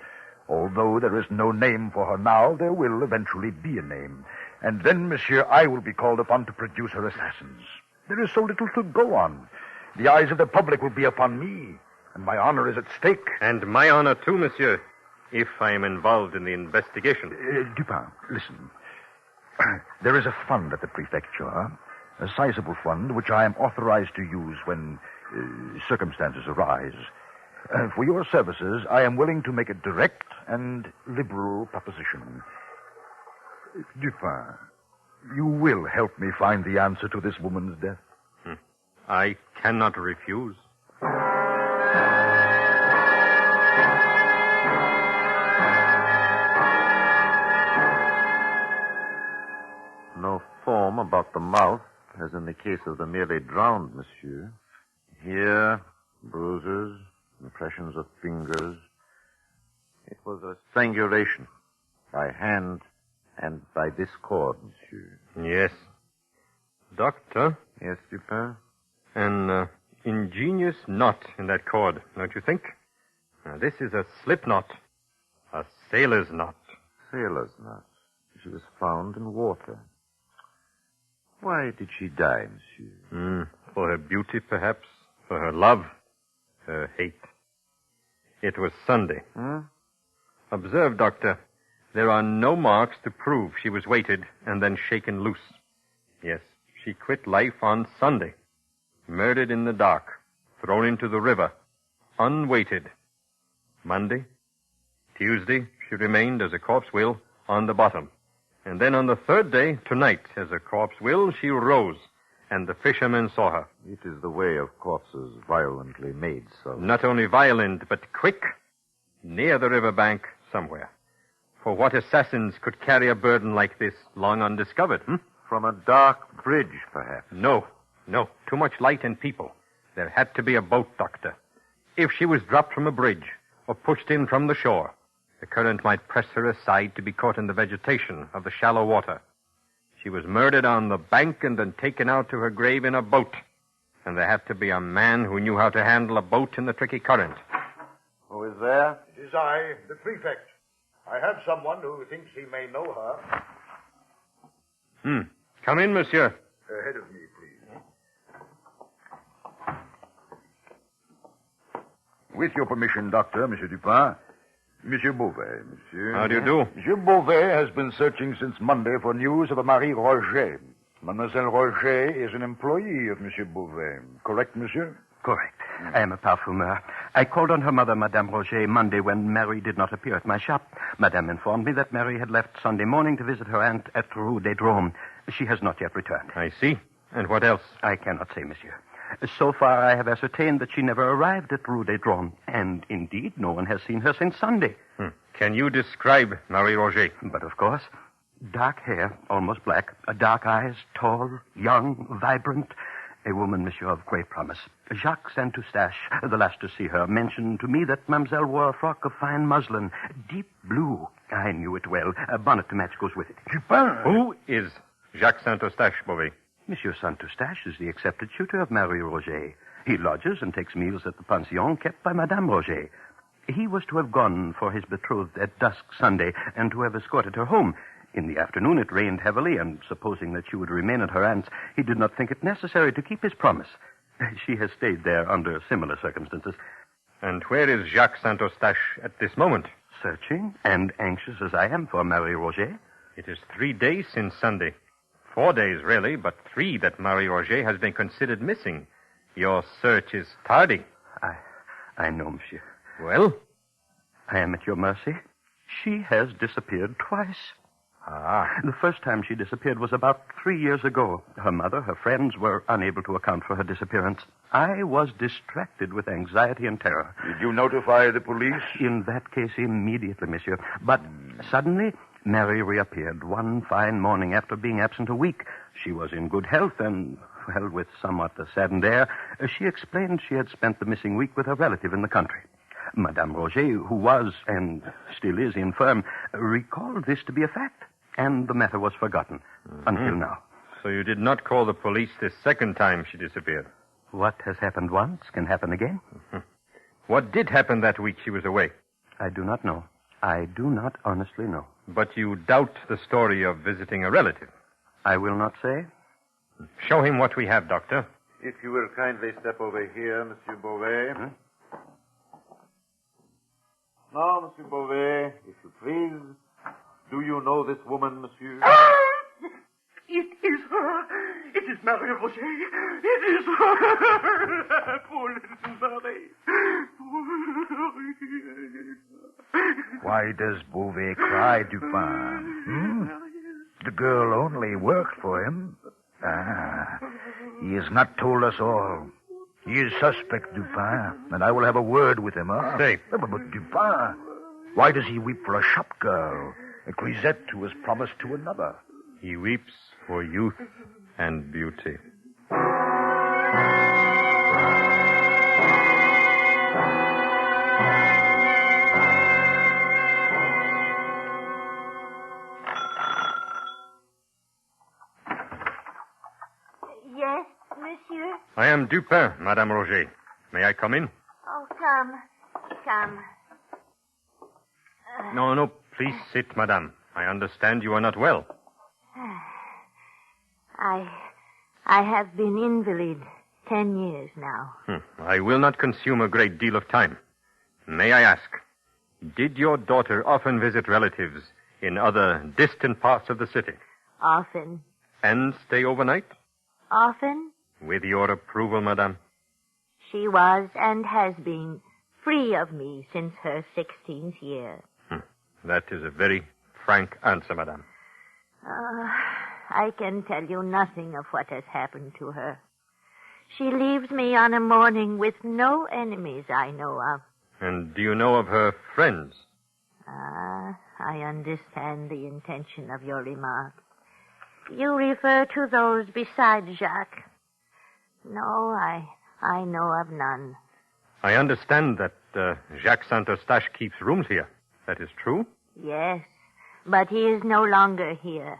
Although there is no name for her now, there will eventually be a name. And then, monsieur, I will be called upon to produce her assassins. There is so little to go on. The eyes of the public will be upon me, and my honor is at stake. And my honor, too, monsieur, if I am involved in the investigation. Dupin, listen. There is a fund at the prefecture, a sizable fund which I am authorized to use when circumstances arise. For your services, I am willing to make a direct and liberal proposition. Dupin, you will help me find the answer to this woman's death? I cannot refuse. No foam about the mouth, as in the case of the merely drowned, monsieur. Here, bruises, impressions of fingers. It was a strangulation by hand and by this cord, monsieur. Yes. Doctor? Yes, Dupin? An ingenious knot in that cord, don't you think? Now, this is a slip knot. A sailor's knot. Sailor's knot. She was found in water. Why did she die, monsieur? For her beauty, perhaps. For her love. Her hate. It was Sunday. Observe, Doctor. There are no marks to prove she was weighted and then shaken loose. Yes, she quit life on Sunday. Murdered in the dark. Thrown into the river. Unweighted. Monday. Tuesday, she remained, as a corpse will, on the bottom. And then on the third day, tonight, as a corpse will, she rose, and the fishermen saw her. It is the way of corpses violently made so. Not only violent, but quick. Near the river bank, somewhere. For what assassins could carry a burden like this, long undiscovered? From a dark bridge, perhaps. No. Too much light and people. There had to be a boat, Doctor. If she was dropped from a bridge, or pushed in from the shore, the current might press her aside to be caught in the vegetation of the shallow water. She was murdered on the bank and then taken out to her grave in a boat. And there had to be a man who knew how to handle a boat in the tricky current. Who is there? It is I, the prefect. I have someone who thinks he may know her. Come in, monsieur. Ahead of me, please. With your permission, Doctor, Monsieur Dupin. Monsieur Beauvais, monsieur. How do you do? Monsieur Beauvais has been searching since Monday for news of a Marie Roget. Mademoiselle Roget is an employee of Monsieur Beauvais. Correct, monsieur? Correct. I am a parfumeur. I called on her mother, Madame Roget, Monday when Mary did not appear at my shop. Madame informed me that Mary had left Sunday morning to visit her aunt at Rue des Drômes. She has not yet returned. I see. And what else? I cannot say, monsieur. So far, I have ascertained that she never arrived at Rue des Drômes, and indeed, no one has seen her since Sunday. Can you describe Marie Roget? But of course. Dark hair, almost black, dark eyes, tall, young, vibrant. A woman, monsieur, of great promise. Jacques Saint-Eustache, the last to see her, mentioned to me that mademoiselle wore a frock of fine muslin, deep blue. I knew it well. A bonnet to match goes with it. Dupin! Who is Jacques Saint-Eustache, Beauvais? Monsieur Saint-Eustache is the accepted tutor of Marie Roget. He lodges and takes meals at the pension kept by Madame Roget. He was to have gone for his betrothed at dusk Sunday and to have escorted her home. In the afternoon it rained heavily, and supposing that she would remain at her aunt's, he did not think it necessary to keep his promise. She has stayed there under similar circumstances. And where is Jacques Saint-Eustache at this moment? Searching, and anxious as I am for Marie Roget. It is 3 days since Sunday. 4 days, really, but 3 that Marie Roget has been considered missing. Your search is tardy. I know, monsieur. Well? I am at your mercy. She has disappeared twice. The first time she disappeared was about 3 years ago. Her mother, her friends were unable to account for her disappearance. I was distracted with anxiety and terror. Did you notify the police? In that case, immediately, monsieur. But suddenly, Mary reappeared one fine morning after being absent a week. She was in good health and, well, with somewhat a saddened air, she explained she had spent the missing week with a relative in the country. Madame Roget, who was, and still is, infirm, recalled this to be a fact, and the matter was forgotten until now. So you did not call the police this second time she disappeared? What has happened once can happen again. What did happen that week she was away? I do not know. I do not honestly know. But you doubt the story of visiting a relative? I will not say. Show him what we have, Doctor. If you will kindly step over here, Monsieur Beauvais. Now, Monsieur Beauvais, if you please, do you know this woman, Monsieur? It is her. It is Marie Roget. It is her. Poor little Marie. Why does Beauvais cry, Dupin? The girl only worked for him. He has not told us all. He is suspect, Dupin, and I will have a word with him, huh? Stay. But Dupin, why does he weep for a shop girl, a grisette who was promised to another? He weeps for youth and beauty. Yes, monsieur? I am Dupin, Madame Roget. May I come in? Oh, come. Come. No, please sit, madame. I understand you are not well. I have been invalid 10 years now. I will not consume a great deal of time. May I ask, did your daughter often visit relatives in other distant parts of the city? Often. And stay overnight? Often. With your approval, madame? She was and has been free of me since her 16th year. That is a very frank answer, madame. I can tell you nothing of what has happened to her. She leaves me on a morning with no enemies I know of. And do you know of her friends? I understand the intention of your remark. You refer to those besides Jacques. No, I know of none. I understand that Jacques Saint-Eustache keeps rooms here. That is true? Yes, but he is no longer here.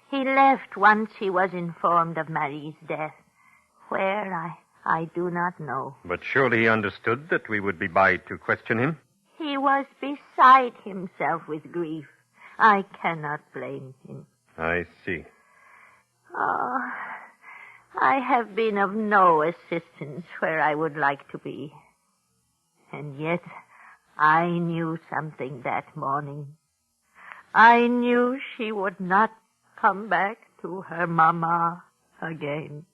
He left once he was informed of Marie's death. Where, I do not know. But surely he understood that we would be by to question him? He was beside himself with grief. I cannot blame him. I see. Oh, I have been of no assistance where I would like to be. And yet, I knew something that morning. I knew she would not come back to her mama again.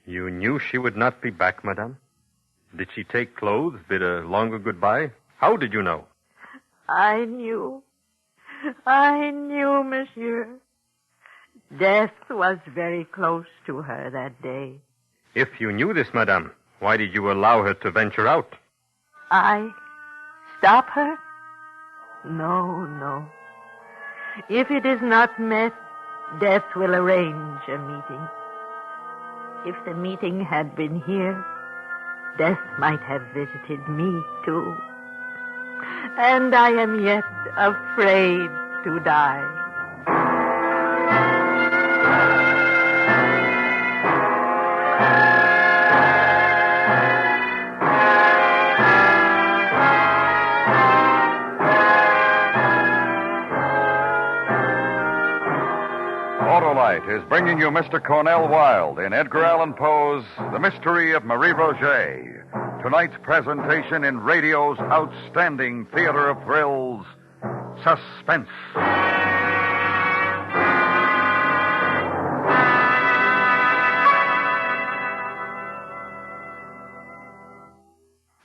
You knew she would not be back, madame? Did she take clothes, bid a longer goodbye? How did you know? I knew, monsieur. Death was very close to her that day. If you knew this, madame, why did you allow her to venture out? I stop her? No. If it is not met, death will arrange a meeting. If the meeting had been here, death might have visited me, too. And I am yet afraid to die. Autolite is bringing you Mr. Cornell Wilde in Edgar Allan Poe's The Mystery of Marie Roget. Tonight's presentation in radio's outstanding theater of thrills, Suspense.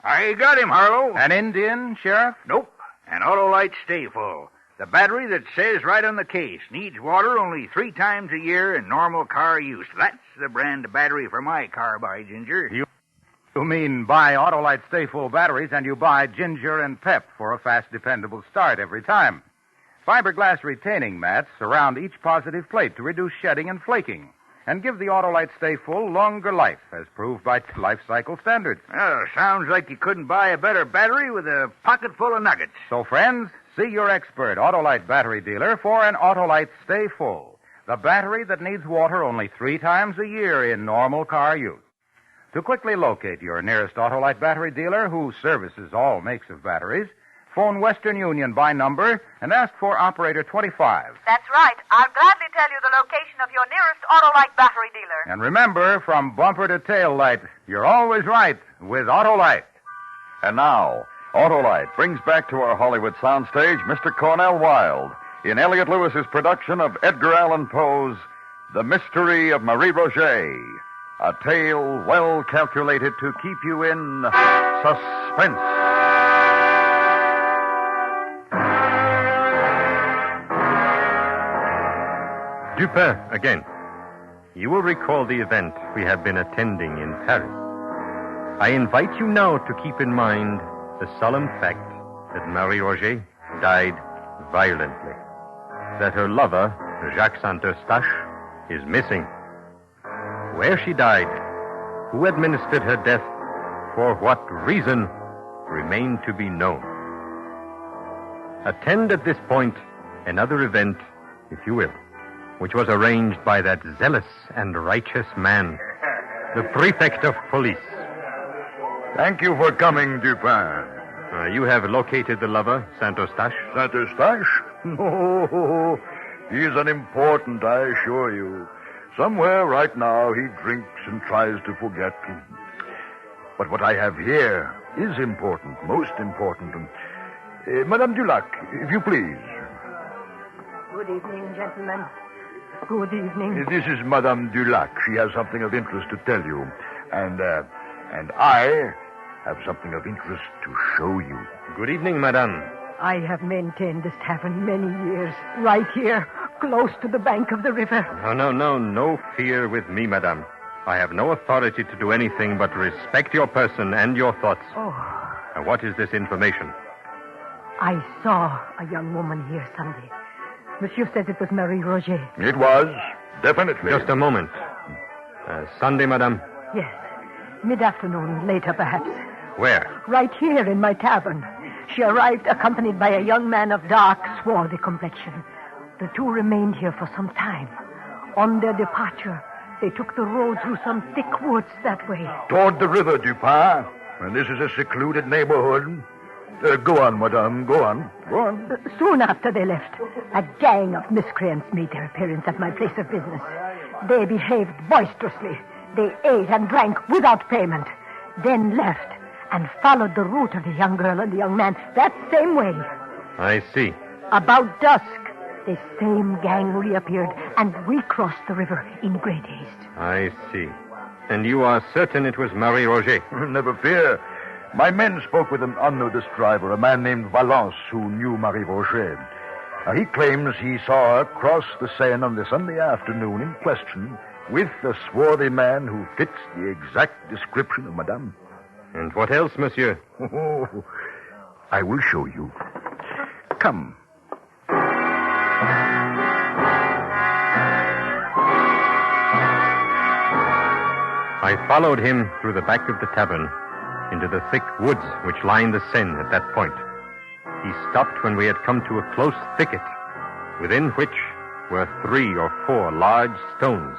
I got him, Harlow. An Indian, Sheriff? Nope. An Autolite Stay Full. The battery that says right on the case, needs water only 3 times a year in normal car use. That's the brand of battery for my car, by Ginger. You mean buy Autolite Stay Full batteries and you buy Ginger and Pep for a fast, dependable start every time. Fiberglass retaining mats surround each positive plate to reduce shedding and flaking and give the Autolite Stay Full longer life, as proved by life cycle standards. Well, sounds like you couldn't buy a better battery with a pocket full of nuggets. So, friends, see your expert Autolite battery dealer for an Autolite Stay Full, the battery that needs water only 3 times a year in normal car use. To quickly locate your nearest Autolite battery dealer, who services all makes of batteries, phone Western Union by number and ask for operator 25. That's right. I'll gladly tell you the location of your nearest Autolite battery dealer. And remember, from bumper to tail light, you're always right with Autolite. And now, Autolite brings back to our Hollywood soundstage Mr. Cornell Wilde in Elliot Lewis's production of Edgar Allan Poe's The Mystery of Marie Roget, a tale well calculated to keep you in suspense. Dupin, again. You will recall the event we have been attending in Paris. I invite you now to keep in mind the solemn fact that Marie Roget died violently, that her lover, Jacques Saint-Eustache, is missing. Where she died, who administered her death, for what reason, remain to be known. Attend at this point another event, if you will, which was arranged by that zealous and righteous man, the prefect of police. Thank you for coming, Dupin. You have located the lover, Saint Eustache? Saint Eustache? No, he's unimportant, I assure you. Somewhere right now he drinks and tries to forget. But what I have here is important, most important. Madame Dulac, if you please. Good evening, gentlemen. Good evening. This is Madame Dulac. She has something of interest to tell you. And I have something of interest to show you. Good evening, madame. I have maintained this tavern many years, right here, close to the bank of the river. No fear with me, madame. I have no authority to do anything but respect your person and your thoughts. Oh. And what is this information? I saw a young woman here Sunday. Monsieur says it was Marie Roget. It was, definitely. Just a moment. Sunday, madame? Yes. Mid-afternoon, later perhaps. Where? Right here in my tavern. She arrived accompanied by a young man of dark, swarthy complexion. The two remained here for some time. On their departure, they took the road through some thick woods that way. Toward the river, Dupin. And this is a secluded neighborhood. Go on, madame. Go on. Soon after they left, a gang of miscreants made their appearance at my place of business. They behaved boisterously. They ate and drank without payment, then left and followed the route of the young girl and the young man that same way. I see. About dusk, the same gang reappeared and recrossed the river in great haste. I see. And you are certain it was Marie Roget? Never fear. My men spoke with an unnoticed driver, a man named Valence, who knew Marie Roget. He claims he saw her cross the Seine on the Sunday afternoon in question with the swarthy man who fits the exact description of Madame. And what else, monsieur? Oh, I will show you. Come. I followed him through the back of the tavern into the thick woods which lined the Seine at that point. He stopped when we had come to a close thicket, within which were 3 or 4 large stones,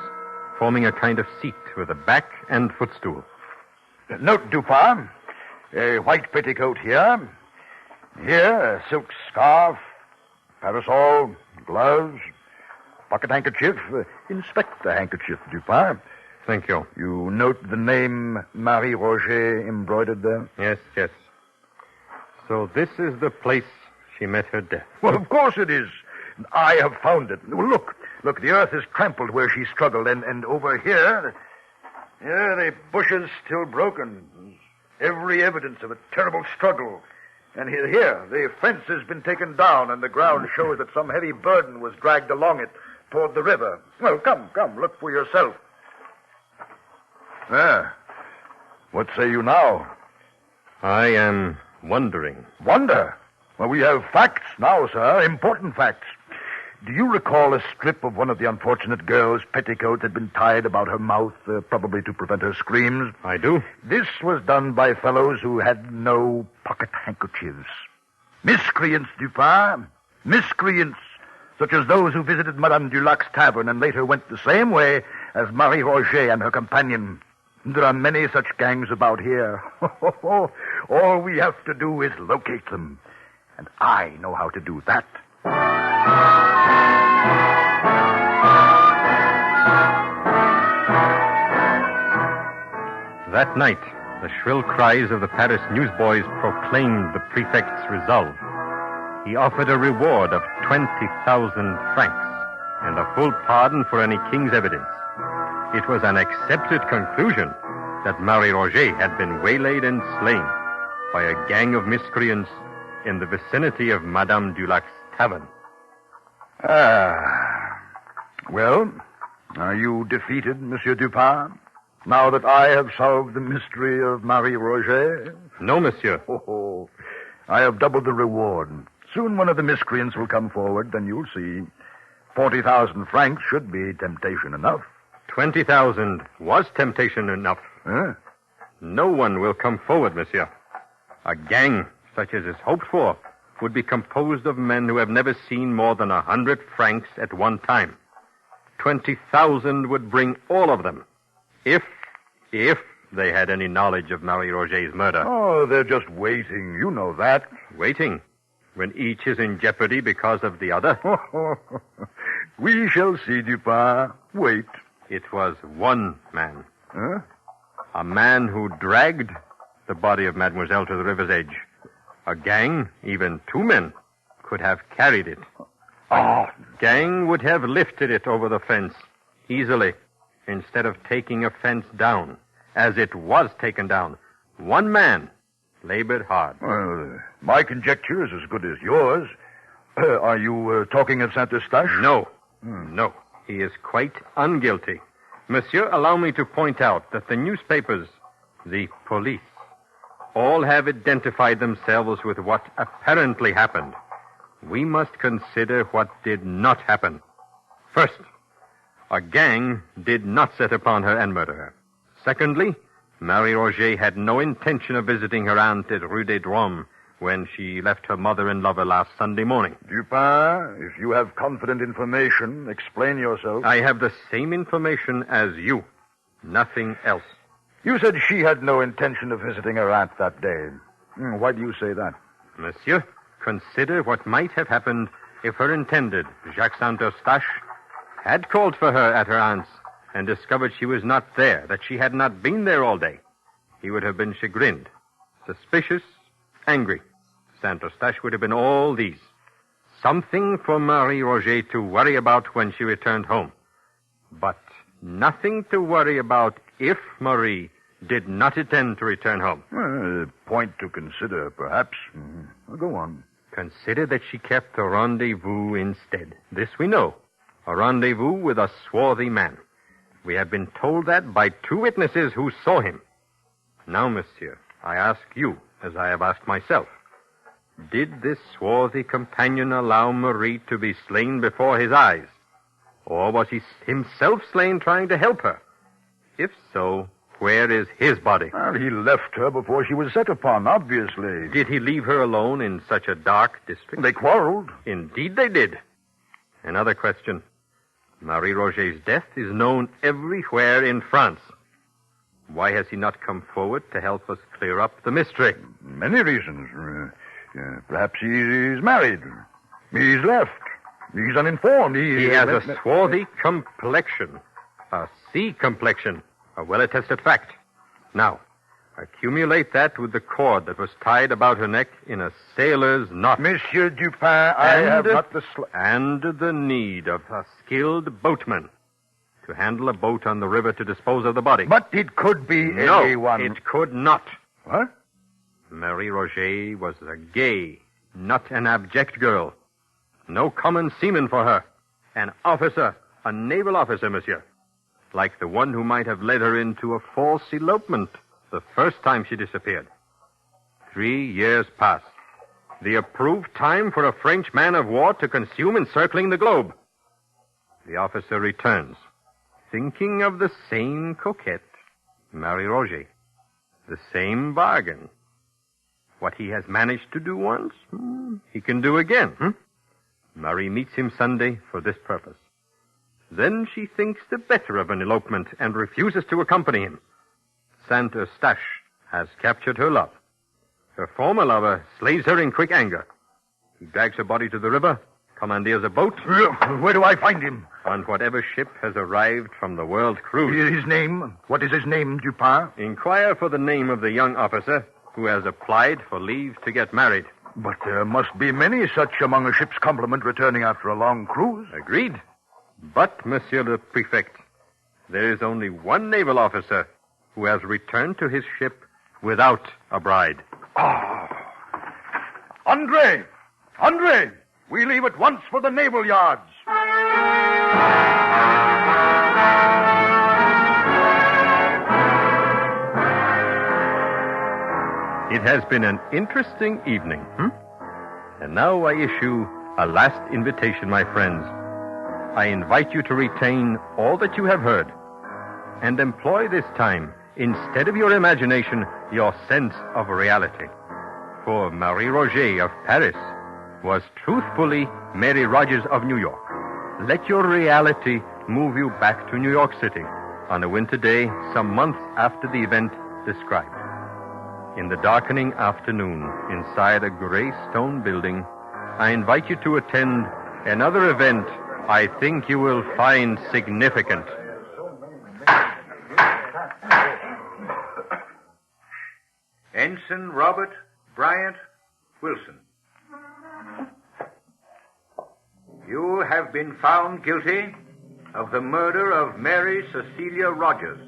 forming a kind of seat with a back and footstool. Note, Dupin, a white petticoat here. Here, a silk scarf, parasol, gloves, pocket handkerchief. Inspect the handkerchief, Dupin. Thank you. You note the name Marie Roget embroidered there? Yes. So this is the place she met her death. Well, of course it is. I have found it. Well, look, the earth is trampled where she struggled, and over here, the bushes still broken. Every evidence of a terrible struggle. And here, the fence has been taken down, and the ground shows that some heavy burden was dragged along it toward the river. Well, come, look for yourself. What say you now? I am wondering. Wonder? Well, we have facts now, sir, important facts. Do you recall a strip of one of the unfortunate girl's petticoats had been tied about her mouth, probably to prevent her screams? I do. This was done by fellows who had no pocket handkerchiefs. Miscreants, Dupin. Miscreants, such as those who visited Madame Dulac's tavern and later went the same way as Marie Roget and her companion. There are many such gangs about here. All we have to do is locate them. And I know how to do that. That night, the shrill cries of the Paris newsboys proclaimed the prefect's resolve. He offered a reward of 20,000 francs and a full pardon for any king's evidence. It was an accepted conclusion that Marie Roget had been waylaid and slain by a gang of miscreants in the vicinity of Madame Dulac's tavern. Well, are you defeated, Monsieur Dupin? Now that I have solved the mystery of Marie Roget? No, monsieur. I have doubled the reward. Soon one of the miscreants will come forward, then you'll see. 40,000 francs should be temptation enough. 20,000 was temptation enough. Huh? No one will come forward, monsieur. A gang, such as is hoped for, would be composed of men who have never seen more than 100 francs at one time. 20,000 would bring all of them, if they had any knowledge of Marie Roget's murder. Oh, they're just waiting. You know that. Waiting? When each is in jeopardy because of the other? We shall see, Dupin. Wait. It was one man. Huh? A man who dragged the body of Mademoiselle to the river's edge. A gang, even two men, could have carried it. A gang would have lifted it over the fence easily instead of taking a fence down. As it was taken down, one man labored hard. Well, my conjecture is as good as yours. Are you talking of Saint-Eustache? No. No. He is quite unguilty. Monsieur, allow me to point out that the newspapers, the police, all have identified themselves with what apparently happened. We must consider what did not happen. First, a gang did not set upon her and murder her. Secondly, Marie Roget had no intention of visiting her aunt at Rue des Drômes when she left her mother and lover last Sunday morning. Dupin, if you have confident information, explain yourself. I have the same information as you. Nothing else. You said she had no intention of visiting her aunt that day. Why do you say that? Monsieur, consider what might have happened if her intended, Jacques Saint-Eustache, had called for her at her aunt's and discovered she was not there, that she had not been there all day. He would have been chagrined, suspicious, angry. Saint-Eustache would have been all these. Something for Marie Roget to worry about when she returned home. But nothing to worry about if Marie did not intend to return home. A point to consider, perhaps. Go on. Consider that she kept a rendezvous instead. This we know. A rendezvous with a swarthy man. We have been told that by two witnesses who saw him. Now, monsieur, I ask you, as I have asked myself, did this swarthy companion allow Marie to be slain before his eyes? Or was he himself slain trying to help her? If so, where is his body? Well, he left her before she was set upon, obviously. Did he leave her alone in such a dark district? They quarreled. Indeed they did. Another question. Marie Roget's death is known everywhere in France. Why has he not come forward to help us clear up the mystery? Many reasons. Perhaps he's married. He's left. He's uninformed. He has a swarthy complexion. A sea complexion. A well-attested fact. Now, accumulate that with the cord that was tied about her neck in a sailor's knot. Monsieur Dupin, I have not the... And the need of a skilled boatman to handle a boat on the river to dispose of the body. But it could be anyone. No, it could not. What? Marie Roget was a gay, not an abject girl. No common seaman for her. An officer, a naval officer, monsieur. Like the one who might have led her into a false elopement the first time she disappeared. 3 years passed. The approved time for a French man of war to consume encircling the globe. The officer returns, thinking of the same coquette, Marie Roget. The same bargain. What he has managed to do once, he can do again. Marie meets him Sunday for this purpose. Then she thinks the better of an elopement and refuses to accompany him. Saint-Eustache has captured her love. Her former lover slays her in quick anger. He drags her body to the river, commandeers a boat. Where do I find him? On whatever ship has arrived from the world cruise. His name? What is his name, Dupin? Inquire for the name of the young officer who has applied for leave to get married. But there must be many such among a ship's complement returning after a long cruise. Agreed. But, Monsieur le Prefect, there is only one naval officer who has returned to his ship without a bride. Andre! We leave at once for the naval yards. It has been an interesting evening, And now I issue a last invitation, my friends. I invite you to retain all that you have heard and employ this time, instead of your imagination, your sense of reality. For Marie Roget of Paris was truthfully Mary Rogers of New York. Let your reality move you back to New York City on a winter day some months after the event described. In the darkening afternoon, inside a gray stone building, I invite you to attend another event I think you will find significant. Ensign Robert Bryant Wilson. You have been found guilty of the murder of Mary Cecilia Rogers.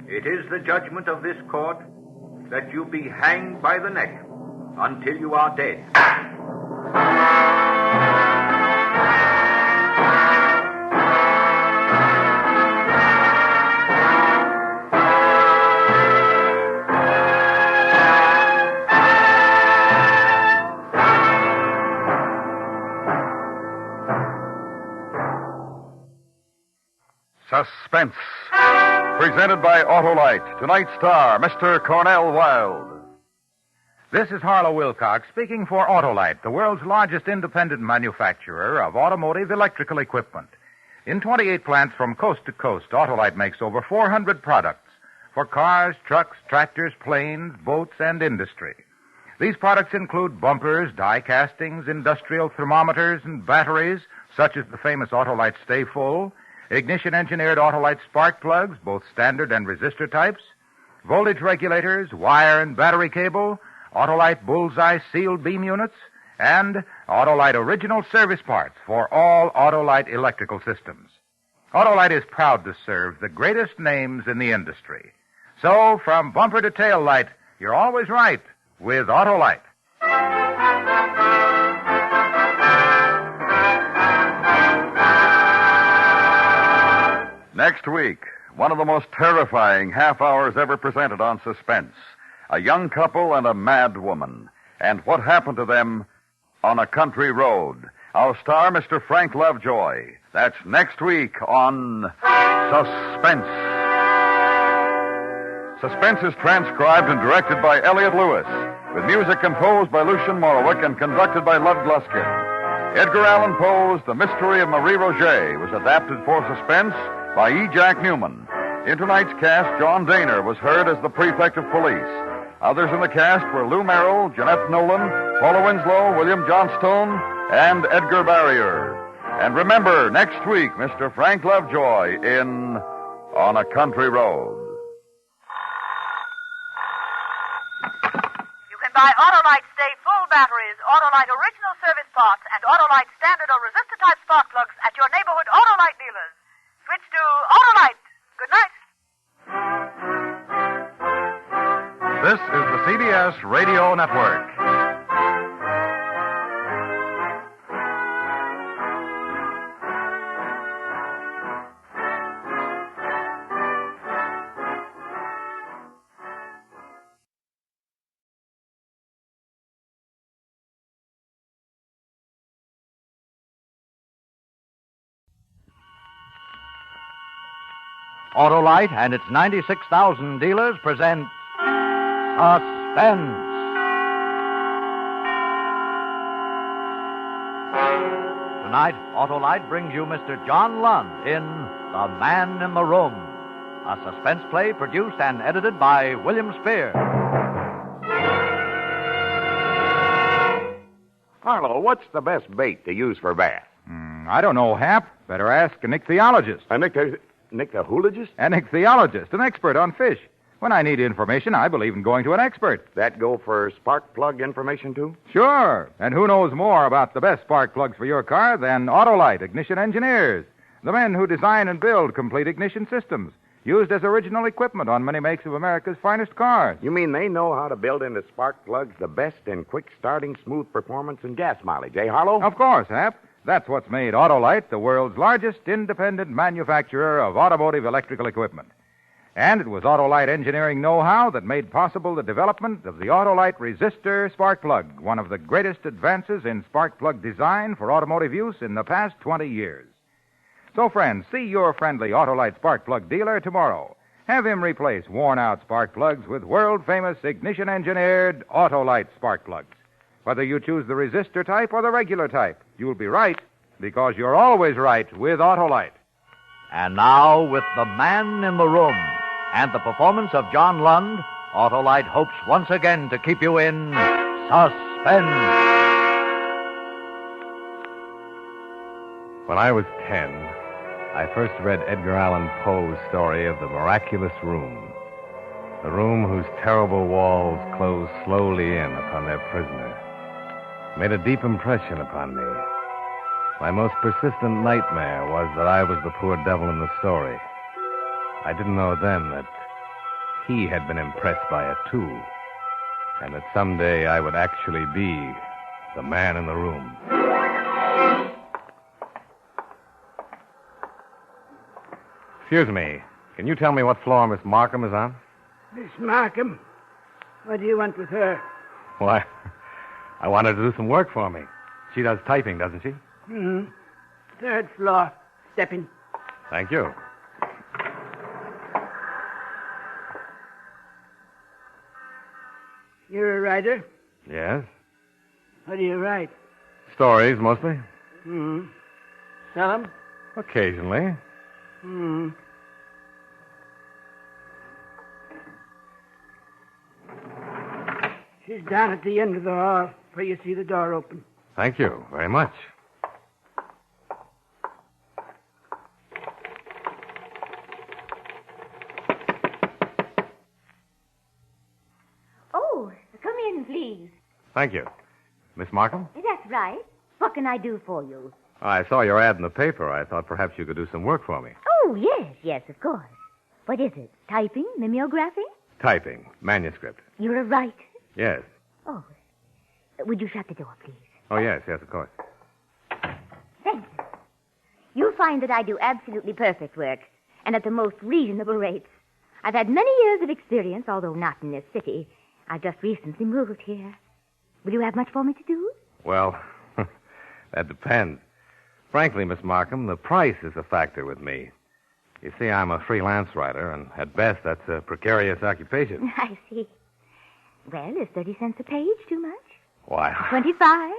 It is the judgment of this court that you be hanged by the neck until you are dead. Suspense. Presented by Autolite. Tonight's star, Mr. Cornell Wilde. This is Harlow Wilcox speaking for Autolite, the world's largest independent manufacturer of automotive electrical equipment. In 28 plants from coast to coast, Autolite makes over 400 products for cars, trucks, tractors, planes, boats, and industry. These products include bumpers, die castings, industrial thermometers, and batteries, such as the famous Autolite Stay Full, ignition-engineered Autolite spark plugs, both standard and resistor types, voltage regulators, wire and battery cable, Autolite Bullseye sealed beam units, and Autolite original service parts for all Autolite electrical systems. Autolite is proud to serve the greatest names in the industry. So, from bumper to tail light, you're always right with Autolite. Next week, one of the most terrifying half hours ever presented on Suspense. A young couple and a mad woman. And what happened to them on a country road. Our star, Mr. Frank Lovejoy. That's next week on Suspense. Suspense is transcribed and directed by Elliot Lewis, with music composed by Lucian Morowick and conducted by Lud Gluskin. Edgar Allen Poe's The Mystery of Marie Roget was adapted for Suspense by E. Jack Newman. In tonight's cast, John Daner was heard as the prefect of police. Others in the cast were Lou Merrill, Jeanette Nolan, Paula Winslow, William Johnstone, and Edgar Barrier. And remember, next week, Mr. Frank Lovejoy in On a Country Road. You can buy Autolite Stay Full batteries, Autolite original service parts, and Autolite standard or resistor type spark plugs at your neighborhood Autolite dealers. Switch to Autolite. Good night. This is the CBS Radio Network. Autolite and its 96,000 dealers present Suspense. Tonight, Autolite brings you Mr. John Lund in The Man in the Room, a suspense play produced and edited by William Spear. Harlow, what's the best bait to use for bass? I don't know, Hap. Better ask an ichthyologist. An ichthyologist? An ichthyologist, an expert on fish. When I need information, I believe in going to an expert. That go for spark plug information, too? Sure. And who knows more about the best spark plugs for your car than Autolite ignition engineers, the men who design and build complete ignition systems, used as original equipment on many makes of America's finest cars. You mean they know how to build into spark plugs the best in quick starting, smooth performance, and gas mileage, eh, Harlow? Of course, Hap. That's what's made Autolite the world's largest independent manufacturer of automotive electrical equipment. And it was Autolite engineering know-how that made possible the development of the Autolite resistor spark plug, one of the greatest advances in spark plug design for automotive use in the past 20 years. So, friends, see your friendly Autolite spark plug dealer tomorrow. Have him replace worn-out spark plugs with world-famous ignition-engineered Autolite spark plugs. Whether you choose the resistor type or the regular type, you'll be right, because you're always right with Autolite. And now, with The Man in the Room and the performance of John Lund, Autolite hopes once again to keep you in suspense. When I was 10, I first read Edgar Allan Poe's story of the miraculous room. The room whose terrible walls closed slowly in upon their prisoner. Made a deep impression upon me. My most persistent nightmare was that I was the poor devil in the story. I didn't know then that he had been impressed by it too, and that someday I would actually be the man in the room. Excuse me. Can you tell me what floor Miss Markham is on? Miss Markham? What do you want with her? Why, I want her to do some work for me. She does typing, doesn't she? Mm-hmm. 3rd floor. Step in. Thank you. You're a writer? Yes. What do you write? Stories, mostly. Mm-hmm. Sell 'em? Occasionally. Hmm. She's down at the end of the hall, where you see the door open. Thank you very much. Oh, come in, please. Thank you. Miss Markham? That's right. What can I do for you? I saw your ad in the paper. I thought perhaps you could do some work for me. Oh, yes, of course. What is it? Typing? Mimeographing? Typing. Manuscript. You're a writer? Yes. Oh. Would you shut the door, please? Oh, yes, of course. Thank you. You'll find that I do absolutely perfect work, and at the most reasonable rates. I've had many years of experience, although not in this city. I've just recently moved here. Will you have much for me to do? Well, that depends. Frankly, Miss Markham, the price is a factor with me. You see, I'm a freelance writer, and at best, that's a precarious occupation. I see. Well, is 30 cents a page too much? Why? 25?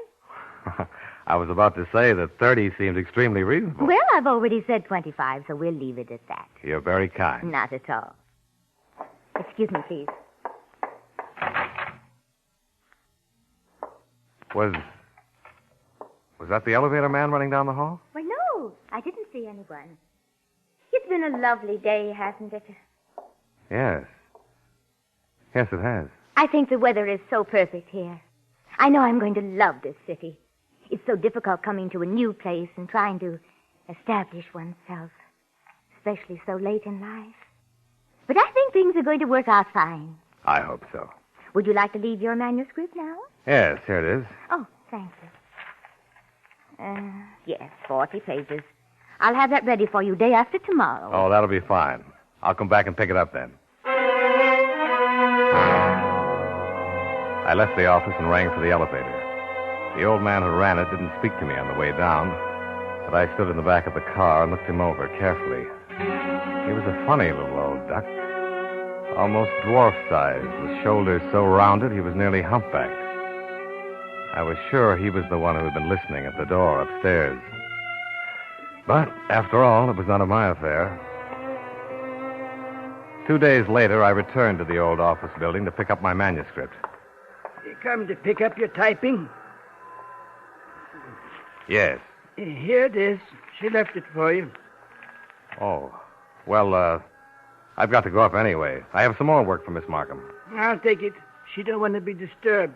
I was about to say that 30 seemed extremely reasonable. Well, I've already said 25, so we'll leave it at that. You're very kind. Not at all. Excuse me, please. Was that the elevator man running down the hall? Well, no, I didn't see anyone. It's been a lovely day, hasn't it? Yes. Yes, it has. I think the weather is so perfect here. I know I'm going to love this city. It's so difficult coming to a new place and trying to establish oneself, especially so late in life. But I think things are going to work out fine. I hope so. Would you like to leave your manuscript now? Yes, here it is. Oh, thank you. Yes, 40 pages. I'll have that ready for you day after tomorrow. Oh, that'll be fine. I'll come back and pick it up then. I left the office and rang for the elevator. The old man who ran it didn't speak to me on the way down, but I stood in the back of the car and looked him over carefully. He was a funny little old duck, almost dwarf-sized, with shoulders so rounded he was nearly humpbacked. I was sure he was the one who had been listening at the door upstairs. But, after all, it was none of my affair. 2 days later, I returned to the old office building to pick up my manuscript. You come to pick up your typing? Yes. Here it is. She left it for you. Oh. Well, I've got to go up anyway. I have some more work for Miss Markham. I'll take it. She don't want to be disturbed.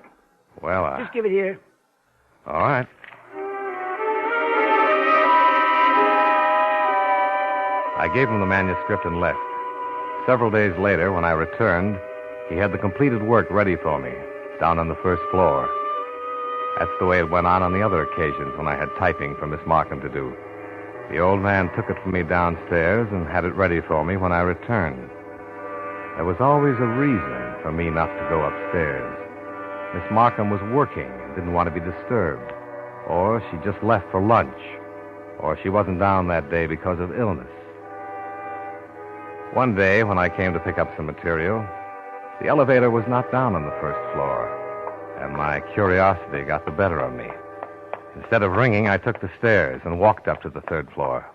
Well, Just give it here. All right. I gave him the manuscript and left. Several days later, when I returned, he had the completed work ready for me, down on the first floor. That's the way it went on the other occasions when I had typing for Miss Markham to do. The old man took it from me downstairs and had it ready for me when I returned. There was always a reason for me not to go upstairs. Miss Markham was working and didn't want to be disturbed. Or she just left for lunch. Or she wasn't down that day because of illness. One day, when I came to pick up some material, the elevator was not down on the first floor, and my curiosity got the better of me. Instead of ringing, I took the stairs and walked up to the 3rd floor.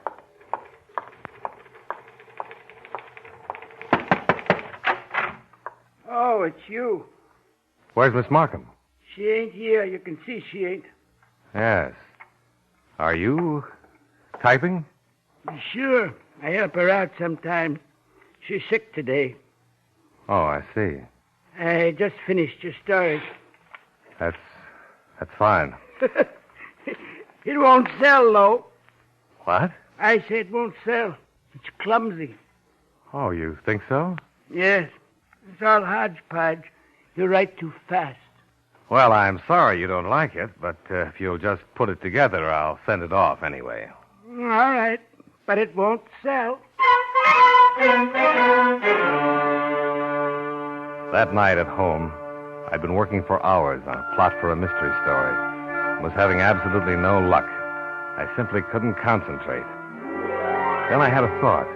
Oh, it's you. Where's Miss Markham? She ain't here. You can see she ain't. Yes. Are you typing? Sure. I help her out sometimes. She's sick today. Oh, I see. I just finished your story. That's fine. It won't sell, though. What? I say it won't sell. It's clumsy. Oh, you think so? Yes. It's all hodgepodge. You write too fast. Well, I'm sorry you don't like it, but if you'll just put it together, I'll send it off anyway. All right. But it won't sell. That night at home, I'd been working for hours on a plot for a mystery story and was having absolutely no luck. I simply couldn't concentrate. Then I had a thought.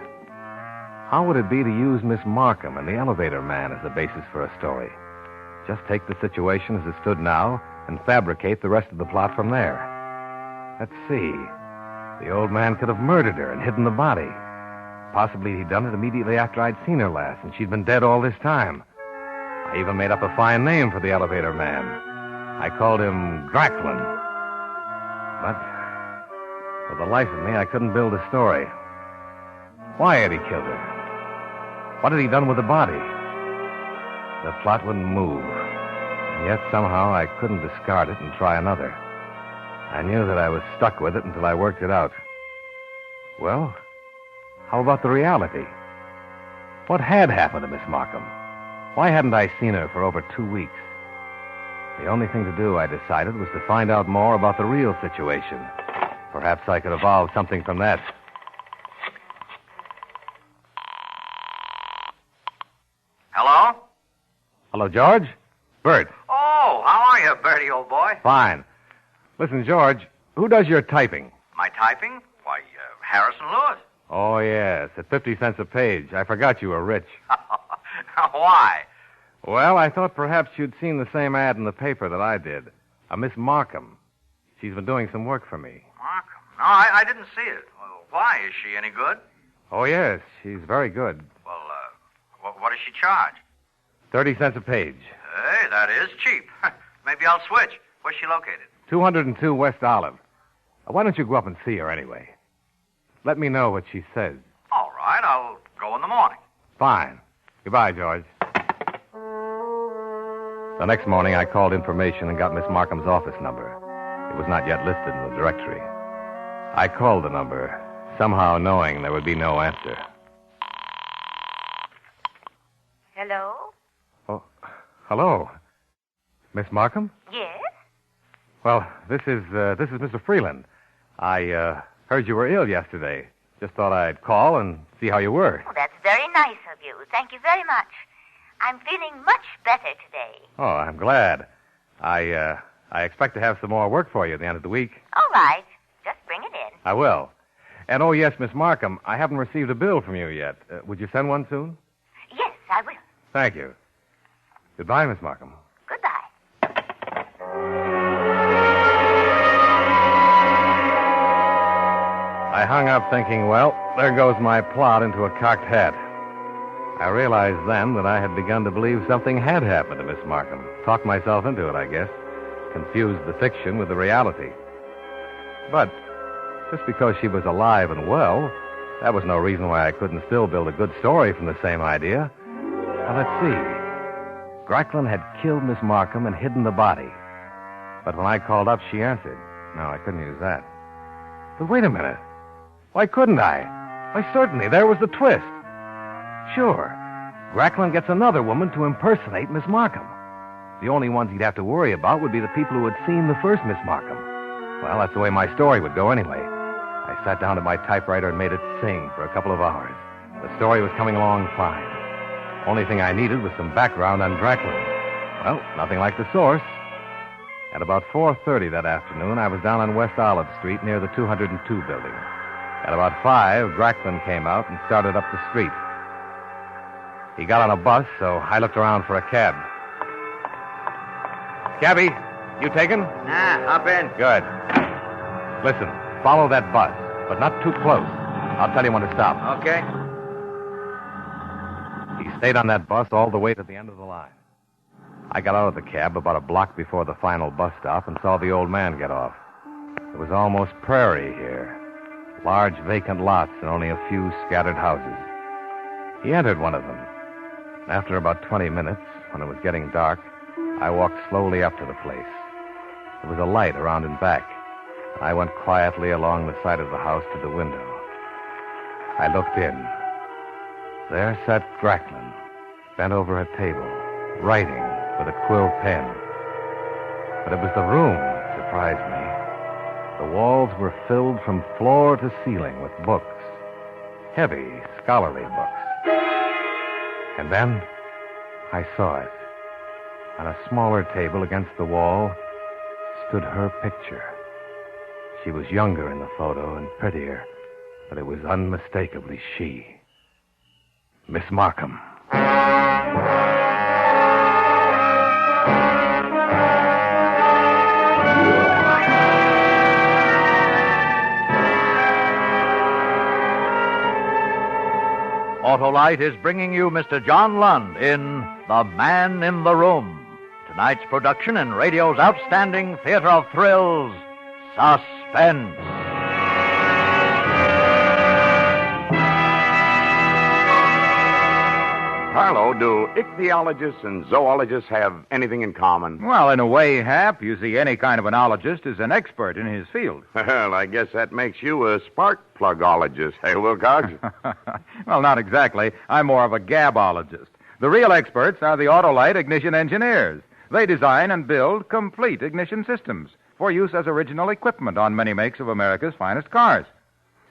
How would it be to use Miss Markham and the elevator man as the basis for a story? Just take the situation as it stood now and fabricate the rest of the plot from there. Let's see. The old man could have murdered her and hidden the body. Possibly he'd done it immediately after I'd seen her last, and she'd been dead all this time. I even made up a fine name for the elevator man. I called him Gracklin. But for the life of me, I couldn't build a story. Why had he killed her? What had he done with the body? The plot wouldn't move. And yet somehow I couldn't discard it and try another. I knew that I was stuck with it until I worked it out. Well, how about the reality? What had happened to Miss Markham? Why hadn't I seen her for over 2 weeks? The only thing to do, I decided, was to find out more about the real situation. Perhaps I could evolve something from that. Hello? Hello, George? Bert. Oh, how are you, Bertie, old boy? Fine. Listen, George, who does your typing? My typing? Why, Harrison Lewis. Oh, yes, at 50 cents a page. I forgot you were rich. Why? Well, I thought perhaps you'd seen the same ad in the paper that I did. A Miss Markham. She's been doing some work for me. Markham? No, I didn't see it. Well, why? Is she any good? Oh, yes, she's very good. Well, what does she charge? 30 cents a page. Hey, that is cheap. Maybe I'll switch. Where's she located? 202 West Olive. Why don't you go up and see her anyway? Let me know what she says. All right, I'll go in the morning. Fine. Goodbye, George. The next morning, I called information and got Miss Markham's office number. It was not yet listed in the directory. I called the number, somehow knowing there would be no answer. Hello? Oh, hello. Miss Markham? Yes? Well, this is Mr. Freeland. I heard you were ill yesterday. Just thought I'd call and see how you were. Oh, that's very nice of you. Thank you very much. I'm feeling much better today. Oh, I'm glad. I expect to have some more work for you at the end of the week. All right. Just bring it in. I will. And, oh, yes, Miss Markham, I haven't received a bill from you yet. Would you send one soon? Yes, I will. Thank you. Goodbye, Miss Markham. Goodbye. I hung up thinking, well, there goes my plot into a cocked hat. I realized then that I had begun to believe something had happened to Miss Markham. Talked myself into it, I guess. Confused the fiction with the reality. But just because she was alive and well, that was no reason why I couldn't still build a good story from the same idea. Now, let's see. Gracklin had killed Miss Markham and hidden the body. But when I called up, she answered. No, I couldn't use that. But wait a minute. Why couldn't I? Why, certainly, there was the twist. Sure. Gracklin gets another woman to impersonate Miss Markham. The only ones he'd have to worry about would be the people who had seen the first Miss Markham. Well, that's the way my story would go anyway. I sat down at my typewriter and made it sing for a couple of hours. The story was coming along fine. Only thing I needed was some background on Gracklin. Well, nothing like the source. At about 4:30 that afternoon, I was down on West Olive Street near the 202 building. At about 5, Gracklin came out and started up the street. He got on a bus, so I looked around for a cab. Cabby, you taken? Nah, hop in. Good. Listen, follow that bus, but not too close. I'll tell you when to stop. Okay. He Stayed on that bus all the way to the end of the line. I got out of the cab about a block before the final bus stop and saw the old man get off. It was almost prairie here. Large vacant lots and only a few scattered houses. He entered one of them. After about 20 minutes, when it was getting dark, I walked slowly up to the place. There was a light around and back. I went quietly along the side of the house to the window. I looked in. There sat Gracklin, bent over a table, writing with a quill pen. But it was the room that surprised me. The walls were filled from floor to ceiling with books. Heavy, scholarly books. And then I saw it. On a smaller table against the wall stood her picture. She was younger in the photo and prettier, but it was unmistakably she. Miss Markham. Autolite is bringing you Mr. John Lund in The Man in the Room. Tonight's production in radio's outstanding theater of thrills, Suspense. Harlow, do ichthyologists and zoologists have anything in common? Well, in a way, Hap, you see, any kind of an ologist is an expert in his field. Well, I guess that makes you a spark plugologist, hey, Wilcox? Well, not exactly. I'm more of a gabologist. The real experts are the Autolite ignition engineers. They design and build complete ignition systems for use as original equipment on many makes of America's finest cars.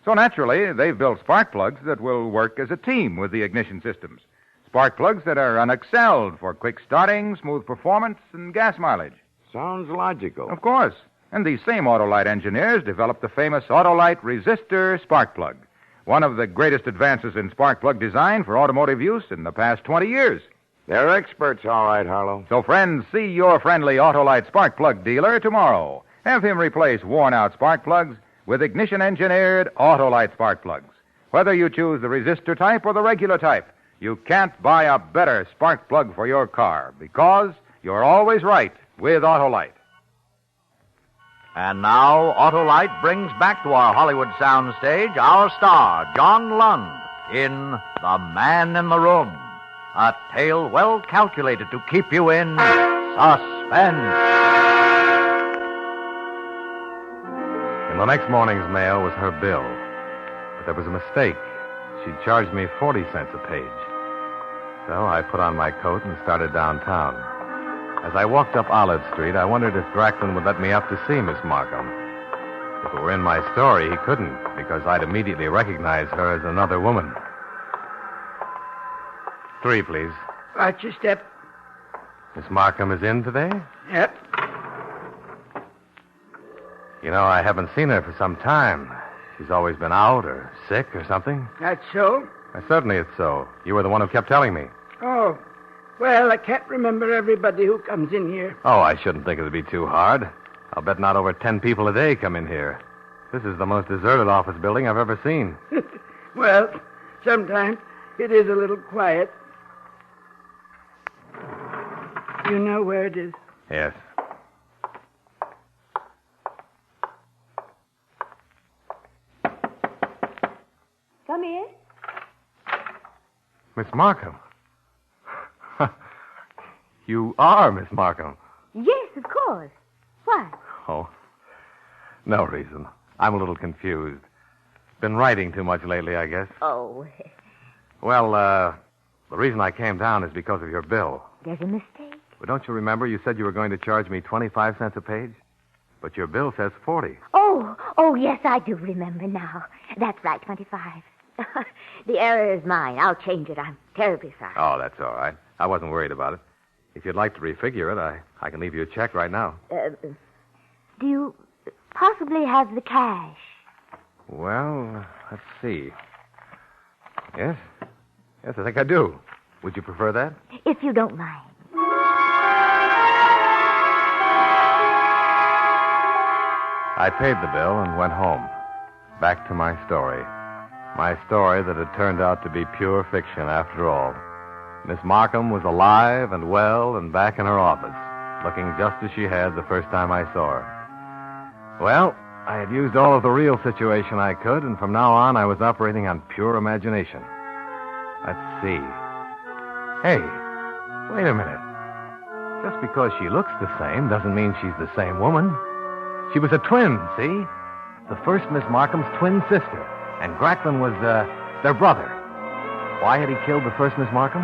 So naturally, they've built spark plugs that will work as a team with the ignition systems. Spark plugs that are unexcelled for quick starting, smooth performance, and gas mileage. Sounds logical. Of course. And these same Autolite engineers developed the famous Autolite resistor spark plug, one of the greatest advances in spark plug design for automotive use in the past 20 years. They're experts, all right, Harlow. So, friends, see your friendly Autolite spark plug dealer tomorrow. Have him replace worn-out spark plugs with ignition-engineered Autolite spark plugs. Whether you choose the resistor type or the regular type, you can't buy a better spark plug for your car because you're always right with Autolite. And now, Autolite brings back to our Hollywood soundstage our star, John Lund, in The Man in the Room, a tale well calculated to keep you in suspense. In the next morning's mail was her bill. But there was a mistake. She'd charged me 40 cents a page. So I put on my coat and started downtown. As I walked up Olive Street, I wondered if Gracklin would let me up to see Miss Markham. If it were in my story, he couldn't, because I'd immediately recognize her as another woman. 3, please. Watch your step. Miss Markham is in today? Yep. You know, I haven't seen her for some time. She's always been out or sick or something. That's so? Certainly it's so. You were the one who kept telling me. Oh. Well, I can't remember everybody who comes in here. Oh, I shouldn't think it'd be too hard. I'll bet not over 10 people a day come in here. This is the most deserted office building I've ever seen. Well, sometimes it is a little quiet. You know where it is? Yes. Come in. Miss Markham. You are Miss Markham. Yes, of course. Why? Oh, no reason. I'm a little confused. Been writing too much lately, I guess. Oh. Well, the reason I came down is because of your bill. There's a mistake. But don't you remember you said you were going to charge me 25 cents a page? But your bill says 40. Oh, yes, I do remember now. That's right, 25. The error is mine. I'll change it. I'm terribly sorry. Oh, that's all right. I wasn't worried about it. If you'd like to refigure it, I can leave you a check right now. Do you possibly have the cash? Well, let's see. Yes, I think I do. Would you prefer that? If you don't mind. I paid the bill and went home. Back to my story. My story that had turned out to be pure fiction after all. Miss Markham was alive and well and back in her office, looking just as she had the first time I saw her. Well, I had used all of the real situation I could, and from now on I was operating on pure imagination. Let's see. Hey, wait a minute. Just because she looks the same doesn't mean she's the same woman. She was a twin, see? The first Miss Markham's twin sister, and Gracklin was their brother. Why had he killed the first Miss Markham?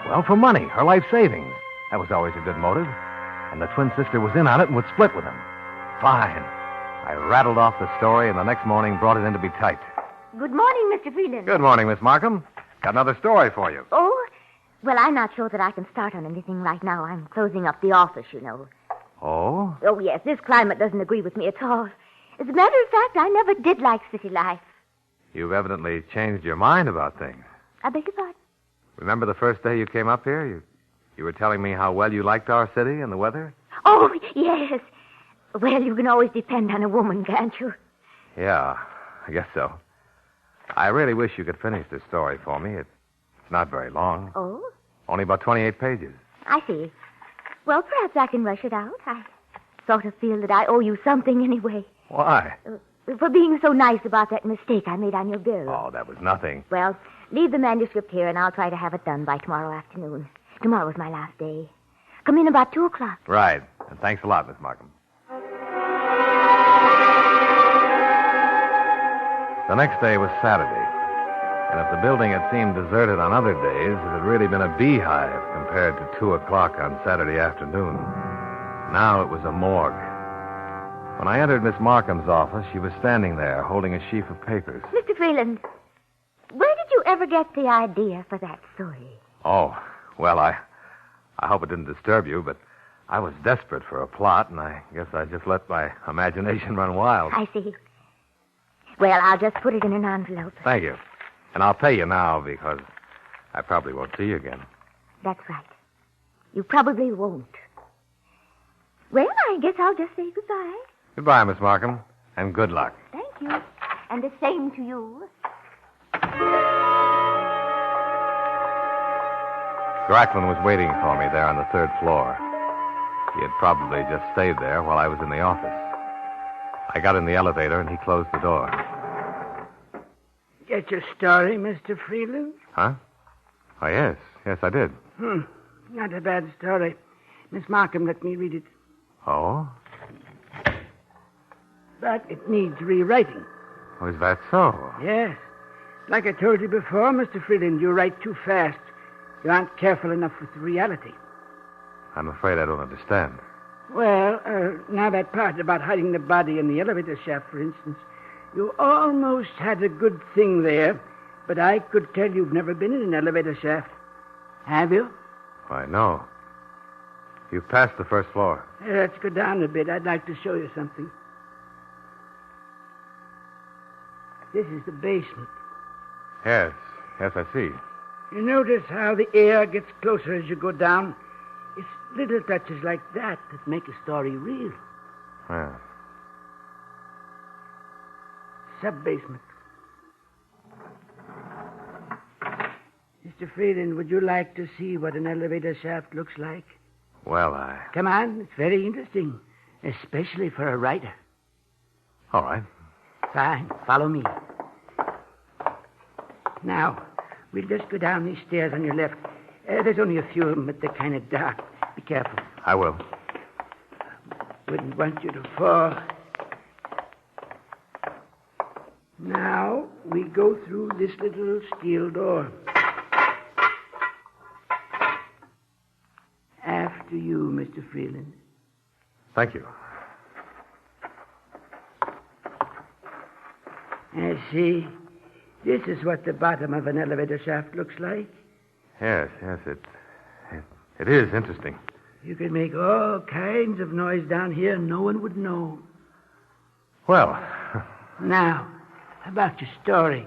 Well, for money, her life savings. That was always a good motive. And the twin sister was in on it and would split with him. Fine. I rattled off the story, and the next morning brought it in to be typed. Good morning, Mr. Freeland. Good morning, Miss Markham. Got another story for you. Oh? Well, I'm not sure that I can start on anything right now. I'm closing up the office, you know. Oh? Oh, yes, this climate doesn't agree with me at all. As a matter of fact, I never did like city life. You've evidently changed your mind about things. I beg your pardon? Remember the first day you came up here? You were telling me how well you liked our city and the weather? Oh, yes. Well, you can always depend on a woman, can't you? Yeah, I guess so. I really wish you could finish this story for me. It's not very long. Oh? Only about 28 pages. I see. Well, perhaps I can rush it out. I sort of feel that I owe you something anyway. Why? For being so nice about that mistake I made on your bill. Oh, that was nothing. Well, leave the manuscript here, and I'll try to have it done by tomorrow afternoon. Tomorrow's my last day. Come in about 2 o'clock. Right. And thanks a lot, Miss Markham. The next day was Saturday. And if the building had seemed deserted on other days, it had really been a beehive compared to 2 o'clock on Saturday afternoon. Now it was a morgue. When I entered Miss Markham's office, she was standing there holding a sheaf of papers. Mr. Freeland, where did you ever get the idea for that story? Oh, well, I hope it didn't disturb you, but I was desperate for a plot, and I guess I just let my imagination run wild. I see. Well, I'll just put it in an envelope. Thank you. And I'll pay you now because I probably won't see you again. That's right. You probably won't. Well, I guess I'll just say goodbye. Goodbye, Miss Markham, and good luck. Thank you. And the same to you. Gracklin was waiting for me there on the 3rd floor. He had probably just stayed there while I was in the office. I got in the elevator, and he closed the door. Get your story, Mr. Freeland? Huh? Oh, yes. Yes, I did. Not a bad story. Miss Markham let me read it. Oh? But it needs rewriting. Oh, is that so? Yes. Like I told you before, Mr. Freeland, you write too fast. You aren't careful enough with reality. I'm afraid I don't understand. Well, now that part about hiding the body in the elevator shaft, for instance, you almost had a good thing there, but I could tell you've never been in an elevator shaft. Have you? Why, no. You've passed the 1st floor. Let's go down a bit. I'd like to show you something. This is the basement. Yes, I see. You notice how the air gets closer as you go down? It's little touches like that that make a story real. Yeah. Sub-basement. Mr. Freeland, would you like to see what an elevator shaft looks like? Well, Come on, it's very interesting, especially for a writer. All right. Fine, follow me. Now, we'll just go down these stairs on your left. There's only a few of them, but they're kind of dark. Be careful. I will. Wouldn't want you to fall. Now, we go through this little steel door. After you, Mr. Freeland. Thank you. See, this is what the bottom of an elevator shaft looks like. Yes, it is interesting. You could make all kinds of noise down here and no one would know. Well. Now, about your story.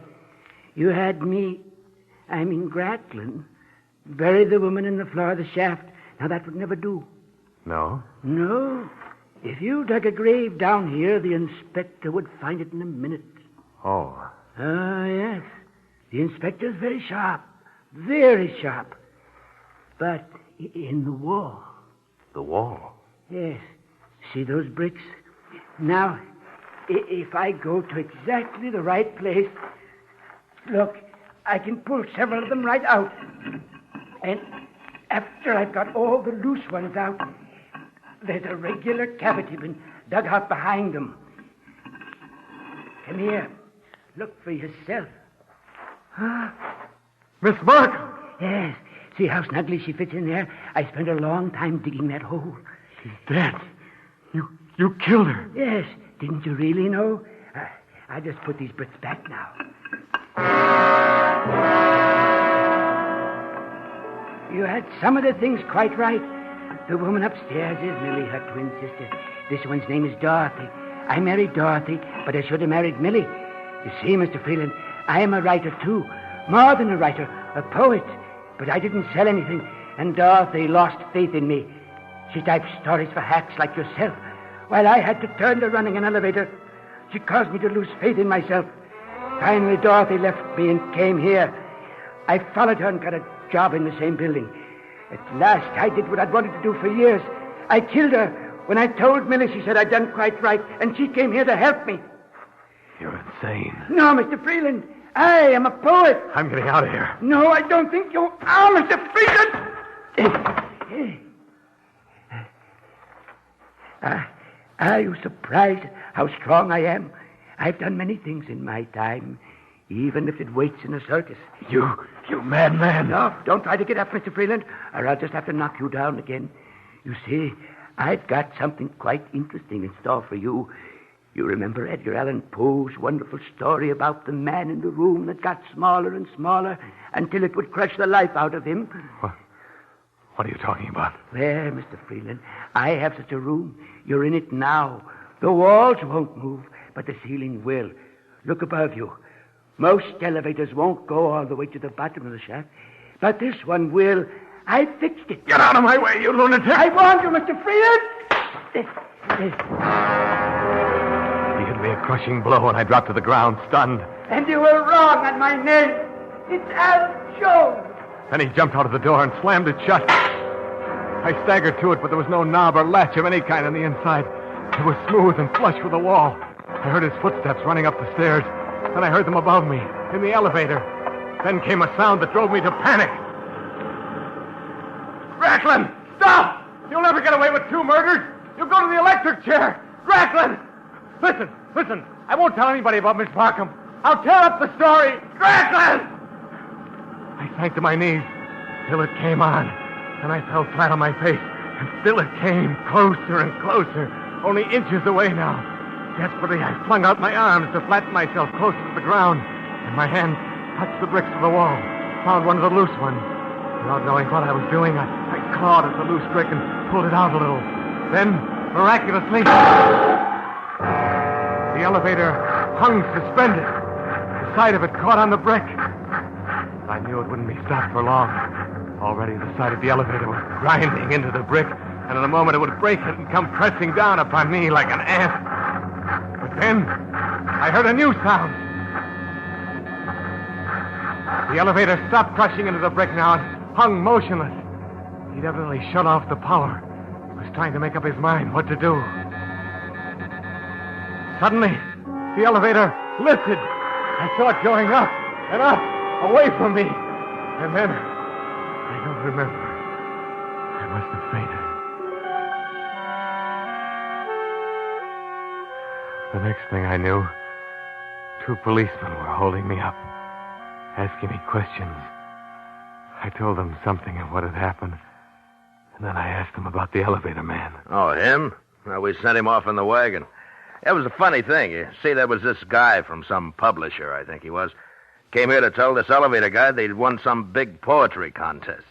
You had Gracklin, bury the woman in the floor of the shaft. Now, that would never do. No? No. If you dug a grave down here, the inspector would find it in a minute. Oh. Yes. The inspector's very sharp. Very sharp. But in the wall. The wall? Yes. See those bricks? Now, if I go to exactly the right place, look, I can pull several of them right out. And after I've got all the loose ones out, there's a regular cavity been dug out behind them. Come here. Look for yourself. Miss Markham! Yes. See how snugly she fits in there? I spent a long time digging that hole. She's dead. You killed her. Yes. Didn't you really know? I'll just put these bricks back now. You had some of the things quite right. The woman upstairs is Millie, her twin sister. This one's name is Dorothy. I married Dorothy, but I should have married Millie. You see, Mr. Freeland, I am a writer, too. More than a writer, a poet. But I didn't sell anything, and Dorothy lost faith in me. She typed stories for hacks like yourself, while I had to turn to running an elevator. She caused me to lose faith in myself. Finally, Dorothy left me and came here. I followed her and got a job in the same building. At last, I did what I'd wanted to do for years. I killed her. When I told Millie, she said I'd done quite right, and she came here to help me. You're insane. No, Mr. Freeland. I am a poet. I'm getting out of here. No, I don't think you are, Mr. Freeland. Are you surprised how strong I am? I've done many things in my time, even if it waits in a circus. You madman. No, don't try to get up, Mr. Freeland, or I'll just have to knock you down again. You see, I've got something quite interesting in store for you. You remember Edgar Allen Poe's wonderful story about the man in the room that got smaller and smaller until it would crush the life out of him? What are you talking about? There, Mr. Freeland, I have such a room. You're in it now. The walls won't move, but the ceiling will. Look above you. Most elevators won't go all the way to the bottom of the shaft, but this one will. I fixed it. Get out of my way, you lunatic! I warned you, Mr. Freeland! He hit me a crushing blow, and I dropped to the ground, stunned. And you were wrong on my name. It's Alan Jones. Then he jumped out of the door and slammed it shut. I staggered to it, but there was no knob or latch of any kind on the inside. It was smooth and flush with the wall. I heard his footsteps running up the stairs. Then I heard them above me, in the elevator. Then came a sound that drove me to panic. Racklin! Stop! You'll never get away with 2 murders! You'll go to the electric chair! Racklin! Listen. I won't tell anybody about Miss Markham. I'll tear up the story. Racklin! I sank to my knees till it came on. Then I fell flat on my face, and still it came closer and closer, only inches away now. Desperately, I flung out my arms to flatten myself close to the ground, and my hand touched the bricks of the wall, found one of the loose ones. Without knowing what I was doing, I clawed at the loose brick and pulled it out a little. Then, miraculously, the elevator hung suspended. The side of it caught on the brick. I knew it wouldn't be stopped for long. Already the side of the elevator was grinding into the brick, and in a moment it would break it and come pressing down upon me like an ant. But then, I heard a new sound. The elevator stopped crushing into the brick now and hung motionless. He'd evidently shut off the power. He was trying to make up his mind what to do. Suddenly, the elevator lifted. I saw it going up and up, away from me. And then, I don't remember. I must have fainted. The next thing I knew, 2 policemen were holding me up, asking me questions. I told them something of what had happened, and then I asked them about the elevator man. Oh, him? Well, we sent him off in the wagon. It was a funny thing. You see, there was this guy from some publisher, I think he was, came here to tell this elevator guy they'd won some big poetry contest.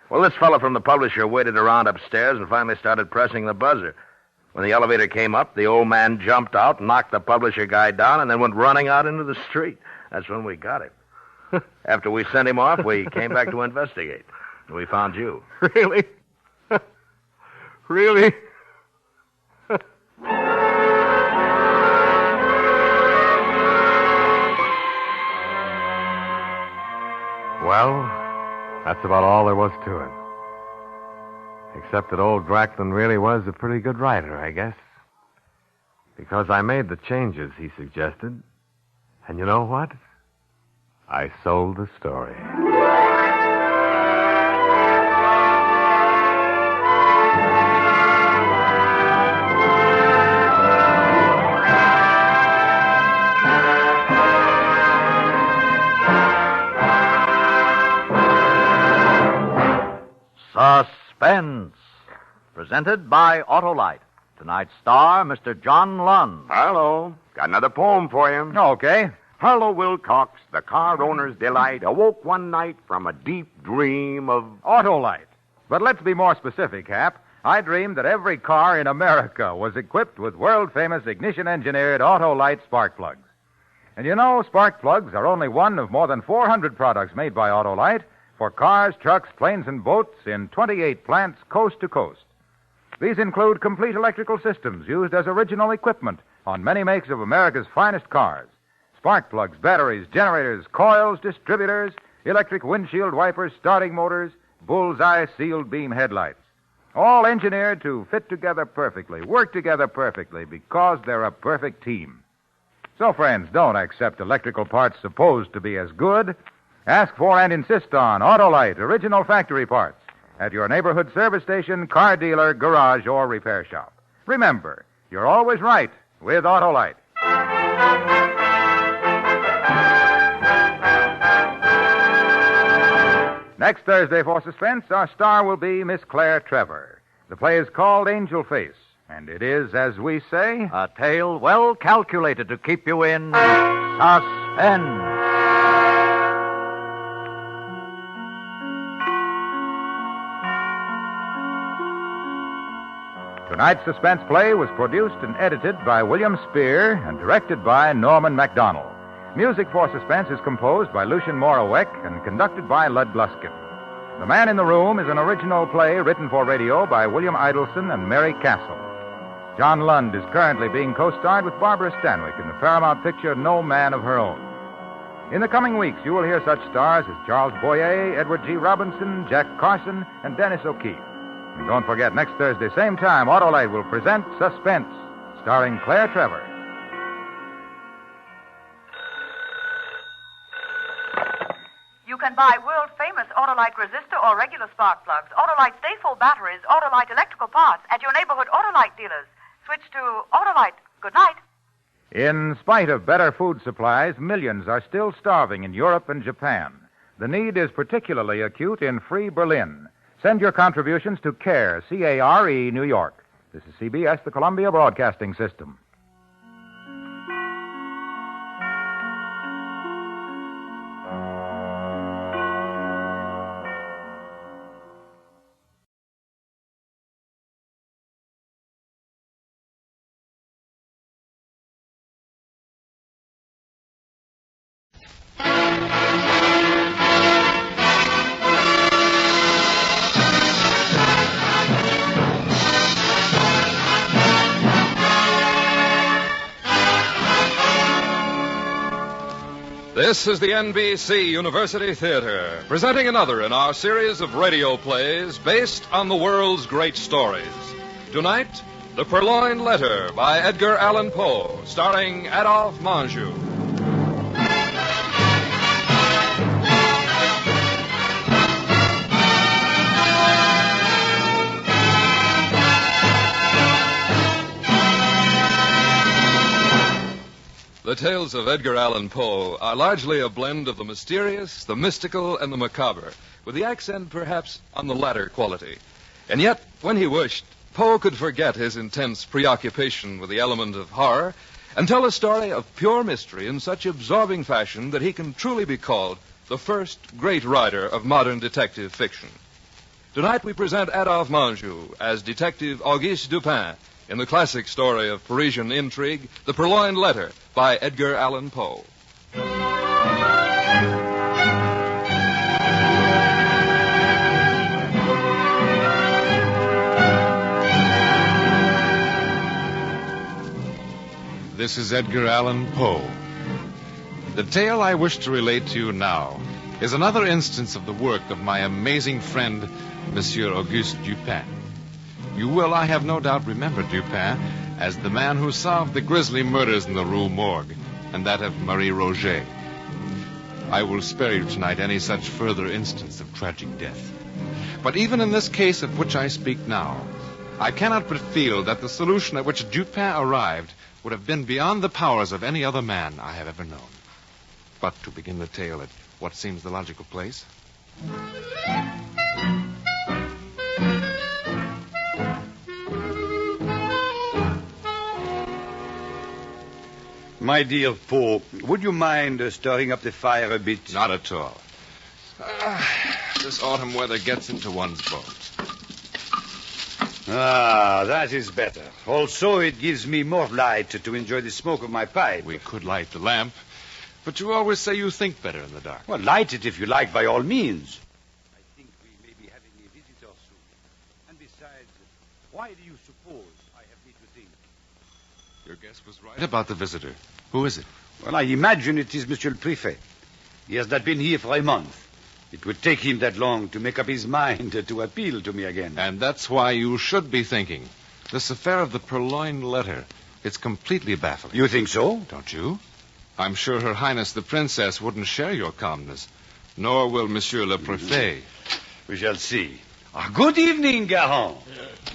Well, this fellow from the publisher waited around upstairs and finally started pressing the buzzer. When the elevator came up, the old man jumped out, knocked the publisher guy down, and then went running out into the street. That's when we got him. After we sent him off, we came back to investigate. We found you. Really? Really? Well, that's about all there was to it. Except that old Drackland really was a pretty good writer, I guess. Because I made the changes he suggested. And you know what? I sold the story. Suspense, presented by Autolite. Tonight's star, Mr. John Lund. Hello. Got another poem for you. Okay. Harlow Wilcox, the car owner's delight, awoke one night from a deep dream of... Autolite. But let's be more specific, Hap. I dreamed that every car in America was equipped with world-famous ignition-engineered Autolite spark plugs. And you know, spark plugs are only one of more than 400 products made by Autolite for cars, trucks, planes, and boats in 28 plants coast to coast. These include complete electrical systems used as original equipment on many makes of America's finest cars. Spark plugs, batteries, generators, coils, distributors, electric windshield wipers, starting motors, bullseye sealed beam headlights. All engineered to fit together perfectly, work together perfectly, because they're a perfect team. So, friends, don't accept electrical parts supposed to be as good. Ask for and insist on Autolite original factory parts at your neighborhood service station, car dealer, garage, or repair shop. Remember, you're always right with Autolite. Next Thursday for Suspense, our star will be Miss Claire Trevor. The play is called Angel Face, and it is, as we say, a tale well calculated to keep you in suspense. Tonight's suspense play was produced and edited by William Spear and directed by Norman MacDonald. Music for Suspense is composed by Lucien Morawek and conducted by Lud Gluskin. The Man in the Room is an original play written for radio by William Idelson and Mary Castle. John Lund is currently being co-starred with Barbara Stanwyck in the Paramount picture No Man of Her Own. In the coming weeks, you will hear such stars as Charles Boyer, Edward G. Robinson, Jack Carson, and Dennis O'Keefe. And don't forget, next Thursday, same time, Autolite will present Suspense, starring Claire Trevor. You can buy world-famous Autolite resistor or regular spark plugs, Autolite stay-full batteries, Autolite electrical parts at your neighborhood Autolite dealers. Switch to Autolite. Good night. In spite of better food supplies, millions are still starving in Europe and Japan. The need is particularly acute in Free Berlin. Send your contributions to CARE, C-A-R-E, New York. This is CBS, the Columbia Broadcasting System. This is the NBC University Theater, presenting another in our series of radio plays based on the world's great stories. Tonight, The Purloined Letter by Edgar Allan Poe, starring Adolphe Menjou. The tales of Edgar Allan Poe are largely a blend of the mysterious, the mystical, and the macabre, with the accent perhaps on the latter quality. And yet, when he wished, Poe could forget his intense preoccupation with the element of horror and tell a story of pure mystery in such absorbing fashion that he can truly be called the first great writer of modern detective fiction. Tonight we present Adolphe Menjou as Detective Auguste Dupin in the classic story of Parisian intrigue, The Purloined Letter by Edgar Allan Poe. This is Edgar Allan Poe. The tale I wish to relate to you now is another instance of the work of my amazing friend, Monsieur Auguste Dupin. You will, I have no doubt, remember Dupin as the man who solved the grisly murders in the Rue Morgue and that of Marie Roget. I will spare you tonight any such further instance of tragic death. But even in this case of which I speak now, I cannot but feel that the solution at which Dupin arrived would have been beyond the powers of any other man I have ever known. But to begin the tale at what seems the logical place. My dear Poe, would you mind stirring up the fire a bit? Not at all. This autumn weather gets into one's bones. Ah, that is better. Also, it gives me more light to enjoy the smoke of my pipe. We could light the lamp, but you always say you think better in the dark. Well, light it if you like, by all means. I think we may be having a visitor soon. And besides, why do you suppose I have need to think? Your guess was right about the visitor. Who is it? Well, I imagine it is Monsieur le Préfet. He has not been here for a month. It would take him that long to make up his mind to appeal to me again. And that's why you should be thinking. This affair of the Purloined letter, it's completely baffling. You think so? Don't you? I'm sure Her Highness the Princess wouldn't share your calmness, nor will Monsieur le Préfet. We shall see. Good evening, Garand.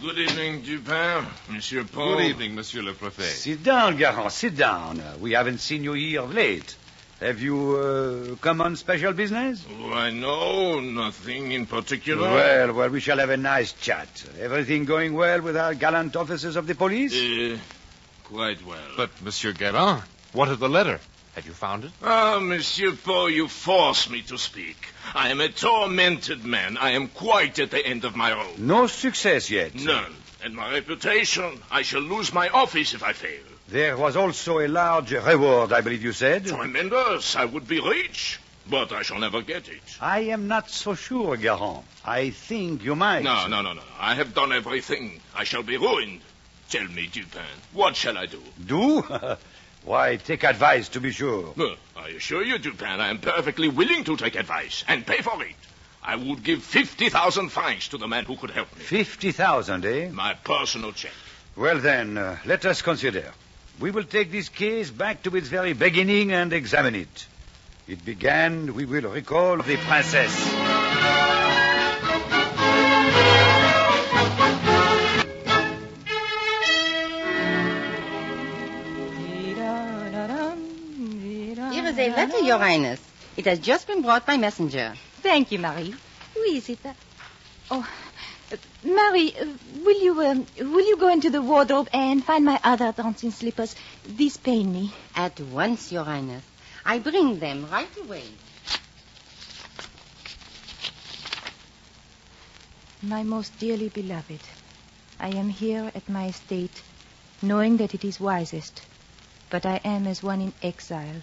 Good evening, Dupin, Monsieur Poe. Good evening, Monsieur le Préfet. Sit down, Garand, sit down. We haven't seen you here of late. Have you come on special business? Why, no, nothing in particular. Well, we shall have a nice chat. Everything going well with our gallant officers of the police? Quite well. But, Monsieur Guérin, what of the letter? Have you found it? Ah, Monsieur Poe, you force me to speak. I am a tormented man. I am quite at the end of my rope. No success yet? None. And my reputation, I shall lose my office if I fail. There was also a large reward, I believe you said. Tremendous. I would be rich, but I shall never get it. I am not so sure, Garand. I think you might. No. I have done everything. I shall be ruined. Tell me, Dupin, what shall I do? Do? Why, take advice, to be sure. I assure you, Dupin, I am perfectly willing to take advice and pay for it. I would give 50,000 francs to the man who could help me. 50,000, eh? My personal check. Well, then, let us consider. We will take this case back to its very beginning and examine it. It began, we will recall, the princess. Here is a letter, Your Highness. It has just been brought by messenger. Thank you, Marie. Who is it? Marie, will you go into the wardrobe and find my other dancing slippers? These pain me. At once, Your Highness. I bring them right away. My most dearly beloved, I am here at my estate, knowing that it is wisest, but I am as one in exile.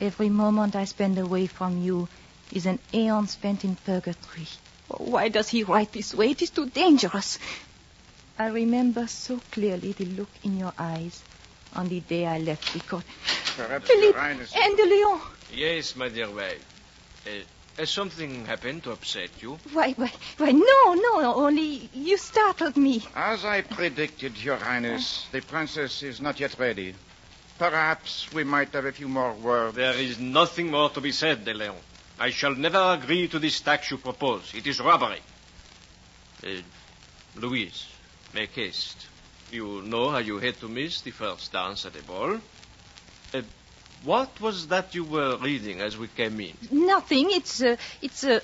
Every moment I spend away from you is an aeon spent in purgatory. Oh, why does he write this way? It is too dangerous. I remember so clearly the look in your eyes on the day I left the court. Perhaps Philippe Your Highness... and de Leon. Yes, my dear wife. Has something happened to upset you? Why, no, only you startled me. As I predicted, Your Highness, the princess is not yet ready. Perhaps we might have a few more words. There is nothing more to be said, de Leon. I shall never agree to this tax you propose. It is robbery. Louise, make haste. You know how you had to miss the first dance at a ball. What was that you were reading as we came in? Nothing. It's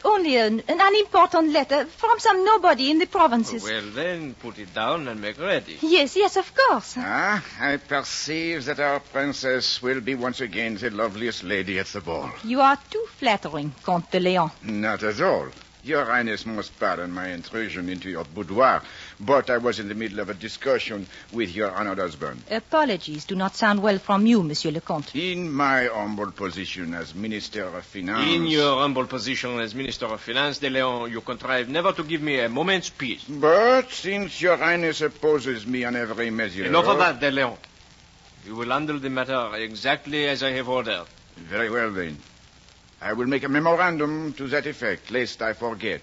only an unimportant letter from some nobody in the provinces. Well, then, put it down and make ready. Yes, of course. I perceive that our princess will be once again the loveliest lady at the ball. You are too flattering, Comte de Leon. Not at all. Your Highness must pardon my intrusion into your boudoir, but I was in the middle of a discussion with your honored husband. Apologies do not sound well from you, Monsieur le Comte. In my humble position as Minister of Finance... In your humble position as Minister of Finance, de Leon, you contrive never to give me a moment's peace. But since your Highness opposes me on every measure... Enough of that, de Leon. You will handle the matter exactly as I have ordered. Very well, then. I will make a memorandum to that effect, lest I forget.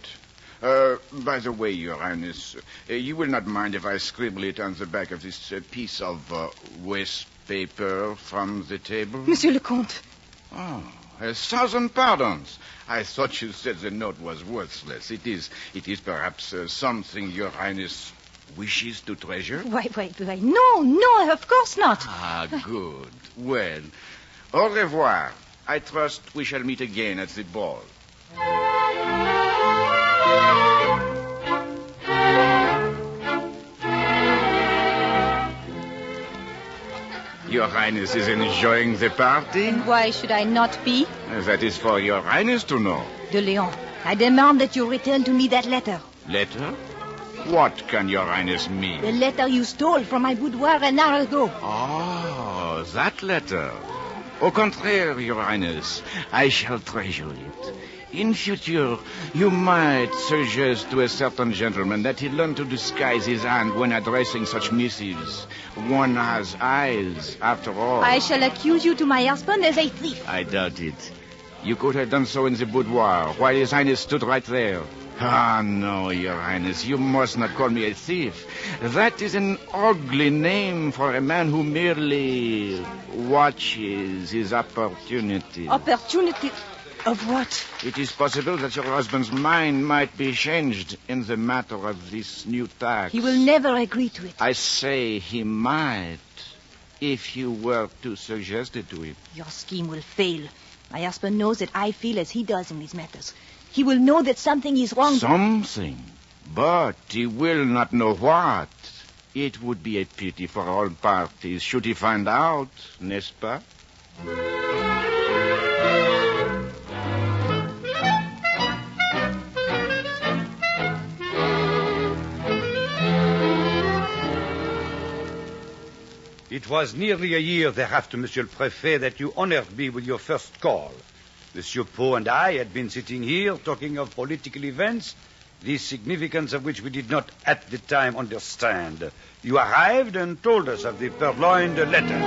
By the way, Your Highness, you will not mind if I scribble it on the back of this piece of waste paper from the table? Monsieur le Comte. Oh, 1,000 pardons. I thought you said the note was worthless. It is perhaps something Your Highness wishes to treasure? Wait. No, of course not. Ah, good. Well, au revoir. I trust we shall meet again at the ball. Your Highness is enjoying the party? And why should I not be? That is for Your Highness to know. De Leon, I demand that you return to me that letter. Letter? What can Your Highness mean? The letter you stole from my boudoir an hour ago. Oh, that letter. Au contraire, Your Highness, I shall treasure it. In future, you might suggest to a certain gentleman that he learn to disguise his hand when addressing such missives. One has eyes, after all. I shall accuse you to my husband as a thief. I doubt it. You could have done so in the boudoir, while His Highness stood right there. Ah, no, Your Highness, you must not call me a thief. That is an ugly name for a man who merely watches his opportunity. Opportunity? Of what? It is possible that your husband's mind might be changed in the matter of this new tax. He will never agree to it. I say he might, if you were to suggest it to him. Your scheme will fail. My husband knows that I feel as he does in these matters. He will know that something is wrong. Something? But he will not know what. It would be a pity for all parties should he find out, n'est-ce pas? It was nearly a year thereafter, Monsieur le Préfet, that you honored me with your first call. Monsieur Poe and I had been sitting here talking of political events, the significance of which we did not at the time understand. You arrived and told us of the Purloined letter.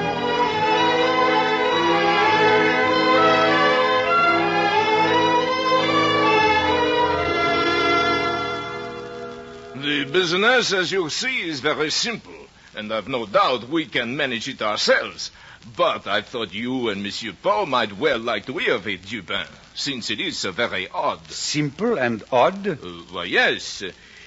The business, as you see, is very simple, and I've no doubt we can manage it ourselves. But I thought you and Monsieur Poe might well like to hear of it, Dupin, since it is so very odd. Simple and odd? Why, yes.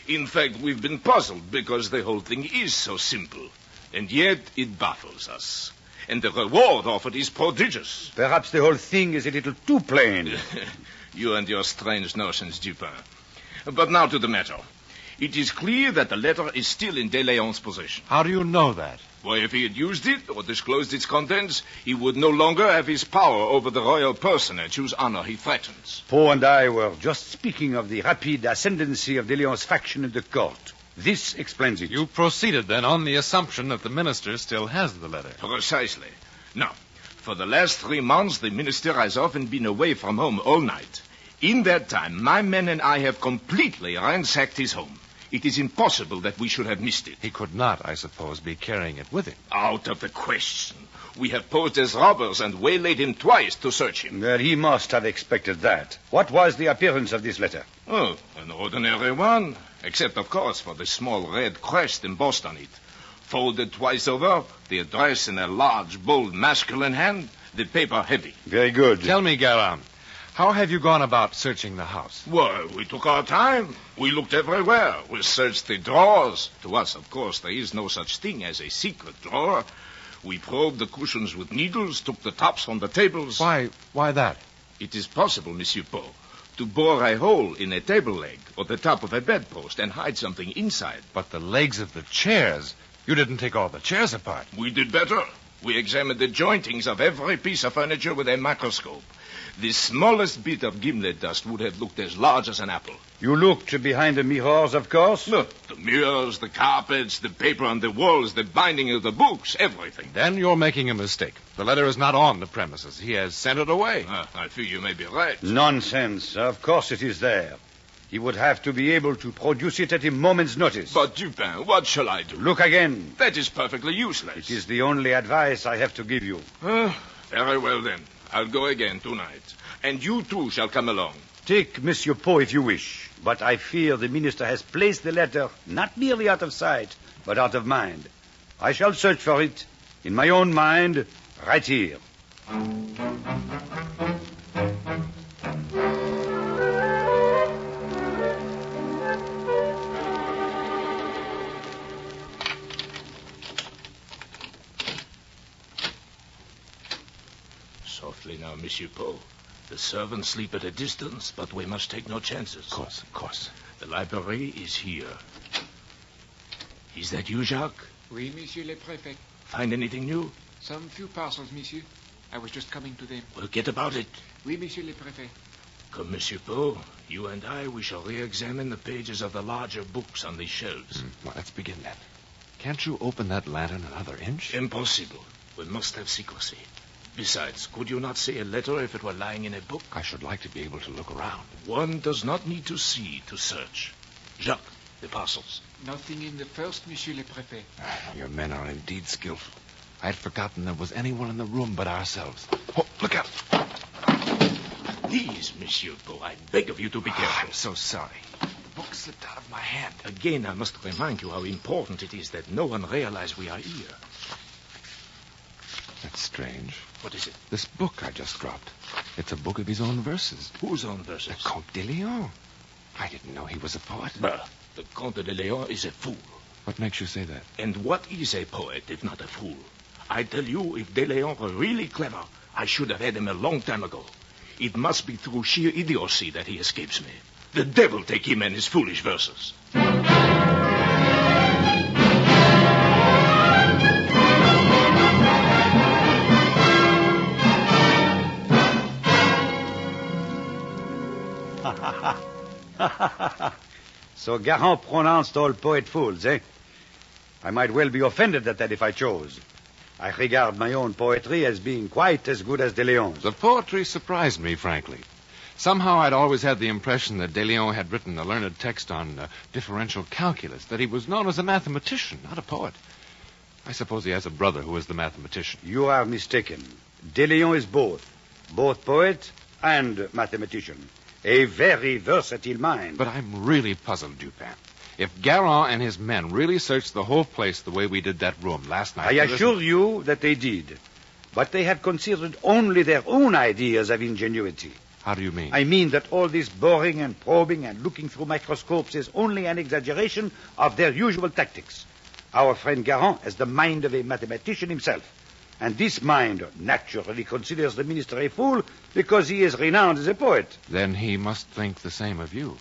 In fact, we've been puzzled because the whole thing is so simple. And yet it baffles us. And the reward offered is prodigious. Perhaps the whole thing is a little too plain. You and your strange notions, Dupin. But now to the matter. It is clear that the letter is still in De Leon's possession. How do you know that? Why, if he had used it or disclosed its contents, he would no longer have his power over the royal personage whose honor he threatens. Poe and I were just speaking of the rapid ascendancy of De Leon's faction in the court. This explains it. You proceeded, then, on the assumption that the minister still has the letter. Precisely. Now, for the last 3 months, the minister has often been away from home all night. In that time, my men and I have completely ransacked his home. It is impossible that we should have missed it. He could not, I suppose, be carrying it with him. Out of the question. We have posed as robbers and waylaid him twice to search him. Well, he must have expected that. What was the appearance of this letter? Oh, an ordinary one. Except, of course, for the small red crest embossed on it. Folded twice over, the address in a large, bold, masculine hand, the paper heavy. Very good. Tell me, Garam, how have you gone about searching the house? Well, we took our time. We looked everywhere. We searched the drawers. To us, of course, there is no such thing as a secret drawer. We probed the cushions with needles, took the tops from the tables. Why that? It is possible, Monsieur Poe, to bore a hole in a table leg or the top of a bedpost and hide something inside. But the legs of the chairs... You didn't take all the chairs apart. We did better. We examined the jointings of every piece of furniture with a microscope. The smallest bit of gimlet dust would have looked as large as an apple. You looked behind the mirrors, of course? No, the mirrors, the carpets, the paper on the walls, the binding of the books, everything. Then you're making a mistake. The letter is not on the premises. He has sent it away. I fear you may be right. Nonsense. Of course it is there. He would have to be able to produce it at a moment's notice. But, Dupin, what shall I do? Look again. That is perfectly useless. It is the only advice I have to give you. Very well, then. I'll go again tonight. And you, too, shall come along. Take Monsieur Poe if you wish, but I fear the minister has placed the letter not merely out of sight, but out of mind. I shall search for it in my own mind right here. Softly now, Monsieur Poe. The servants sleep at a distance, but we must take no chances. Of course. The library is here. Is that you, Jacques? Oui, Monsieur le Préfet. Find anything new? Some few parcels, Monsieur. I was just coming to them. Well, get about it. Oui, Monsieur le Préfet. Come, Monsieur Poe. You and I, we shall re-examine the pages of the larger books on these shelves. Well, let's begin then. Can't you open that lantern another inch? Impossible. We must have secrecy. Besides, could you not see a letter if it were lying in a book? I should like to be able to look around. One does not need to see to search. Jacques, the parcels. Nothing in the first, Monsieur le Préfet. Your men are indeed skillful. I had forgotten there was anyone in the room but ourselves. Oh, look out! These, Monsieur Poe, I beg of you to be careful. I'm so sorry. The book slipped out of my hand. Again, I must remind you how important it is that no one realize we are here. That's strange. What is it? This book I just dropped. It's a book of his own verses. Whose own verses? The Comte de Leon. I didn't know he was a poet. Bah, the Comte de Leon is a fool. What makes you say that? And what is a poet if not a fool? I tell you, if de Leon were really clever, I should have had him a long time ago. It must be through sheer idiocy that he escapes me. The devil take him and his foolish verses. So Garand pronounced all poet fools, eh? I might well be offended at that if I chose. I regard my own poetry as being quite as good as De Leon's. The poetry surprised me, frankly. Somehow I'd always had the impression that De Leon had written a learned text on differential calculus, that he was known as a mathematician, not a poet. I suppose he has a brother who is the mathematician. You are mistaken. De Leon is both poet and mathematician. A very versatile mind. But I'm really puzzled, Dupin. If Garand and his men really searched the whole place the way we did that room last night... I assure you that they did. But they had considered only their own ideas of ingenuity. How do you mean? I mean that all this boring and probing and looking through microscopes is only an exaggeration of their usual tactics. Our friend Garand has the mind of a mathematician himself. And this mind naturally considers the minister a fool because he is renowned as a poet. Then he must think the same of you.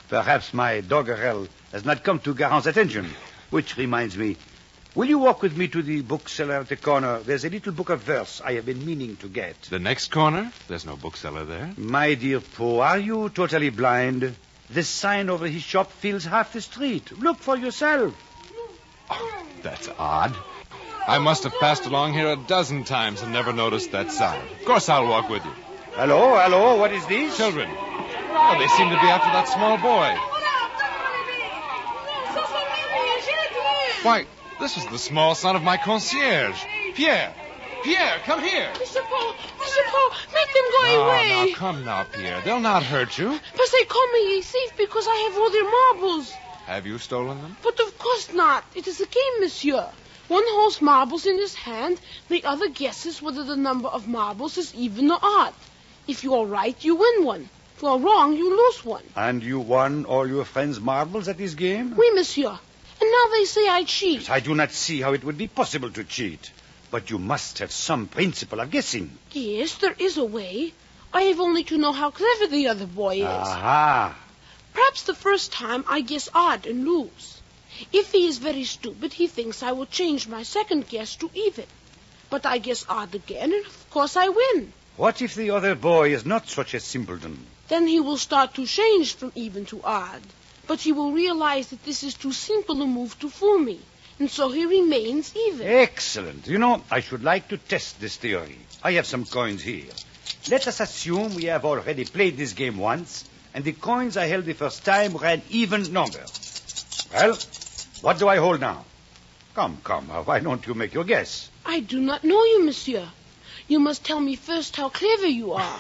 Perhaps my doggerel has not come to Garand's attention. Which reminds me, will you walk with me to the bookseller at the corner? There's a little book of verse I have been meaning to get. The next corner? There's no bookseller there. My dear Poe, are you totally blind? The sign over his shop fills half the street. Look for yourself. Oh, that's odd. I must have passed along here a dozen times and never noticed that sign. Of course I'll walk with you. Hello, what is this? Children. Oh, they seem to be after that small boy. Why, this is the small son of my concierge. Pierre, come here. Mr. Poe, make them go away. Now, come now, Pierre. They'll not hurt you. But they call me a thief because I have all their marbles. Have you stolen them? But of course not. It is a game, monsieur. One holds marbles in his hand. The other guesses whether the number of marbles is even or odd. If you are right, you win one. If you are wrong, you lose one. And you won all your friends' marbles at this game? Oui, monsieur. And now they say I cheat. Yes, I do not see how it would be possible to cheat. But you must have some principle of guessing. Yes, there is a way. I have only to know how clever the other boy is. Aha. Perhaps the first time I guess odd and lose. If he is very stupid, he thinks I will change my second guess to even. But I guess odd again, and of course I win. What if the other boy is not such a simpleton? Then he will start to change from even to odd. But he will realize that this is too simple a move to fool me. And so he remains even. Excellent. You know, I should like to test this theory. I have some coins here. Let us assume we have already played this game once, and the coins I held the first time were an even number. Well, what do I hold now? Come, why don't you make your guess? I do not know you, monsieur. You must tell me first how clever you are.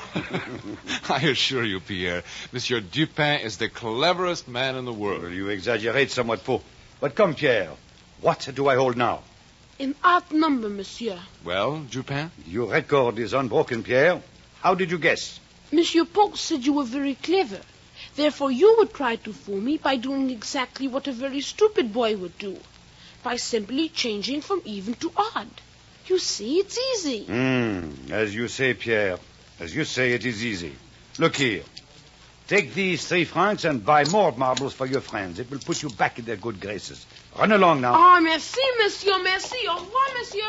I assure you, Pierre, Monsieur Dupin is the cleverest man in the world. Well, you exaggerate somewhat, Poe. But come, Pierre, what do I hold now? An odd number, monsieur. Well, Dupin? Your record is unbroken, Pierre. How did you guess? Monsieur Poe said you were very clever. Therefore, you would try to fool me by doing exactly what a very stupid boy would do. By simply changing from even to odd. You see, it's easy. As you say, Pierre. As you say, it is easy. Look here. Take these 3 francs and buy more marbles for your friends. It will put you back in their good graces. Run along now. Ah, merci, monsieur, merci. Au revoir, monsieur.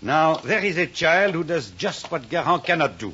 Now, there is a child who does just what Garand cannot do.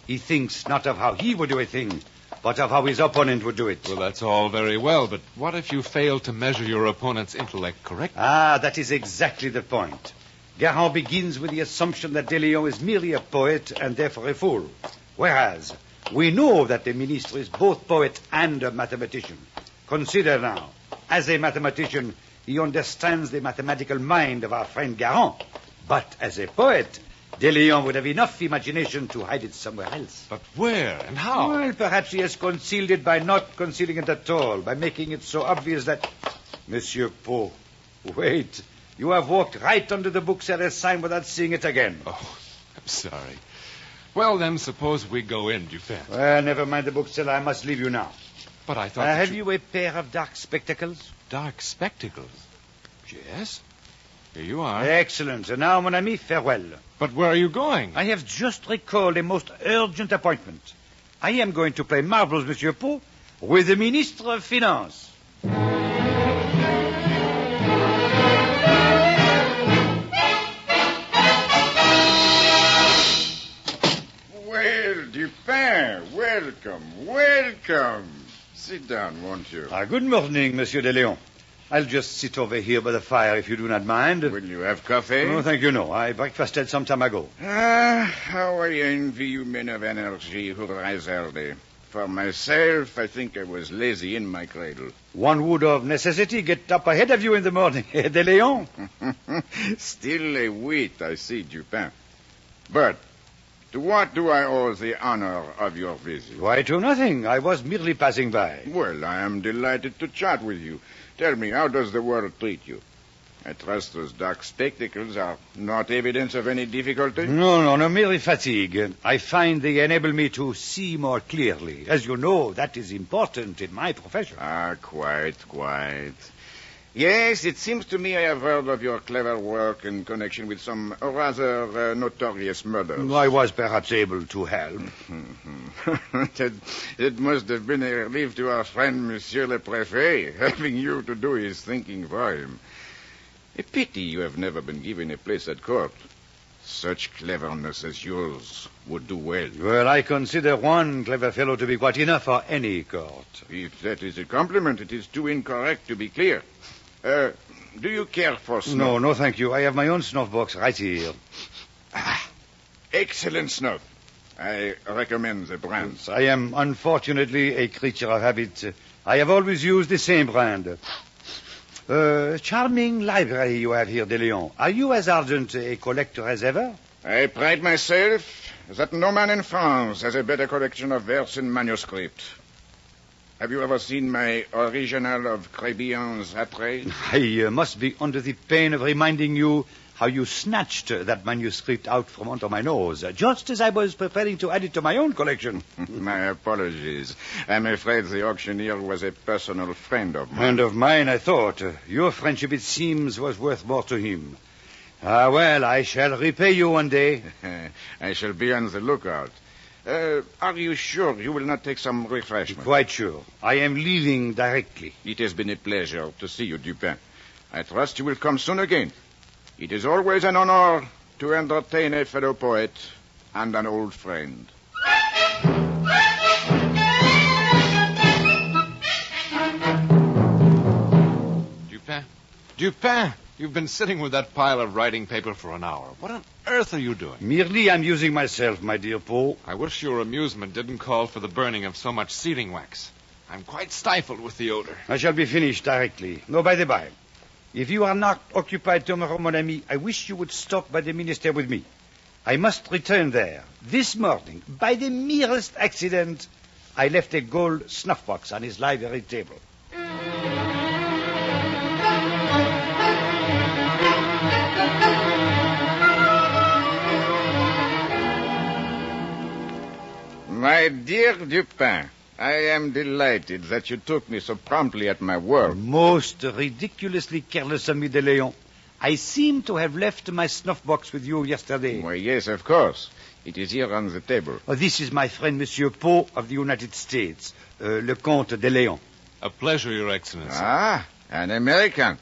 He thinks not of how he would do a thing, but of how his opponent would do it. Well, that's all very well, but what if you fail to measure your opponent's intellect correctly? Ah, that is exactly the point. Garand begins with the assumption that De Leon is merely a poet and therefore a fool. Whereas, we know that the minister is both poet and a mathematician. Consider now, as a mathematician, he understands the mathematical mind of our friend Garand. But as a poet, De Leon would have enough imagination to hide it somewhere else. But where and how? Well, perhaps he has concealed it by not concealing it at all, by making it so obvious that... Monsieur Poe, wait. You have walked right under the bookseller's sign without seeing it again. Oh, I'm sorry. Well, then, suppose we go in, Dupin. Well, never mind the bookseller. I must leave you now. But I thought... have you a pair of dark spectacles? Dark spectacles? Yes. Here you are. Excellent. And now, mon ami, farewell. But where are you going? I have just recalled a most urgent appointment. I am going to play marbles, Monsieur Poe, with the Minister of Finance. Well, Dupin, welcome. Sit down, won't you? Good morning, Monsieur de Leon. I'll just sit over here by the fire if you do not mind. Will you have coffee? No, thank you, no. I breakfasted some time ago. How I envy you men of energy who rise early. For myself, I think I was lazy in my cradle. One would of necessity get up ahead of you in the morning, de Leon. Still a wit, I see, Dupin. But to what do I owe the honor of your visit? Why, to nothing. I was merely passing by. Well, I am delighted to chat with you. Tell me, how does the world treat you? I trust those dark spectacles are not evidence of any difficulty? No, merely fatigue. I find they enable me to see more clearly. As you know, that is important in my profession. Quite. Yes, it seems to me I have heard of your clever work in connection with some rather notorious murders. I was perhaps able to help. It must have been a relief to our friend, Monsieur le Préfet, having you to do his thinking for him. A pity you have never been given a place at court. Such cleverness as yours would do well. Well, I consider one clever fellow to be quite enough for any court. If that is a compliment, it is too incorrect to be clear. Do you care for snuff? No, thank you. I have my own snuff box right here. Excellent snuff. I recommend the brand. I am unfortunately a creature of habit. I have always used the same brand. Charming library you have here, De Leon. Are you as ardent a collector as ever? I pride myself that no man in France has a better collection of verse and manuscript. Have you ever seen my original of Crébillon's Attrées? I must be under the pain of reminding you how you snatched that manuscript out from under my nose, just as I was preparing to add it to my own collection. My apologies. I'm afraid the auctioneer was a personal friend of mine. Friend of mine, I thought. Your friendship, it seems, was worth more to him. Well, I shall repay you one day. I shall be on the lookout. Are you sure you will not take some refreshment? Quite sure. I am leaving directly. It has been a pleasure to see you, Dupin. I trust you will come soon again. It is always an honor to entertain a fellow poet and an old friend. Dupin, you've been sitting with that pile of writing paper for an hour. What on earth are you doing? Merely amusing myself, my dear Poe. I wish your amusement didn't call for the burning of so much sealing wax. I'm quite stifled with the odor. I shall be finished directly. No, by the by, If you are not occupied tomorrow, mon ami, I wish you would stop by the minister with me. I must return there. This morning, by the merest accident, I left a gold snuff box on his library table. My dear Dupin, I am delighted that you took me so promptly at my word. Most ridiculously careless of me, de Leon. I seem to have left my snuff box with you yesterday. Why, yes, of course. It is here on the table. Oh, this is my friend, Monsieur Poe of the United States, Le Comte de Leon. A pleasure, Your Excellency. Ah, an American.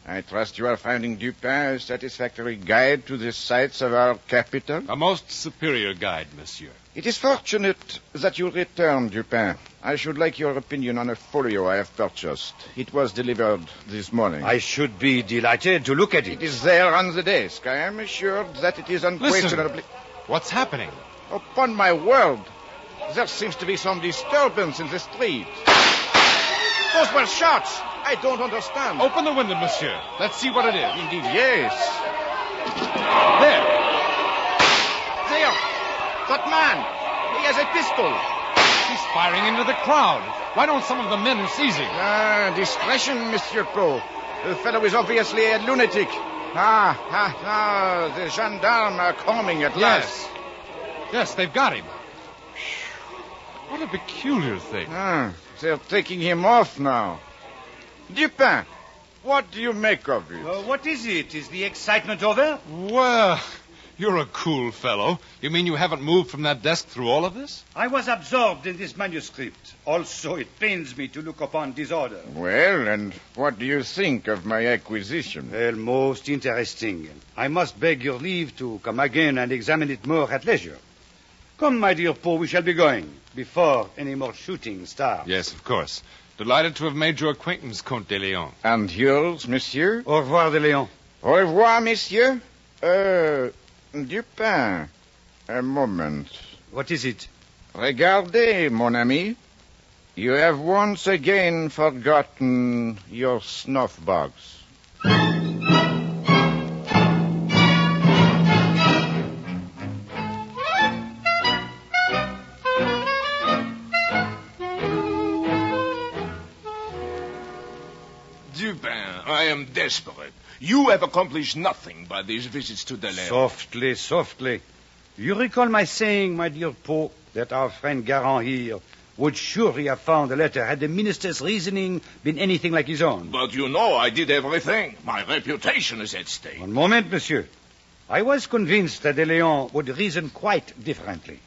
I trust you are finding Dupin a satisfactory guide to the sights of our capital? A most superior guide, monsieur. It is fortunate that you returned, Dupin. I should like your opinion on a folio I have purchased. It was delivered this morning. I should be delighted to look at it. It is there on the desk. I am assured that it is unquestionably... Listen. What's happening? Upon my word, there seems to be some disturbance in the street. Those were shots. I don't understand. Open the window, monsieur. Let's see what it is. Indeed, yes. There. That man. He has a pistol. He's firing into the crowd. Why don't some of the men seize him? Discretion, Monsieur Poe. The fellow is obviously a lunatic. The gendarmes are coming at last. Yes, they've got him. What a peculiar thing. They're taking him off now. Dupin, what do you make of it? What is it? Is the excitement over? Well, you're a cool fellow. You mean you haven't moved from that desk through all of this? I was absorbed in this manuscript. Also, it pains me to look upon disorder. Well, and what do you think of my acquisition? Well, most interesting. I must beg your leave to come again and examine it more at leisure. Come, my dear Poe, we shall be going before any more shooting starts. Yes, of course. Delighted to have made your acquaintance, Comte de Leon. And yours, monsieur? Au revoir, de Leon. Au revoir, monsieur. Dupin, a moment. What is it? Regardez, mon ami. You have once again forgotten your snuff box. Dupin, I am desperate. You have accomplished nothing by these visits to Delay. Softly, softly. You recall my saying, my dear Poe, that our friend Garand here would surely have found the letter had the minister's reasoning been anything like his own. But you know I did everything. My reputation is at stake. One moment, monsieur. I was convinced that de Leon would reason quite differently,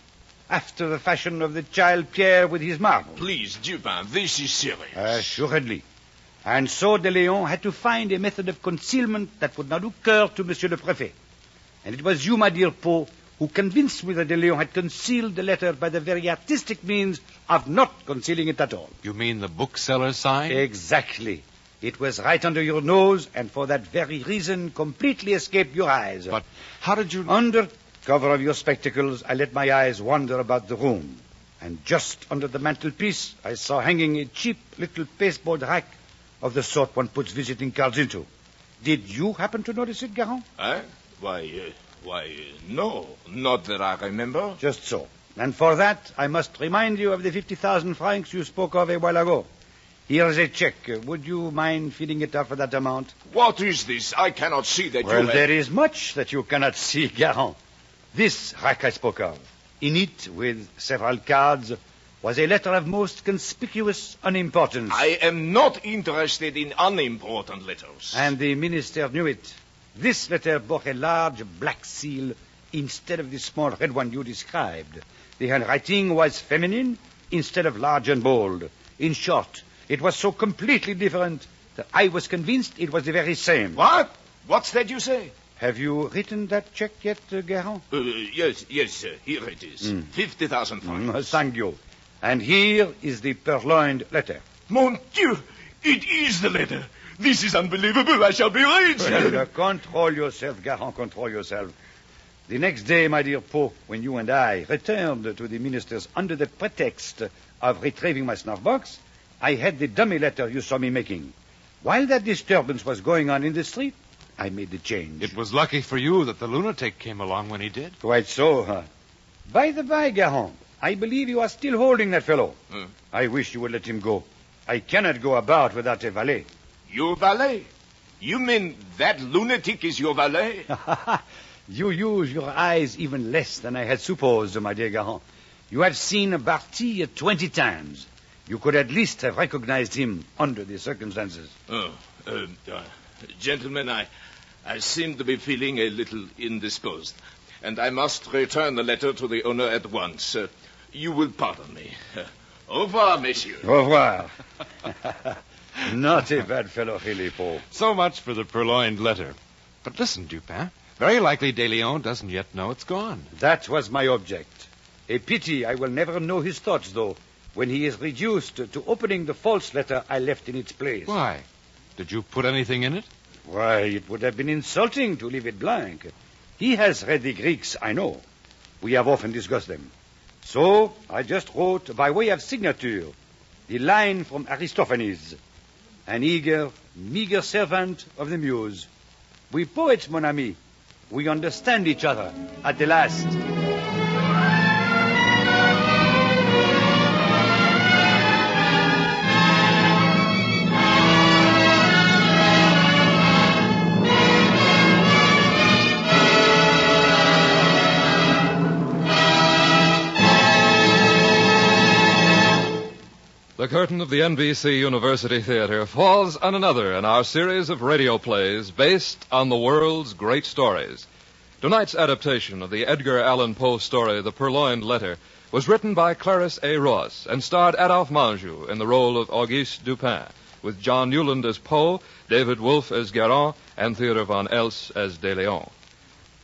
after the fashion of the child Pierre with his marble. Please, Dupin, this is serious. Assuredly. And so de Leon had to find a method of concealment that would not occur to Monsieur le Préfet. And it was you, my dear Poe, who convinced me that de Leon had concealed the letter by the very artistic means of not concealing it at all. You mean the bookseller's sign? Exactly. It was right under your nose, and for that very reason completely escaped your eyes. But how did you... Under cover of your spectacles, I let my eyes wander about the room. And just under the mantelpiece, I saw hanging a cheap little pasteboard rack of the sort one puts visiting cards into. Did you happen to notice it, Garand? Why, no. Not that I remember. Just so. And for that, I must remind you of the 50,000 francs you spoke of a while ago. Here is a check. Would you mind filling it up for that amount? What is this? I cannot see that Well, there is much that you cannot see, Garand. This rack I spoke of. In it, with several cards, was a letter of most conspicuous unimportance. I am not interested in unimportant letters. And the minister knew it. This letter bore a large black seal instead of the small red one you described. The handwriting was feminine instead of large and bold. In short, it was so completely different that I was convinced it was the very same. What? What's that you say? Have you written that check yet, Garand? Yes, sir. Here it is. 50,000 francs. Thank you. And here is the purloined letter. Mon Dieu! It is the letter. This is unbelievable. I shall be rich. Well, control yourself, Garand, control yourself. The next day, my dear Poe, when you and I returned to the minister's under the pretext of retrieving my snuff box, I had the dummy letter you saw me making. While that disturbance was going on in the street, I made the change. It was lucky for you that the lunatic came along when he did. Quite so, huh? By the by, Garand, I believe you are still holding that fellow. I wish you would let him go. I cannot go about without a valet. Your valet? You mean that lunatic is your valet? You use your eyes even less than I had supposed, my dear Garand. You have seen Barty 20 times. You could at least have recognized him under the circumstances. Gentlemen, I seem to be feeling a little indisposed, and I must return the letter to the owner at once. You will pardon me. Au revoir, messieurs. Au revoir. Not a bad fellow, really, Poe. So much for the Purloined letter. But listen, Dupin. Very likely De Leon doesn't yet know it's gone. That was my object. A pity I will never know his thoughts, though, when he is reduced to opening the false letter I left in its place. Why? Did you put anything in it? Why, it would have been insulting to leave it blank. He has read the Greeks, I know. We have often discussed them. So I just wrote, by way of signature, the line from Aristophanes. An eager, meager servant of the muse. We poets, mon ami, we understand each other at the last. The curtain of the NBC University Theater falls on another in our series of radio plays based on the world's great stories. Tonight's adaptation of the Edgar Allan Poe story, The Purloined Letter, was written by Clarisse A. Ross and starred Adolphe Menjou in the role of Auguste Dupin, with John Newland as Poe, David Wolfe as Garand, and Theodore von Elst as De Leon.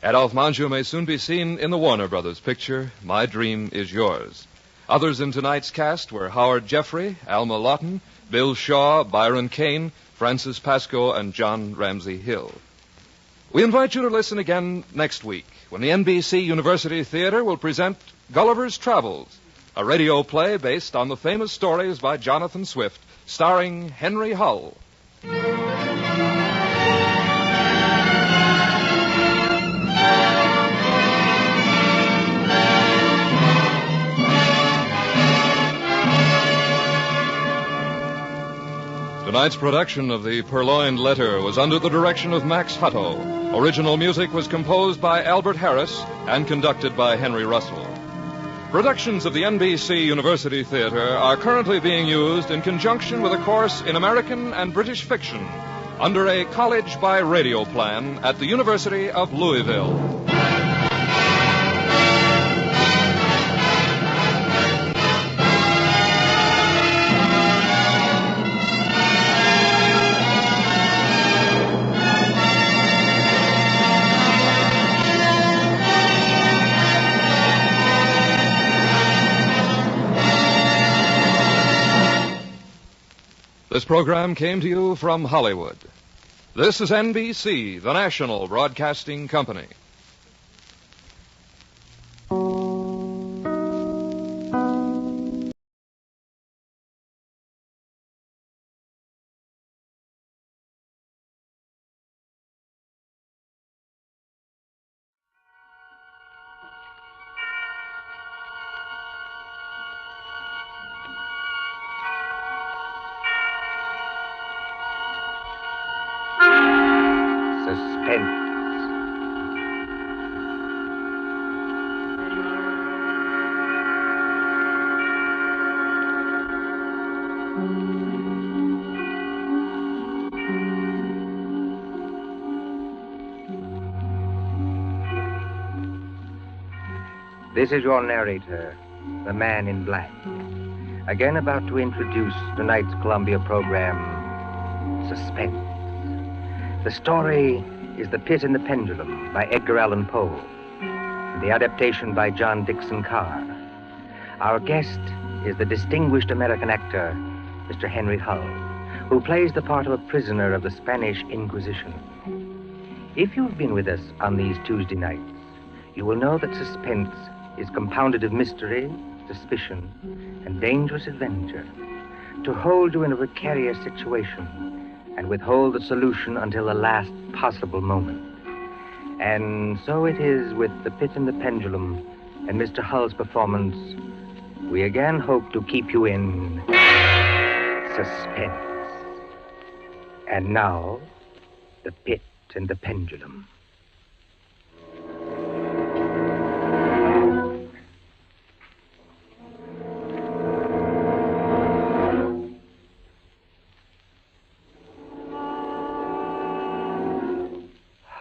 Adolphe Menjou may soon be seen in the Warner Brothers picture, My Dream Is Yours. Others in tonight's cast were Howard Jeffrey, Alma Lawton, Bill Shaw, Byron Kane, Francis Pascoe, and John Ramsey Hill. We invite you to listen again next week when the NBC University Theater will present Gulliver's Travels, a radio play based on the famous stories by Jonathan Swift, starring Henry Hull. Tonight's production of The Purloined Letter was under the direction of Max Hutto. Original music was composed by Albert Harris and conducted by Henry Russell. Productions of the NBC University Theater are currently being used in conjunction with a course in American and British fiction under a college by radio plan at the University of Louisville. This program came to you from Hollywood. This is NBC, the national broadcasting company. Suspense. This is your narrator, the Man in Black, again about to introduce tonight's Columbia program, Suspense. The story is The Pit and the Pendulum by Edgar Allan Poe, the adaptation by John Dixon Carr. Our guest is the distinguished American actor, Mr. Henry Hull, who plays the part of a prisoner of the Spanish Inquisition. If you've been with us on these Tuesday nights, you will know that Suspense is compounded of mystery, suspicion, and dangerous adventure to hold you in a precarious situation and withhold the solution until the last possible moment. And so it is with The Pit and the Pendulum and Mr. Hull's performance. We again hope to keep you in suspense. And now, The Pit and the Pendulum.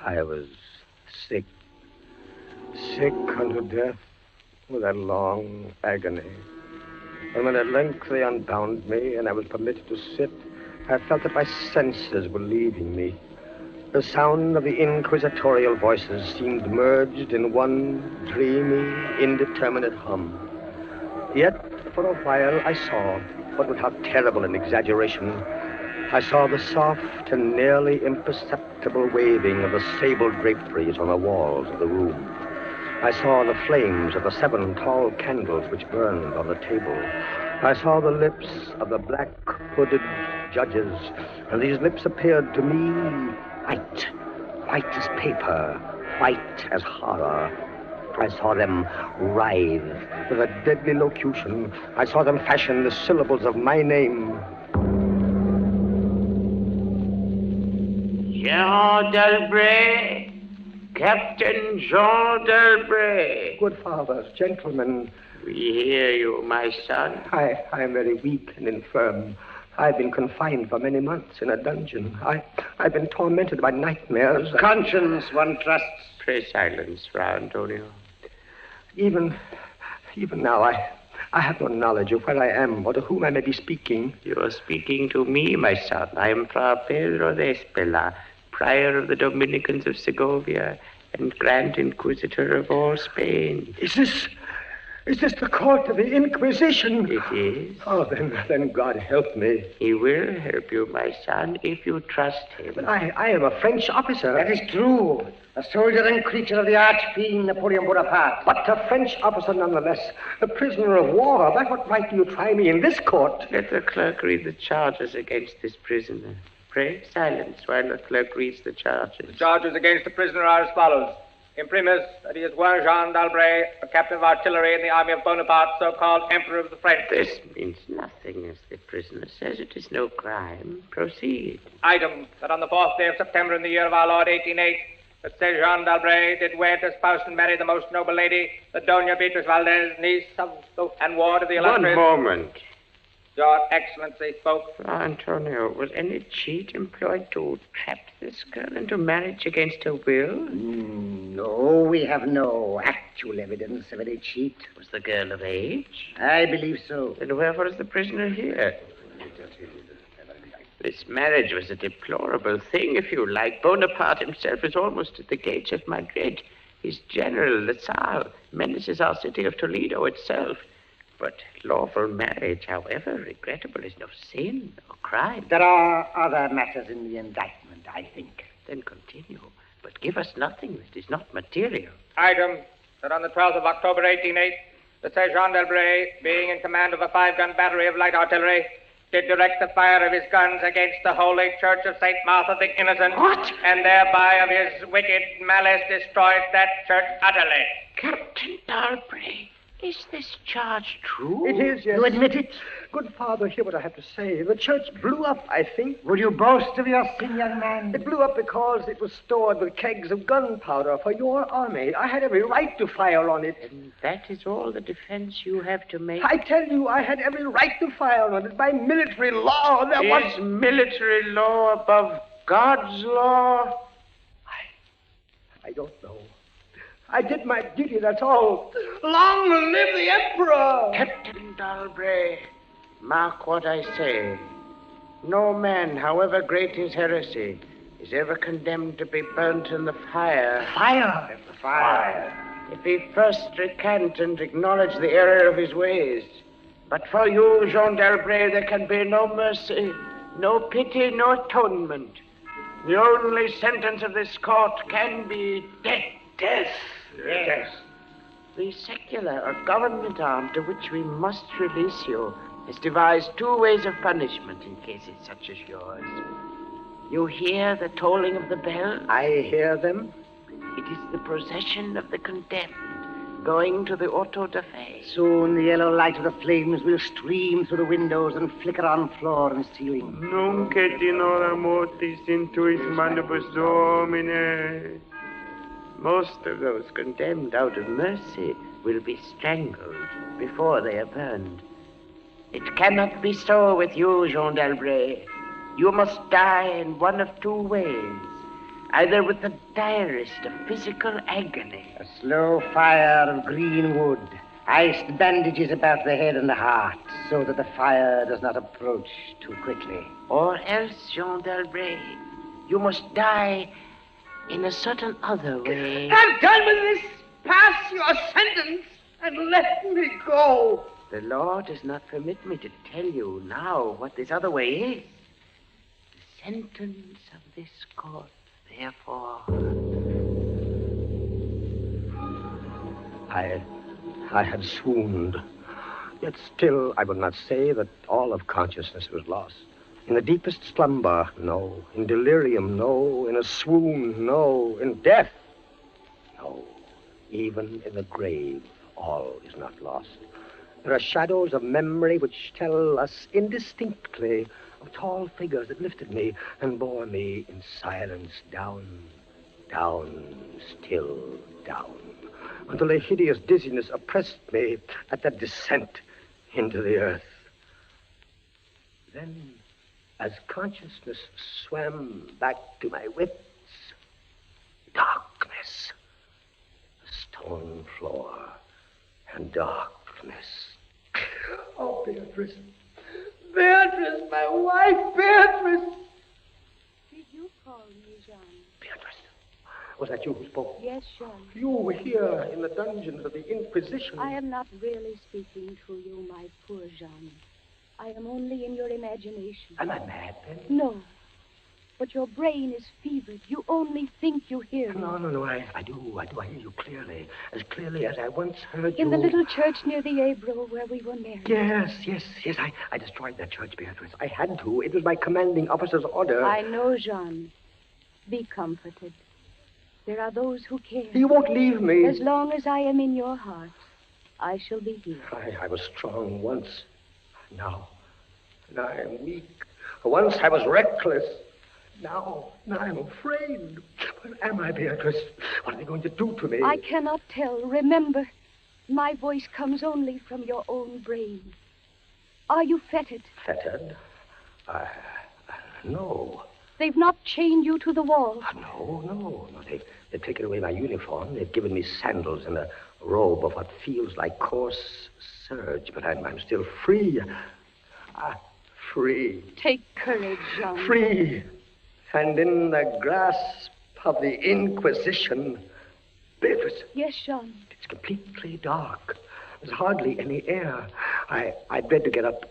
I was sick unto death with that long agony. And when at length they unbound me and I was permitted to sit, I felt that my senses were leaving me. The sound of the inquisitorial voices seemed merged in one dreamy, indeterminate hum. Yet, for a while, I saw, but without terrible an exaggeration, I saw the soft and nearly imperceptible waving of the sable draperies on the walls of the room. I saw the flames of the 7 tall candles which burned on the table. I saw the lips of the black hooded judges, and these lips appeared to me white as paper, white as horror. I saw them writhe with a deadly locution. I saw them fashion the syllables of my name. Jean d'Albret, Captain Jean d'Albret. Good fathers, gentlemen. We hear you, my son. I am very weak and infirm. I've been confined for many months in a dungeon. I've been tormented by nightmares. Conscience, one trusts. Pray silence, Fra Antonio. Even now, I have no knowledge of where I am or to whom I may be speaking. You are speaking to me, my son. I am Fra Pedro de Espela, prior of the Dominicans of Segovia and Grand Inquisitor of all Spain. Is this the court of the Inquisition? It is. Oh, then God help me. He will help you, my son, if you trust him. But I am a French officer. That is true. A soldier and creature of the arch-fiend Napoleon Bonaparte. But a French officer nonetheless. A prisoner of war. By what right do you try me in this court? Let the clerk read the charges against this prisoner. Pray silence while the clerk reads the charges. The charges against the prisoner are as follows. Imprimis, that he is one Jean d'Albret, a captain of artillery in the army of Bonaparte, so-called Emperor of the French. This means nothing, as the prisoner says. It is no crime. Proceed. Item, that on the 4th day of September in the year of our Lord 1808, that said Jean d'Albret did wed, espouse, and marry the most noble lady, the Doña Beatriz Valdez, niece of and ward of the illustrious... One moment. Your Excellency spoke. Fra Antonio, was any cheat employed to trap this girl into marriage against her will? No, we have no actual evidence of any cheat. Was the girl of age? I believe so. Then wherefore is the prisoner here? This marriage was a deplorable thing, if you like. Bonaparte himself is almost at the gates of Madrid. His general, La Salle, menaces our city of Toledo itself. But lawful marriage, however regrettable, is no sin or crime. There are other matters in the indictment, I think. Then continue, but give us nothing that is not material. Item, that on the 12th of October, 1808, the said Jean d'Albret, being in command of a 5-gun battery of light artillery, did direct the fire of his guns against the Holy Church of St. Martha the Innocent. What? And thereby of his wicked malice destroyed that church utterly. Captain d'Albret, is this charge true? It is, yes. You admit it? Good father, hear what I have to say. The church blew up, I think. Would you boast of your sin, young man? It blew up because it was stored with kegs of gunpowder for your army. I had every right to fire on it. And that is all the defense you have to make? I tell you, I had every right to fire on it. By military law, there was... Is military law above God's law? I don't know. I did my duty, that's all. Long live the Emperor! Captain d'Albret, mark what I say. No man, however great his heresy, is ever condemned to be burnt in the fire. Fire! Fire! If he first recant and acknowledge the error of his ways. But for you, Jean d'Albret, there can be no mercy, no pity, no atonement. The only sentence of this court can be death. Death? Yes. The secular or government arm to which we must release you has devised 2 ways of punishment in cases such as yours. You hear the tolling of the bell? I hear them. It is the procession of the condemned going to the auto da fe. Soon the yellow light of the flames will stream through the windows and flicker on floor and ceiling. Nunc et in hora mortis intuit manibus Domine. Most of those condemned out of mercy will be strangled before they are burned. It cannot be so with you, Jean d'Albret. You must die in one of two ways. Either with the direst of physical agony. A slow fire of green wood, iced bandages about the head and the heart, so that the fire does not approach too quickly. Or else, Jean d'Albret, you must die in a certain other way. I'm done with this. Pass your sentence and let me go. The law does not permit me to tell you now what this other way is. The sentence of this court, therefore. I had swooned. Yet still, I would not say that all of consciousness was lost. In the deepest slumber, no. In delirium, no. In a swoon, no. In death, no. Even in the grave, all is not lost. There are shadows of memory which tell us indistinctly of tall figures that lifted me and bore me in silence down, still down, until a hideous dizziness oppressed me at that descent into the earth. Then, as consciousness swam back to my wits, darkness, a stone floor, and darkness. Oh, Beatrice. Beatrice, my wife, Beatrice. Did you call me, Jean? Beatrice, was that you who spoke? Yes, Jean. You were here in the dungeons of the Inquisition. I am not really speaking to you, my poor Jean. I am only in your imagination. Am I mad, then? No. But your brain is fevered. You only think you hear me. No, I do. I hear you clearly. As clearly as I once heard you. In the little church near the Ebro where we were married. Yes. I destroyed that church, Beatrice. I had to. It was my commanding officer's order. I know, Jean. Be comforted. There are those who care. You won't leave me. As long as I am in your heart, I shall be here. I was strong once. Now I am weak. Once I was reckless. Now I'm afraid. What am I, Beatrice? What are they going to do to me? I cannot tell. Remember, my voice comes only from your own brain. Are you fettered? Fettered? No. They've not chained you to the wall? No. They've taken away my uniform. They've given me sandals and a robe of what feels like coarse serge, but I'm still free. Free. Take courage, Jean. Free. And in the grasp of the Inquisition. Beatrice. Yes, Jean. It's completely dark. There's hardly any air. I dread to get up.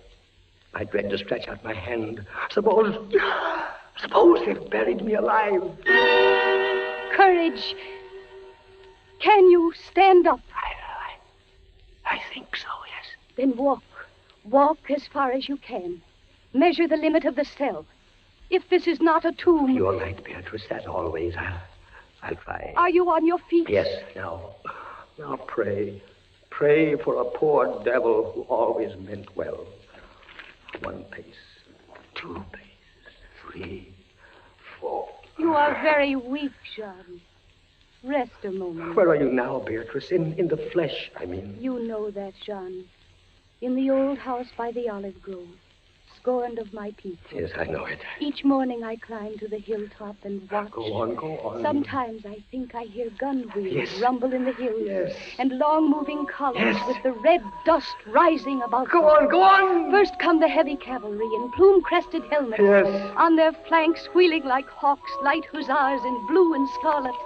I dread to stretch out my hand. Suppose they've buried me alive. Courage. Can you stand up? I think so, yes. Then walk. Walk as far as you can. Measure the limit of the cell. If this is not a tomb... You're right, Beatrice, as always. I'll try. Are you on your feet? Yes, now pray. Pray for a poor devil who always meant well. 1 pace, 2 paces, 3, 4. You are very weak, Jean. Rest a moment. Where are you now, Beatrice? In the flesh, I mean. You know that, Jean. In the old house by the olive grove. Scorned of my people. Yes, I know it. Each morning I climb to the hilltop and watch. Go on. Sometimes I think I hear gun wheels Yes. rumble in the hills. Yes. And long-moving columns Yes. with the red dust rising about Go them. on. First come the heavy cavalry in plume-crested helmets. Yes. On their flanks, wheeling like hawks, light hussars in blue and scarlet.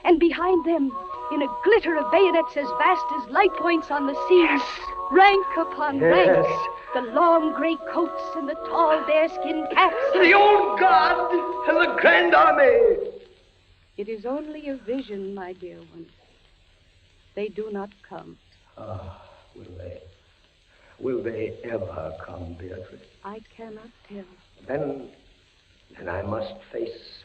And behind them, in a glitter of bayonets as vast as light points on the sea, rank upon rank, the long gray coats and the tall bearskin caps. The old guard and the grand army. It is only a vision, my dear one. They do not come. Will they ever come, Beatrice? I cannot tell. then I must face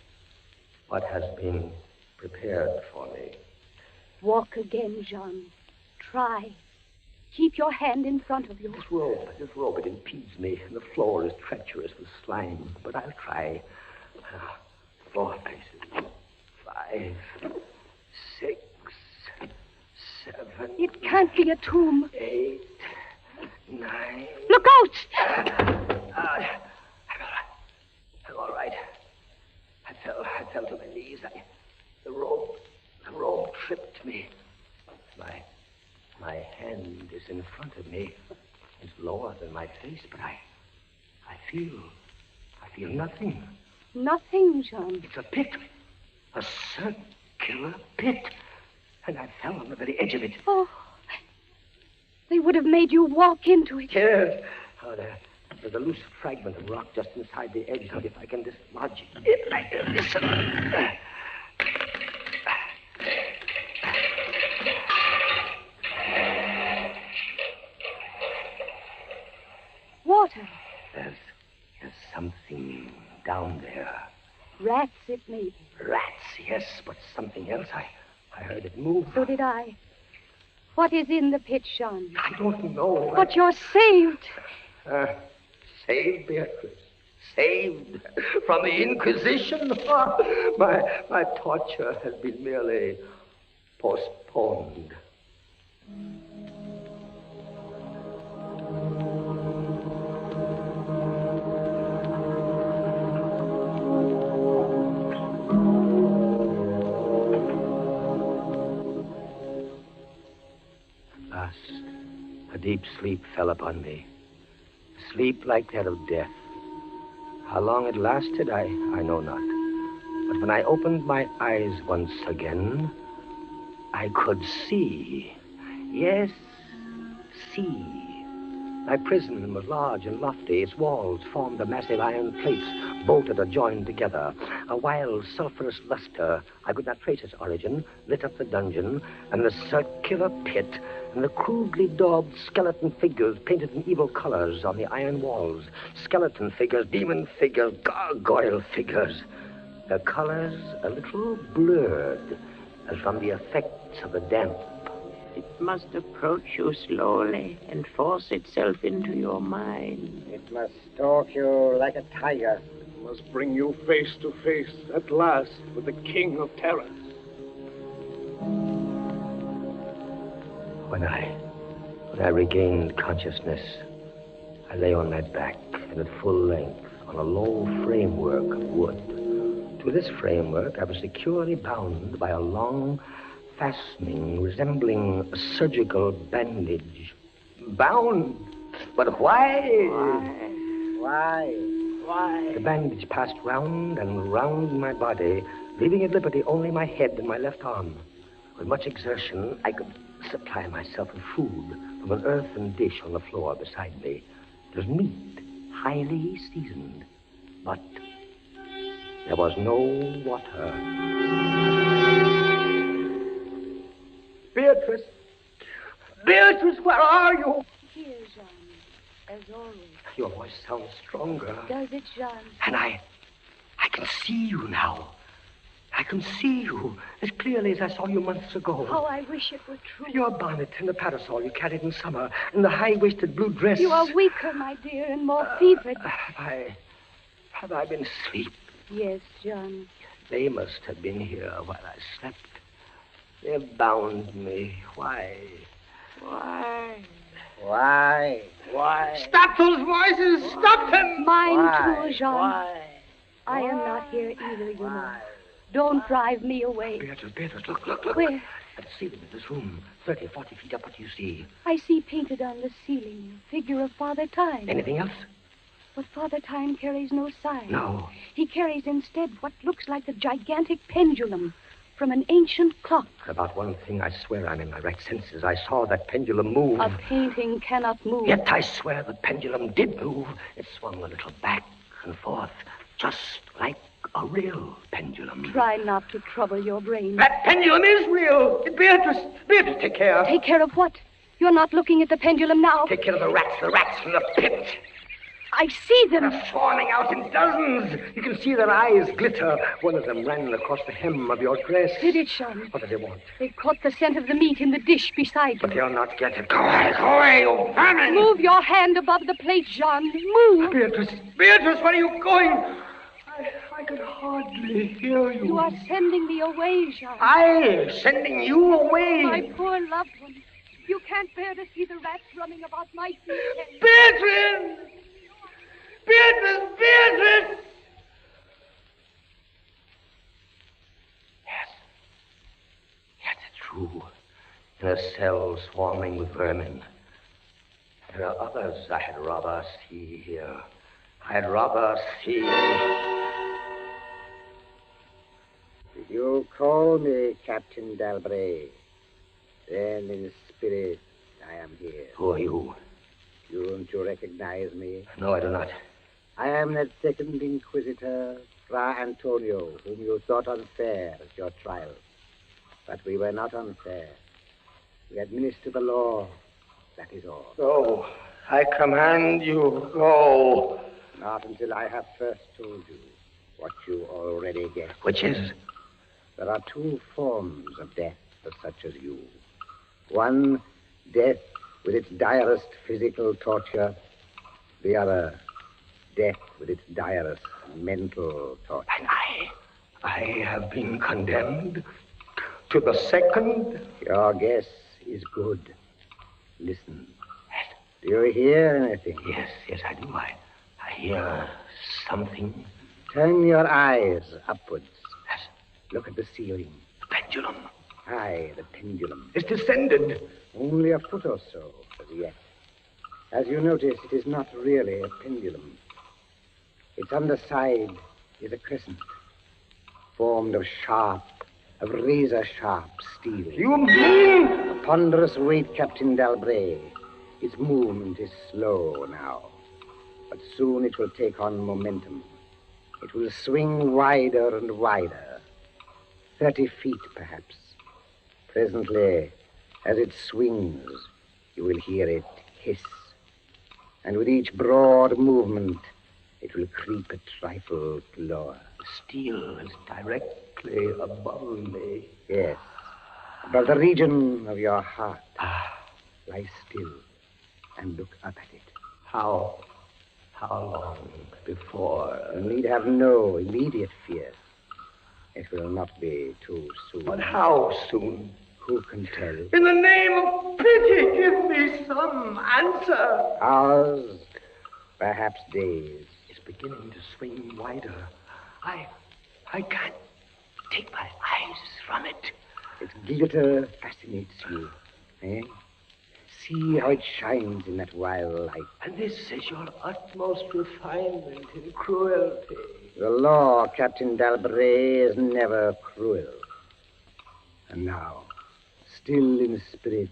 what has been prepared for me. Walk again, Jean. Try. Keep your hand in front of you. This rope, it impedes me, and the floor is treacherous with slime. But I'll try. 4 paces. 5, 6, 7. It can't be a tomb. 8, 9. Look out! I'm all right. I fell to my knees. The rope tripped me. My hand is in front of me. It's lower than my face, but I feel nothing. Nothing, Jean. It's a pit. A circular pit. And I fell on the very edge of it. Oh. They would have made you walk into it. Yes. Oh, there's a loose fragment of rock just inside the edge. Now, if I can dislodge it. Listen. Water. There's something down there. Rats, it may be. Rats, yes, but something else. I heard it move. So did I. What is in the pit, Jean? I don't know. But you're saved. Saved, Beatrice. Saved from the Inquisition. My torture has been merely postponed. A deep sleep fell upon me. Sleep like that of death. How long it lasted, I know not. But when I opened my eyes once again, I could see. Yes, see. My prison was large and lofty. Its walls formed of massive iron plates, bolted or joined together. A wild, sulphurous luster, I could not trace its origin, lit up the dungeon, and the circular pit, and the crudely daubed skeleton figures painted in evil colors on the iron walls. Skeleton figures, demon figures, gargoyle figures. Their colors a little blurred, as from the effects of the damp. It must approach you slowly and force itself into your mind. It must stalk you like a tiger. It must bring you face to face at last with the king of terrors. When I regained consciousness, I lay on my back and at full length on a low framework of wood. To this framework, I was securely bound by a long fastening resembling a surgical bandage. Bound? But why? Why? The bandage passed round and round my body, leaving at liberty only my head and my left arm. With much exertion, I could supply myself with food from an earthen dish on the floor beside me. It was meat, highly seasoned, but there was no water. Beatrice! Beatrice, where are you? Here, Jean, as always. Your voice sounds stronger. Does it, Jean? And I can see you now. I can see you as clearly as I saw you months ago. How I wish it were true. Your bonnet and the parasol you carried in summer, and the high-waisted blue dress. You are weaker, my dear, and more fevered. Have I been asleep? Yes, Jean. They must have been here while I slept. They bound me. Why? Stop those voices! Stop them! Mine too, Jean. I am not here either, you know. Don't drive me away. Beatrice, look. Where? At the ceiling of this room, 30, 40 feet up, what do you see? I see painted on the ceiling a figure of Father Time. Anything else? But Father Time carries no sign. No. He carries instead what looks like a gigantic pendulum from an ancient clock. About one thing, I swear I'm in my right senses. I saw that pendulum move. A painting cannot move. Yet I swear the pendulum did move. It swung a little back and forth, just like a real pendulum. Try not to trouble your brain. That pendulum is real. Beatrice, take care. Take care of what? You're not looking at the pendulum now. Take care of the rats from the pit. I see them. They're swarming out in dozens. You can see their eyes glitter. One of them ran across the hem of your dress. Did it, Jean? What did they want? They caught the scent of the meat in the dish beside But you. they'll not get it. Go away, you vermin! Move your hand above the plate, Jean. Move. Beatrice, where are you going? I can hardly hear you. You are sending me away, Jean. I sending you away? My poor loved one. You can't bear to see the rats running about my feet. Beatrice! Beatrice! Beatrice! Yes, it's true. In a cell swarming with vermin. There are others I had rather see here. I'd rather see... Did you call me Captain Dalbray? Then in spirit, I am here. Who are you? Don't you recognize me? No, I do not. I am that second Inquisitor, Fra Antonio, whom you thought unfair at your trial. But we were not unfair. We administer the law. That is all. Go. I command you, go. Not until I have first told you what you already guess. Which is? There are two forms of death for such as you. One, death with its direst physical torture. The other, death with its direst mental torture. And I have been condemned to the second? Your guess is good. Listen. Do you hear anything? Yes, I do. I hear something. Turn your eyes upwards. Look at the ceiling. The pendulum. Aye, the pendulum. It's descended. Only a foot or so as yet. As you notice, it is not really a pendulum. Its underside is a crescent, formed of razor-sharp steel. You mean? A ponderous weight, Captain Dalbray. Its movement is slow now, but soon it will take on momentum. It will swing wider and wider, 30 feet perhaps. Presently, as it swings, you will hear it hiss, and with each broad movement, it will creep a trifle lower. The steel is directly above me. Yes, above the region of your heart. Lie still and look up at it. How long before? You need have no immediate fear. It will not be too soon. But how soon? Who can tell? In the name of pity, give me some answer. Hours, perhaps days. It's beginning to swing wider. I can't take my eyes from it. Its glitter fascinates you, eh? See how it shines in that wild light. And this is your utmost refinement in cruelty. The law, Captain Dalbray, is never cruel. And now, still in spirit,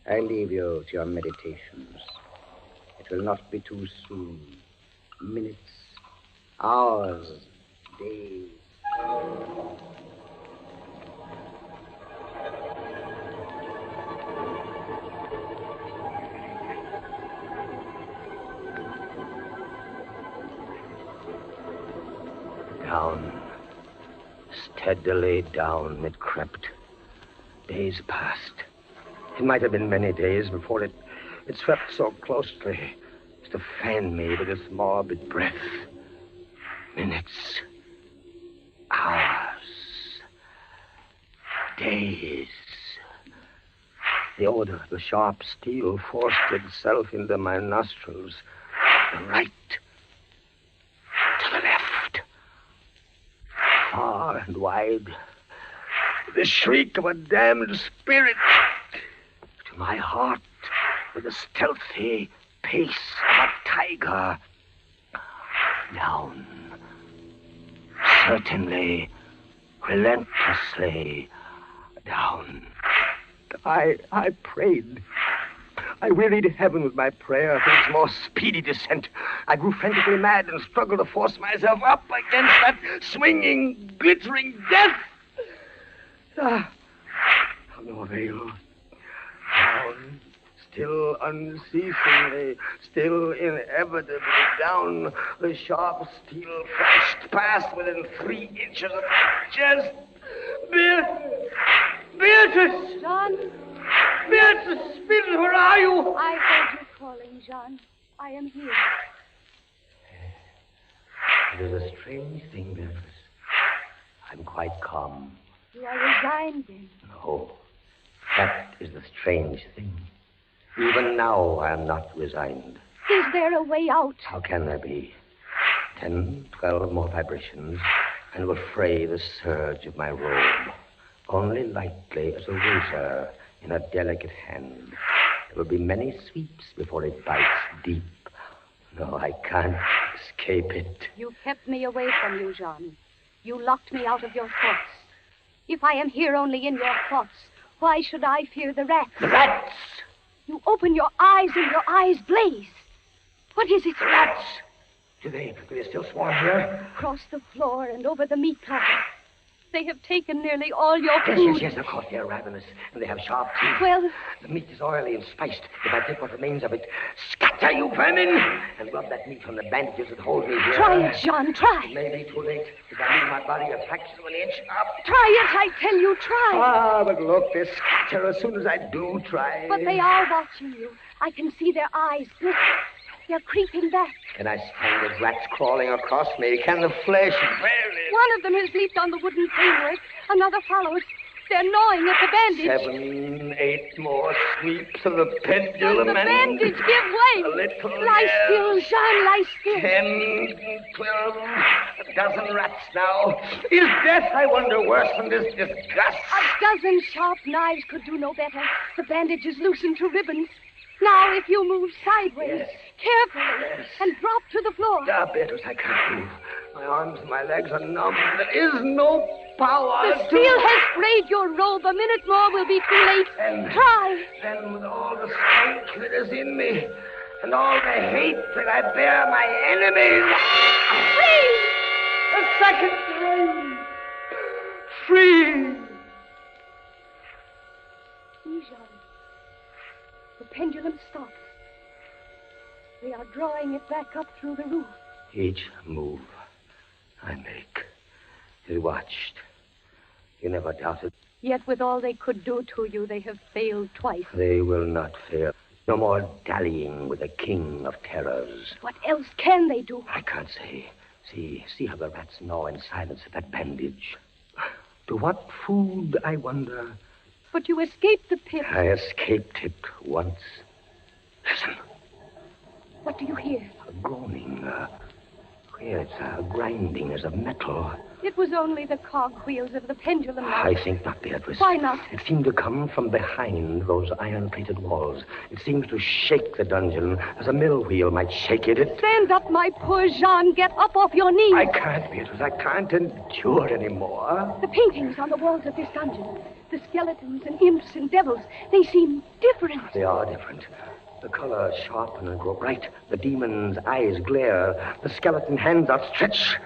I leave you to your meditations. It will not be too soon. Minutes, hours, days. Down, steadily down it crept. Days passed. It might have been many days before it swept so closely as to fan me with its morbid breath. Minutes, hours, days. The odor of the sharp steel forced itself into my nostrils. The right, to the left, far and wide. The shriek of a damned spirit. To my heart, with the stealthy pace of a tiger. Down. Certainly, relentlessly down. I prayed. I wearied heaven with my prayer for its more speedy descent. I grew frantically mad and struggled to force myself up against that swinging, glittering death. No avail. Down, still unceasingly, still inevitably down. The sharp steel flashed past within 3 inches of my chest. Beatrice! John? Beatrice, Beatrice, where are you? I heard you calling, John. I am here. It is a strange thing, Beatrice. I'm quite calm. You are resigned, then? No, that is the strange thing. Even now, I am not resigned. Is there a way out? How can there be? 10, 12 more vibrations, and will fray the serge of my robe. Only lightly as a razor in a delicate hand. There will be many sweeps before it bites deep. No, I can't escape it. You kept me away from you, John. You locked me out of your thoughts. If I am here only in your thoughts, why should I fear the rats? The rats! You open your eyes and your eyes blaze. What is it? The rats! Do they still swarm here? Across the floor and over the meat platter. They have taken nearly all your food. Yes, of course, they're ravenous, and they have sharp teeth. Well... The meat is oily and spiced. If I take what remains of it, scatter, you vermin! And rub that meat from the bandages that hold me here. Try it, John, try. It may be too late. If I leave my body a fraction of an inch up. Try it, I tell you, try. Ah, but look, they scatter as soon as I do try. But they are watching you. I can see their eyes glitter. They're creeping back. Can I stand the rats crawling across me? Can the flesh bear it? One of them has leaped on the wooden framework. Another follows. They're gnawing at the bandage. 7, 8 more sweeps of the pendulum. But the bandage, give way. A little lie still, Jean, lie still. 10, 12, a dozen rats now. Is death, I wonder, worse than this disgust? A dozen sharp knives could do no better. The bandage is loosened to ribbons. Now, if you move sideways, carefully, and drop to the floor. Ah, Beatrice, I can't move. My arms and my legs are numb. There is no power. The steel has sprayed your robe. A minute more will be too late. Try. Then, with all the strength that is in me, and all the hate that I bear my enemies... Free! A second free! Jean. The pendulum stops. They are drawing it back up through the roof. Each move I make is watched. You never doubted. Yet with all they could do to you, they have failed twice. They will not fail. No more dallying with the king of terrors. What else can they do? I can't say. See how the rats gnaw in silence at that bandage. To what food, I wonder? But you escaped the pit. I escaped it once. Listen. What do you hear? A groaning. It's a grinding as of metal. It was only the cogwheels of the pendulum. I think not, Beatrice. Why not? It seemed to come from behind those iron-plated walls. It seems to shake the dungeon as a mill wheel might shake it. Stand up, my poor Jean. Get up off your knees. I can't, Beatrice. I can't endure anymore. The paintings on the walls of this dungeon, the skeletons and imps and devils, they seem different. They are different. The colors sharpen and grow bright. The demon's eyes glare. The skeleton hands outstretch.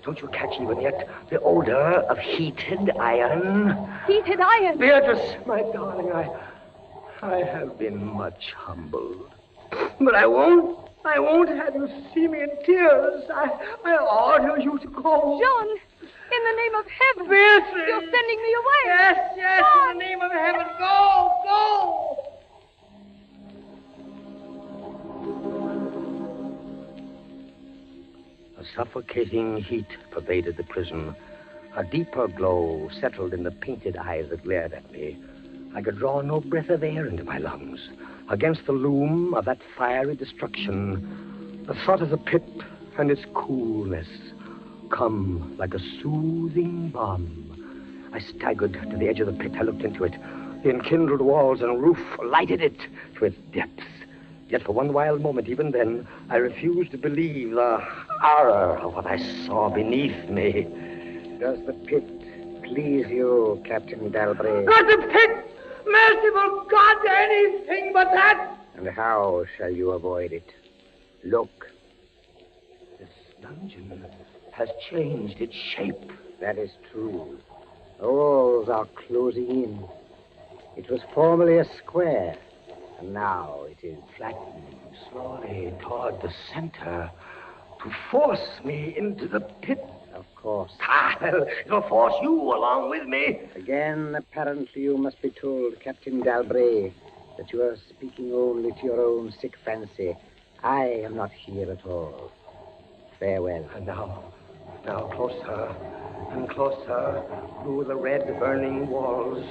Don't you catch even yet the odor of heated iron? Heated iron? Beatrice, my darling, I have been much humbled. But I won't have you see me in tears. I order you to go. John, in the name of heaven. Beatrice. You're sending me away. Yes, John. in the name of heaven. Go. A suffocating heat pervaded the prison. A deeper glow settled in the painted eyes that glared at me. I could draw no breath of air into my lungs. Against the loom of that fiery destruction, the thought of the pit and its coolness come like a soothing balm. I staggered to the edge of the pit. I looked into it. The enkindled walls and roof lighted it to its depths. Yet for one wild moment, even then, I refused to believe the horror of what I saw beneath me. Does the pit please you, Captain Dalbray? Not the pit! Merciful God, anything but that! And how shall you avoid it? Look. This dungeon has changed its shape. That is true. The walls are closing in. It was formerly a square, And now it is flattening slowly toward the center to force me into the pit. Of course. It'll force you along with me. Again, apparently you must be told, Captain Dalbray, that you are speaking only to your own sick fancy. I am not here at all. Farewell. And now closer and closer through the red burning walls,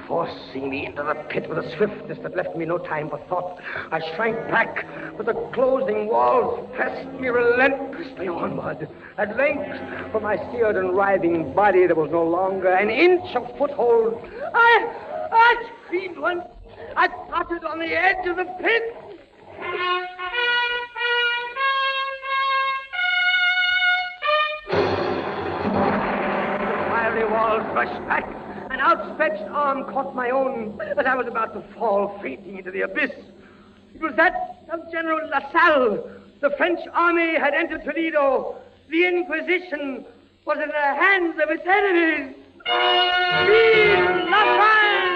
forcing me into the pit with a swiftness that left me no time for thought. I shrank back, but the closing walls pressed me relentlessly onward. At length, for my seared and writhing body, there was no longer an inch of foothold. I screamed once. I tottered on the edge of the pit. The walls rushed back. An outstretched arm caught my own as I was about to fall fainting into the abyss. It was that of General Lassalle. The French army had entered Toledo. The Inquisition was in the hands of its enemies. Vive la France!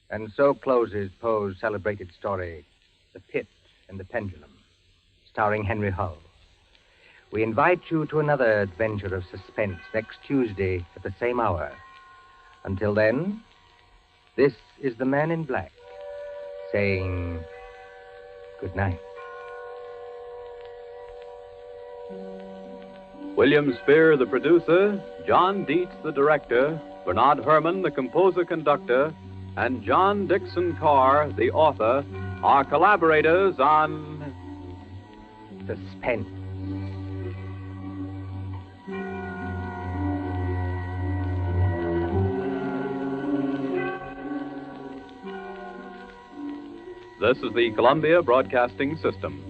And so closes Poe's celebrated story, The Pit and the Pendulum, starring Henry Hull. We invite you to another adventure of suspense next Tuesday at the same hour. Until then, this is the Man in Black saying good night. William Spear, the producer, John Dietz, the director, Bernard Herrmann, the composer-conductor, and John Dixon Carr, the author, are collaborators on Suspense. This is the Columbia Broadcasting System.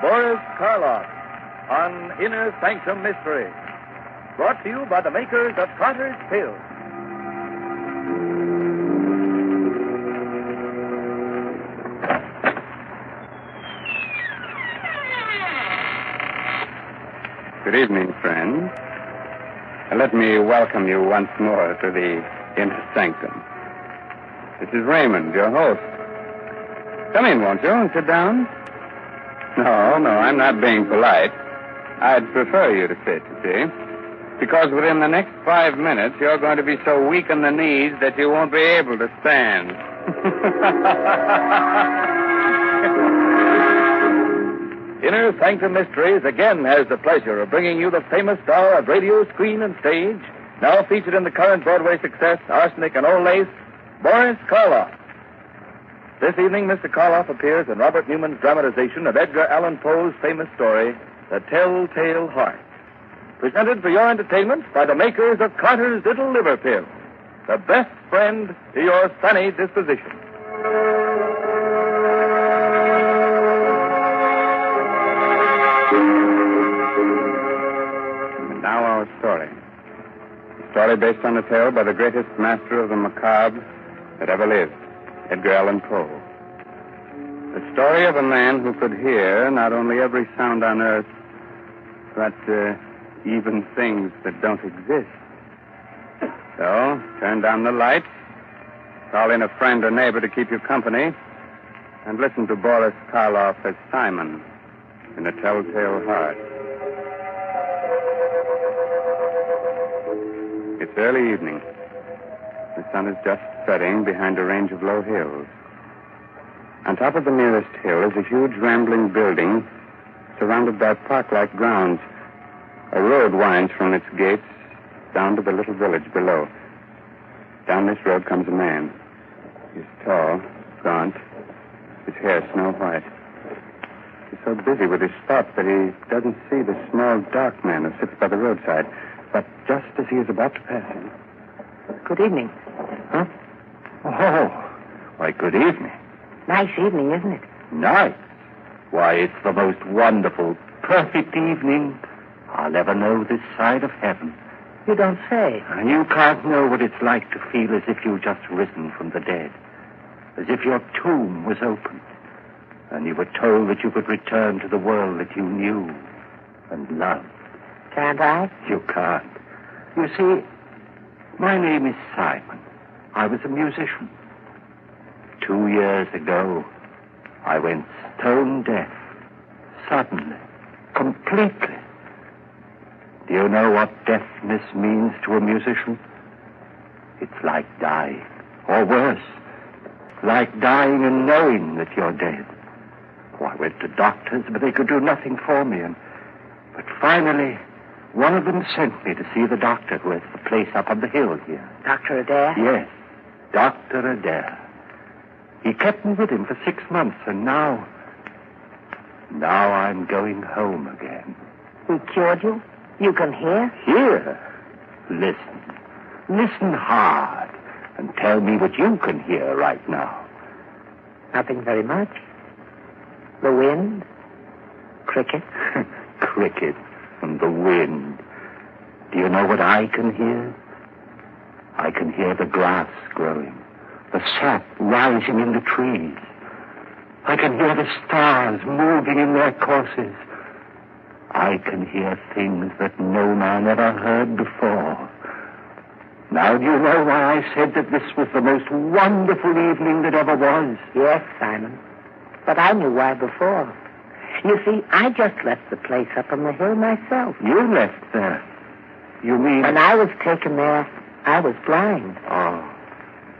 Boris Karloff on Inner Sanctum Mystery. Brought to you by the makers of Carter's Pills. Good evening, friends. Let me welcome you once more to the Inner Sanctum. This is Raymond, your host. Come in, won't you, and sit down? No, I'm not being polite. I'd prefer you to sit, you see. Because within the next 5 minutes, you're going to be so weak in the knees that you won't be able to stand. Inner Sanctum Mysteries again has the pleasure of bringing you the famous star of radio, screen, and stage, now featured in the current Broadway success, Arsenic and Old Lace, Boris Karloff. This evening, Mr. Karloff appears in Robert Newman's dramatization of Edgar Allan Poe's famous story, The Telltale Heart. Presented for your entertainment by the makers of Carter's Little Liver Pill, the best friend to your sunny disposition. And now our story. A story based on a tale by the greatest master of the macabre that ever lived, Edgar Allan Poe. The story of a man who could hear not only every sound on earth, but even things that don't exist. So, turn down the lights, call in a friend or neighbor to keep you company, and listen to Boris Karloff as Simon in The Telltale Heart. It's early evening. The sun is just setting behind a range of low hills. On top of the nearest hill is a huge rambling building surrounded by park-like grounds. A road winds from its gates down to the little village below. Down this road comes a man. He's tall, gaunt, his hair snow white. He's so busy with his thoughts that he doesn't see the small, dark man who sits by the roadside. But just as he is about to pass him... Good evening. Huh? Oh, why, good evening. Nice evening, isn't it? Nice. Why, it's the most wonderful, perfect evening I'll ever know this side of heaven. You don't say. And you can't know what it's like to feel as if you've just risen from the dead. As if your tomb was opened. And you were told that you could return to the world that you knew and loved. Can't I? You can't. You see, my name is Simon. I was a musician. 2 years ago, I went stone deaf. Suddenly. Completely. Do you know what deafness means to a musician? It's like dying. Or worse. Like dying and knowing that you're dead. Oh, I went to doctors, but they could do nothing for me. But finally, one of them sent me to see the doctor who has the place up on the hill here. Dr. Adair? Yes, Dr. Adair. He kept me with him for 6 months, and now I'm going home again. He cured you? You can hear? Hear? Listen. Listen hard, and tell me what you can hear right now. Nothing very much. The wind? Cricket? Cricket and the wind. Do you know what I can hear? I can hear the grass growing, the sap rising in the trees. I can hear the stars moving in their courses. I can hear things that no man ever heard before. Now do you know why I said that this was the most wonderful evening that ever was? Yes, Simon. But I knew why before. You see, I just left the place up on the hill myself. You left there? You mean... When I was taken there, I was blind. Oh,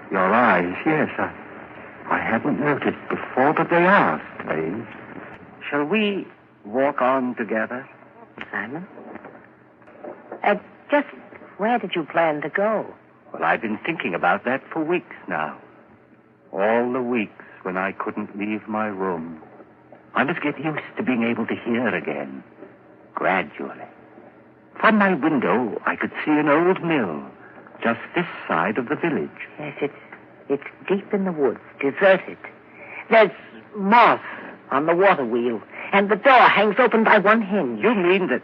your eyes, yes. I hadn't noticed before, but they are strange. Shall we walk on together? Simon? Just where did you plan to go? Well, I've been thinking about that for weeks now. All the weeks when I couldn't leave my room. I must get used to being able to hear again. Gradually. From my window, I could see an old mill, just this side of the village. Yes, it's deep in the woods, deserted. There's moss on the water wheel, and the door hangs open by one hinge. You mean that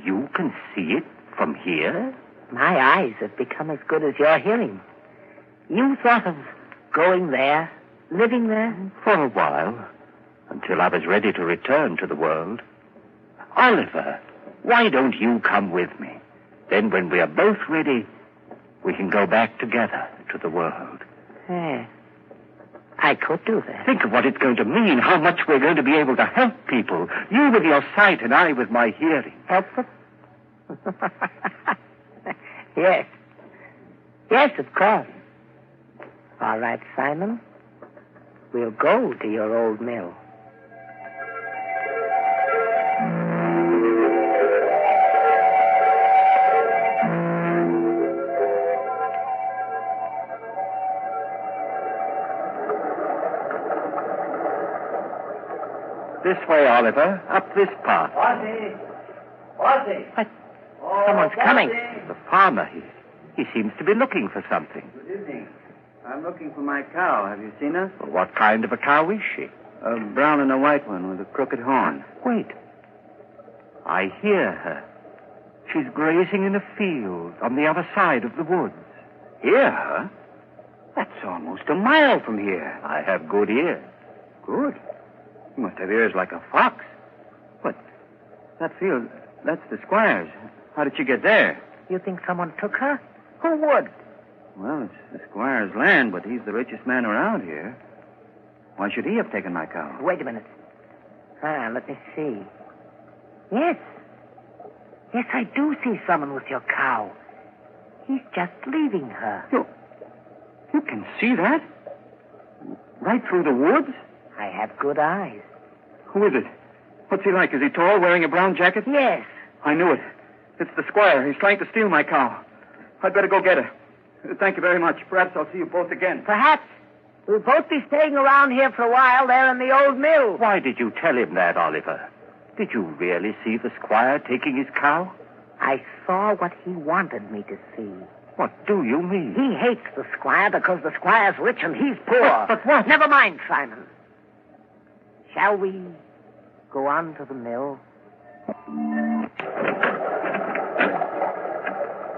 you can see it from here? My eyes have become as good as your hearing. You thought of going there, living there? For a while, until I was ready to return to the world. Oliver, why don't you come with me? Then when we are both ready, we can go back together to the world. Yeah. I could do that. Think of what it's going to mean, how much we're going to be able to help people. You with your sight and I with my hearing. Help them? Yes. Yes, of course. All right, Simon. We'll go to your old mill. This way, Oliver. Up this path. What? Someone's coming. The farmer. He seems to be looking for something. Good evening. I'm looking for my cow. Have you seen her? Well, what kind of a cow is she? A brown and a white one with a crooked horn. Wait. I hear her. She's grazing in a field on the other side of the woods. Hear her? That's almost a mile from here. I have good ears. Good? You must have ears like a fox. But that field, that's the squire's. How did she get there? You think someone took her? Who would? Well, it's the squire's land, but he's the richest man around here. Why should he have taken my cow? Wait a minute. Let me see. Yes. Yes, I do see someone with your cow. He's just leaving her. You can see that? Right through the woods? I have good eyes. Who is it? What's he like? Is he tall, wearing a brown jacket? Yes. I knew it. It's the squire. He's trying to steal my cow. I'd better go get her. Thank you very much. Perhaps I'll see you both again. Perhaps. We'll both be staying around here for a while there in the old mill. Why did you tell him that, Oliver? Did you really see the squire taking his cow? I saw what he wanted me to see. What do you mean? He hates the squire because the squire's rich and he's poor. But what? Never mind, Simon. Shall we go on to the mill?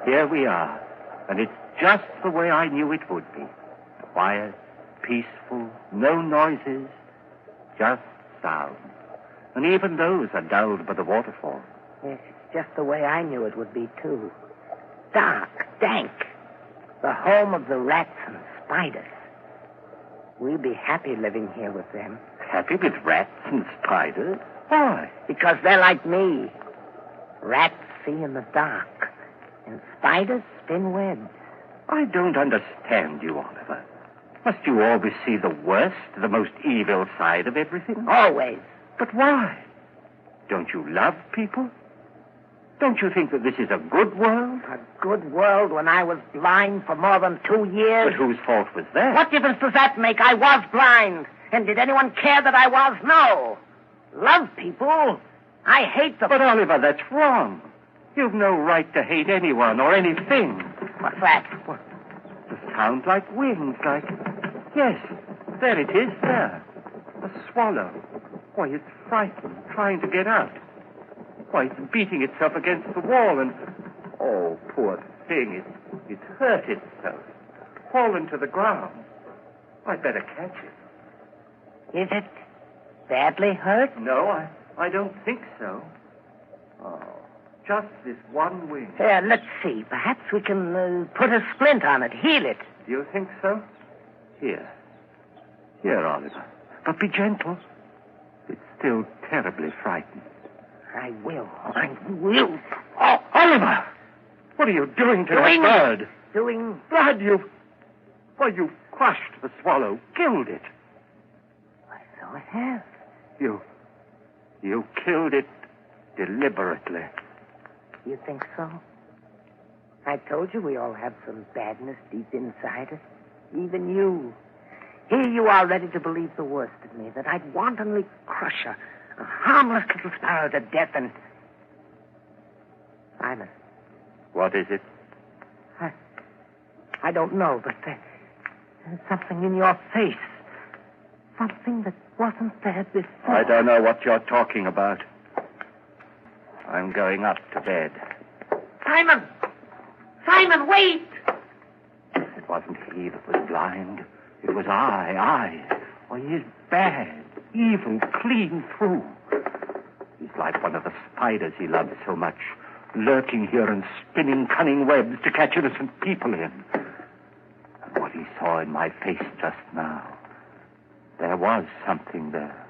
Here we are. And it's just the way I knew it would be. Quiet, peaceful, no noises, just sound. And even those are dulled by the waterfall. Yes, it's just the way I knew it would be, too. Dark, dank. The home of the rats and spiders. We'll be happy living here with them. Happy with rats and spiders? Why? Because they're like me. Rats see in the dark, and spiders spin webs. I don't understand you, Oliver. Must you always see the worst, the most evil side of everything? Always. But why? Don't you love people? Don't you think that this is a good world? A good world when I was blind for more than 2 years? But whose fault was that? What difference does that make? I was blind. And did anyone care that I was? No. Love people. I hate them. But, Oliver, that's wrong. You've no right to hate anyone or anything. What's that? What? It sounds like wings, like... Yes, there it is, there. A swallow. Why, it's frightened, trying to get out. Why, it's beating itself against the wall and... Oh, poor thing, it's hurt itself. Fallen to the ground. I'd better catch it. Is it badly hurt? No, I don't think so. Oh, just this one wing. Here, let's see. Perhaps we can put a splint on it, heal it. Do you think so? Here, Oliver. But be gentle. It's still terribly frightened. I will. Oh, Oliver! What are you doing to that bird? Doing... Blood, you've crushed the swallow, killed it. So I have. You killed it deliberately. You think so? I told you we all have some badness deep inside us. Even you. Here you are ready to believe the worst of me, that I'd wantonly crush a harmless little sparrow to death and... Simon. What is it? I don't know, but there's something in your face. Something that wasn't there before. I don't know what you're talking about. I'm going up to bed. Simon! Simon, wait! It wasn't he that was blind. It was I. Why, he is bad, evil, clean through. He's like one of the spiders he loves so much, lurking here and spinning cunning webs to catch innocent people in. And what he saw in my face just now, there was something there.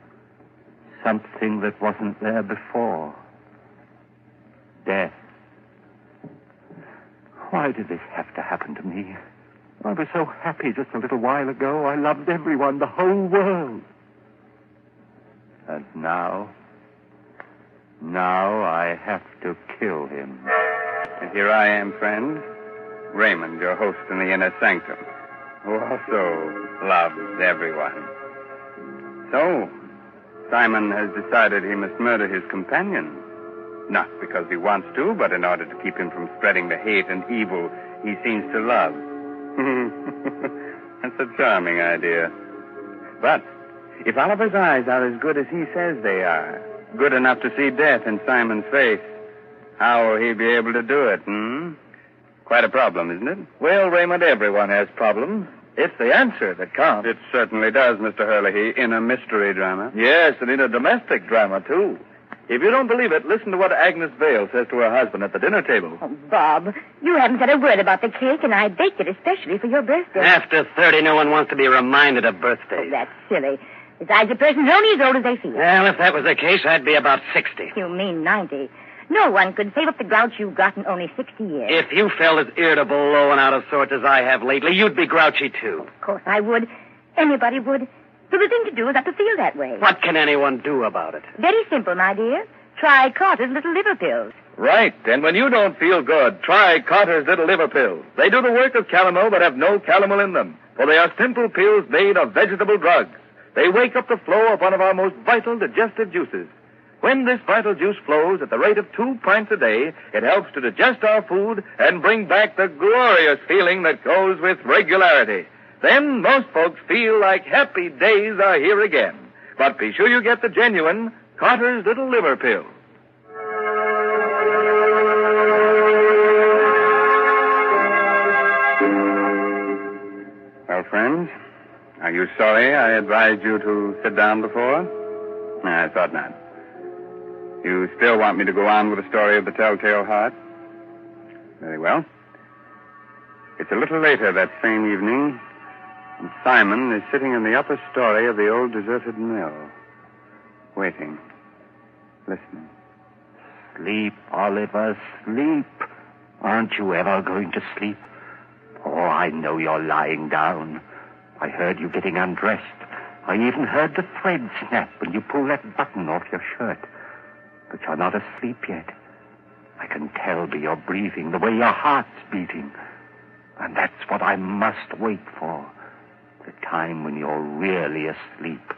Something that wasn't there before. Death. Why did this have to happen to me? I was so happy just a little while ago. I loved everyone, the whole world. And now I have to kill him. And here I am, friend, Raymond, your host in the inner sanctum, who also loves everyone. So, Simon has decided he must murder his companion. Not because he wants to, but in order to keep him from spreading the hate and evil he seems to love. That's a charming idea. But if Oliver's eyes are as good as he says they are, good enough to see death in Simon's face, how will he be able to do it, Quite a problem, isn't it? Well, Raymond, everyone has problems. It's the answer that counts. It certainly does, Mr. Hurley, in a mystery drama. Yes, and in a domestic drama, too. If you don't believe it, listen to what Agnes Vale says to her husband at the dinner table. Oh, Bob, you haven't said a word about the cake, and I baked it especially for your birthday. After 30, no one wants to be reminded of birthdays. Oh, that's silly. Besides, a person's only as old as they feel. Well, if that was the case, I'd be about 60. You mean 90. No one could save up the grouch you've got in only 60 years. If you felt as irritable, low, and out of sorts as I have lately, you'd be grouchy, too. Of course I would. Anybody would. So the thing to do is not to feel that way. What can anyone do about it? Very simple, my dear. Try Carter's little liver pills. Right. And when you don't feel good, try Carter's Little Liver Pills. They do the work of calomel but have no calomel in them, for they are simple pills made of vegetable drugs. They wake up the flow of one of our most vital digestive juices. When this vital juice flows at the rate of 2 pints a day, it helps to digest our food and bring back the glorious feeling that goes with regularity. Then most folks feel like happy days are here again. But be sure you get the genuine Carter's Little Liver Pill. Well, friends, are you sorry I advised you to sit down before? No, I thought not. You still want me to go on with the story of the Telltale Heart? Very well. It's a little later that same evening, and Simon is sitting in the upper story of the old deserted mill, waiting, listening. Sleep, Oliver, sleep. Aren't you ever going to sleep? Oh, I know you're lying down. I heard you getting undressed. I even heard the thread snap when you pulled that button off your shirt. But you're not asleep yet. I can tell by your breathing, the way your heart's beating. And that's what I must wait for. The time when you're really asleep.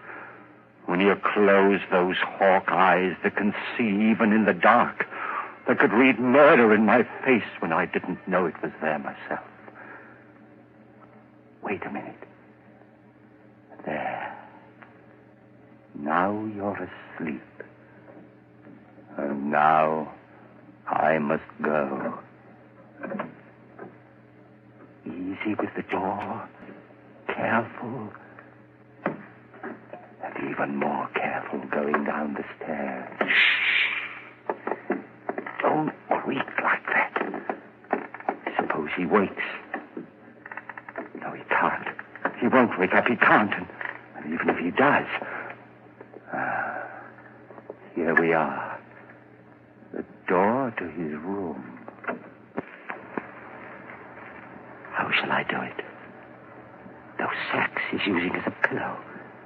When you close those hawk eyes that can see even in the dark. That could read murder in my face when I didn't know it was there myself. Wait a minute. There. Now you're asleep. And now I must go. Easy with the door. Careful. And even more careful going down the stairs. Shh. Don't creak like that. Suppose he wakes. No, he can't. He won't wake up. He can't. And even if he does... here we are. The door to his room. How shall I do it? Those sacks he's using as a pillow.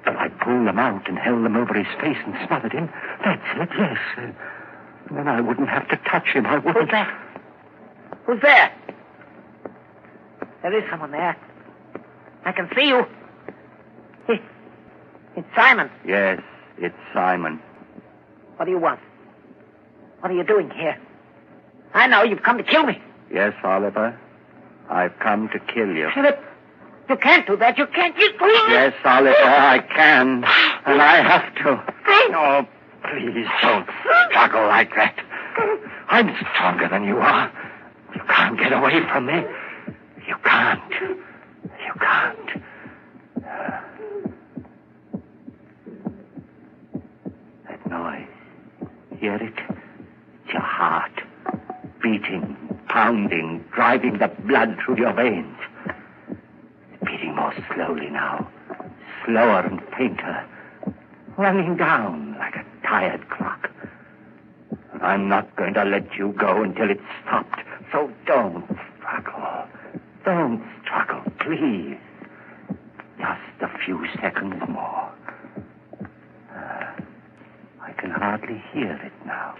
If I pull them out and held them over his face and smothered him, that's it, yes. Then I wouldn't have to touch him. I wouldn't... Who's there? Who's there? There is someone there. I can see you. It's Simon. Yes, it's Simon. What do you want? What are you doing here? I know you've come to kill me. Yes, Oliver. I've come to kill you. Philip, you can't do that. You can't. Yes, Oliver, I can. And I have to. Oh, please don't struggle like that. I'm stronger than you are. You can't get away from me. You can't. You can't. That noise. Hear it? It's your heart. Beating, pounding, driving the blood through your veins. It's beating more slowly now. Slower and fainter. Running down like a tired clock. And I'm not going to let you go until it's stopped. So don't struggle. Don't struggle, please. Just a few seconds more. I can hardly hear it now.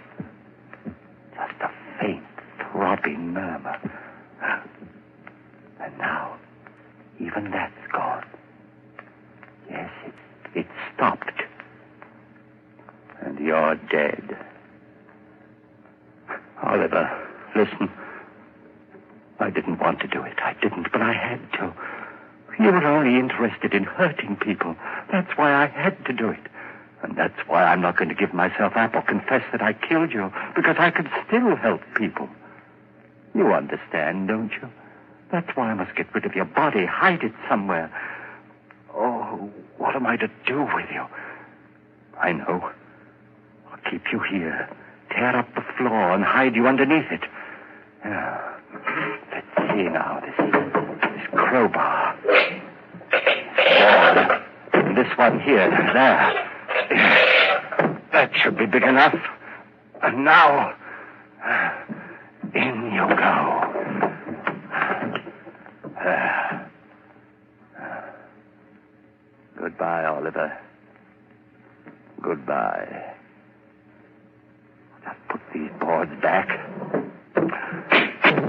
Just a faint, throbbing murmur. And now, even that's gone. Yes, it stopped. And you're dead. Oliver, listen. I didn't want to do it. I didn't, but I had to. You were only interested in hurting people. That's why I had to do it. And that's why I'm not going to give myself up or confess that I killed you, because I could still help people. You understand, don't you? That's why I must get rid of your body, hide it somewhere. Oh, what am I to do with you? I know. I'll keep you here, tear up the floor and hide you underneath it. Let's see now, this crowbar. And this one here, there. That should be big enough. And now, in you go. Goodbye, Oliver. Goodbye. Just put these boards back.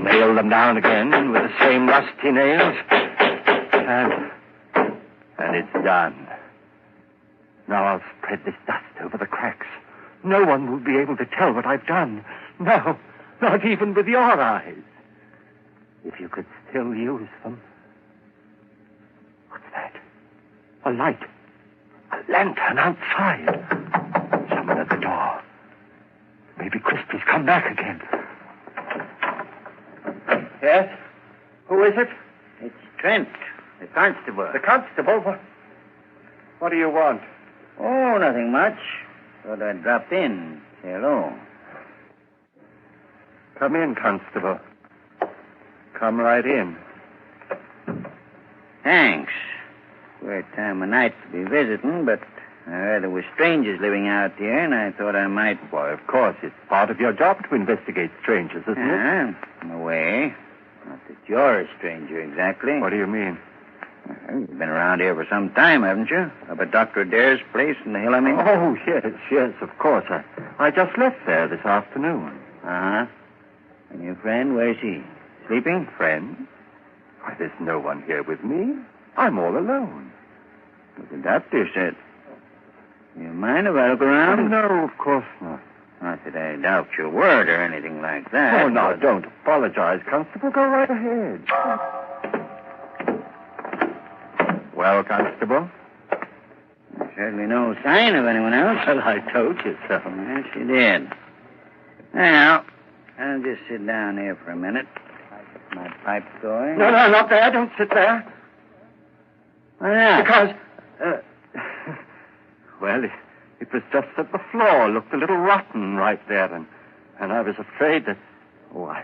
Nail them down again with the same rusty nails. And it's done. Now I'll spread this dust over the cracks. No one will be able to tell what I've done. No, not even with your eyes. If you could still use them. What's that? A light. A lantern outside. Someone at the door. Maybe Christie's come back again. Yes? Who is it? It's Trent, the constable. The constable? What do you want? Oh, nothing much. Thought I'd drop in. Say hello. Come in, constable. Come right in. Thanks. Queer time of night to be visiting, but I heard there were strangers living out here, and I thought I might... Why, of course, it's part of your job to investigate strangers, isn't it? In a way. Not that you're a stranger, exactly. What do you mean? Well, you've been around here for some time, haven't you? Up at Dr. Adair's place in the hill, I mean? Oh, yes, of course. I just left there this afternoon. Uh-huh. And your friend, where's he? Sleeping? Friend? Why, there's no one here with me. I'm all alone. But the doctor said... You mind if I look around? No, of course not. Not that I doubt your word or anything like that. Oh, no, don't apologize, Constable. Go right ahead. Well, Constable? There's certainly no sign of anyone else. Well, I told you so. Yes, you did. Now, I'll just sit down here for a minute. Get my pipe going. No, not there. Don't sit there. Why not? Because, well, it was just that the floor looked a little rotten right there, and I was afraid that... Oh,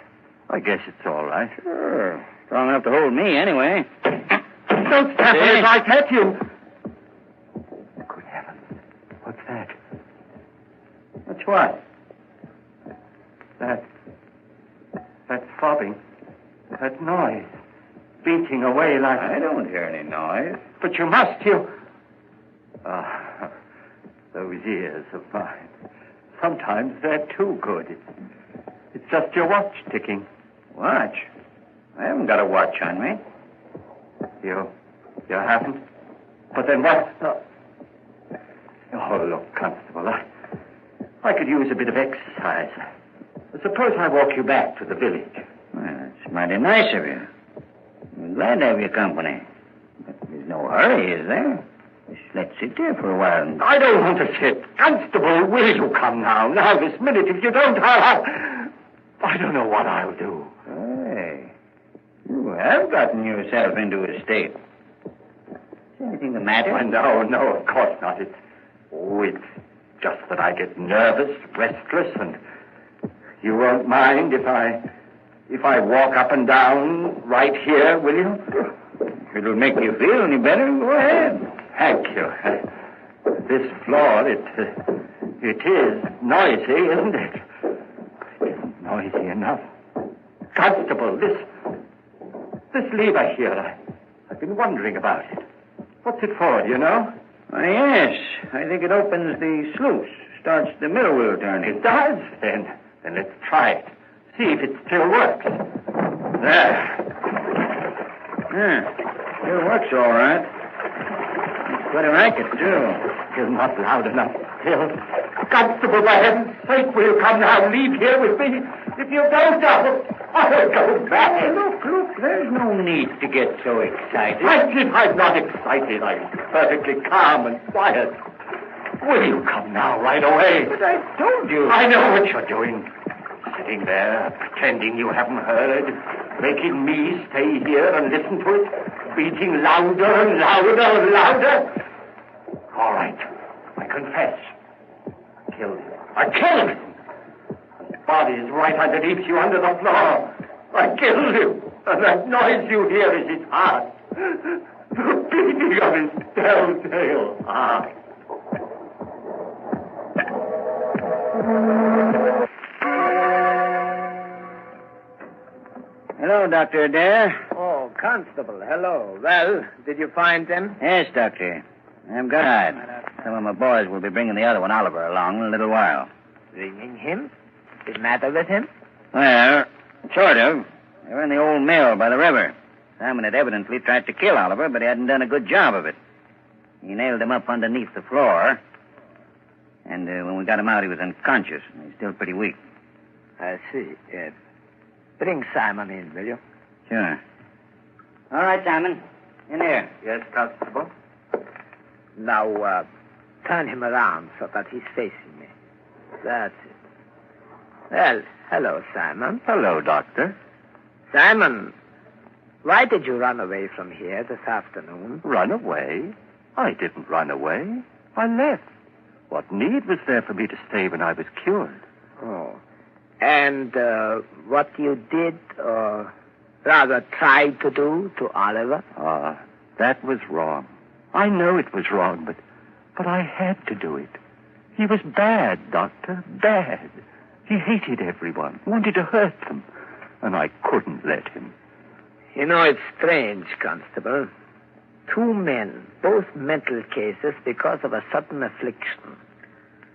I guess it's all right. Sure. Strong enough to hold me, anyway. Don't step on it, I tell you. Good heavens. What's that? What's what? That throbbing. That noise. Beating away like... I don't hear any noise. But you must, you... Those ears of mine. Sometimes they're too good. It's just your watch ticking. Watch? I haven't got a watch on me. You haven't? But then what? Oh, look, Constable, I could use a bit of exercise. Suppose I walk you back to the village. Well, that's mighty nice of you. I'm glad to have your company. But there's no hurry, is there? Just let's sit here for a while. I don't want to sit. Constable, will you come now? Now, this minute. If you don't, I don't know what I'll do. Hey, you have gotten yourself into a state. Is anything the matter? No, of course not. It's just that I get nervous, restless, and you won't mind if I walk up and down right here, will you? It'll make you feel any better. Go ahead. Thank you. This floor, it is noisy, isn't it? It isn't noisy enough. Constable, this lever here, I've been wondering about it. What's it for, do you know? Why, yes. I think it opens the sluice, starts the mill wheel turning. It does? Then let's try it. See if it still works. There. Yeah, still works all right. Quite a racket, too. You're not loud enough still. Constable, for heaven's sake, will you come now? Leave here with me. If you don't, I'll go back. Hey, look, there's no need to get so excited. I'm not excited. I'm perfectly calm and quiet. Will you come now, right away? But I told you. I know what you're doing. Sitting there, pretending you haven't heard, making me stay here and listen to it, beating louder and louder and louder. All right, I confess. I killed him. His body is right underneath you, under the floor. I killed him, and that noise you hear is his heart. The beating of his telltale heart. Hello, Dr. Adair. Oh, Constable, hello. Well, did you find them? Yes, Doctor. I'm glad. Some of my boys will be bringing the other one, Oliver, along in a little while. Bringing him? The matter with him? Well, sort of. They were in the old mill by the river. Simon had evidently tried to kill Oliver, but he hadn't done a good job of it. He nailed him up underneath the floor. And when we got him out, he was unconscious. He's still pretty weak. I see. Bring Simon in, will you? Sure. All right, Simon. In here. Yes, Constable. Now, turn him around so that he's facing me. That's it. Well, hello, Simon. Hello, Doctor. Simon, why did you run away from here this afternoon? Run away? I didn't run away. I left. What need was there for me to stay when I was cured? Oh. And what you did, or rather tried to do to Oliver? That was wrong. I know it was wrong, but I had to do it. He was bad, Doctor, bad. He hated everyone, wanted to hurt them, and I couldn't let him. You know, it's strange, Constable. 2 men, both mental cases because of a sudden affliction.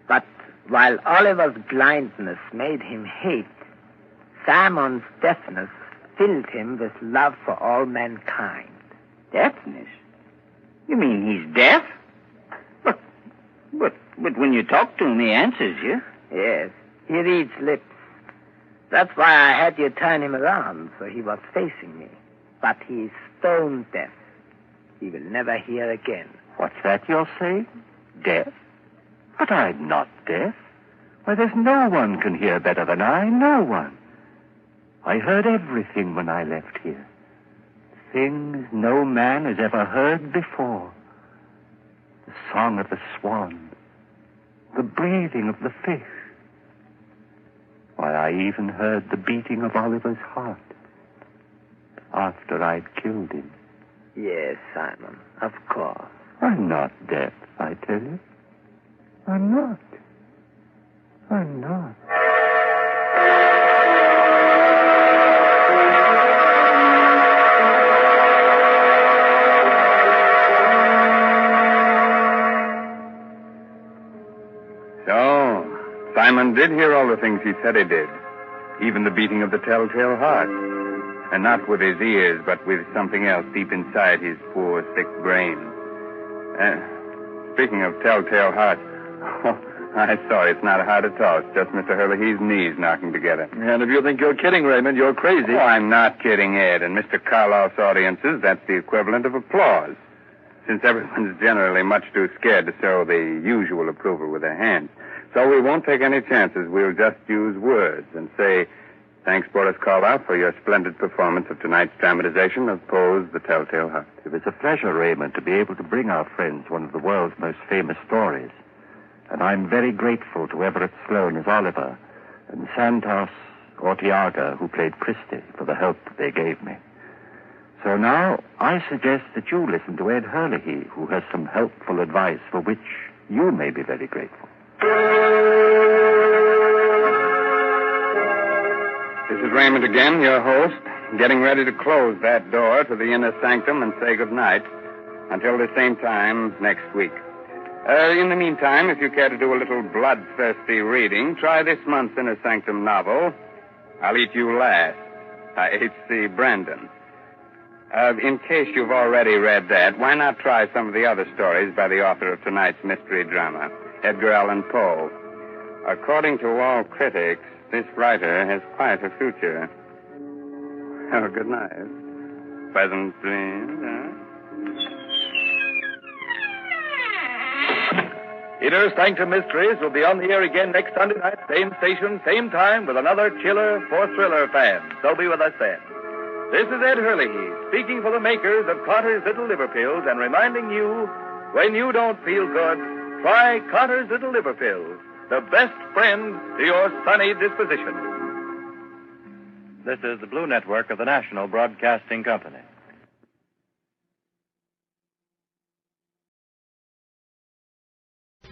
But while Oliver's blindness made him hate, Simon's deafness filled him with love for all mankind. Deafness? You mean he's deaf? But when you talk to him, he answers you. Yes, he reads lips. That's why I had you turn him around, so he was facing me. But he's stone deaf. He will never hear again. What's that you're saying? Deaf? But I'm not deaf. Why, there's no one can hear better than I, no one. I heard everything when I left here. Things no man has ever heard before. The song of the swan, the breathing of the fish. Why, I even heard the beating of Oliver's heart after I'd killed him. Yes, Simon, of course. I'm not deaf, I tell you. I'm not. I'm not. So, Simon did hear all the things he said he did, even the beating of the telltale heart. And not with his ears, but with something else deep inside his poor, sick brain. Speaking of telltale heart, I'm sorry, it's not a heart at all. It's just Mr. Hurley's knees knocking together. And if you think you're kidding, Raymond, you're crazy. Oh, I'm not kidding, Ed. In Mr. Karloff's audiences, that's the equivalent of applause. Since everyone's generally much too scared to show the usual approval with their hands. So we won't take any chances. We'll just use words and say, thanks, Boris Karloff, for your splendid performance of tonight's dramatization of Poe's The Telltale Heart. It was a pleasure, Raymond, to be able to bring our friends one of the world's most famous stories. And I'm very grateful to Everett Sloane as Oliver and Santos Ortiaga, who played Christie, for the help that they gave me. So now I suggest that you listen to Ed Hurley, who has some helpful advice for which you may be very grateful. This is Raymond again, your host, getting ready to close that door to the inner sanctum and say goodnight until the same time next week. In the meantime, if you care to do a little bloodthirsty reading, try this month's Inner Sanctum novel, I'll Eat You Last, by H.C. Brandon. In case you've already read that, why not try some of the other stories by the author of tonight's mystery drama, Edgar Allan Poe? According to all critics, this writer has quite a future. Oh, good night. Pleasant dreams, huh? Inner Sanctum Mysteries will be on the air again next Sunday night, same station, same time, with another chiller for thriller fans. So be with us then. This is Ed Hurley, speaking for the makers of Carter's Little Liver Pills and reminding you, when you don't feel good, try Carter's Little Liver Pills, the best friend to your sunny disposition. This is the Blue Network of the National Broadcasting Company.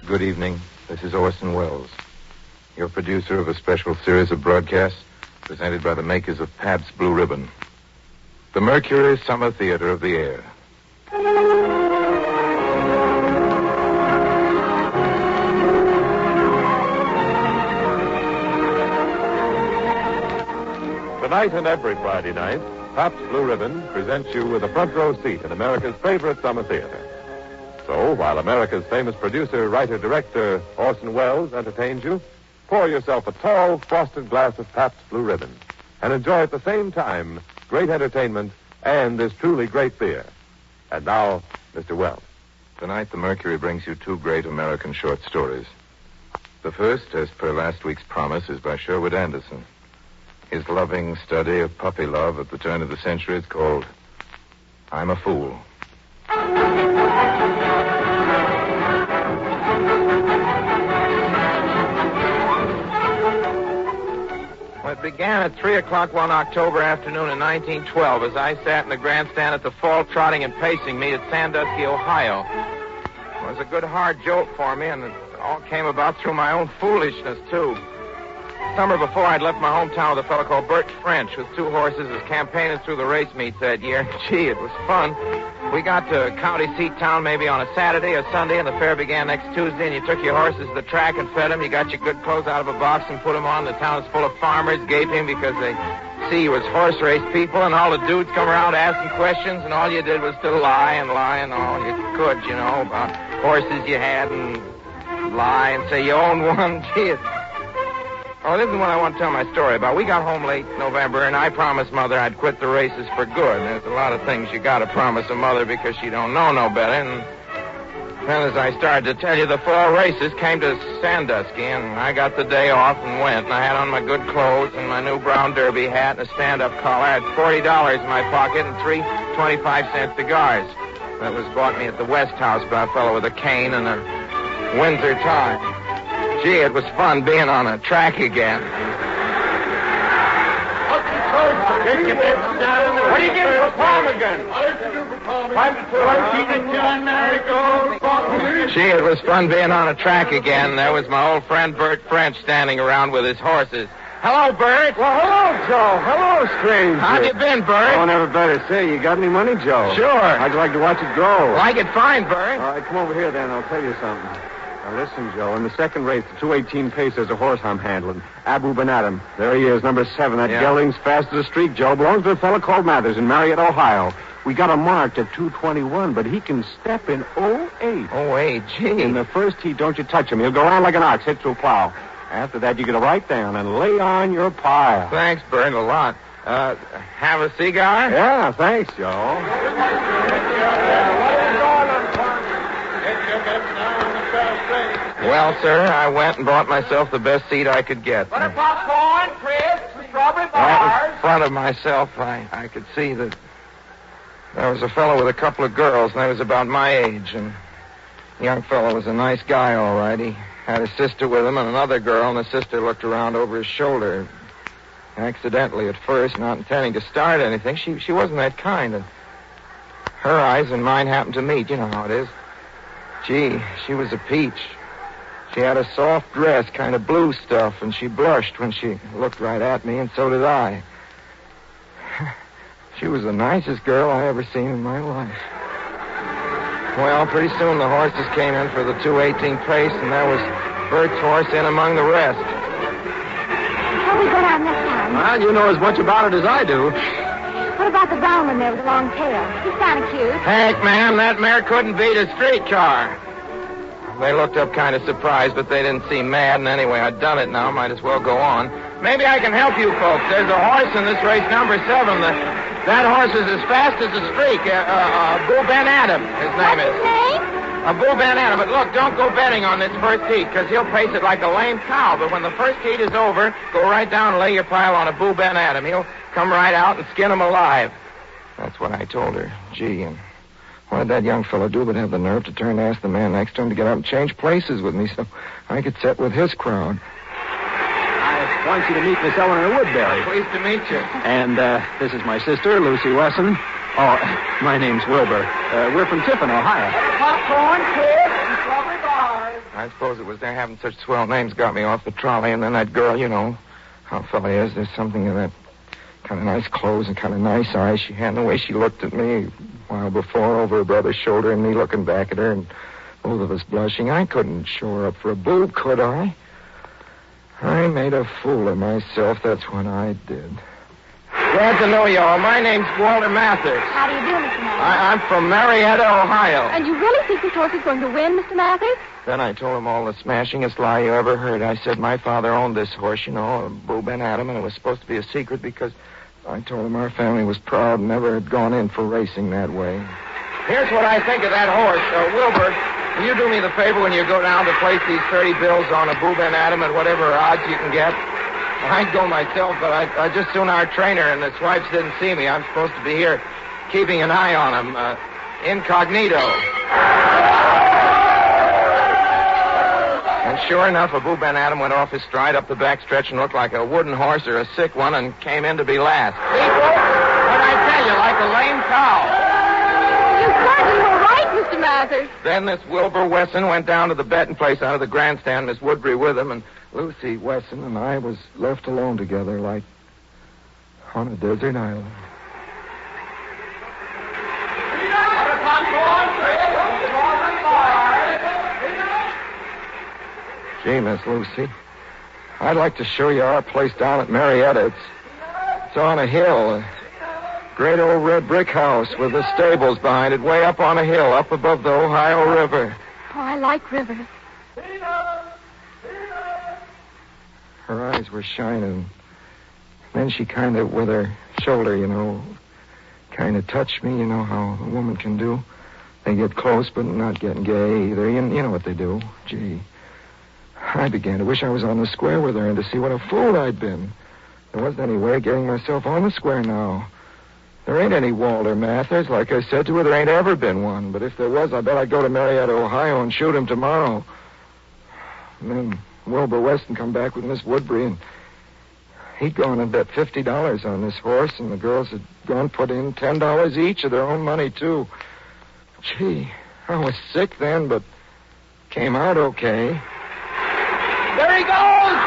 Good evening. This is Orson Welles, your producer of a special series of broadcasts presented by the makers of Pabst Blue Ribbon. The Mercury Summer Theater of the Air. Tonight and every Friday night, Pabst Blue Ribbon presents you with a front row seat in America's favorite summer theater. So, while America's famous producer, writer, director, Orson Welles entertains you, pour yourself a tall, frosted glass of Pabst Blue Ribbon and enjoy at the same time great entertainment and this truly great beer. And now, Mr. Welles. Tonight, the Mercury brings you two great American short stories. The first, as per last week's promise, is by Sherwood Anderson. His loving study of puppy love at the turn of the century is called I'm a Fool. Well, it began at 3 o'clock one October afternoon in 1912 as I sat in the grandstand at the fall trotting and pacing meet at Sandusky, Ohio. It was a good hard jolt for me, and it all came about through my own foolishness, too. Summer before, I'd left my hometown with a fellow called Bert French with 2 horses as campaigners through the race meets that year. Gee, it was fun. We got to county seat town maybe on a Saturday or Sunday, and the fair began next Tuesday, and you took your horses to the track and fed them. You got your good clothes out of a box and put them on. The town is full of farmers, gaping because they see you as horse race people, and all the dudes come around asking questions, and all you did was to lie and all you could, you know, about horses you had and lie and say you owned one. Gee, oh, this is what I want to tell my story about. We got home late November, and I promised Mother I'd quit the races for good. There's a lot of things you got to promise a mother because she don't know no better. And then as I started to tell you, the fall races came to Sandusky, and I got the day off and went. And I had on my good clothes and my new brown derby hat and a stand-up collar. I had $40 in my pocket and 3 25-cent cigars. That was bought me at the West House by a fellow with a cane and a Windsor tie. Gee, it was fun being on a track again. What are you getting for ptarmigan? Gee, it was fun being on a track again. There was my old friend Bert French standing around with his horses. Hello, Bert. Well, hello, Joe. Hello, stranger. How you been, Bert? Oh, never better say. You got any money, Joe? Sure. How'd you like to watch it grow? Like it fine, Bert. All right, come over here, then. I'll tell you something. Now, listen, Joe. In the second race, the 218 pace, there's a horse I'm handling. Abu Ben-Adam. There he is, number 7. That gelding's fast as a streak, Joe. Belongs to a fellow called Mathers in Marietta, Ohio. We got him marked at 221, but he can step in 08. 08, gee. In the first heat, don't you touch him. He'll go on like an ox, hit through a plow. After that, you get a right down and lay on your pile. Thanks, Bert, a lot. Have a cigar? Yeah, thanks, Joe. Well, sir, I went and bought myself the best seat I could get. What a popcorn, crisps, strawberry Right bars. in front of myself, I could see that there was a fellow with a couple of girls, and they was about my age, and the young fellow was a nice guy, all right. He had a sister with him and another girl, and the sister looked around over his shoulder. Accidentally at first, not intending to start anything. She wasn't that kind, and her eyes and mine happened to meet. You know how it is. Gee, she was a peach. She had a soft dress, kind of blue stuff, and she blushed when she looked right at me, and so did I. She was the nicest girl I ever seen in my life. Well, pretty soon the horses came in for the 218 pace, and there was Bert's horse in among the rest. How we go down this time? Well, you know as much about it as I do. What about the brown one there with the long tail? He's kind of cute. Heck, ma'am, that mare couldn't beat a streetcar. They looked up kind of surprised, but they didn't seem mad, and anyway, I'd done it now. Might as well go on. Maybe I can help you folks. There's a horse in this race, number 7. That horse is as fast as a streak. Abu Ben-Adam, his name is. Abu Ben-Adam. But look, don't go betting on this first heat, because he'll pace it like a lame cow. But when the first heat is over, go right down and lay your pile on Abu Ben-Adam. He'll come right out and skin him alive. That's what I told her. Gee, and what did that young fellow do but have the nerve to turn to ask the man next to him to get up and change places with me so I could sit with his crowd? I want you to meet Miss Eleanor Woodbury. Pleased to meet you. And this is my sister, Lucy Wesson. Oh, my name's Wilbur. We're from Tiffin, Ohio. Popcorn, crisps, and strawberry bars. I suppose it was their having such swell names got me off the trolley, and then that girl, you know how a fella is. There's something in that kind of nice clothes and kind of nice eyes she had, and the way she looked at me a while before over her brother's shoulder, and me looking back at her, and both of us blushing. I couldn't show her up for a boob, could I? I made a fool of myself, that's what I did. Glad to know you all. My name's Walter Mathers. How do you do, Mr. Mathers? I'm from Marietta, Ohio. And you really think this horse is going to win, Mr. Mathers? Then I told him all the smashingest lie you ever heard. I said my father owned this horse, Boo Ben Adam, and it was supposed to be a secret because I told him our family was proud and never had gone in for racing that way. Here's what I think of that horse. Wilbur, will you do me the favor when you go down to place these 30 bills on a Boo Ben Adam at whatever odds you can get? I'd go myself, but I just soon our trainer and the swipes didn't see me. I'm supposed to be here keeping an eye on him, incognito. And sure enough, a Boo Ben Adam went off his stride up the backstretch and looked like a wooden horse or a sick one and came in to be last. People, what'd I tell you, like a lame cow. You certainly were right, Mr. Mathers. Then this Wilbur Wesson went down to the betting place out of the grandstand, Miss Woodbury with him, and Lucy Wesson and I was left alone together like on a desert island. Gee, Miss Lucy, I'd like to show you our place down at Marietta. It's on a hill. A great old red brick house with the stables behind it, way up on a hill, up above the Ohio River. Oh, I like rivers. Her eyes were shining. Then she kind of, with her shoulder, kind of touched me, how a woman can do. They get close, but not getting gay either. You know what they do. Gee. I began to wish I was on the square with her and to see what a fool I'd been. There wasn't any way of getting myself on the square now. There ain't any Walter Mathers. Like I said to her, there ain't ever been one. But if there was, I bet I'd go to Marietta, Ohio and shoot him tomorrow. And then Wilbur Weston come back with Miss Woodbury, and he'd gone and bet $50 on this horse, and the girls had gone put in $10 each of their own money, too. Gee, I was sick then, but came out okay. There he goes!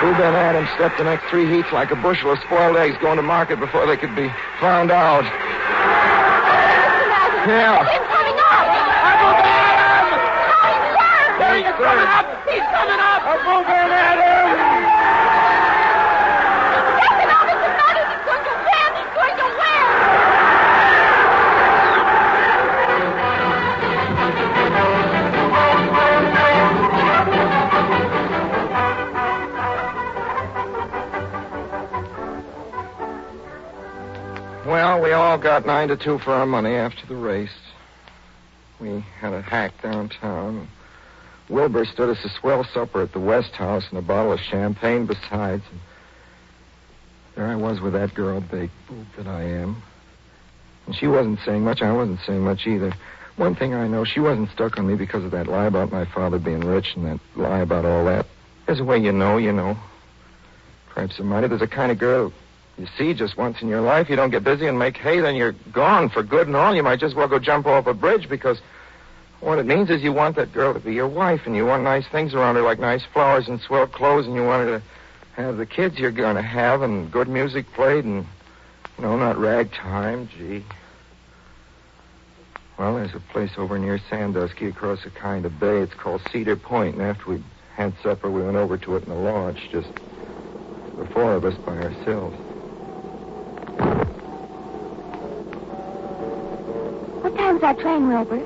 Boo Ben Adam stepped the next 3 heats like a bushel of spoiled eggs going to market before they could be found out. Yeah. He's coming up! Boo Ben Adam! He's coming up! He's coming up! Boo Ben Adam! Get him out, Mr. Mathers! He's going to win! He's going to win! Well, we all got 9-2 for our money after the race. We had a hack downtown. Wilbur stood us a swell supper at the West House and a bottle of champagne besides. And there I was with that girl, baked boob that I am. And she wasn't saying much. I wasn't saying much either. One thing I know, she wasn't stuck on me because of that lie about my father being rich and that lie about all that. There's a way you know. Perhaps it might have. There's a kind of girl you see just once in your life. You don't get busy and make hay, then you're gone for good and all. You might just well go jump off a bridge because what it means is you want that girl to be your wife and you want nice things around her like nice flowers and swell clothes and you want her to have the kids you're going to have and good music played and, not ragtime. Gee. Well, there's a place over near Sandusky across a kind of bay. It's called Cedar Point, and after we had supper, we went over to it in the lodge, just the 4 of us by ourselves. What time's that train, Wilbur?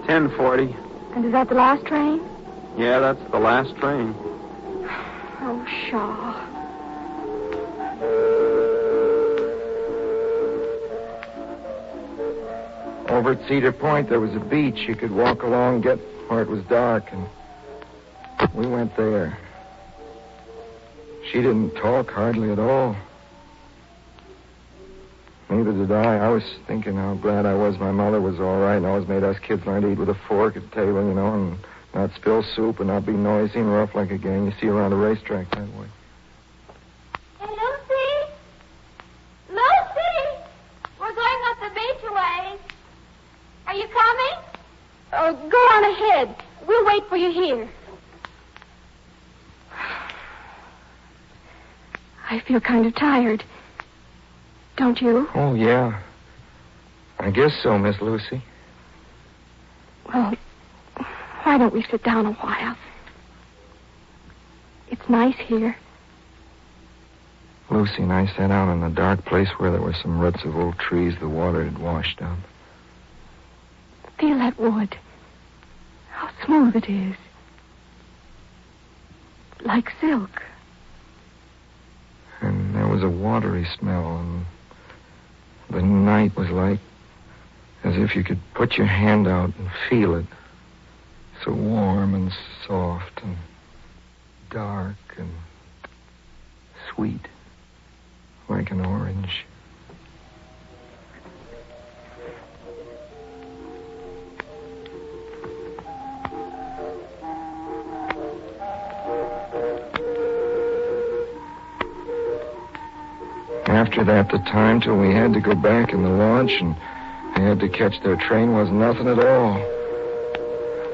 10:40. And is that the last train? Yeah, that's the last train. Oh, Shaw. Over at Cedar Point, there was a beach. You could walk along, get where it was dark, and we went there. She didn't talk hardly at all. Neither did I. I was thinking how glad I was my mother was all right and always made us kids learn to eat with a fork at the table, and not spill soup and not be noisy and rough like a gang you see around a racetrack that way. Hey, Lucy! Lucy! We're going up the beach a ways. Are you coming? Oh, go on ahead. We'll wait for you here. I feel kind of tired. Don't you? Oh, yeah. I guess so, Miss Lucy. Well, why don't we sit down a while? It's nice here. Lucy and I sat out in a dark place where there were some roots of old trees the water had washed out. Feel that wood. How smooth it is. Like silk. And there was a watery smell, and the night was like as if you could put your hand out and feel it. So warm and soft and dark and sweet, like an orange. After that, the time till we had to go back in the launch and they had to catch their train was nothing at all.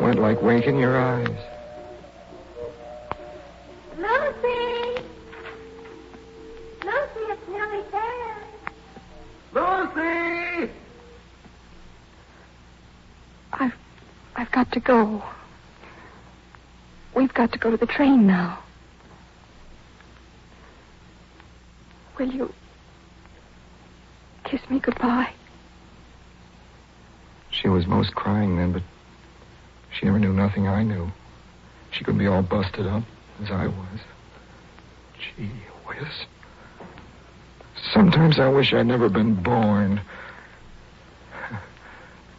Went like winking your eyes. Lucy! Lucy, it's nearly there. Lucy! I've got to go. We've got to go to the train now. Will you kiss me goodbye? She was most crying then, but she never knew nothing I knew. She could be all busted up as I was. Gee whiz. Sometimes I wish I'd never been born.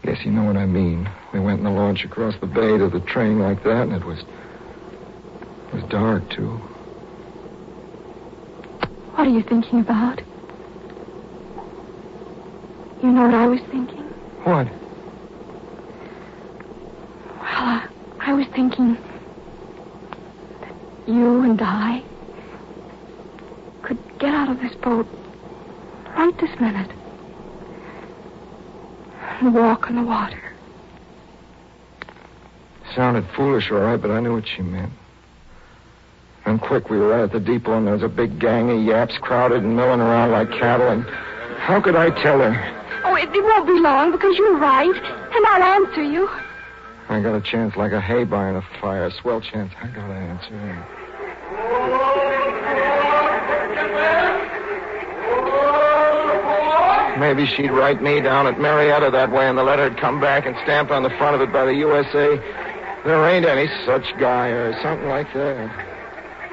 Guess you know what I mean. We went in the launch across the bay to the train like that, and it was dark, too. What are you thinking about? You know what I was thinking? What? Well, I was thinking that you and I could get out of this boat right this minute and walk on the water. Sounded foolish, all right, but I knew what she meant. And quick, we were right at the depot, and there was a big gang of yaps crowded and milling around like cattle, and how could I tell her? Oh, it won't be long, because you're right, and I'll answer you. I got a chance like a hay barn of fire, a swell chance. I gotta answer her. Maybe she'd write me down at Marietta that way, and the letter'd come back and stamped on the front of it by the USA. There ain't any such guy, or something like that.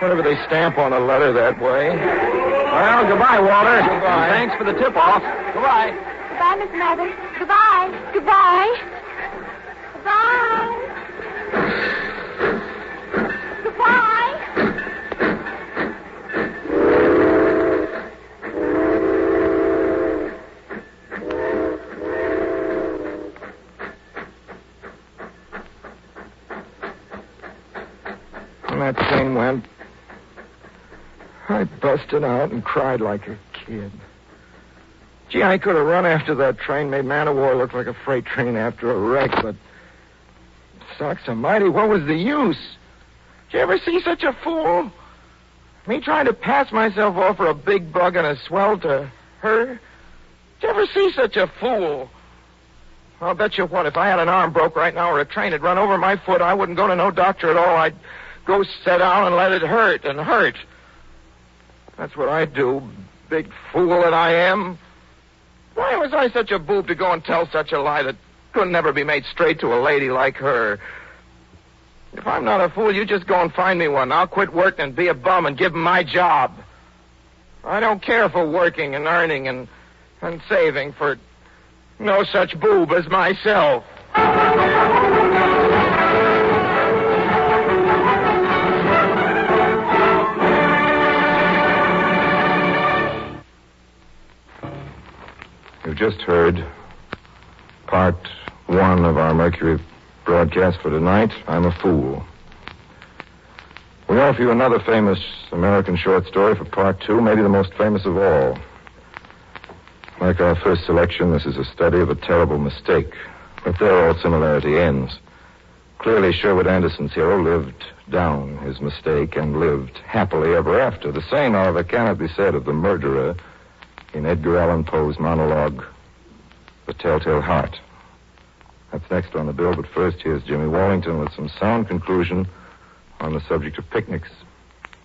Whatever they stamp on a letter that way. Well, goodbye, Walter. Goodbye. Thanks for the tip-off. Goodbye. Goodbye, Miss Madden. Goodbye. Goodbye. Goodbye. Goodbye. When that train went, I busted out and cried like a kid. Gee, I could have run after that train, made Man of War look like a freight train after a wreck, but socks almighty, what was the use? Did you ever see such a fool? Me trying to pass myself off for a big bug and a swell to her? Did you ever see such a fool? I'll bet you what, if I had an arm broke right now or a train had run over my foot, I wouldn't go to no doctor at all. I'd go sit down and let it hurt and hurt. That's what I'd do, big fool that I am. Why was I such a boob to go and tell such a lie that could never be made straight to a lady like her? If I'm not a fool, you just go and find me one. I'll quit working and be a bum and give 'em my job. I don't care for working and earning and saving for no such boob as myself. You've just heard part one of our Mercury broadcast for tonight, I'm a Fool. We offer you another famous American short story for part two, maybe the most famous of all. Like our first selection, this is a study of a terrible mistake, but there all similarity ends. Clearly, Sherwood Anderson's hero lived down his mistake and lived happily ever after. The same, however, cannot be said of the murderer in Edgar Allan Poe's monologue, The Telltale Heart. That's next on the bill, but first here's Jimmy Wallington with some sound conclusion on the subject of picnics.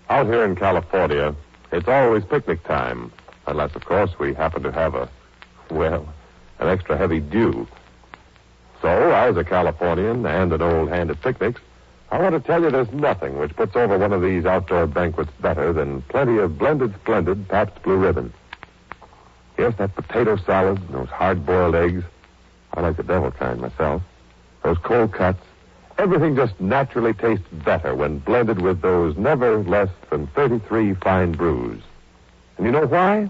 Out here in California, It's always picnic time, unless, of course, we happen to have an extra heavy dew. So, as a Californian and an old hand at picnics, I want to tell you there's nothing which puts over one of these outdoor banquets better than plenty of blended, splendid Pabst Blue Ribbon. Yes, that potato salad and those hard-boiled eggs. I like the devil kind myself. Those cold cuts. Everything just naturally tastes better when blended with those never less than 33 fine brews. And you know why?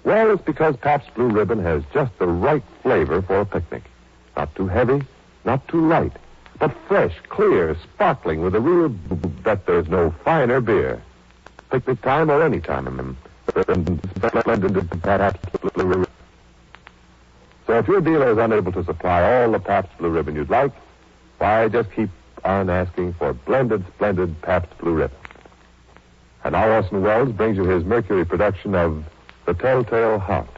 Well, it's because Pabst Blue Ribbon has just the right flavor for a picnic. Not too heavy, not too light, but fresh, clear, sparkling with a real that there's no finer beer. Picnic time or any time. Blended into Pabst Blue Ribbon. So if your dealer is unable to supply all the Pabst Blue Ribbon you'd like, why, just keep on asking for blended, splendid Pabst Blue Ribbon. And now Orson Welles brings you his Mercury production of The Telltale Heart.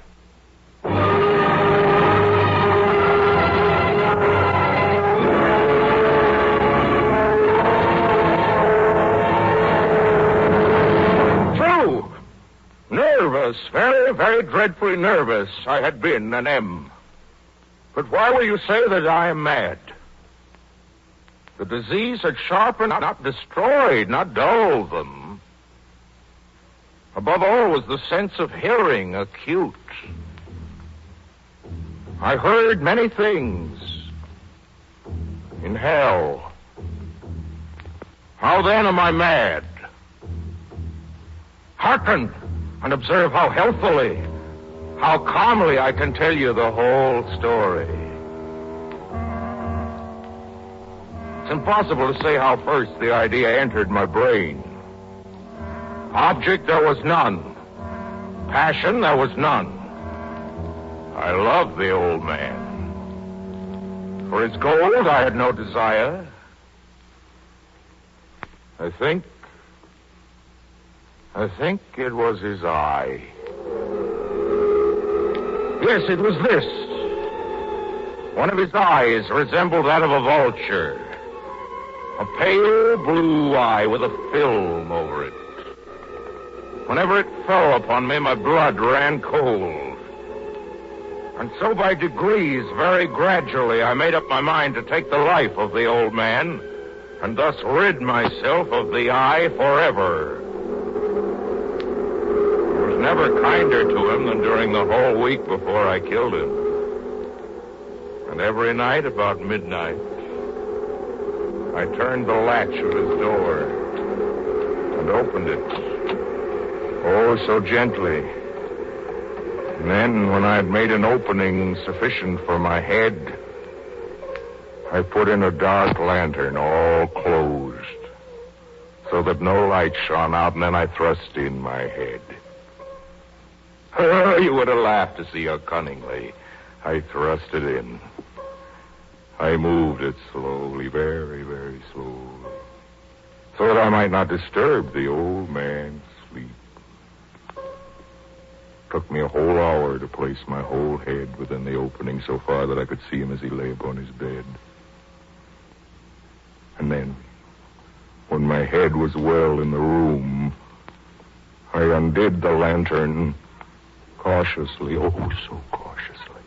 True. Nervous, very, very dreadfully nervous I had been and am. But why will you say that I am mad? The disease had sharpened, not destroyed, not dulled them. Above all was the sense of hearing acute. I heard many things in hell. How then am I mad? Hearken and observe how healthily, how calmly I can tell you the whole story. It's impossible to say how first the idea entered my brain. Object there was none. Passion there was none. I loved the old man. For his gold I had no desire. I think it was his eye. Yes, it was this. One of his eyes resembled that of a vulture. A pale blue eye with a film over it. Whenever it fell upon me, my blood ran cold. And so by degrees, very gradually, I made up my mind to take the life of the old man and thus rid myself of the eye forever. I was never kinder to him than during the whole week before I killed him. And every night about midnight, I turned the latch of his door and opened it. Oh, so gently. And then, when I had made an opening sufficient for my head, I put in a dark lantern, all closed, so that no light shone out, and then I thrust in my head. Oh, you would have laughed to see how cunningly I thrust it in. I moved it slowly, very, very slowly, so that I might not disturb the old man's sleep. Took me a whole hour to place my whole head within the opening so far that I could see him as he lay upon his bed. And then, when my head was well in the room, I undid the lantern cautiously, oh, so cautiously,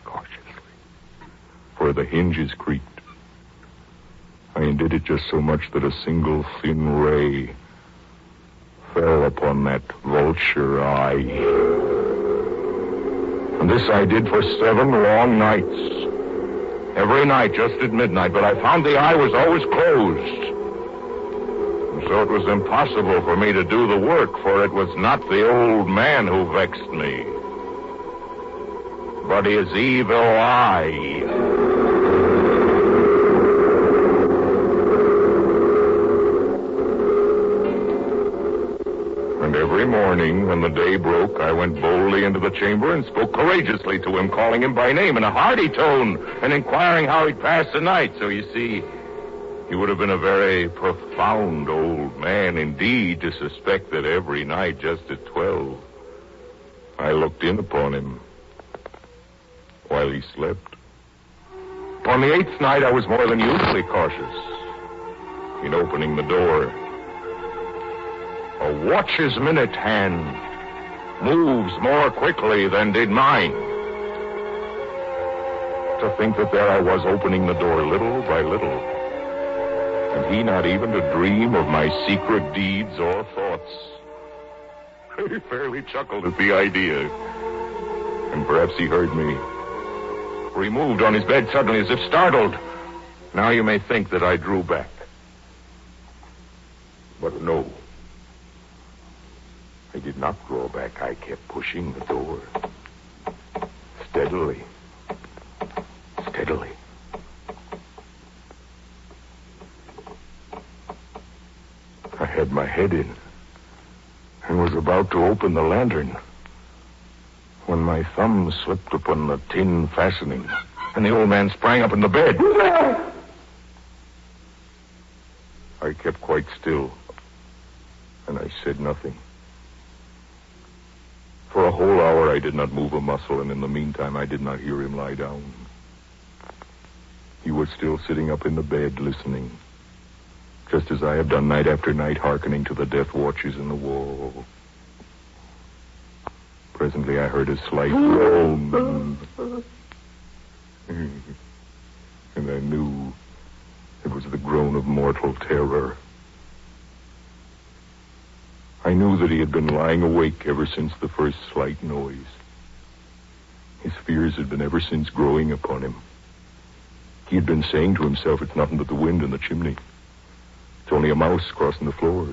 cautiously, for the hinges creaked. I undid it just so much that a single thin ray fell upon that vulture eye. And this I did for 7 long nights. Every night, just at midnight, but I found the eye was always closed. And so it was impossible for me to do the work, for it was not the old man who vexed me, but his evil eye. And every morning, when the day broke, I went boldly into the chamber and spoke courageously to him, calling him by name in a hearty tone and inquiring how he'd passed the night. So you see, he would have been a very profound old man indeed to suspect that every night, just at 12, I looked in upon him while he slept. On the 8th night, I was more than usually cautious in opening the door. A watch's minute hand moves more quickly than did mine. To think that there I was opening the door little by little, and he not even to dream of my secret deeds or thoughts. He fairly chuckled at the idea, and perhaps he heard me. For he moved on his bed suddenly as if startled. Now you may think that I drew back. But no. I did not draw back. I kept pushing the door. Steadily. Steadily. I had my head in and was about to open the lantern when my thumb slipped upon the tin fastening and the old man sprang up in the bed. I kept quite still and I said nothing. For a whole hour I did not move a muscle, and in the meantime I did not hear him lie down. He was still sitting up in the bed listening, just as I have done night after night, hearkening to the death watches in the wall. Presently I heard a slight groan, and I knew it was the groan of mortal terror. I knew that he had been lying awake ever since the first slight noise. His fears had been ever since growing upon him. He had been saying to himself, it's nothing but the wind in the chimney. It's only a mouse crossing the floor.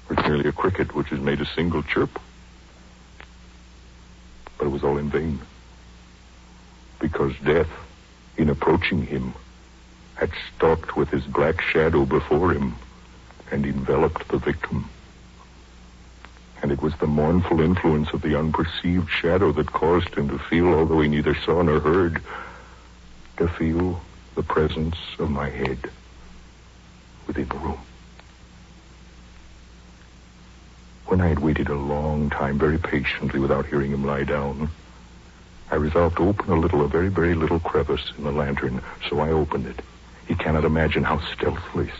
Or it's merely a cricket which has made a single chirp. But it was all in vain. Because death, in approaching him, had stalked with his black shadow before him and enveloped the victim. And it was the mournful influence of the unperceived shadow that caused him to feel, although he neither saw nor heard, to feel the presence of my head within the room. When I had waited a long time, very patiently, without hearing him lie down, I resolved to open a very, very little crevice in the lantern, so I opened it. You cannot imagine how stealthily,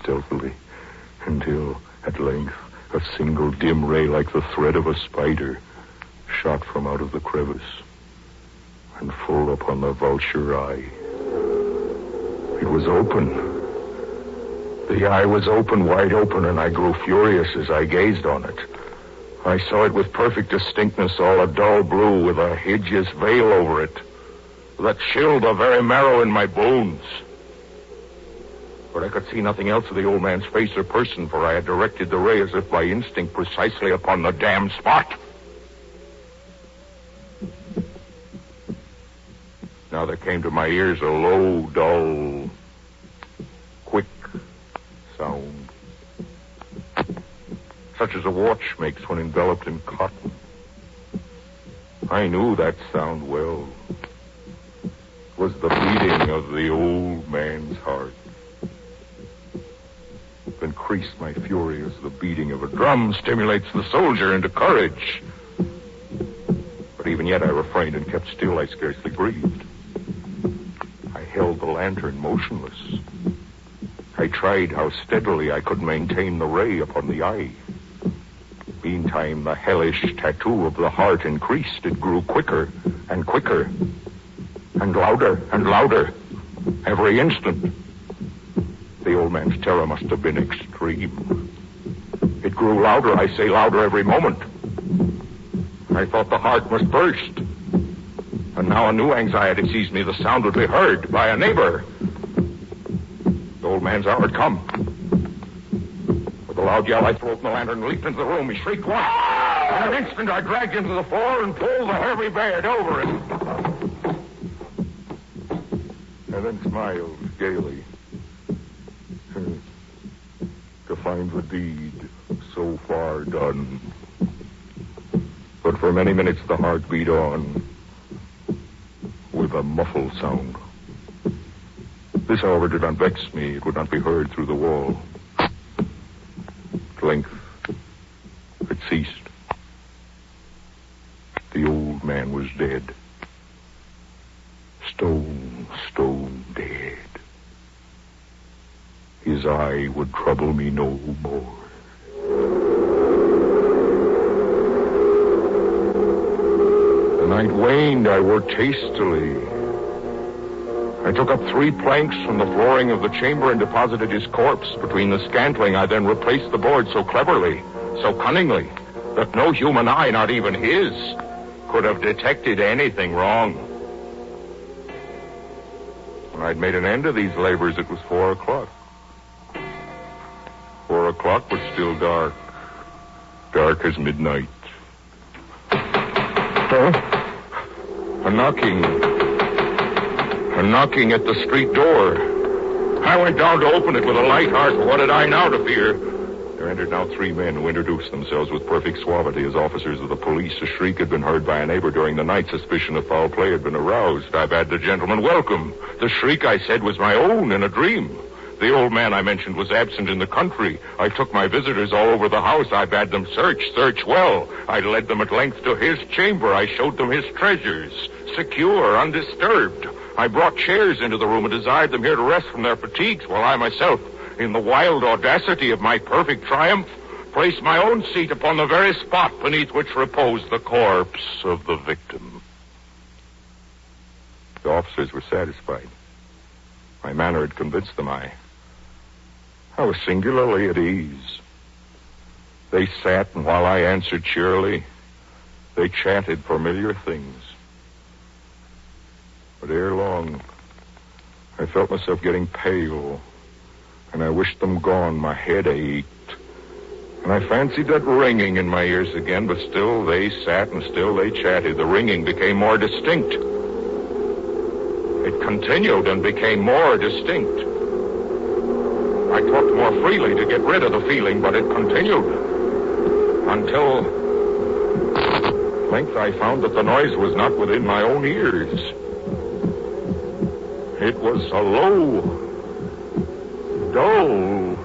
until, at length, a single dim ray like the thread of a spider shot from out of the crevice and full upon the vulture eye. It was open. The eye was open, wide open, and I grew furious as I gazed on it. I saw it with perfect distinctness, all a dull blue with a hideous veil over it that chilled the very marrow in my bones. But I could see nothing else of the old man's face or person, for I had directed the ray as if by instinct precisely upon the damned spot. Now there came to my ears a low, dull, quick sound, such as a watch makes when enveloped in cotton. I knew that sound well. It was the beating of the old man's heart. Increased my fury as the beating of a drum stimulates the soldier into courage. But even yet I refrained and kept still. I scarcely breathed. I held the lantern motionless. I tried how steadily I could maintain the ray upon the eye. Meantime, the hellish tattoo of the heart increased. It grew quicker and quicker, and louder, every instant. The old man's terror must have been extreme. It grew louder, I say louder every moment. I thought the heart must burst. And now a new anxiety seized me. The sound would be heard by a neighbor. The old man's hour had come. With a loud yell, I threw open the lantern and leaped into the room. He shrieked once. In an instant, I dragged him to the floor and pulled the heavy bed over him. And then smiled gaily to find the deed so far done. But for many minutes the heart beat on with a muffled sound. This, however, did not vex me. It would not be heard through the wall. At length, it ceased. The old man was dead. Stone dead. His eye would trouble me no more. waned, I worked hastily. I took up 3 planks from the flooring of the chamber and deposited his corpse between the scantling. I then replaced the board so cleverly, so cunningly, that no human eye, not even his, could have detected anything wrong. When I'd made an end of these labors, it was 4 o'clock. 4 o'clock was still dark. Dark as midnight. A knocking at the street door. I went down to open it with a light heart, for what had I now to fear? There entered now 3 men who introduced themselves with perfect suavity as officers of the police. A shriek had been heard by a neighbor during the night. Suspicion of foul play had been aroused. I bade the gentleman welcome. The shriek, I said, was my own in a dream. The old man I mentioned was absent in the country. I took my visitors all over the house. I bade them search well. I led them at length to his chamber. I showed them his treasures, secure, undisturbed. I brought chairs into the room and desired them here to rest from their fatigues, while I myself, in the wild audacity of my perfect triumph, placed my own seat upon the very spot beneath which reposed the corpse of the victim. The officers were satisfied. My manner had convinced them. I was singularly at ease. They sat, and while I answered cheerily, they chatted familiar things. But ere long, I felt myself getting pale, and I wished them gone. My head ached, and I fancied that ringing in my ears again, but still they sat and still they chatted. The ringing became more distinct. It continued and became more distinct. I talked more freely to get rid of the feeling, but it continued until at length I found that the noise was not within my own ears. It was a low, dull,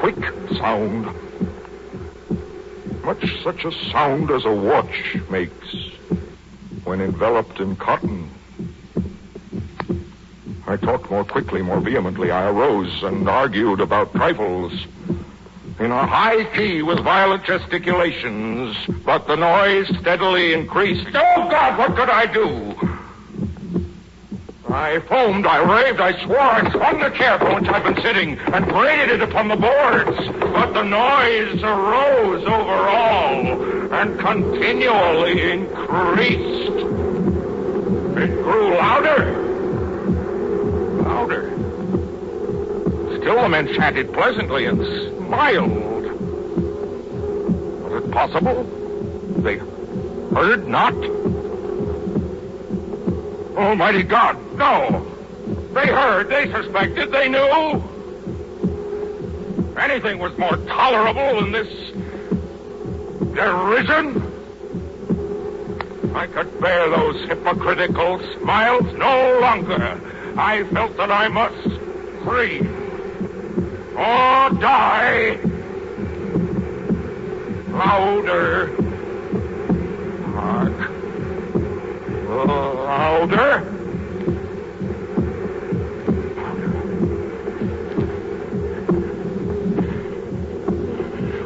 quick sound. Much such a sound as a watch makes when enveloped in cotton. I talked more quickly, more vehemently. I arose and argued about trifles in a high key with violent gesticulations, but the noise steadily increased. Oh, God, what could I do? I foamed, I raved, I swore, I swung the chair from which I'd been sitting and grated it upon the boards, but the noise arose over all and continually increased. It grew louder. Louder. Still the men chatted pleasantly and smiled. Was it possible? They heard not? Almighty God, no! They heard, they suspected, they knew. Anything was more tolerable than this derision. I could bear those hypocritical smiles no longer. I felt that I must breathe or die. Louder. Hark. Louder.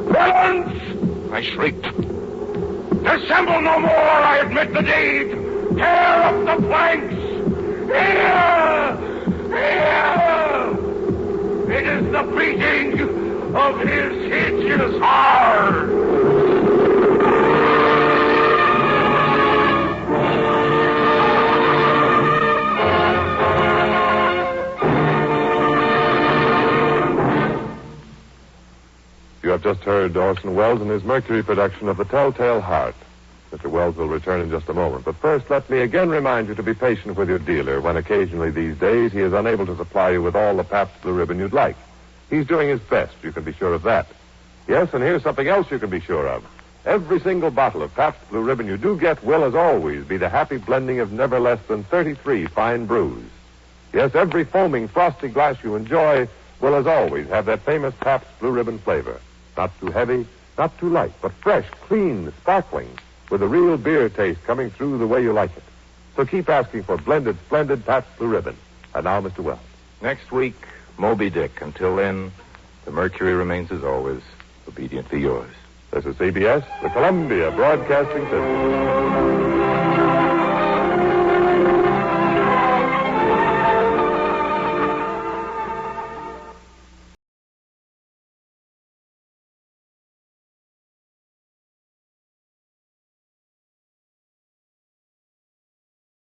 Villains! I shrieked. Dissemble no more, I admit the deed. Tear up the planks. Here! Here! It is the beating of his hideous heart. You have just heard Orson Welles in his Mercury production of The Telltale Heart. Mr. Wells will return in just a moment. But first, let me again remind you to be patient with your dealer when occasionally these days he is unable to supply you with all the Pabst Blue Ribbon you'd like. He's doing his best. You can be sure of that. Yes, and here's something else you can be sure of. Every single bottle of Pabst Blue Ribbon you do get will, as always, be the happy blending of never less than 33 fine brews. Yes, every foaming, frosty glass you enjoy will, as always, have that famous Pabst Blue Ribbon flavor. Not too heavy, not too light, but fresh, clean, sparkling, with a real beer taste coming through the way you like it. So keep asking for blended, splendid Pabst Blue Ribbon. And now, Mr. Wells. Next week, Moby Dick. Until then, the Mercury remains as always, obediently yours. This is CBS, the Columbia Broadcasting System.